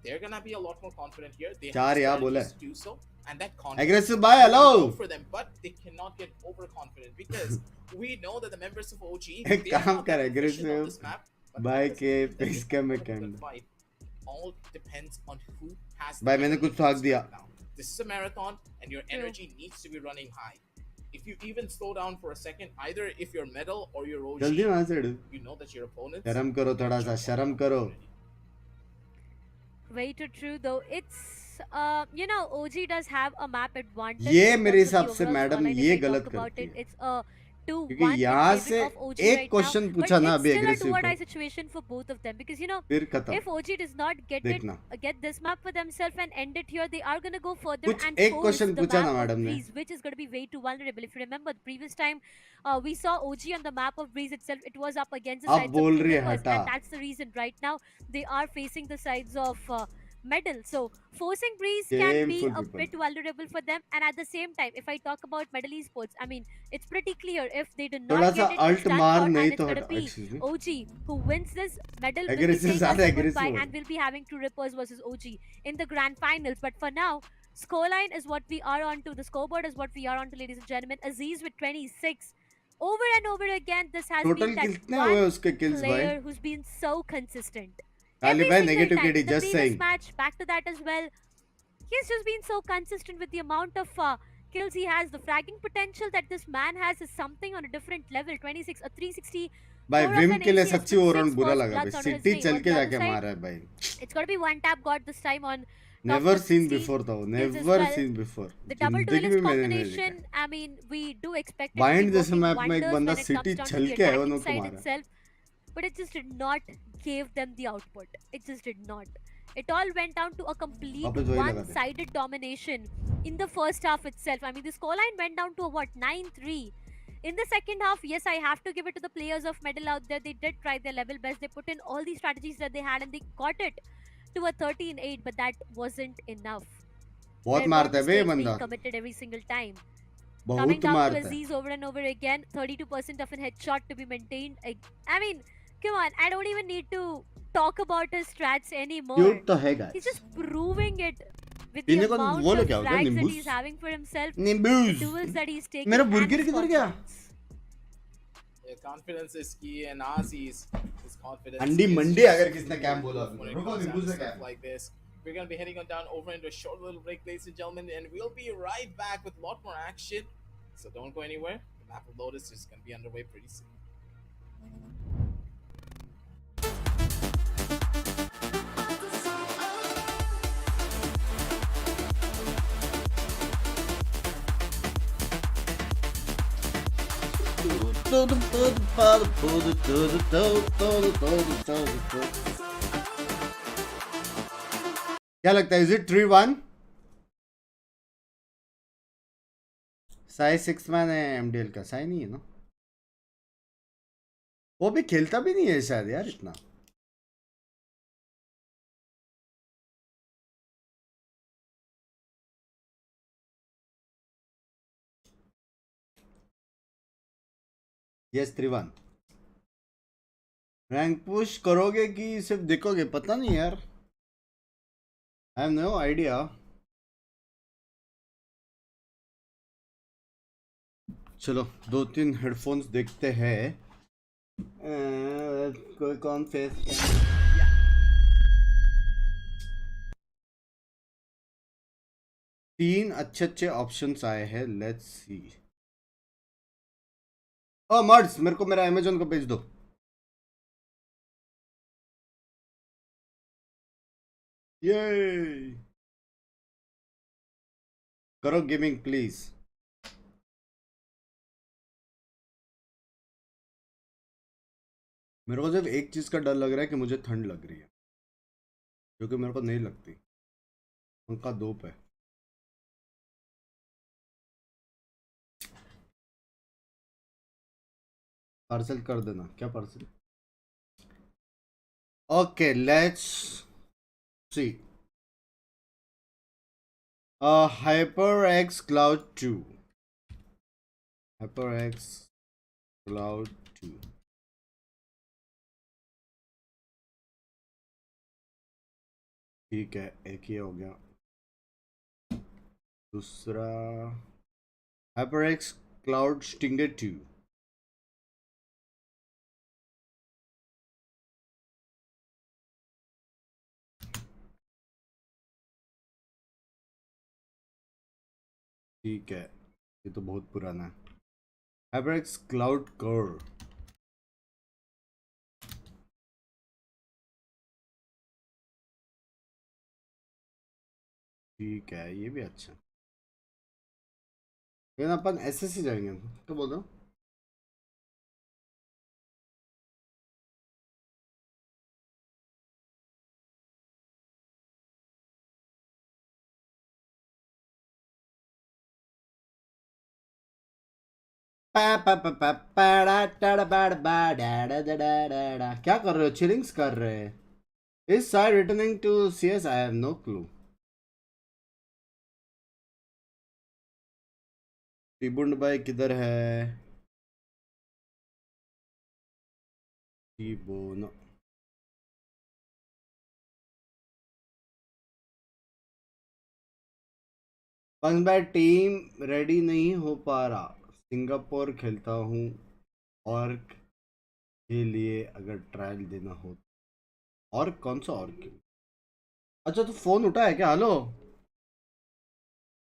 They're gonna be a lot more confident here. They चार have यहाँ the बोला strategies to do so, and that confidence aggressive भाई will hello. go for them, but they cannot get overconfident because we know that the members of OG एक they are काम not कर, that efficient on aggressive this map, but भाई that के doesn't mean that face they cam में cannot put up a कैंड. good fight. All depends on who has the भाई मैंने energy कुछ फाक to दिया. slow down. This is a marathon, and your energy needs to be running high. If you even slow down for a second, either if you're Metal or you're OG, जल्दी वहाँ से हटो. you know that your opponents. शर्म करो थोड़ा सा. शर्म करो. Way too true though. It's OG does have a map advantage. ये in मेरे terms of हिसाब the से overall मैडम scoreline. If ये I talk गलत about करती it, है. it's a 2-1 क्योंकि in यहाँ favor से of OG एक right क्वेश्चन now, पूछा but ना it's अभी still a aggressive do or को. die situation for both of them, because फिर खत्म. if OG does not get देखना. get this map for themselves and end it here, they are going to go further कुछ and एक force question the पूछा map ना of madam ने. Breeze, which is going to be way too vulnerable. If you remember the previous time we saw OG on the map of Breeze itself, it was up against the अब sides of बोल the रही है Clippers, हटा. and that's the reason right now they are facing the sides of medal. So forcing breeze can be Shameful a people. bit vulnerable for them. And at the same time, if I talk about medal esports, I mean, it's pretty clear if they do थोड़ा not सा get it, it's ult done मार for, नहीं and it's तो gonna हट be excuse me OG who wins this medal will be aggressive saying ज़्यादा us a aggressive goodbye हो and will be having to rippers versus OG in the grand finals. But for now, scoreline is what we are on to. The scoreboard is what we are on to, ladies and gentlemen. Aziz with 26. Over and over again, this has total been that कितने हुए one उसके kills भाई player who's been so consistent. Kali Every भाई single negative time. KD In the just previous saying match, back to that as well, he's just been so consistent with the amount of kills he has. The fragging potential that this man has is something on a different level. 26, a 360, भाई 4 of Vim an के लिए ace सच्ची with overall 6 बुरा first लगा भाई bloods under his city name. चल On के the other जाके side, मारा है भाई it's got to be one tap god this time on top never with seen 16 before था वो kills as never well. Seen before The double जिंदगी duelist में मैंने नहीं देखा combination, I mean, we do expect it to be bind जैसे working map में एक wonders बंदा when it city comes down to छल the के हेवन attacking को side मारा itself, but it just did not give them the output. It just did not. It all went down to a complete वापस वही लगा दे one-sided domination in the first half itself. I mean, the scoreline went down to a what, 9-3. In the second half, yes, I have to give it to the players of Medal out there. They did try their level best. They put in all the strategies that they had and they got it to a 13-8, but that wasn't enough. बहुत There were मारता है बे ये mistakes being बंदा committed every single time. Coming बहुत down to मारता है Aziz over and over again, 32% of an headshot to be maintained. I mean, come on, I don't even need to talk about his strats anymore. Cute तो है He's guys just proving it with the पीने को amount वो of लो क्या होता है frags that नींबूस he's having for himself, the नींबूस duels that he's taking, मेरा and बुर्गर his किधर गया confidence. Yeah, confidence is key, and Ozzy's his confidence अंडी is मंडी just अगर किसने कैम बोला when it रुको comes down नींबू to से stuff कैम like this. We're gonna be heading on down over into a short little break, ladies and gentlemen, and we'll be right back with a lot more action. So don't go anywhere. The map of Lotus is gonna be underway pretty soon. क्या लगता है is it 3-1 Sai 6 man है MDL का साई नहीं है ना वो भी खेलता भी नहीं है शायद यार इतना यस 3-1 रैंक पुश करोगे कि सिर्फ देखोगे पता नहीं यार आई हैव नो आइडिया चलो 2-3 हेडफोन्स देखते हैं कोई कौन फेस तीन अच्छे अच्छे ऑप्शंस आए हैं लेट्स सी ओ मर्ड्स मेरे को मेरा अमेज़न को भेज दो ये करो गेमिंग प्लीज मेरे को सिर्फ एक चीज का डर लग रहा है कि मुझे ठंड लग रही है क्योंकि मेरे को नहीं लगती उनका दोप है पार्सल कर देना क्या parcel okay let's see HyperX Cloud 2 HyperX Cloud 2 ठीक है एक ही हो गया दूसरा HyperX Cloud Stinger 2 ठीक है ये तो बहुत पुराना है HyperX Cloud Core ठीक है ये भी अच्छा लेकिन अपन ऐसे से जाएंगे तो बोल दो क्या कर रहे हो चिलिंग्स कर रहे हैं Is Sai returning to CS? I have no clue. टिबुंड भाई किधर है? टिबुन पंच भाई टीम रेडी नहीं हो पा रहा, सिंगापुर खेलता हूँ और के लिए अगर ट्रायल देना हो। और कौन सा और के? अच्छा तो फोन उठा है क्या? हेलो,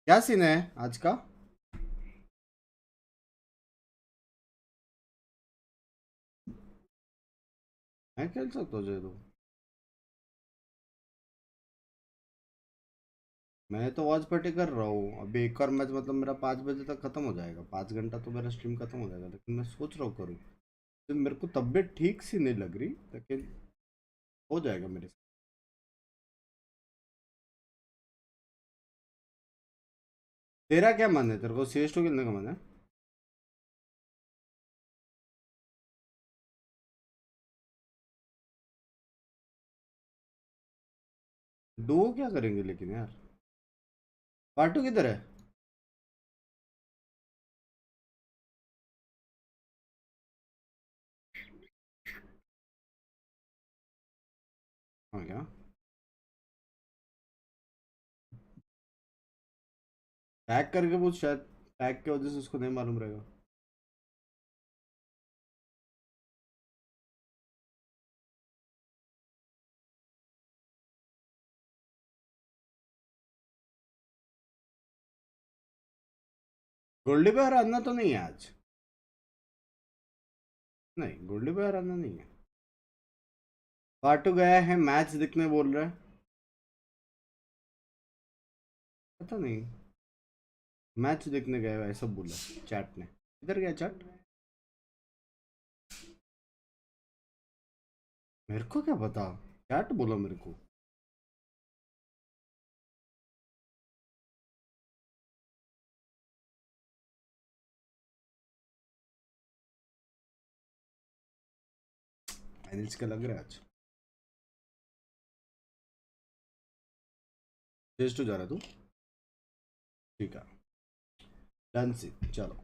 क्या सीन है आज का? मैं खेल सकता हूँ तो। मैं तो वॉच पार्टी कर रहा हूँ अभी, एक और मैच मतलब मेरा 5 बजे तक खत्म हो जाएगा, 5 घंटा तो मेरा स्ट्रीम खत्म हो जाएगा, लेकिन मैं सोच रहा हूँ करूँ तो मेरे को तबीयत ठीक सी नहीं लग रही, लेकिन हो जाएगा मेरे से। तेरा क्या मन है? तेरे को CS2 खेलने का मन है? डुओ क्या करेंगे लेकिन यार? पार्टू किधर है? हाँ क्या? टैग करके पूछ, शायद टैग की वजह से उसको नहीं मालूम रहेगा। गोल्डी पे आना तो नहीं है आज? नहीं, गोल्डी पे आना नहीं है। पार्टू गया है मैच दिखने बोल रहा है, पता नहीं, मैच देखने गए ऐसा बोला चैट ने। इधर गया चैट? मेरे को क्या पता, चैट बोला मेरे को। फाइनल्स का लग रहा है आज। टेस्ट जा रहा तू? ठीक है, डन सी, चलो।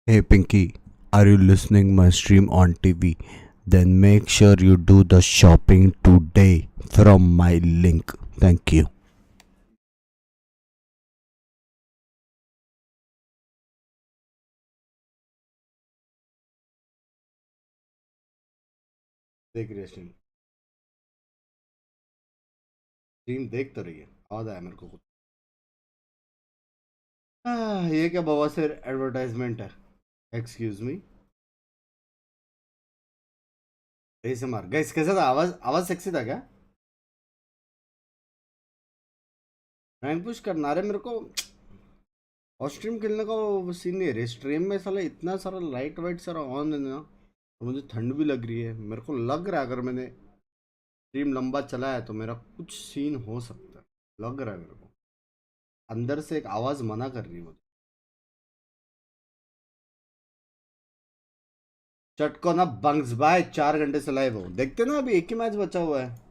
Hey Pinky, are you listening my stream on TV? Then make sure you do the shopping today from my link. Thank you. देख रही है स्ट्रीम? स्ट्रीम देख तो रही है, आवाज आया मेरे को कुछ। ये क्या बवासीर एडवर्टाइजमेंट है? एक्सक्यूज मी। ऐसे मार गाइस, कैसा था? आवाज आवाज सेक्सी था क्या? रैंक पुश करना रहे मेरे को, और स्ट्रीम खेलने का वो सीन नहीं है। स्ट्रीम में साला इतना सारा लाइट वाइट सारा ऑन है ना, और मुझे ठंड भी लग रही है। मेरे को लग रहा है अगर मैंने स्ट्रीम लंबा चलाया तो मेरा कुछ सीन हो सकता है, लग रहा है मेरे को। अंदर से एक आवाज मना कर रही है मुझे। चटको ना बंक्स भाई, 4 घंटे से लाइव हो, देखते ना अभी एक ही मैच बचा हुआ है।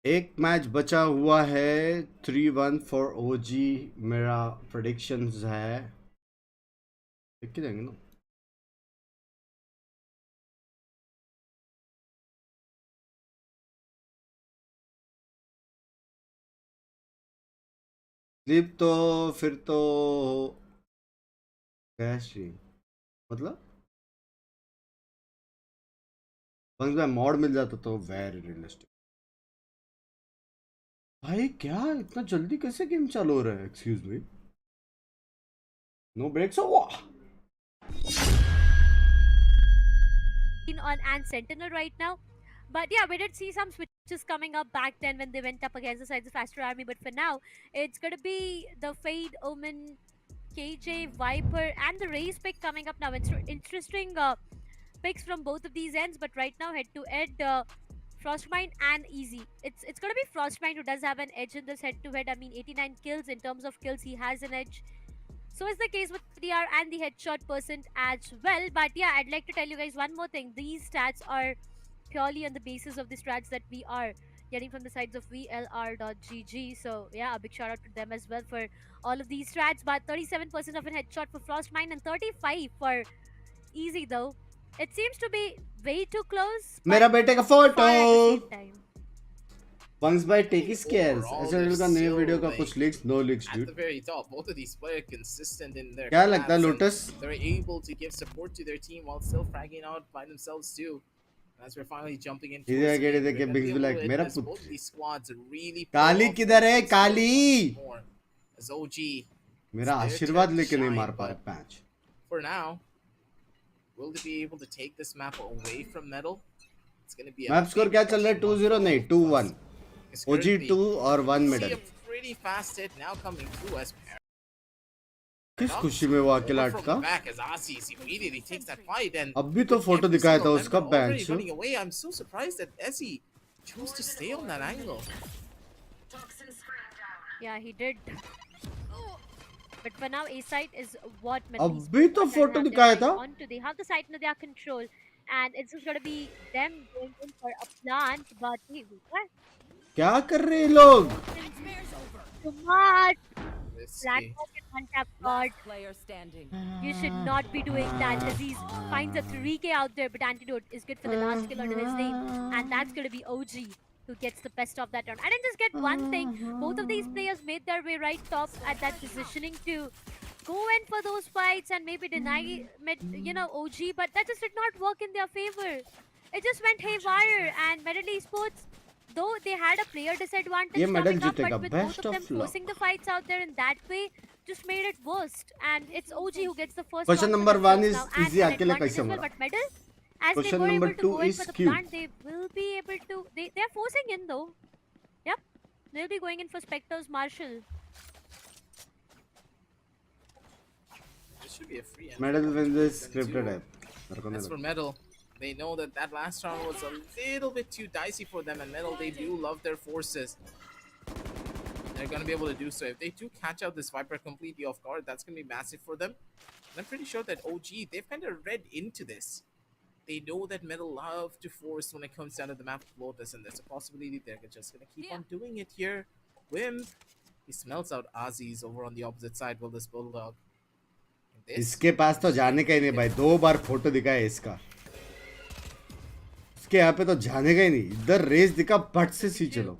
एक मैच बचा हुआ है, 3-1 फॉर ओजी मेरा प्रेडिक्शंस है। देख के जाएंगे ना। स्लीप तो फिर तो गया स्ट्रीम, मतलब बंक्स भाई मॉड मिल जाता तो वेरी रियलिस्टिक। भाई क्या इतना जल्दी कैसे गेम चालू हो रहा है? Excuse me, no breaks over. On and Sentinel right now. But yeah, we did see some switches coming up back then when they went up against the sides of Astro Army. But for now, it's going to be the Fade, Omen, KJ, Viper, and the Raze pick coming up now. It's interesting picks from both of these ends. But right now, head to head Frostmind and Easy. It's gonna be Frostmind who does have an edge in this head-to-head. I mean, 89 kills in terms of kills, he has an edge. So is the case with TR and the headshot percent as well. But yeah, I'd like to tell you guys one more thing. These stats are purely on the basis of the stats that we are getting from the sides of VLR.GG. So yeah, a big shout out to them as well for all of these stats. But 37% of a headshot for Frostmine and 35 for Easy though. It seems to be way too close. मेरा बेटे का far at the photo same time. Bunks by TEC scares. Overall, ऐसे they're का नए still, video का like, कुछ leaks, no leaks, At the dude. very top, both of these players consistent in their क्या लगता है collabs, and Lotus? they're able to give support to their team while still fragging out by themselves too. And as we're finally jumping into इधर towards the आगे game, देख के we're gonna Binks be भी able like, to मेरा witness पुत- both of these squads really Kali pull off किधर है? these Kali? skills more. As OG, मेरा their आशीर्वाद turn to लेके नहीं shine, मार पा रहा but पैंच. for now, will they be able to take this map away from Metal? It's gonna be a map score big क्या चल रहा है? question 2-0 mark नहीं, for both of us. 2-1. It's OG currently 2 और 1 see middle. a pretty fast hit now coming through as किस खुशी में वो अकेला Over from अटका? the back as Aziz immediately takes that fight and अब भी तो फोटो every दिखाया था single उसका member already bench. running away. I'm so surprised that Ezzy chose to stay on that angle. Yeah, he did. But for now, A site is what अब भी तो photo दिखाया था. They have the site under their control, and it's just gonna be them going in for a plant. But hey, what? क्या कर रहे हैं लोग? Too much. Risky. Black market one tap card. Player standing. You should not be doing that. Aziz finds a 3k out there, but Antidote is good for the last kill under his name, and that's gonna be OG who gets the best of that round. I didn't just get one thing. Both of these players made their way right top at that positioning to go in for those fights and maybe deny, OG, but that just did not work in their favor. It just went haywire, and Medal Esports, though they had a player disadvantage ये medal coming up, जीतेगा, but with both best of them of luck. forcing the fights out there in that way, just made it worst. And it's OG who gets the first. Question round for number 1 themselves is now, easy and an अकेले advantage कैसे as well, मरा? but Medal, as Question they were number able to 2 go in is for the cute. plant, they will be able to. They're forcing in though. Yep, they'll be going in for Spectre's Marshall. This should be a free end. Medal wins this Then scripted two. app. मेरे को नहीं As for लगा. Metal, they know that that last round was a little bit too dicey for them, and Metal, they do love their forces. They're going to be able to do so. If they do catch out this Viper completely off guard, that's going to be massive for them. And I'm pretty sure that OG, they've kind of read into this. They know that Metal love to force when it comes down to the map of Lotus, and there's a possibility they're just going to keep on doing it here. Wimp, he smells out Aziz over on the opposite side. Will this Bulldog? And this इसके पास तो जाने का ही नहीं भाई. 2 बार photo दिखाया है इसका. इसके यहाँ पे तो जाने का ही नहीं. इधर रेस दिखा बट से सी चलो.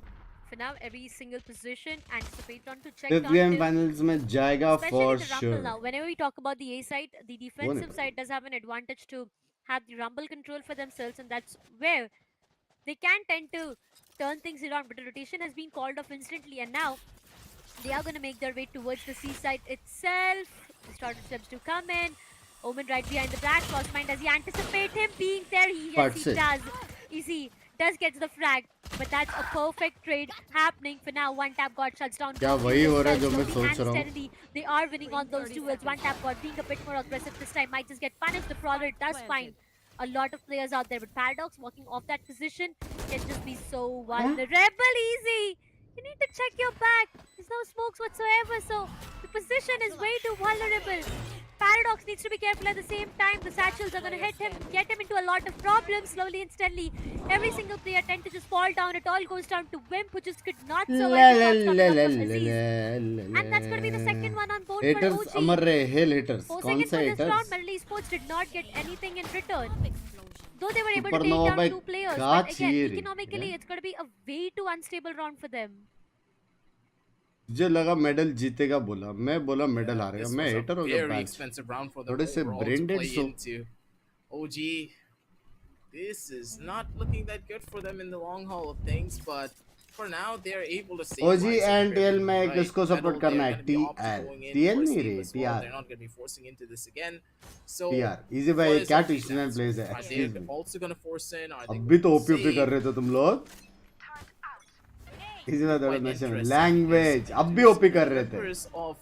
For now, every single position, anticipate on to check fifth down game till- finals में जाएगा especially for the rumble sure. now. Whenever we talk about the A side, the defensive नहीं side does have an advantage to have the rumble control for themselves, and that's where they can tend to turn things around. But the rotation has been called off instantly, and now they are going to make their way towards the seaside itself. The starter steps to come in. Omen right behind the back. Crossmind, does he anticipate him being there? Yes, Parts he it. does. Easy does get the frag, but that's a perfect trade happening for now. One tap god shuts down. क्या Kofi वही as हो रहा है well. जो मैं Slowly सोच and रहा हूँ. steadily, they are winning on those duels. One tap god being a bit more aggressive this time might just get punished. The Prowler does find a lot of players out there, but Paradox walking off that position can just be so vulnerable. Easy. You need to check your back. There's no smokes whatsoever, so the position is way too vulnerable. Paradox needs to be careful at the same time. The satchels are going to hit him, get him into a lot of problems slowly and steadily. Every single player tend to just fall down. It all goes down to Wimp, who just could not La survive la the shots la coming la up from la Aziz. la. And that's going to be the second one on board for Haters OG. अमर रहे. Hello haters. Forcing कौन it सा for this round, haters? Medal Esports did not get anything in return. Though they were able to Supernova take भाई down 2 players, क्या but again, चाहिए रे? economically, it's going to be a way too unstable round for them. मुझे लगा medal जीतेगा बोला. मैं बोला मेडल हारेगा. This मैं was a hater हो गया very पैंच. expensive round for them थोड़े से overall to brain dead play so. into. OG, this is not looking that good for them in the long haul of things, but for now they're able to stay. OG and TL में किसको support करना है? TL. TL नहीं रे, TR. They're not going to be forcing into this again. So TR. Easy भाई what is क्या OG ट्विस्टन plans? Place है? Are Excuse they me. also going to force in? Are they अभी तो going to OP save? कर रहे थे तुम लोग. इसी में थोड़ा Quite नशे में. interesting. Language. अब भी ओपी कर रहे थे. Members of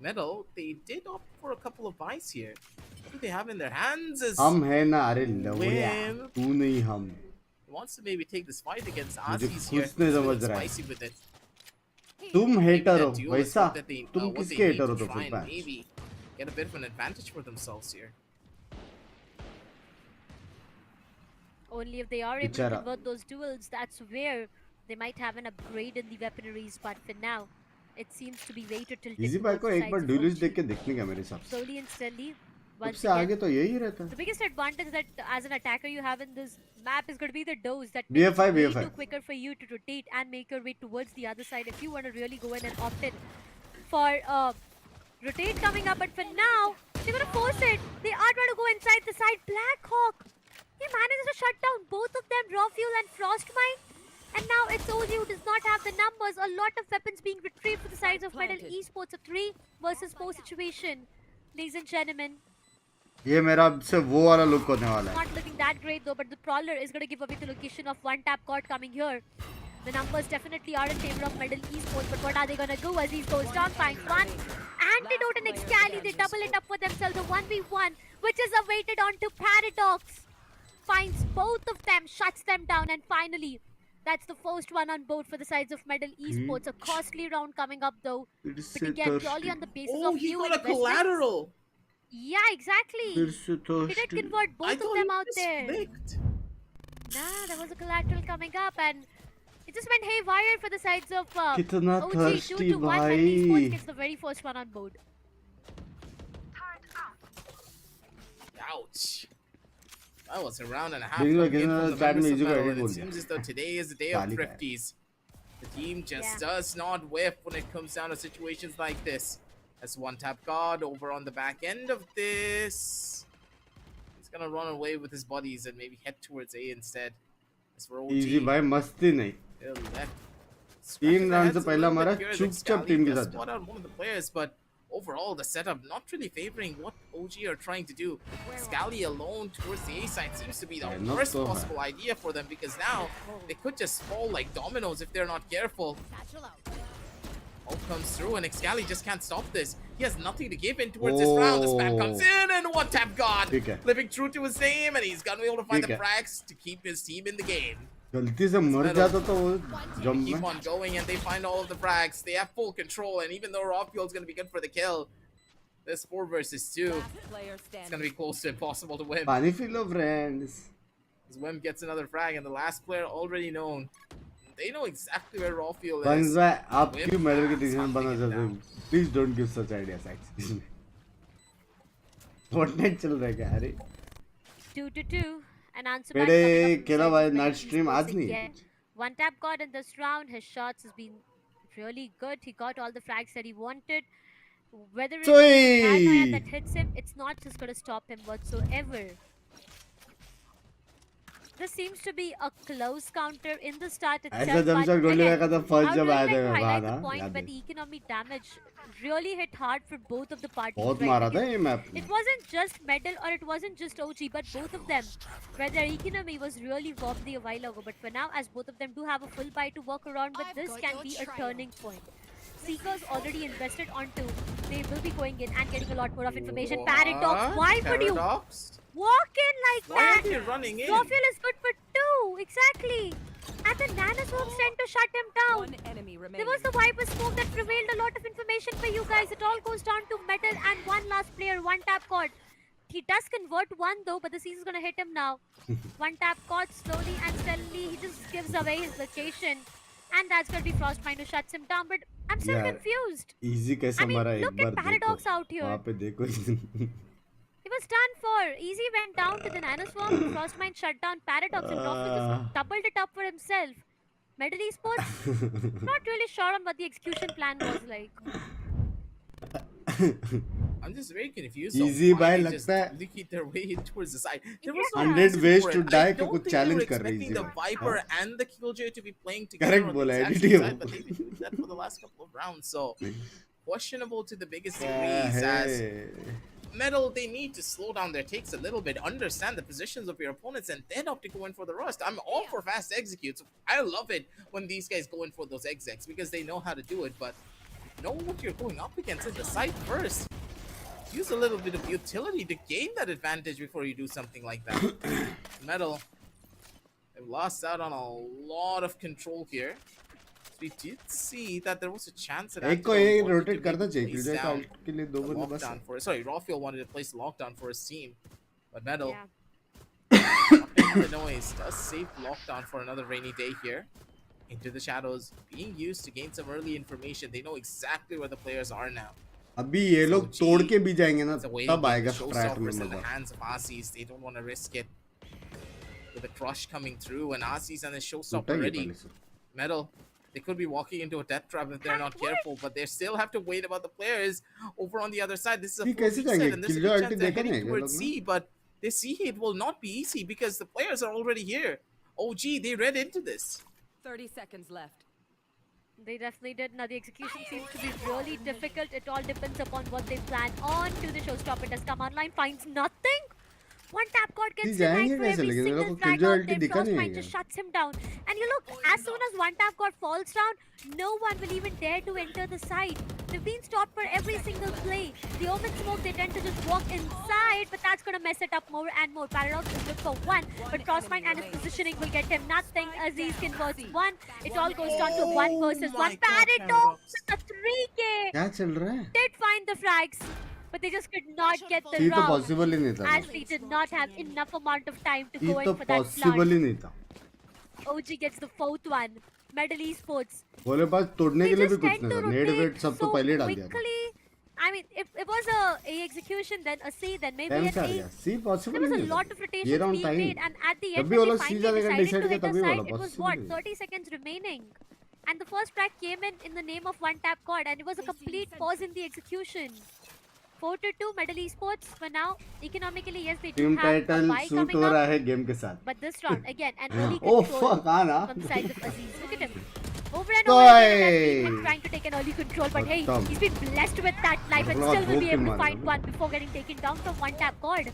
Metal, they did opt for a couple of buys here. What do they have in their hands? Is हम है ना. अरे लवड़िया. Wimp. तू नहीं हम. He wants to maybe take this fight against मुझे Aziz here. कुछ नहीं He's समझ really रहा है। spicy with it. तुम Maybe हेटर that हो duel is वैसा what they तुम what they किसके need हेटर हो to तो try फिर and patch maybe get a bit of an advantage for themselves here. Only if they are able to Bichara. convert those duels, that's where they might have an upgrade in the weaponaries. But for now, it seems to be weighted tilted easy भाई towards को the एक sides bar of dualist OG. देख के देखने का मेरे हिसाब से Slowly and steadily, once सबसे again, आगे तो यही रहता the है biggest advantage that as an attacker you have in this map is going to be the dose that BFI, makes it way BFI. too quicker for you to rotate and make your way towards the other side if you want to really go in and opt in for rotate coming up. But for now, they're going to force it. They are trying to go inside the side. Blackhawk, he manages to shut down both of them, Raw Fuel and Frostmine. And now it's OG who does not have the numbers. A lot of weapons being retrieved for the sides of Medal Esports. A 3 versus 4 situation, ladies and gentlemen. ये मेरा अब से वो वाला look होने वाला है Not looking that great though, but the Prowler is going to give away the location of one tap court coming here. The numbers definitely are in favor of Medal Esports, but what are they going to do as he goes down? Finds one antidote and Excali. They double it up for themselves. A 1v1, which is awaited onto Paradox. Finds both of them, shuts them down, and finally, that's the first one on board for the sides of Medal Esports. A costly round coming up though, फिर but से again purely on the basis Oh, of he new got a investments. collateral. Yeah, exactly. फिर से He did thirsty convert I both of thought them he out there. misclicked. Nah, there was a collateral coming up and it just went haywire for the sides of कितना OG. thirsty 2 to 1 when भाई Esports gets the very first one on board. Ouch. That was a round and a half. Binks coming भाई in कितना from the chat में members of easy को Metal, edit and it बोल दिया seems as though today is the day of गाली का है। thrifties. The team just Yeah. does not whiff when it comes down to situations like this. As one tap guard over on the back end of this. He's gonna run away with his buddies and maybe head towards A instead. As for OG, easy भाई मस्ती नहीं they're left. तीन scratching their round से heads a पहले little bit हमारा here as चुपचाप Excali team के does साथ spot out one of the players, but overall the setup not really favoring what OG are trying to do. Scally alone towards the A side seems to be the Yeah, not worst so possible idea for them, because now they could just fall like dominoes if they're not careful. Satchel out. All comes through and Excali just can't stop this. He has nothing to give in towards this round. The spam comes in and one tap god. ठीक है Living true to his name, and he's gonna be able to find ठीक the है। frags to keep his team in the game. गलती से मर जाता तो वो जंप Keep में on going and they find all of the frags. They have full control, and even though raw fuel is going to be good for the kill, this 4 versus 2, Last player it's going to standing. be close to impossible to win. पानी P low friends As Wim gets another frag, and the last player already known. They know exactly where raw fuel burns is. भाई आप क्यों medal के Wim decision बना something चाहते हो please don't give such ideas actually Fortnite चल रहा है क्या अरे 2 to 2. An answer मेरे back coming up from केला the भाई sides of night Medal stream आज Esports नहीं है again. One tap god in this round. His shots has been really good. He got all the frags that he wanted. Whether it's Soy! Hellfire that hits him, it's not just going to stop him whatsoever. This seems to be a close counter in the start itself. ऐसा जब but sir गोली again, लगा था first I would जब really आया like to था highlight बाहर the हाँ point याद where है the economic damage really hit hard for both of the parties. बहुत right? मारा था Because ये मैप में it wasn't just Medal or it wasn't just OG, but both of them, where their economy was really wobbly a while ago. But for now, as both of them do have a full buy to work around with, I've this got can your be a trail. turning point. Seekers already invested onto. They will be going in and getting a lot more of information. Paradox, why would you Paradox? walk in like Why that? are they running in? Rafael is good for 2, exactly. And the nanoswarms tend to shut him down. One enemy remaining. There was the Viper smoke that revealed a lot of information for you guys. It all goes down to Metal and one last player, one tap cord. He does convert one though, but the siege is gonna hit him now. One tap cord slowly and steadily, he just gives away his location. And that's gonna be Frostmine who shuts him down. But I'm still यार confused. Easy कैसे I mean, मरा एक look bar at Paradox देखो out here. वहाँ पे देखो He was done for. Easy went down to the nanoswarm. Frostmine shut down Paradox and Rafael just doubled it up for himself. Medal Esports, not really sure on what the execution plan was like. I'm just very confused. Easy of why भाई they just लगता है leaked their way in towards the side. There was no 100 reason ways for to it. die I का don't कुछ think challenge they were कर रही expecting थी the वो। Viper हाँ। and the Killjoy to be playing together Correct on बोला the exact edit same he side, but वो। they didn't do that for the last couple of rounds. So questionable to the biggest क्या degrees. As है Metal, they need to slow down their takes a little bit, understand the positions of your opponents, and then opt to go in for the rust. I'm all for fast executes. I love it when these guys go in for those execs because they know how to do it, but know what you're going up against in the site first. Use a little bit of utility to gain that advantage before you do something like that. Metal, They've lost out on a lot of control here. We did see that there was a chance that एक को Antec ये wanted rotate to करना maybe चाहिए place क्योंकि down alt के लिए दो a बंदे बस lockdown हैं. for. Sorry, Rafael wanted to place a lockdown for his team, but Metal Yeah. the noise does save lockdown for another rainy day here. Into the shadows, being used to gain some early information. They know exactly where the players are now. अभी ये लोग तोड़ के भी जाएंगे ना It's a waiting तब game. आएगा The स्ट्रैट में showstoppers in the मजा. hands of Aussies. They don't want to risk it. With a crush coming through, and Aussies and the showstopper टूटेगी ready. पहले से. Metal, they could be walking into a death trap if they're not careful, but they still have to wait about the players over on the other side. This is a ये full कैसे reset, जाएंगे? and there's a Killjoy good ulti chance they're देखा नहीं heading है क्या towards लोग C, but they see it will not be easy because the players are already here. OG, they read into this. 30 seconds left. They definitely did. Now the execution seems to be really difficult. It all depends upon what they plan on. To the showstopper does come online, finds nothing. One tap cord gets जाएंगे denied for कैसे? every लेकिन single मेरे को frag Killjoy out ulti there. दिखा नहीं है Frostbite क्या? just shuts him down. And you look, as soon as one tap cord falls down, no one will even dare to enter the site. They've been stopped for every single play. The Omen smoke, they tend to just walk inside, but that's going to mess it up more and more. Paradox is good for one, but Crossmind and his positioning will get him nothing. Aziz converts one. It all goes down to one versus one. Paradox with a 3K क्या चल रहा है? did find the frags, but they just could not get the ये तो round. Possible ही नहीं था. As they did not have enough amount of time to ये go तो in for that possible plant. ही नहीं था. OG gets the fourth one. Medal Esports. बोले पास तोड़ने के They लिए भी just कुछ tend नहीं to था. नेड rotate वेट सब तो so पहले ही डाल दिया था. quickly. I mean, if it was a execution, then a C, then maybe time an से आ A. गया. सी There possible was he a नहीं lot था. of ये rotations राउंड being था ही made, नहीं. and at the end, जब भी when वो they लोग सी finally जाने का decided डिसाइड to किया hit the तभी बोला site, it was possible what, नहीं. 30 seconds remaining. And the first frag came in the name of one tap cord, and it was a complete pause in the execution. 4-2 Medal Esports for now. Economically, yes, they do team have a title buy suit coming हो up. रहा है game के साथ. But this round, again, an early Oh control fuck, आना. from the side of Aziz. Look at him. Over and over again, and that's been him Toy. trying to take an early control. But hey, Bottom. he's been blessed with that life and Bro, still will be धोखे able to मार find रहा one before getting taken down from one tap cord.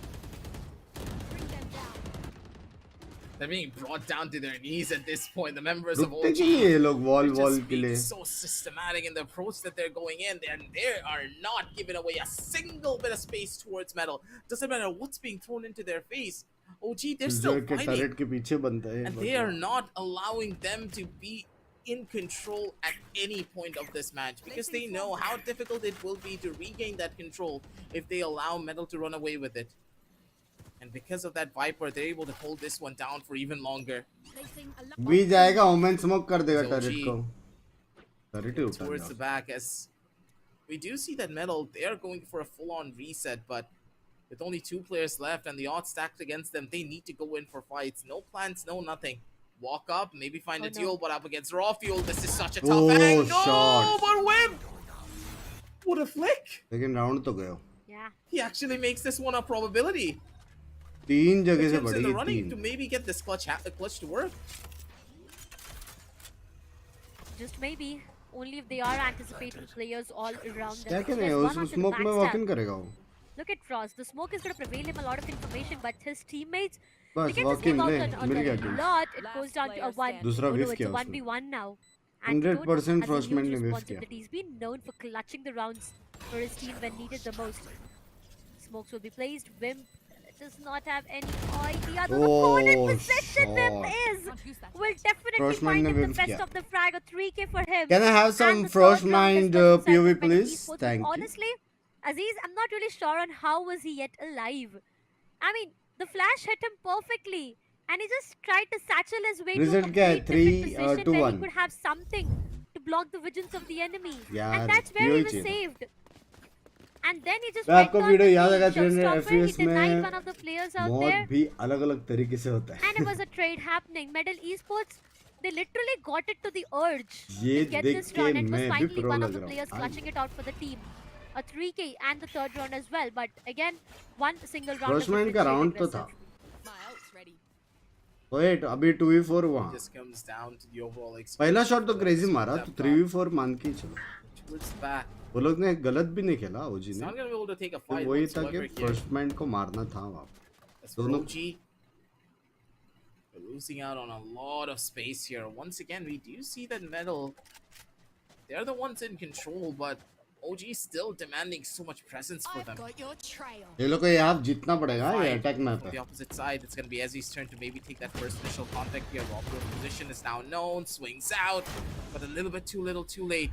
They're being brought down to their knees at this point. The members of रुकते OG क्यों नहीं ये लोग wall are wall just के being लिए? so systematic in the approach that they're going in, and they are not giving away a single bit of space towards Metal. Doesn't matter what's being thrown into their face. OG, they're still जो के fighting, turret के पीछे बनता है. and they are not allowing them to be in control at any point of this match because they know how difficult it will be to regain that control if they allow Metal to run away with it. And because of that Viper, they're able to hold this one down for even longer. भी जाएगा. Women smoke कर देगा So turret G को. Turret ही उठा towards the दिया. back as we do see that Metal, they are going for a full-on reset, but with only 2 players left and the odds stacked against them, they need to go in for fights. No plans, no nothing. Walk up, maybe find a Oh, no. duel, but up against Raw Fuel, this is such a tough Oh, angle. No, shot. but whip! What a flick! लेकिन round तो गया. Yeah. He actually makes this one a probability. तीन जगह से Puts in the बढ़ी running to तीन. maybe get this clutch to work. Just maybe. Only if they are anticipating players all around them. क्या Because कहने there's हैं one उस onto the smoke में backstab. वॉक इन करेगा वो. Look at Frost. The smoke is going to prevail him a lot of information, but his teammates, बस they get to walk give in out ले. on mill a गया किल. lot. It Last goes down to a player one. standing. दूसरा Oh no, whiff it's किया a उसने. 1v1 now. 100% has a Frostman huge ने whiff responsibility. किया. He's been known for clutching the rounds for his team when needed the most. Smokes will be placed. Wimp does not have any idea. The opponent Oh, possession Wimp shot. is. Can't use that. Will definitely Frostman find ने him the whiff best किया. of the frag. A 3K for him. Can I have And some the third round is Frostmind versus POV Cyberpunk please? Esports. Thank you. Honestly, Aziz, I'm not really sure on how was he yet alive. I mean, the flash hit him perfectly, and he just tried to satchel his way to a Result क्या है? complete different 3, position 2, where 1. he could have something to block the vigilance of the enemy. यार, And that's where यही he was चाहिए था. saved. And then he just मैं went आपको on video with याद the आएगा 300 showstopper. He FPS denied में one of the players out मौत there. भी अलग अलग तरीके से होता है. And it was a trade happening. Medal Esports, they literally got it to the urge ये to get देख this के round. It was मैं भी finally pro one लग of the रहा हूँ. players हाँ. clutching it out for the team. A 3K and the third round as well. But again, one single round. of Frostman का round तो aggressive. था. My ult's ready. Wait अभी 2v4 It वहाँ. just comes down to the overall experience. पहला shot तो crazy मारा That तो back 3v4 मान के ही चलो. towards the back. वो लोग ने गलत भी नहीं खेला ओजी He's ने. not going to be able to take a तो fight वही था कि whatsoever here. फर्स्ट मैन को मारना था वहाँ. As for दोनों- OG, they're losing out on a lot of space here. Once again, we do see that Metal, they're the ones in control, but OG is still demanding so much presence for them. ये लोग को ये half जीतना पड़ेगा ये Fine. Attack map On है. the opposite side, it's going to be Ezzy's turn to maybe take that first initial contact here. Rockwood's position is now known, swings out, but a little bit too little, too late.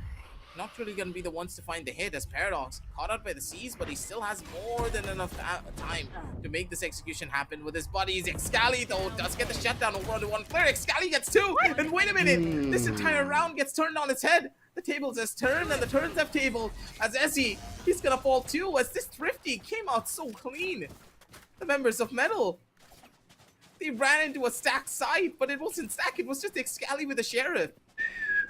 Not really going to be the ones to find the hit as Paradox caught out by the Seas, but he still has more than enough time to make this execution happen with his buddies. Excali though does get the shutdown over onto one player. Excali gets two, and wait a minute, this entire round gets turned on its head. The tables has turned and the turns have tabled as Ezzy, he's gonna fall too as this Thrifty came out so clean. The members of Metal, they ran into a stacked side, but it wasn't stacked, it was just Excali with the Sheriff.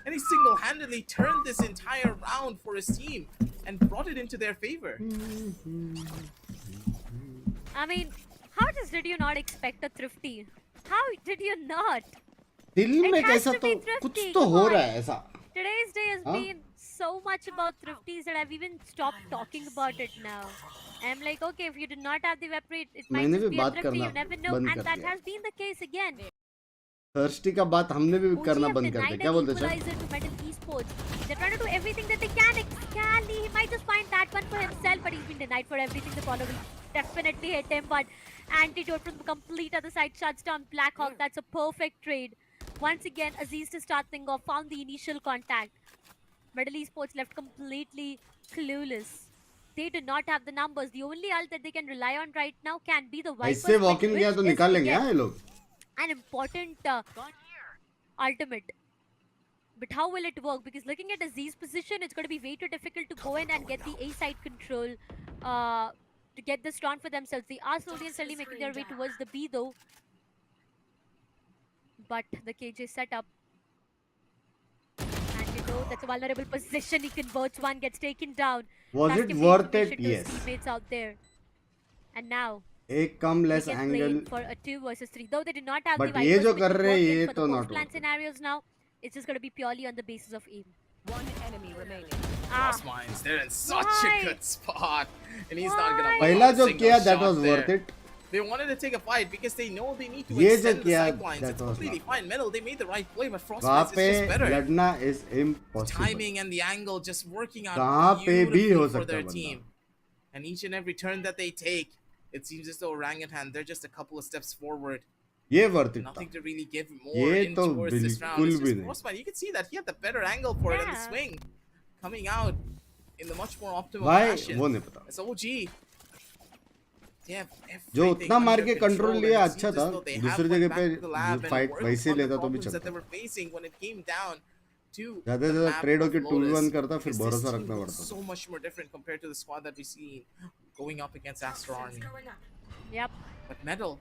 And he single-handedly turned this entire round for his team and brought it into their favor. I mean, how did you not expect a Thrifty? How did you not? दिल में It has कैसा to तो be thrifty, कुछ तो come हो on. रहा है ऐसा. Today's day has Huh? been so much about Thrifties that I've even stopped talking about it now. I'm like, okay, if you did not have the web rate, it might मैंने just भी be a बात Thrifty, करना you never know. बंद And कर that दिया. has been the case again. Thirsty का बात हमने भी OG करना have बंद कर दिया. denied क्या an बोलते हैं sir? equalizer to Metal Esports. They're trying to do everything that they can. Excali, he might just find that one for himself, but he's been denied for everything. The follow will definitely hit him, but Antidote from the complete other side shuts down Blackhawk. That's a perfect trade. Once again, Aziz to start things off, found the initial contact. Metal Esports left completely clueless. They do not have the numbers. The only ult that they can rely on right now can be the Vipers. ऐसे which walking गया तो is निकाल लेंगे again हाँ ये लोग. an important ultimate. But how will it work? Because looking at Aziz's position, it's going to be way too difficult to go in and get the A side control to get this round for themselves. They are slowly and steadily making their way towards the B though. But the KJ setup. And you know, that's a vulnerable position. He converts one, gets taken down. Was That's it giving worth information it? to his Yes. teammates out there. And now एक come less they can play angle. in for a 2 versus 3. Though they did not have But the ये Vipers जो which कर would रहे work हैं, in ये for तो the not post-plan worth it. scenarios now. It's just going to be purely on the basis of aim. One enemy remaining. Cross Mines, they're in such Why? a good spot. And he's not gonna Why? block पहला a जो single किया that shot was there. worth it. They wanted to take a fight because they know they need to ये जो extend the किया sidelines. that It's was completely not. fine. Metal, they made the right play, but वहाँ Frostbite पे is just better. लड़ना is impossible. Timing and the angle just working out कहाँ पे भी beautifully हो for सकता their है team. And each and every turn that they take, it seems as though Orangutan, they're just a couple of steps forward. ये worth it था. Nothing to really give more ये in तो towards this round. बिल्कुल It's भी just नहीं. Frostbite. You can see that he had the better angle for it and the Yeah. swing coming out in the much more optimal भाई fashion. वो नहीं पता. As OG, they have जो everything उतना मार under के control, control and लिया it अच्छा seems था. as though they दूसरी have जगह went back to the lab पे and फाइट worked वैसे on the लेता तो भी problems that चलता. they were facing when it came down to ज़्यादा the से ज़्यादा map ट्रेड of होके Lotus, 2v1 करता फिर because भरोसा this team रखना looks पड़ता. so much more different compared to the squad that we see going up against Astra Army. Yep. But Metal,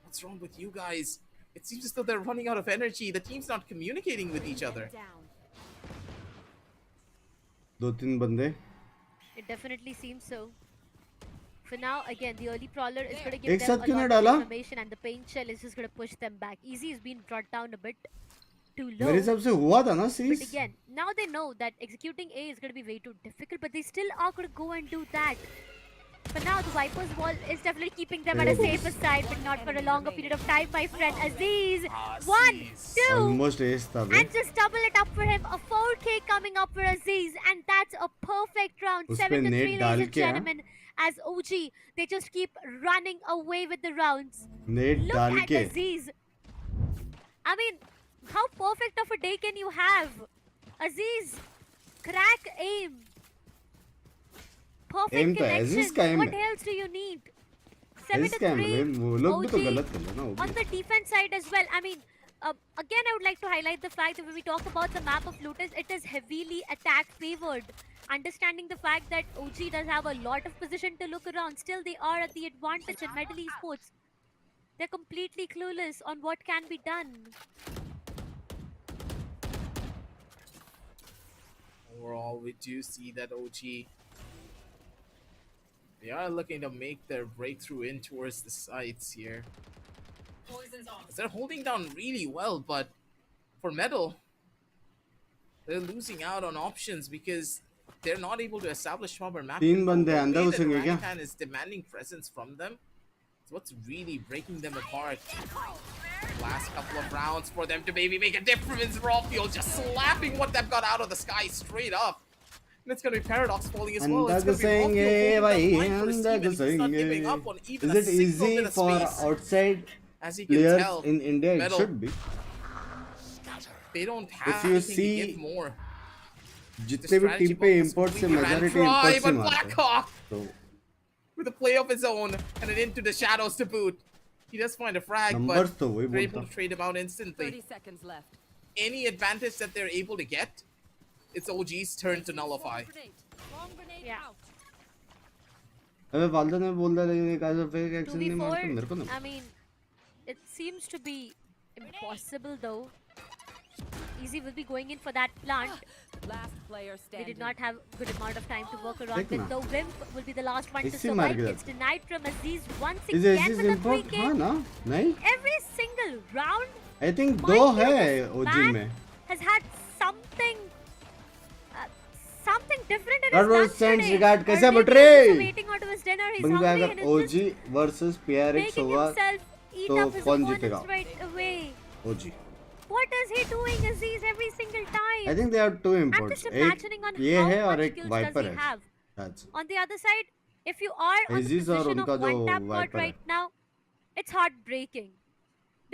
what's wrong with you guys? It seems as though they're running out of energy. The team's not communicating with each other. Down. दो तीन बंदे. It definitely seems so. For now, again, the early prowler is going to give एक them साथ a क्यों नहीं lot of डाला? information, and the paint shell is just going to push them back. Easy is being brought down a bit too मेरे low. हिसाब से हुआ था ना But सीज. again, now they know that executing A is going to be way too difficult, but they still are going to go and do that. For now, the Viper's wall is definitely keeping them at a safer side, but not for a longer period of time, my friend. Aziz, 1, 2, almost as था बे. and just double it up for him. A 4K coming up for Aziz, and that's a perfect round. उस 7 पे to 3, net ladies डाल and के, हाँ? gentlemen. As OG, they just keep running away with the rounds. Net Look डाल at के. Aziz. I mean, how perfect of a day can you have? Aziz, crack aim. Perfect Aim तो Aziz connection. का aim What है. else do you need? 7 इसका to है 3. मतलब वो लोग भी तो OG गलत कर रहे हैं ना वो on भी. the defense side as well. I mean, again, I would like to highlight the fact that when we talk about the map of Lotus, it is heavily attack favored. Understanding the fact that OG does have a lot of position to look around, still they are at the advantage in Metal Esports. They're completely clueless on what can be done. Overall, we do see that OG, they are looking to make their breakthrough in towards the sites here. They're holding down really well, but for Metal, they're losing out on options because they're not able to establish proper map. तीन control. बंदे The अंदर way that घुसेंगे क्या? Orangutan is demanding presence from them. It's what's really breaking them apart. Last couple of rounds for them to maybe make a difference. Raw Field just slapping what they've got out of the sky straight up. And it's gonna be Paradox falling as well. अंधा It's gonna be Rocky घुसेंगे holding भाई, the line for his अंधा team, and he's not घुसेंगे. giving up on even Is a it single easy bit of for space. outside As you can players tell, in India? It Metal, should be. they don't If have you anything to see give more. The जितने भी strategy team पे focus import से completely ran majority dry, import से but मारते हैं. Blackhawk तो with a play of his own and an into the shadows to boot. He does find a frag, numbers but तो वही they're बोलता. able to trade him out instantly. 30 seconds left. Any advantage that they're able to get, it's OG's turn to nullify. Bomb grenade Yeah. out. अबे वालदा ने बोल दिया लेकिन एक ऐसा फेक एक्शन नहीं 2v4, मारता मेरे को नहीं. I mean, it seems to be impossible though. Easy will be going in for that plant. Last player They standing. did not have good amount of time to work around Take with. na. The Wimp will be the last one to इसी मार survive. के It's denied from Aziz once Is again this with the import? 3K. हाँ ना नहीं. Every single round, I think mind दो you, है this OG man में. has had something different in That his was lunch Saints today. regard. कैसे Earlier but रहे? he was waiting out of his dinner. He's बंदा hungry अगर and is OG just versus PRX making होगा himself eat तो up his कौन opponents जीतेगा? right away. OG. What is he doing, Aziz, every single time? I think they have two I'm imports. just एक imagining on ये how है और much एक skills wiper does he है. have. That's On the other side, if you are on the Aziz और position उनका of जो one tap god wiper है. right now, it's heartbreaking.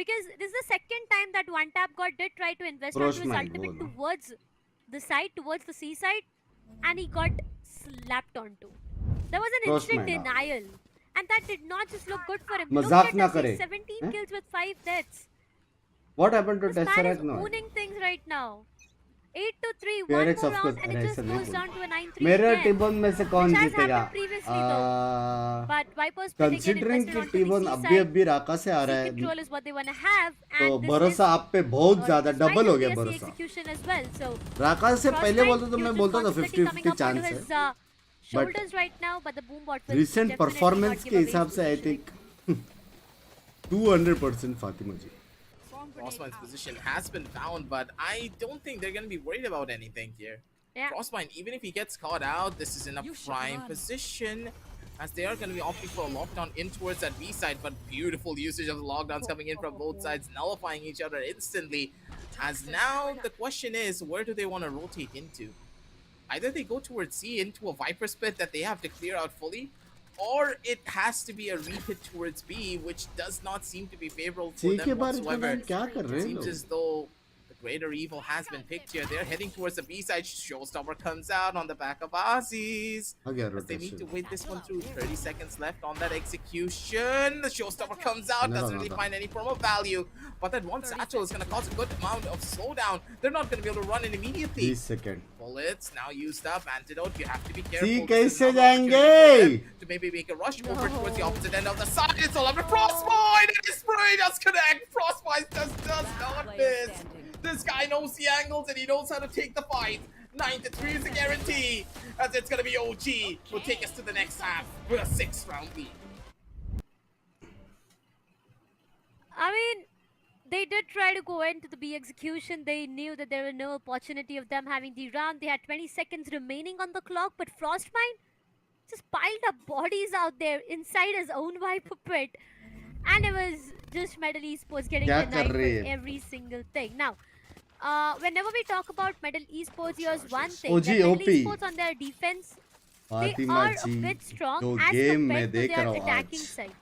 Because this is the second time that one tap god did try to invest onto his Frostmite, ultimate वो ना. towards the side, towards the seaside, and he got slapped onto. There was an instant Frostmite, हाँ. denial. And that did not just look good for him. मजाक Look ना at करे. Aziz, 17 हैं? kills with 5 deaths. What happened to This man is Tesseract now? owning things right now. 8-3, one PRX more of round, course and it just ऐसा नहीं goes बोल. down to a 9-3 मेरे again. T-bone में से कौन Which has जीतेगा? happened previously though. But Vipers put again considering invested कि onto the T-bone अभी seaside. अभी राका से आ रहा Sea है control is what they want to have, तो and this भरोसा is आप पे बहुत ज्यादा this डबल might हो be गया a sea भरोसा. execution as well. So राका से पहले Frostbite, बोलता तो मैं huge बोलता था responsibility coming 50-50 up onto chance his है. shoulders right now, but the boom bot will Recent definitely performance not के give away हिसाब his से I positioning. think 200% Fatima ji. Frostbine's position has been found, but I don't think they're going to be worried about anything here. Yeah. Frostbine, even if he gets caught out, this is in a You should prime run. position, as they are going to be opting for a lockdown in towards that B side, but beautiful usage of the lockdowns coming in from both sides, nullifying each other instantly. As now the question is, where do they want to rotate into? Either they go towards C into a Viper split that they have to clear out fully, or it has to be a re-hit towards B, which does not seem to be favorable for सी के them बारे में whatsoever. क्या कर रहे हैं Seems लोग? as though the greater evil has been picked here. They're heading towards the B side. Showstopper comes out on the back of Aussies. आ गया As they need to rotation. wait this one through. 30 seconds left on that execution. The showstopper comes out, doesn't really find any form of value. But that one satchel is going to cause a good amount of slowdown. They're not going to be able to run in immediately. 30 second. Bullets now used up. Antidote. You have to be careful. सी This is कैसे another opportunity जाएंगे? for them to maybe make a rush over towards the opposite end of the side. It's all up to Frostbite, and his spray does connect. Frostbite just does not Player miss. standing. This guy knows the angles and he knows how to take the fight. 9-3 is a guarantee, as it's gonna be OG. Will take us to the next half with a 6-round lead. I mean, they did try to go into the B execution. They knew that there was no opportunity of them having the round. They had 20 seconds remaining on the clock, but Frostbite just piled up bodies out there inside his own Viper pit. And it was just Medal Esports getting क्या denied कर रही for है? every single thing. Now, whenever we talk about Medal Esports, here's one thing. OG, that Medal OP. Esports on their defense, they Fatima are a ji bit strong जो as game मैं compared to देख their रहा हूँ attacking आज, side.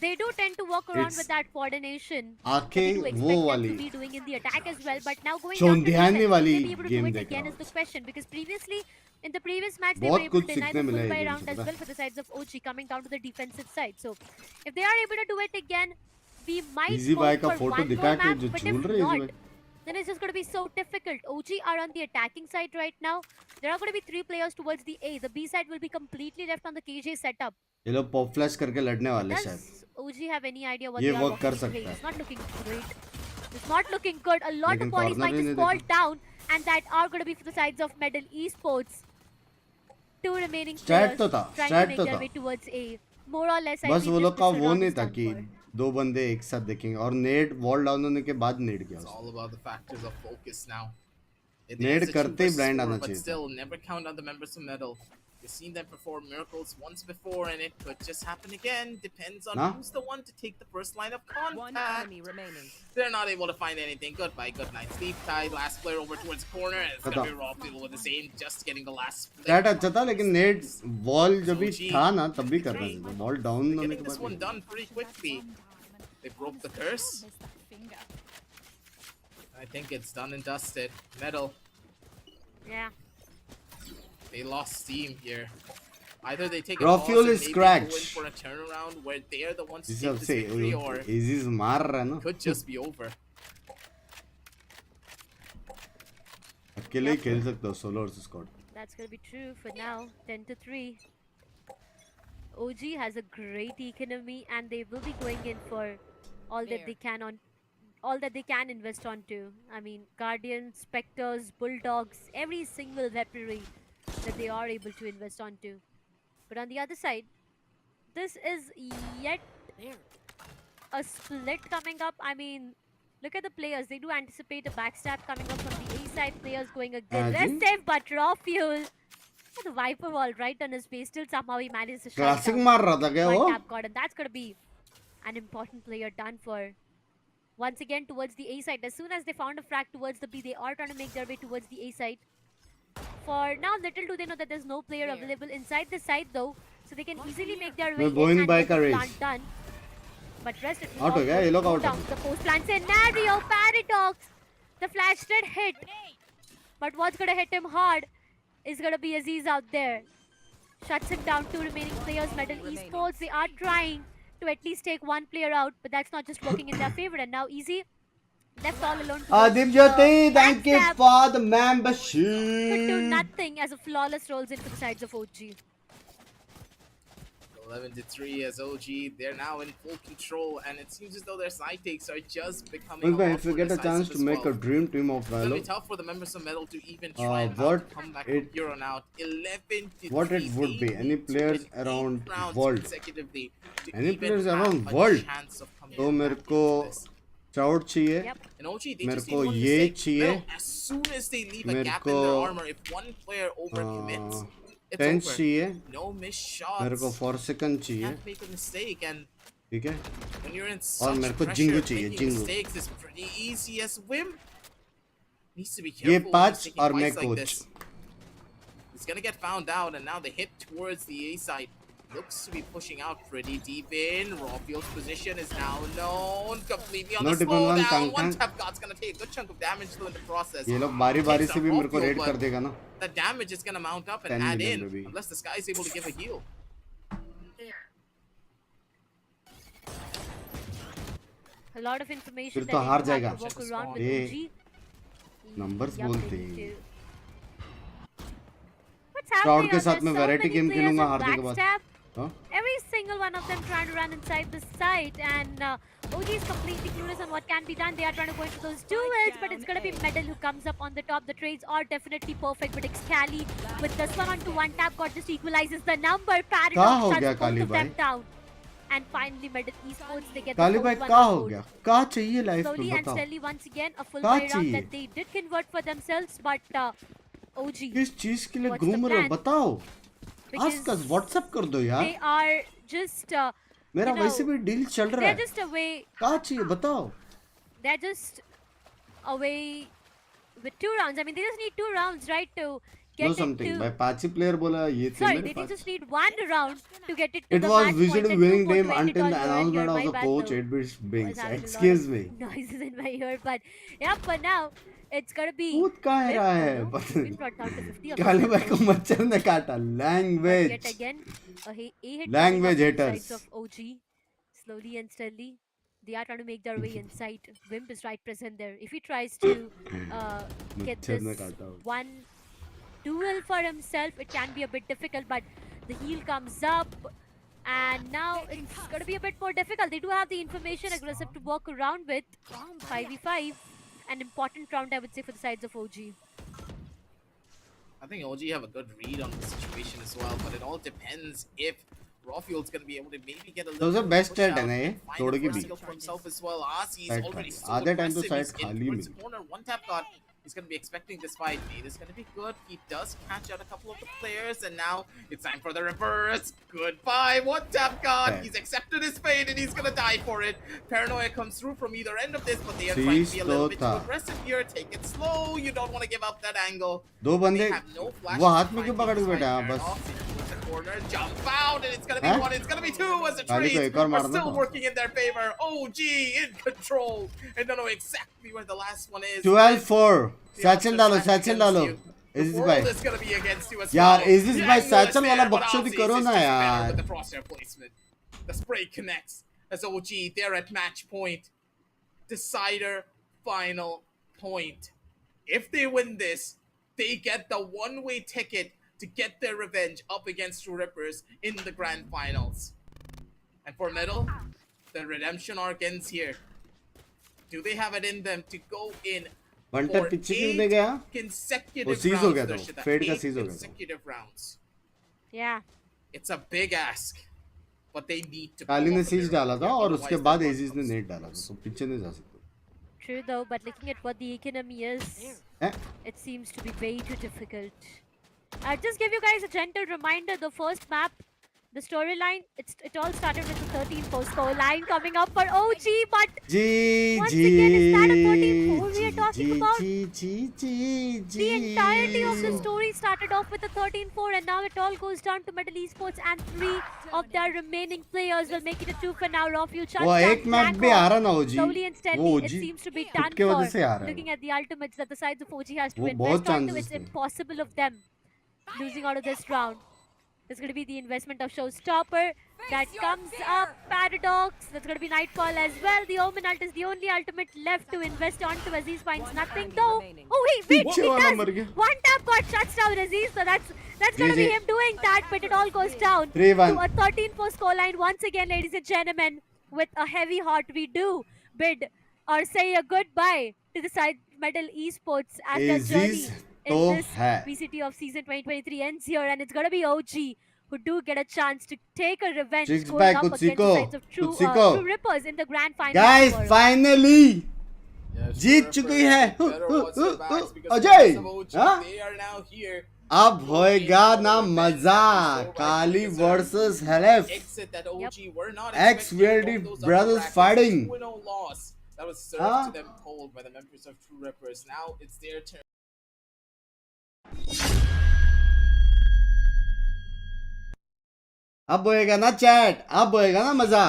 They do tend to work around It's with that coordination. आंखें that we do वो expect them वाली to be doing in the attack as well, but now going down to चौंधियाने defense, will वाली they be able to do game it देख again रहा is the हूँ. question, because previously in the previous match they बहुत were able कुछ to deny सीखने the मिला full है buy game round से, as पता well for the sides of OG coming down to the defensive side. So if they are able to do it again, we might Easy hope Buy का for photo one दिखा more के map, जो but झूल if रहे हैं not, इसमें. then it's just going to be so difficult. OG are on the attacking side right now. There are going to be 3 players towards the A. The B side will be completely left on the KJ setup. ये लोग pop flash करके लड़ने वाले शायद. Does OG have any idea what ये they are work walking कर into? सकता है. It's not looking great. It's not looking good. A lot लेकिन of bodies corner might he just नहीं fall देखा. down, and that are going to be for the sides of Medal Esports. 2 remaining Strat players तो था, trying strat to make तो their था. way towards A. More or less, I बस feel वो this लोग का this वो round नहीं is था done कि for. दो बंदे एक साथ देखेंगे और नेट वॉल डाउन होने के बाद नेट किया It's उसने. all about the factors of focus now. It Nade is a करते ही 2 versus blind 4, आना but चाहिए था. still, never count out the members of Metal. We've seen them perform miracles once before, and it could just happen again. Depends on Huh? who's the one to take the first line of One contact. enemy remaining. They're not able to find anything. Goodbye, good night. Sleep tight. Last player over towards the corner. It's gonna be raw people with the same, just getting the last split. Stat अच्छा था लेकिन net wall जब भी OG. था ना तब भी कर रहे थे वॉल डाउन They're होने getting के this one बाद done pretty quickly. They broke the curse. I think it's done and dusted. Metal, Yeah. they lost steam here. Either they take a Raw pause fuel and is maybe scratch. go in for a turnaround where they are the ones to जिसे take अब this से victory, or easy मार रहा है ना could just be over. अकेले ही खेल सकते हो solo versus squad That's gonna be true for now. 10-3. OG has a great economy, and they will be going in for all that they can on, all that they can invest onto. I mean, Guardians, Spectres, Bulldogs, every single weaponry that they are able to invest onto. But on the other side, this is yet a split coming up. I mean, look at the players. They do anticipate a backstab coming up from the A side. Players going aggressive, but raw fuel. The Viper wall right on his face. Still somehow he manages to shut classic down मार रहा था क्या वो one tap god, and that's going to be an important player done for. Once again towards the A side. As soon as they found a frag towards the B, they are trying to make their way towards the A side. For now, little do they know that there's no player available inside the side though, so they can easily make their way We're in going and by get the courage. plant done. But rest it will Out हो all गया, ये लोग go out down है। to the post plant scenario. Paradox, the flash did hit, but what's gonna hit him hard is gonna be Aziz out there. Shuts him down. 2 remaining players. Medal Esports, they are trying to at least take one player out, but that's not just working in their favor. And now Easy left all alone. Adib Jyoti, The thank you backstab for the could do membership. nothing as a flawless rolls into the sides of OG. 11-3 as OG. They're now in full control, and it seems as though their side takes are just becoming. Well, a lot if you more get a decisive chance as to make well. a dream team of It's gonna be Valo, tough for the members of Metal to even try and what come back it- from here on out. 11-3. what it would be, They any need to players win 8 around rounds world. consecutively to Any even players have around a world. chance of coming तो मेरे back को into this. चाउट चाहिए Yep. And OG, they मेरे just को need one ये mistake. चाहिए। Metal, as soon as they leave a मेरे gap in को, their armor, if one player overcommits, it's tense over. चाहिए No missed shots. मेरे को फॉरसेकन You चाहिए can't make a mistake, and ठीक है when you're in और such मेरे को pressure, जिंगू चाहिए, making Xingu. mistakes is pretty easy as whim. Needs to be ये careful when 5 he's taking और मैं fights like coach this. He's gonna get found out, and now the hit towards the A side looks to be pushing out pretty deep in. Rawfield's position is now known completely on No the depend on slowdown. Tang One Tang. tap god's gonna take a good chunk of damage though in the process. ये लोग बारी बारी Takes से out भी मेरे को Rawfield, red कर but देगा ना the damage is gonna mount up and 10 add million, in baby. unless this guy is able to give a heal. A lot of information फिर that तो they हार do have जाएगा। to walk around with ये OG. numbers Yup, बोलते they हैं। do. What's Crowd happening के out साथ there? मैं So variety many game players खेलूंगा in हारने के बाद। backstab. हाँ? Every single one of them trying to run inside the site, and OG is completely clueless on what can be done. They are trying to go into those duels, but it's going to be Medal who comes up on the top. The trades are definitely perfect, but Excali with this one onto one tap god just equalizes the number. कहाँ Paradox हो shuts गया both Kali of them भाई? down. And finally, Medal Esports, they get Kali the भाई fourth one कहाँ on हो board. गया कहाँ चाहिए लाइफ में Slowly and बताओ steadily, once again, a full कहाँ buy round चाहिए? that they did convert for themselves, but OG, किस चीज के लिए What's the घूम रहे हो plan? बताओ Because आज का व्हाट्सएप कर दो यार they are just, मेरा you know, वैसे भी डील चल रहा they're है just away. कहाँ चाहिए बताओ They're just away with 2 rounds. I mean, they just need 2 rounds, right, to get know something into. भाई पांची प्लेयर बोला ये थे Sorry, मेरे they pass just need 1 round to get it to It the was match visually point and winning 2 team to end it until all the over announcement here. of My the bad, coach though. 8-bit I Binks. was having a lot Excuse of me. noises in my ear, but yeah, for now, it's gonna be. कूद कहाँ Vip, रहा oh है no, पता been नहीं brought down to 50 of काले them, भाई को though. मच्छर ने काटा But language yet again, a hit Language coming up on the haters. sides of OG. Slowly and steadily, they are trying to make their way inside. Wimp is right present there. If he tries to get मच्छर ने this काटा हो one duel for himself, it can be a bit difficult, but the heal comes up. And now it's going to be a bit more difficult. They do have the information aggressive to walk around with. 5v5. An important round, I would say, for the sides of OG. I think OG have a good read on the situation as well, but it all depends if Rawfield's gonna be able to maybe get a little Those are bit of best push stat out है ना ये and find तोड़ a की first भी kill for himself as well. Asi is Side already खाली। so आधे time तो aggressive. side He's in खाली towards the milli. corner. One tap got He's going to be expecting this fight. Nate is going to be good. He does catch out a couple of the players, and now it's time for the reverse. Goodbye. One tap god. He's accepted his fate, and he's going to die for it. Paranoia comes through from either end of this, but they are trying to be a little bit too aggressive here. Take it slow. You don't want to give up that angle. दो बंदे वो हाथ में क्यों पकड़ के बैठा है बस Corner, jump out, and it's gonna be one, it's gonna be two as the trades are still working in their favor. OG in control, and don't know exactly where the last one is. 12-4 satchel डालो इस The भाई world is gonna be against you as यार well. इस भाई The angle is satchel वाला there, but बकचोदी Ozzy करो is ना just better यार with the crosshair placement. The spray connects as OG there at match point. Decider, final point. If they win this, they get the one-way ticket to get their revenge up against True Rippers in the grand finals. And for Metal, the redemption arc ends here. Do they have it in them to go in one for tap पीछे क्यों दे गया consecutive वो seize हो गया rounds? था Darshita? Fade का 8 seize हो गया था consecutive rounds. Yeah. It's a big ask, but they need to. Kali pull ने off a सीज miracle डाला था here, और otherwise उसके they're बाद not एजिस ने close. नेट डाला था तो पीछे नहीं जा सकते True though, but looking at what the economy is, हैं? it seems to be way too difficult. I'll just give you guys a gentle reminder. The first map, the storyline, it all started with the 13-4 score line coming up for OG, but जी once जी again, is that a 13-4 we are talking about? जी The entirety of the story started off with a 13-4, and now it all goes down to Middle Esports, and 3 of their remaining players will make it a 2 for now. Rafu shuts वो down एक match भी Black आ Hawk. रहा ना ओजी Slowly and वो steadily, it OG seems to be खुद done के for. वजह से आ रहा है Looking at the ultimates that the sides of OG has to वो invest बहुत onto, chances it's थे impossible of them losing out of this round. There's going to be the investment of Showstopper that comes up. Paradox, that's going to be Nightfall as well. The Omen ult is the only ultimate left to invest onto. Aziz finds nothing though. Oh wait, पीछे वाला he मर does. गया One tap got shuts down Aziz, so that's going to be GG. him doing that, but it all goes down 3-1 to a 13-4 scoreline once again, ladies and gentlemen. With a heavy heart, we do bid or say a goodbye to the side Medal Esports as their journey Aegis in तो this है VCT of season 2023 ends here, and it's gonna be OG who do get a chance to take a revenge Six going back, up कुछ against the सीखो, sides of कुछ true, सीखो। true Rippers in the grand final guys tomorrow. Finally Yes, Jeet True चुकी Rippers है better watch their backs because Ajay the rest of OG, हाँ? they are now here. अब होएगा ना मजा काली versus हेलेफ Exit that OG were not Ex expecting VLD from those upper brothers brackets. fighting. 2-0 loss. That was served Huh? to them cold by the members of True Rippers. Now it's their turn. अब होएगा ना chat अब होएगा ना मजा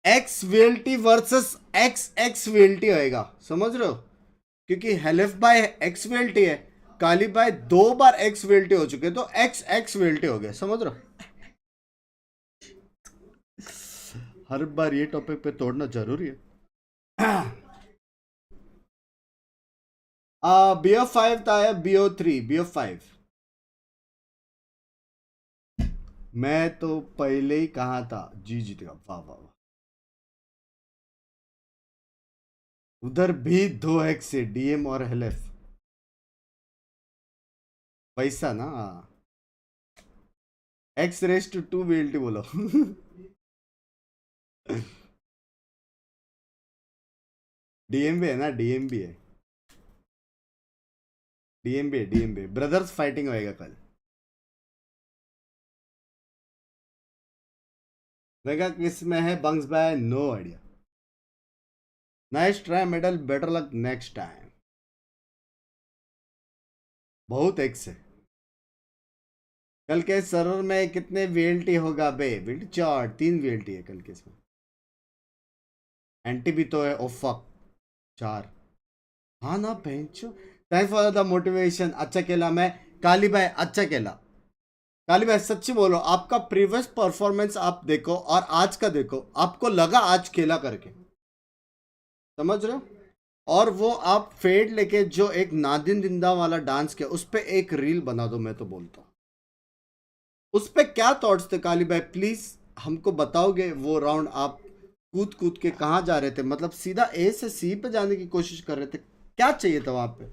x VLT versus x VLT होएगा समझ रहे हो क्योंकि हेलेफ बाय एक्स वीएलटी है काली बाय 2 बार एक्स वीएलटी हो चुके तो एक्स वीएलटी हो गए समझ रहे हो हर बार ये टॉपिक पे तोड़ना जरूरी है BO5 था BO3 BO5 मैं तो पहले ही कहा था जी जीतेगा वाह वाह वाह उधर भी 2x से डीएम और हेलेफ पैसा ना x रेस टू 2 VLT बोलो डीएम भी है ना डीएम भी है डीएम भी ब्रदर्स फाइटिंग होएगा कल मेगा किस में है Bunks bye no idea nice try medal better luck next time बहुत एक्स है कल के सर्वर में कितने वीएलटी होगा बे वीएलटी 3 वीएलटी है कल के इसमें एंटी भी तो है ओ फक 4 हाँ ना बेंचो थैंक्स फॉर द मोटिवेशन अच्छा खेला मैं काली भाई अच्छा खेला काली भाई सच्ची बोलो आपका प्रीवियस परफॉर्मेंस आप देखो और आज का देखो आपको लगा आज खेला करके समझ रहे हो और वो आप फेड लेके जो एक नादिन जिंदा वाला डांस किया उस पे एक रील बना दो मैं तो बोलता हूँ उस पे क्या थॉट्स थे काली भाई प्लीज हमको बताओगे वो राउंड आप कूद के कहाँ जा रहे थे मतलब सीधा ए से सी पे जाने की कोशिश कर रहे थे क्या चाहिए था वहां पे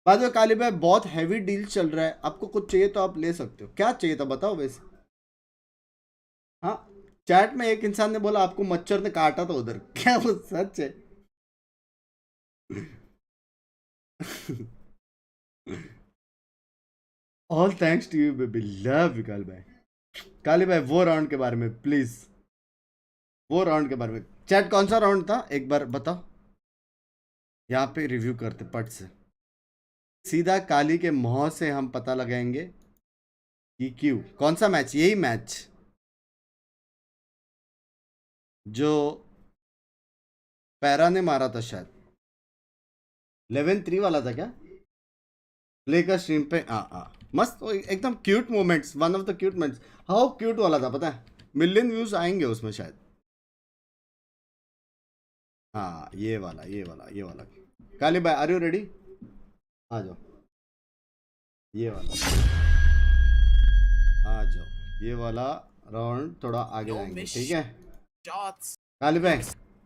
बाद में काली भाई बहुत हैवी डील चल रहा है आपको कुछ चाहिए तो आप ले सकते हो क्या चाहिए था बताओ वैसे हाँ चैट में एक इंसान ने बोला आपको मच्छर ने काटा था उधर क्या वो सच है all thanks to you baby, love you Kali भाई वो राउंड के बारे में प्लीज, वो राउंड के बारे में चैट कौन सा राउंड था एक बार बताओ, यहाँ पे रिव्यू करते पट से सीधा काली के मुंह से हम पता लगाएंगे कि क्यों, कौन सा मैच, यही मैच जो पैरा ने मारा था शायद 11-3 वाला था क्या, प्ले का स्ट्रीम पे मस्त एकदम cute moments, one of the cute moments, how cute वाला था पता है, मिलियन व्यूज आएंगे उसमें शायद। हाँ ये वाला काली भाई आर यू रेडी, आ जाओ, ये वाला आ जाओ, ये वाला राउंड थोड़ा आगे जाएंगे ठीक है Shots. काली भाई,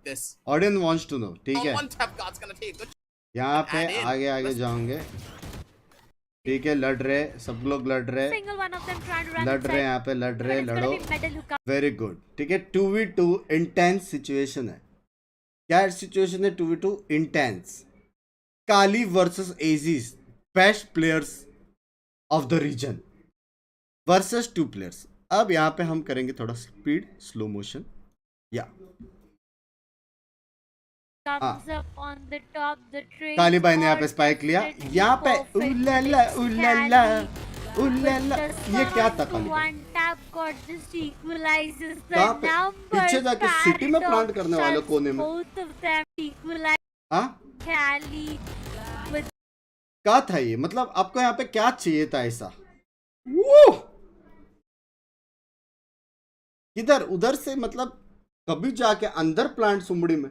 This. Audience wants to know ठीक है, One tap God's gonna take. Good. यहाँ पे Add in. आगे आगे जाओगे ठीक है, लड़ रहे सब लोग लड़ रहे, Single one of them trying to run लड़ inside. रहे यहाँ पे लड़ रहे, But it's gonna लड़ो, be Medal who comes. Very good ठीक है, 2v2 इंटेंस सिचुएशन है, क्या सिचुएशन है 2v2 intense, Kali versus Aegis best players of the region versus 2 players. अब यहाँ पे हम करेंगे थोड़ा स्पीड स्लो मोशन, या Comes up on the top, the train. Kali भाई ने यहाँ पे स्पाइक लिया, यहाँ पे उल्लाला उल्लाला उल्लाला, ये क्या था काली भाई? One tap got just equalizes the कहाँ पे? number. पीछे जाके सिटी में प्लांट करने वाले कोने में, Both of them equalize हाँ Cali with क्या था ये, मतलब आपको यहाँ पे क्या चाहिए था ऐसा, वो इधर उधर से, मतलब कभी जाके अंदर प्लांट सुमड़ी में,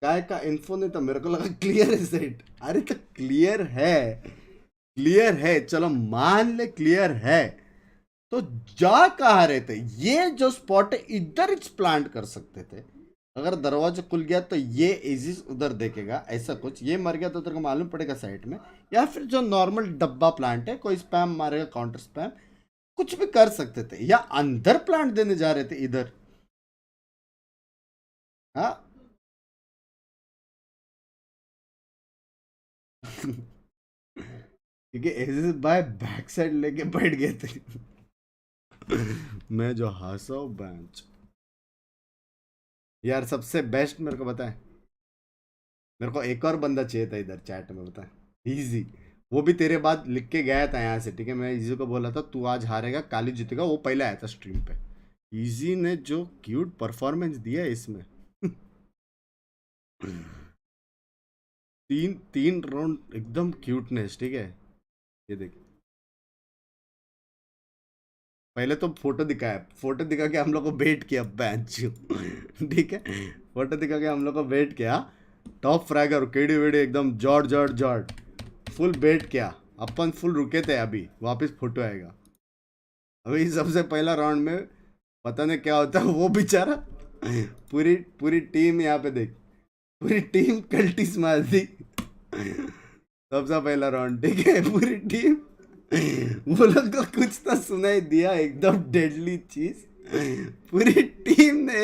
काय का इन्फो नहीं था, मेरे को लगा क्लियर है सेट, अरे तो क्लियर है चलो मान ले क्लियर है, तो जा कहाँ रहे थे, ये जो स्पॉट है इधर प्लांट कर सकते थे, अगर दरवाजा खुल गया तो ये एजिस उधर देखेगा ऐसा कुछ, ये मर गया तो तेरे को मालूम पड़ेगा साइड में, या फिर जो नॉर्मल डब्बा प्लांट है कोई स्पैम मारेगा काउंटर स्पैम, कुछ भी कर सकते थे, या अंदर प्लांट देने जा रहे थे इधर, हाँ क्योंकि एजिस बाय बैक साइड लेके बैठ गए थे मैं जो हंसा हूं बेंच यार, सबसे बेस्ट मेरे को पता है, मेरे को एक और बंदा चाहिए था इधर चैट में, बता इजी, वो भी तेरे बाद लिख के गया था यहाँ से ठीक है, मैं इजी को बोला था तू आज हारेगा काली जीतेगा, वो पहले आया था स्ट्रीम पे, इजी ने जो क्यूट परफॉर्मेंस दिया है इसमें तीन राउंड एकदम क्यूटनेस ठीक है, ये देख पहले तो फोटो दिखाया, फोटो दिखा के हम लोग को वेट किया बेंच ठीक है, फोटो दिखा के हम लोग को वेट किया, टॉप फ्रैगर केडी वेडी एकदम जॉर्ड फुल वेट किया, अपन फुल रुके थे, अभी वापस फोटो आएगा, अभी सबसे पहला राउंड में पता नहीं क्या होता है, वो बेचारा पूरी टीम यहाँ पे देख, पूरी टीम कल्टिस मार दी सबसे पहला राउंड ठीक है, पूरी टीम वो लोग को कुछ तो सुनाई दिया, एकदम डेडली चीज, पूरी टीम ने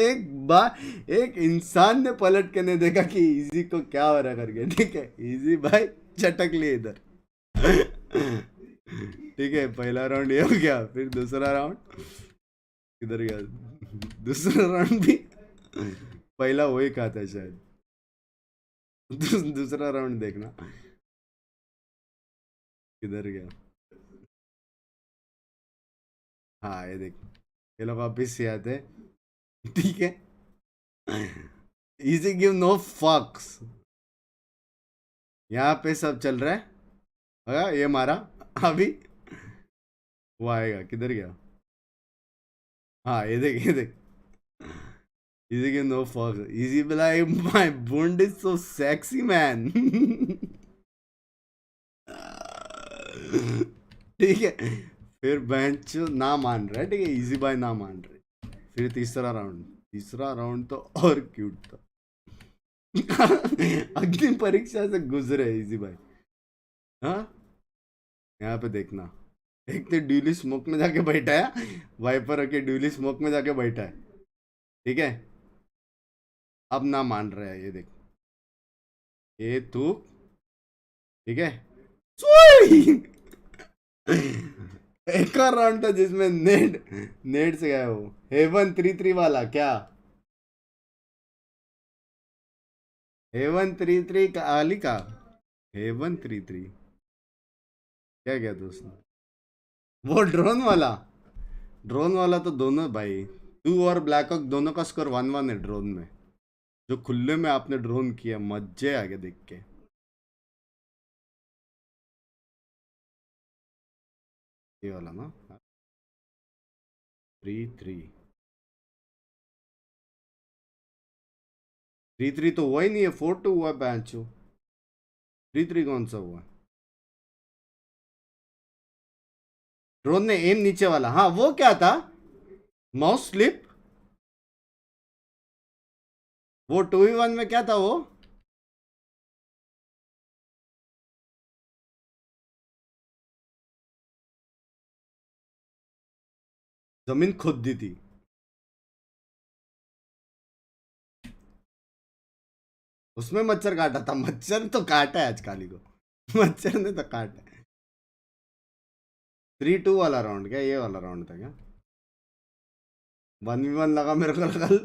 एक इंसान ने पलट के नहीं देखा कि इजी को क्या हो रहा करके ठीक है, इजी भाई चटक लिए इधर ठीक है, पहला राउंड ये हो गया, फिर दूसरा राउंड किधर गया, दूसरा राउंड भी पहला वही कहा था शायद, दूसरा राउंड देखना किधर गया, हाँ ये देख, ये लोग वापिस से आते ठीक है, इजी गिव नो फक्स, यहाँ पे सब चल रहा है, ये मारा अभी वो आएगा, किधर गया, हाँ ये देख Easy can no fuck. Easy be like, my bond is so sexy, man. ठीक है, फिर बेंच ना मान रहा है ठीक है, इजी बाय ना मान रहे, फिर तीसरा राउंड तो और क्यूट था अग्नि परीक्षा से गुजरे इजी बाय, हाँ यहाँ पे देखना, एक तो ड्यूली स्मोक में जाके बैठा है, वाइपर के ड्यूली स्मोक में जाके बैठा है ठीक है, अब ना मान रहा है, ये देख, ये तू ठीक है सुई! एक और राउंड था जिसमें नेट से गया वो हेवन 3-3 वाला क्या हेवन 3-3 का आली का हेवन 3-3 क्या दोस्त वो ड्रोन वाला तो दोनों भाई तू और ब्लैक हॉक दोनों का स्कोर 1-1 है ड्रोन में जो खुले में आपने ड्रोन किया मजे आ गए देख के ये वाला ना 3-3 3-3 तो हुआ ही नहीं है 4-2 हुआ बैंचो 3-3 कौन सा हुआ ड्रोन ने एम नीचे वाला हाँ वो क्या था माउस स्लिप वो 2v1 में क्या था वो जमीन खुद दी थी उसमें मच्छर काटा था मच्छर तो काटा है आज काली को मच्छर ने तो काटा 3-2 वाला राउंड क्या ये वाला राउंड था क्या 1v1 लगा मेरे को कल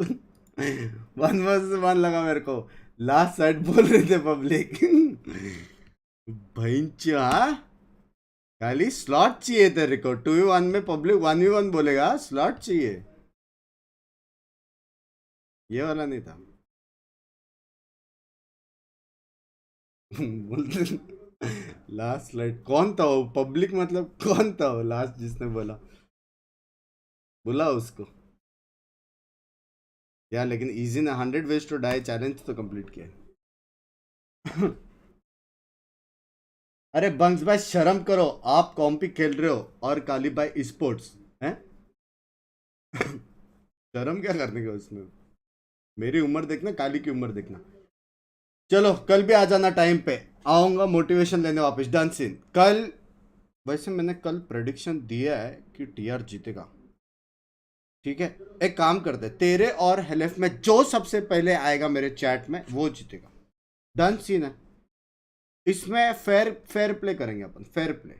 1v1 लगा मेरे को लास्ट साइड बोल रहे थे पब्लिक भैंचा खाली स्लॉट चाहिए तेरे को 2v1 में पब्लिक 1v1 बोलेगा स्लॉट चाहिए ये वाला नहीं था लास्ट स्लाइड कौन था वो पब्लिक मतलब कौन था वो लास्ट जिसने बोला उसको यार लेकिन इजी ना 100 वेज टू डाई चैलेंज तो कंप्लीट किया अरे बंक्स भाई शर्म करो आप कॉम्पी खेल रहे हो और काली भाई स्पोर्ट्स हैं शर्म क्या करने का उसमें मेरी उम्र देखना काली की उम्र देखना चलो कल भी आ जाना टाइम पे आऊंगा मोटिवेशन लेने वापस डन सीन कल वैसे मैंने कल प्रेडिक्शन दिया है कि टीआर जीतेगा ठीक है एक काम करते तेरे और हेलेफ में जो सबसे पहले आएगा मेरे चैट में वो जीतेगा डन सीन है इसमें फेयर प्ले करेंगे अपन फेयर प्ले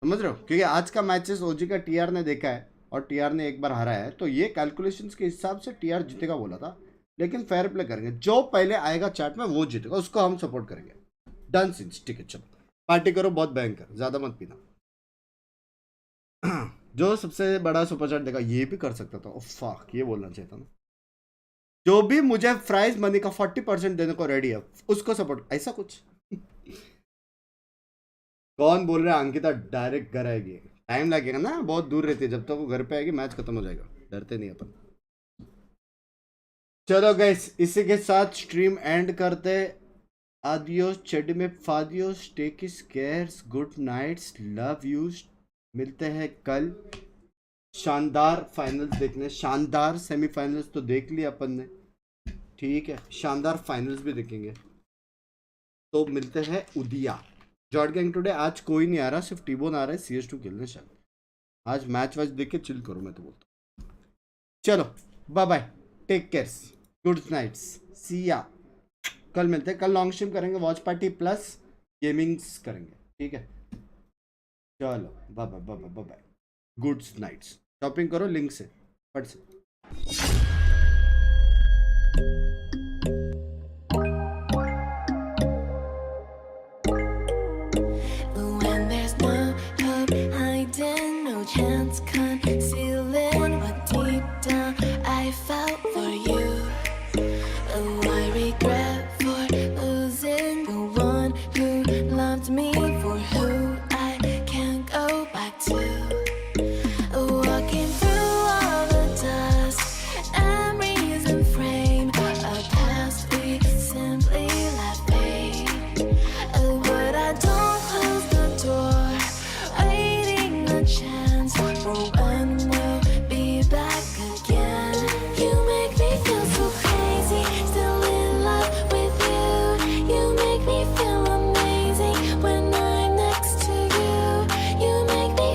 समझ रहे हो क्योंकि आज का मैचेस ओजी का टीआर ने देखा है और टीआर ने एक बार हारा है तो ये कैलकुलेशंस के हिसाब से टीआर जीतेगा बोला था लेकिन फेयर प्ले करेंगे जो पहले आएगा चैट में वो जीतेगा उसको हम सपोर्ट करेंगे डन सीन्स ठीक है चलो पार्टी करो बहुत भयंकर ज्यादा मत पीना जो सबसे बड़ा सुपर चैट देगा ये भी कर सकता था फक ये बोलना चाहिए था ना जो भी मुझे प्राइज मनी का 40% देने को रेडी है उसको सपोर्ट ऐसा कुछ कौन बोल रहा है अंकिता डायरेक्ट घर आएगी टाइम लगेगा ना बहुत दूर रहती है जब तक वो घर पे आएगी मैच खत्म हो जाएगा डरते नहीं अपन चलो गाइस इसी के साथ स्ट्रीम एंड करते आदियोस चेडी में फादियोस take cares good nights love you मिलते हैं कल शानदार फाइनल्स देखने शानदार सेमीफाइनल्स तो देख लिया अपन ने ठीक है शानदार फाइनल्स भी देखेंगे तो मिलते हैं उदिया जॉर्ड गैंग टुडे आज कोई नहीं आ रहा सिर्फ टीबोन आ रहा है CS2 खेलने शायद आज मैच वैच देख के चिल करो मैं तो बोलता चलो bye bye take cares good nights see ya कल मिलते हैं कल लॉन्ग स्ट्रीम करेंगे वॉच पार्टी प्लस गेमिंग्स करेंगे ठीक है चलो bye bye bye bye bye good nights shopping करो लिंक से फट से When there's no hope hiding, no chance concealing what deep down I felt for you. Oh, I regret for losing the one who loved me for who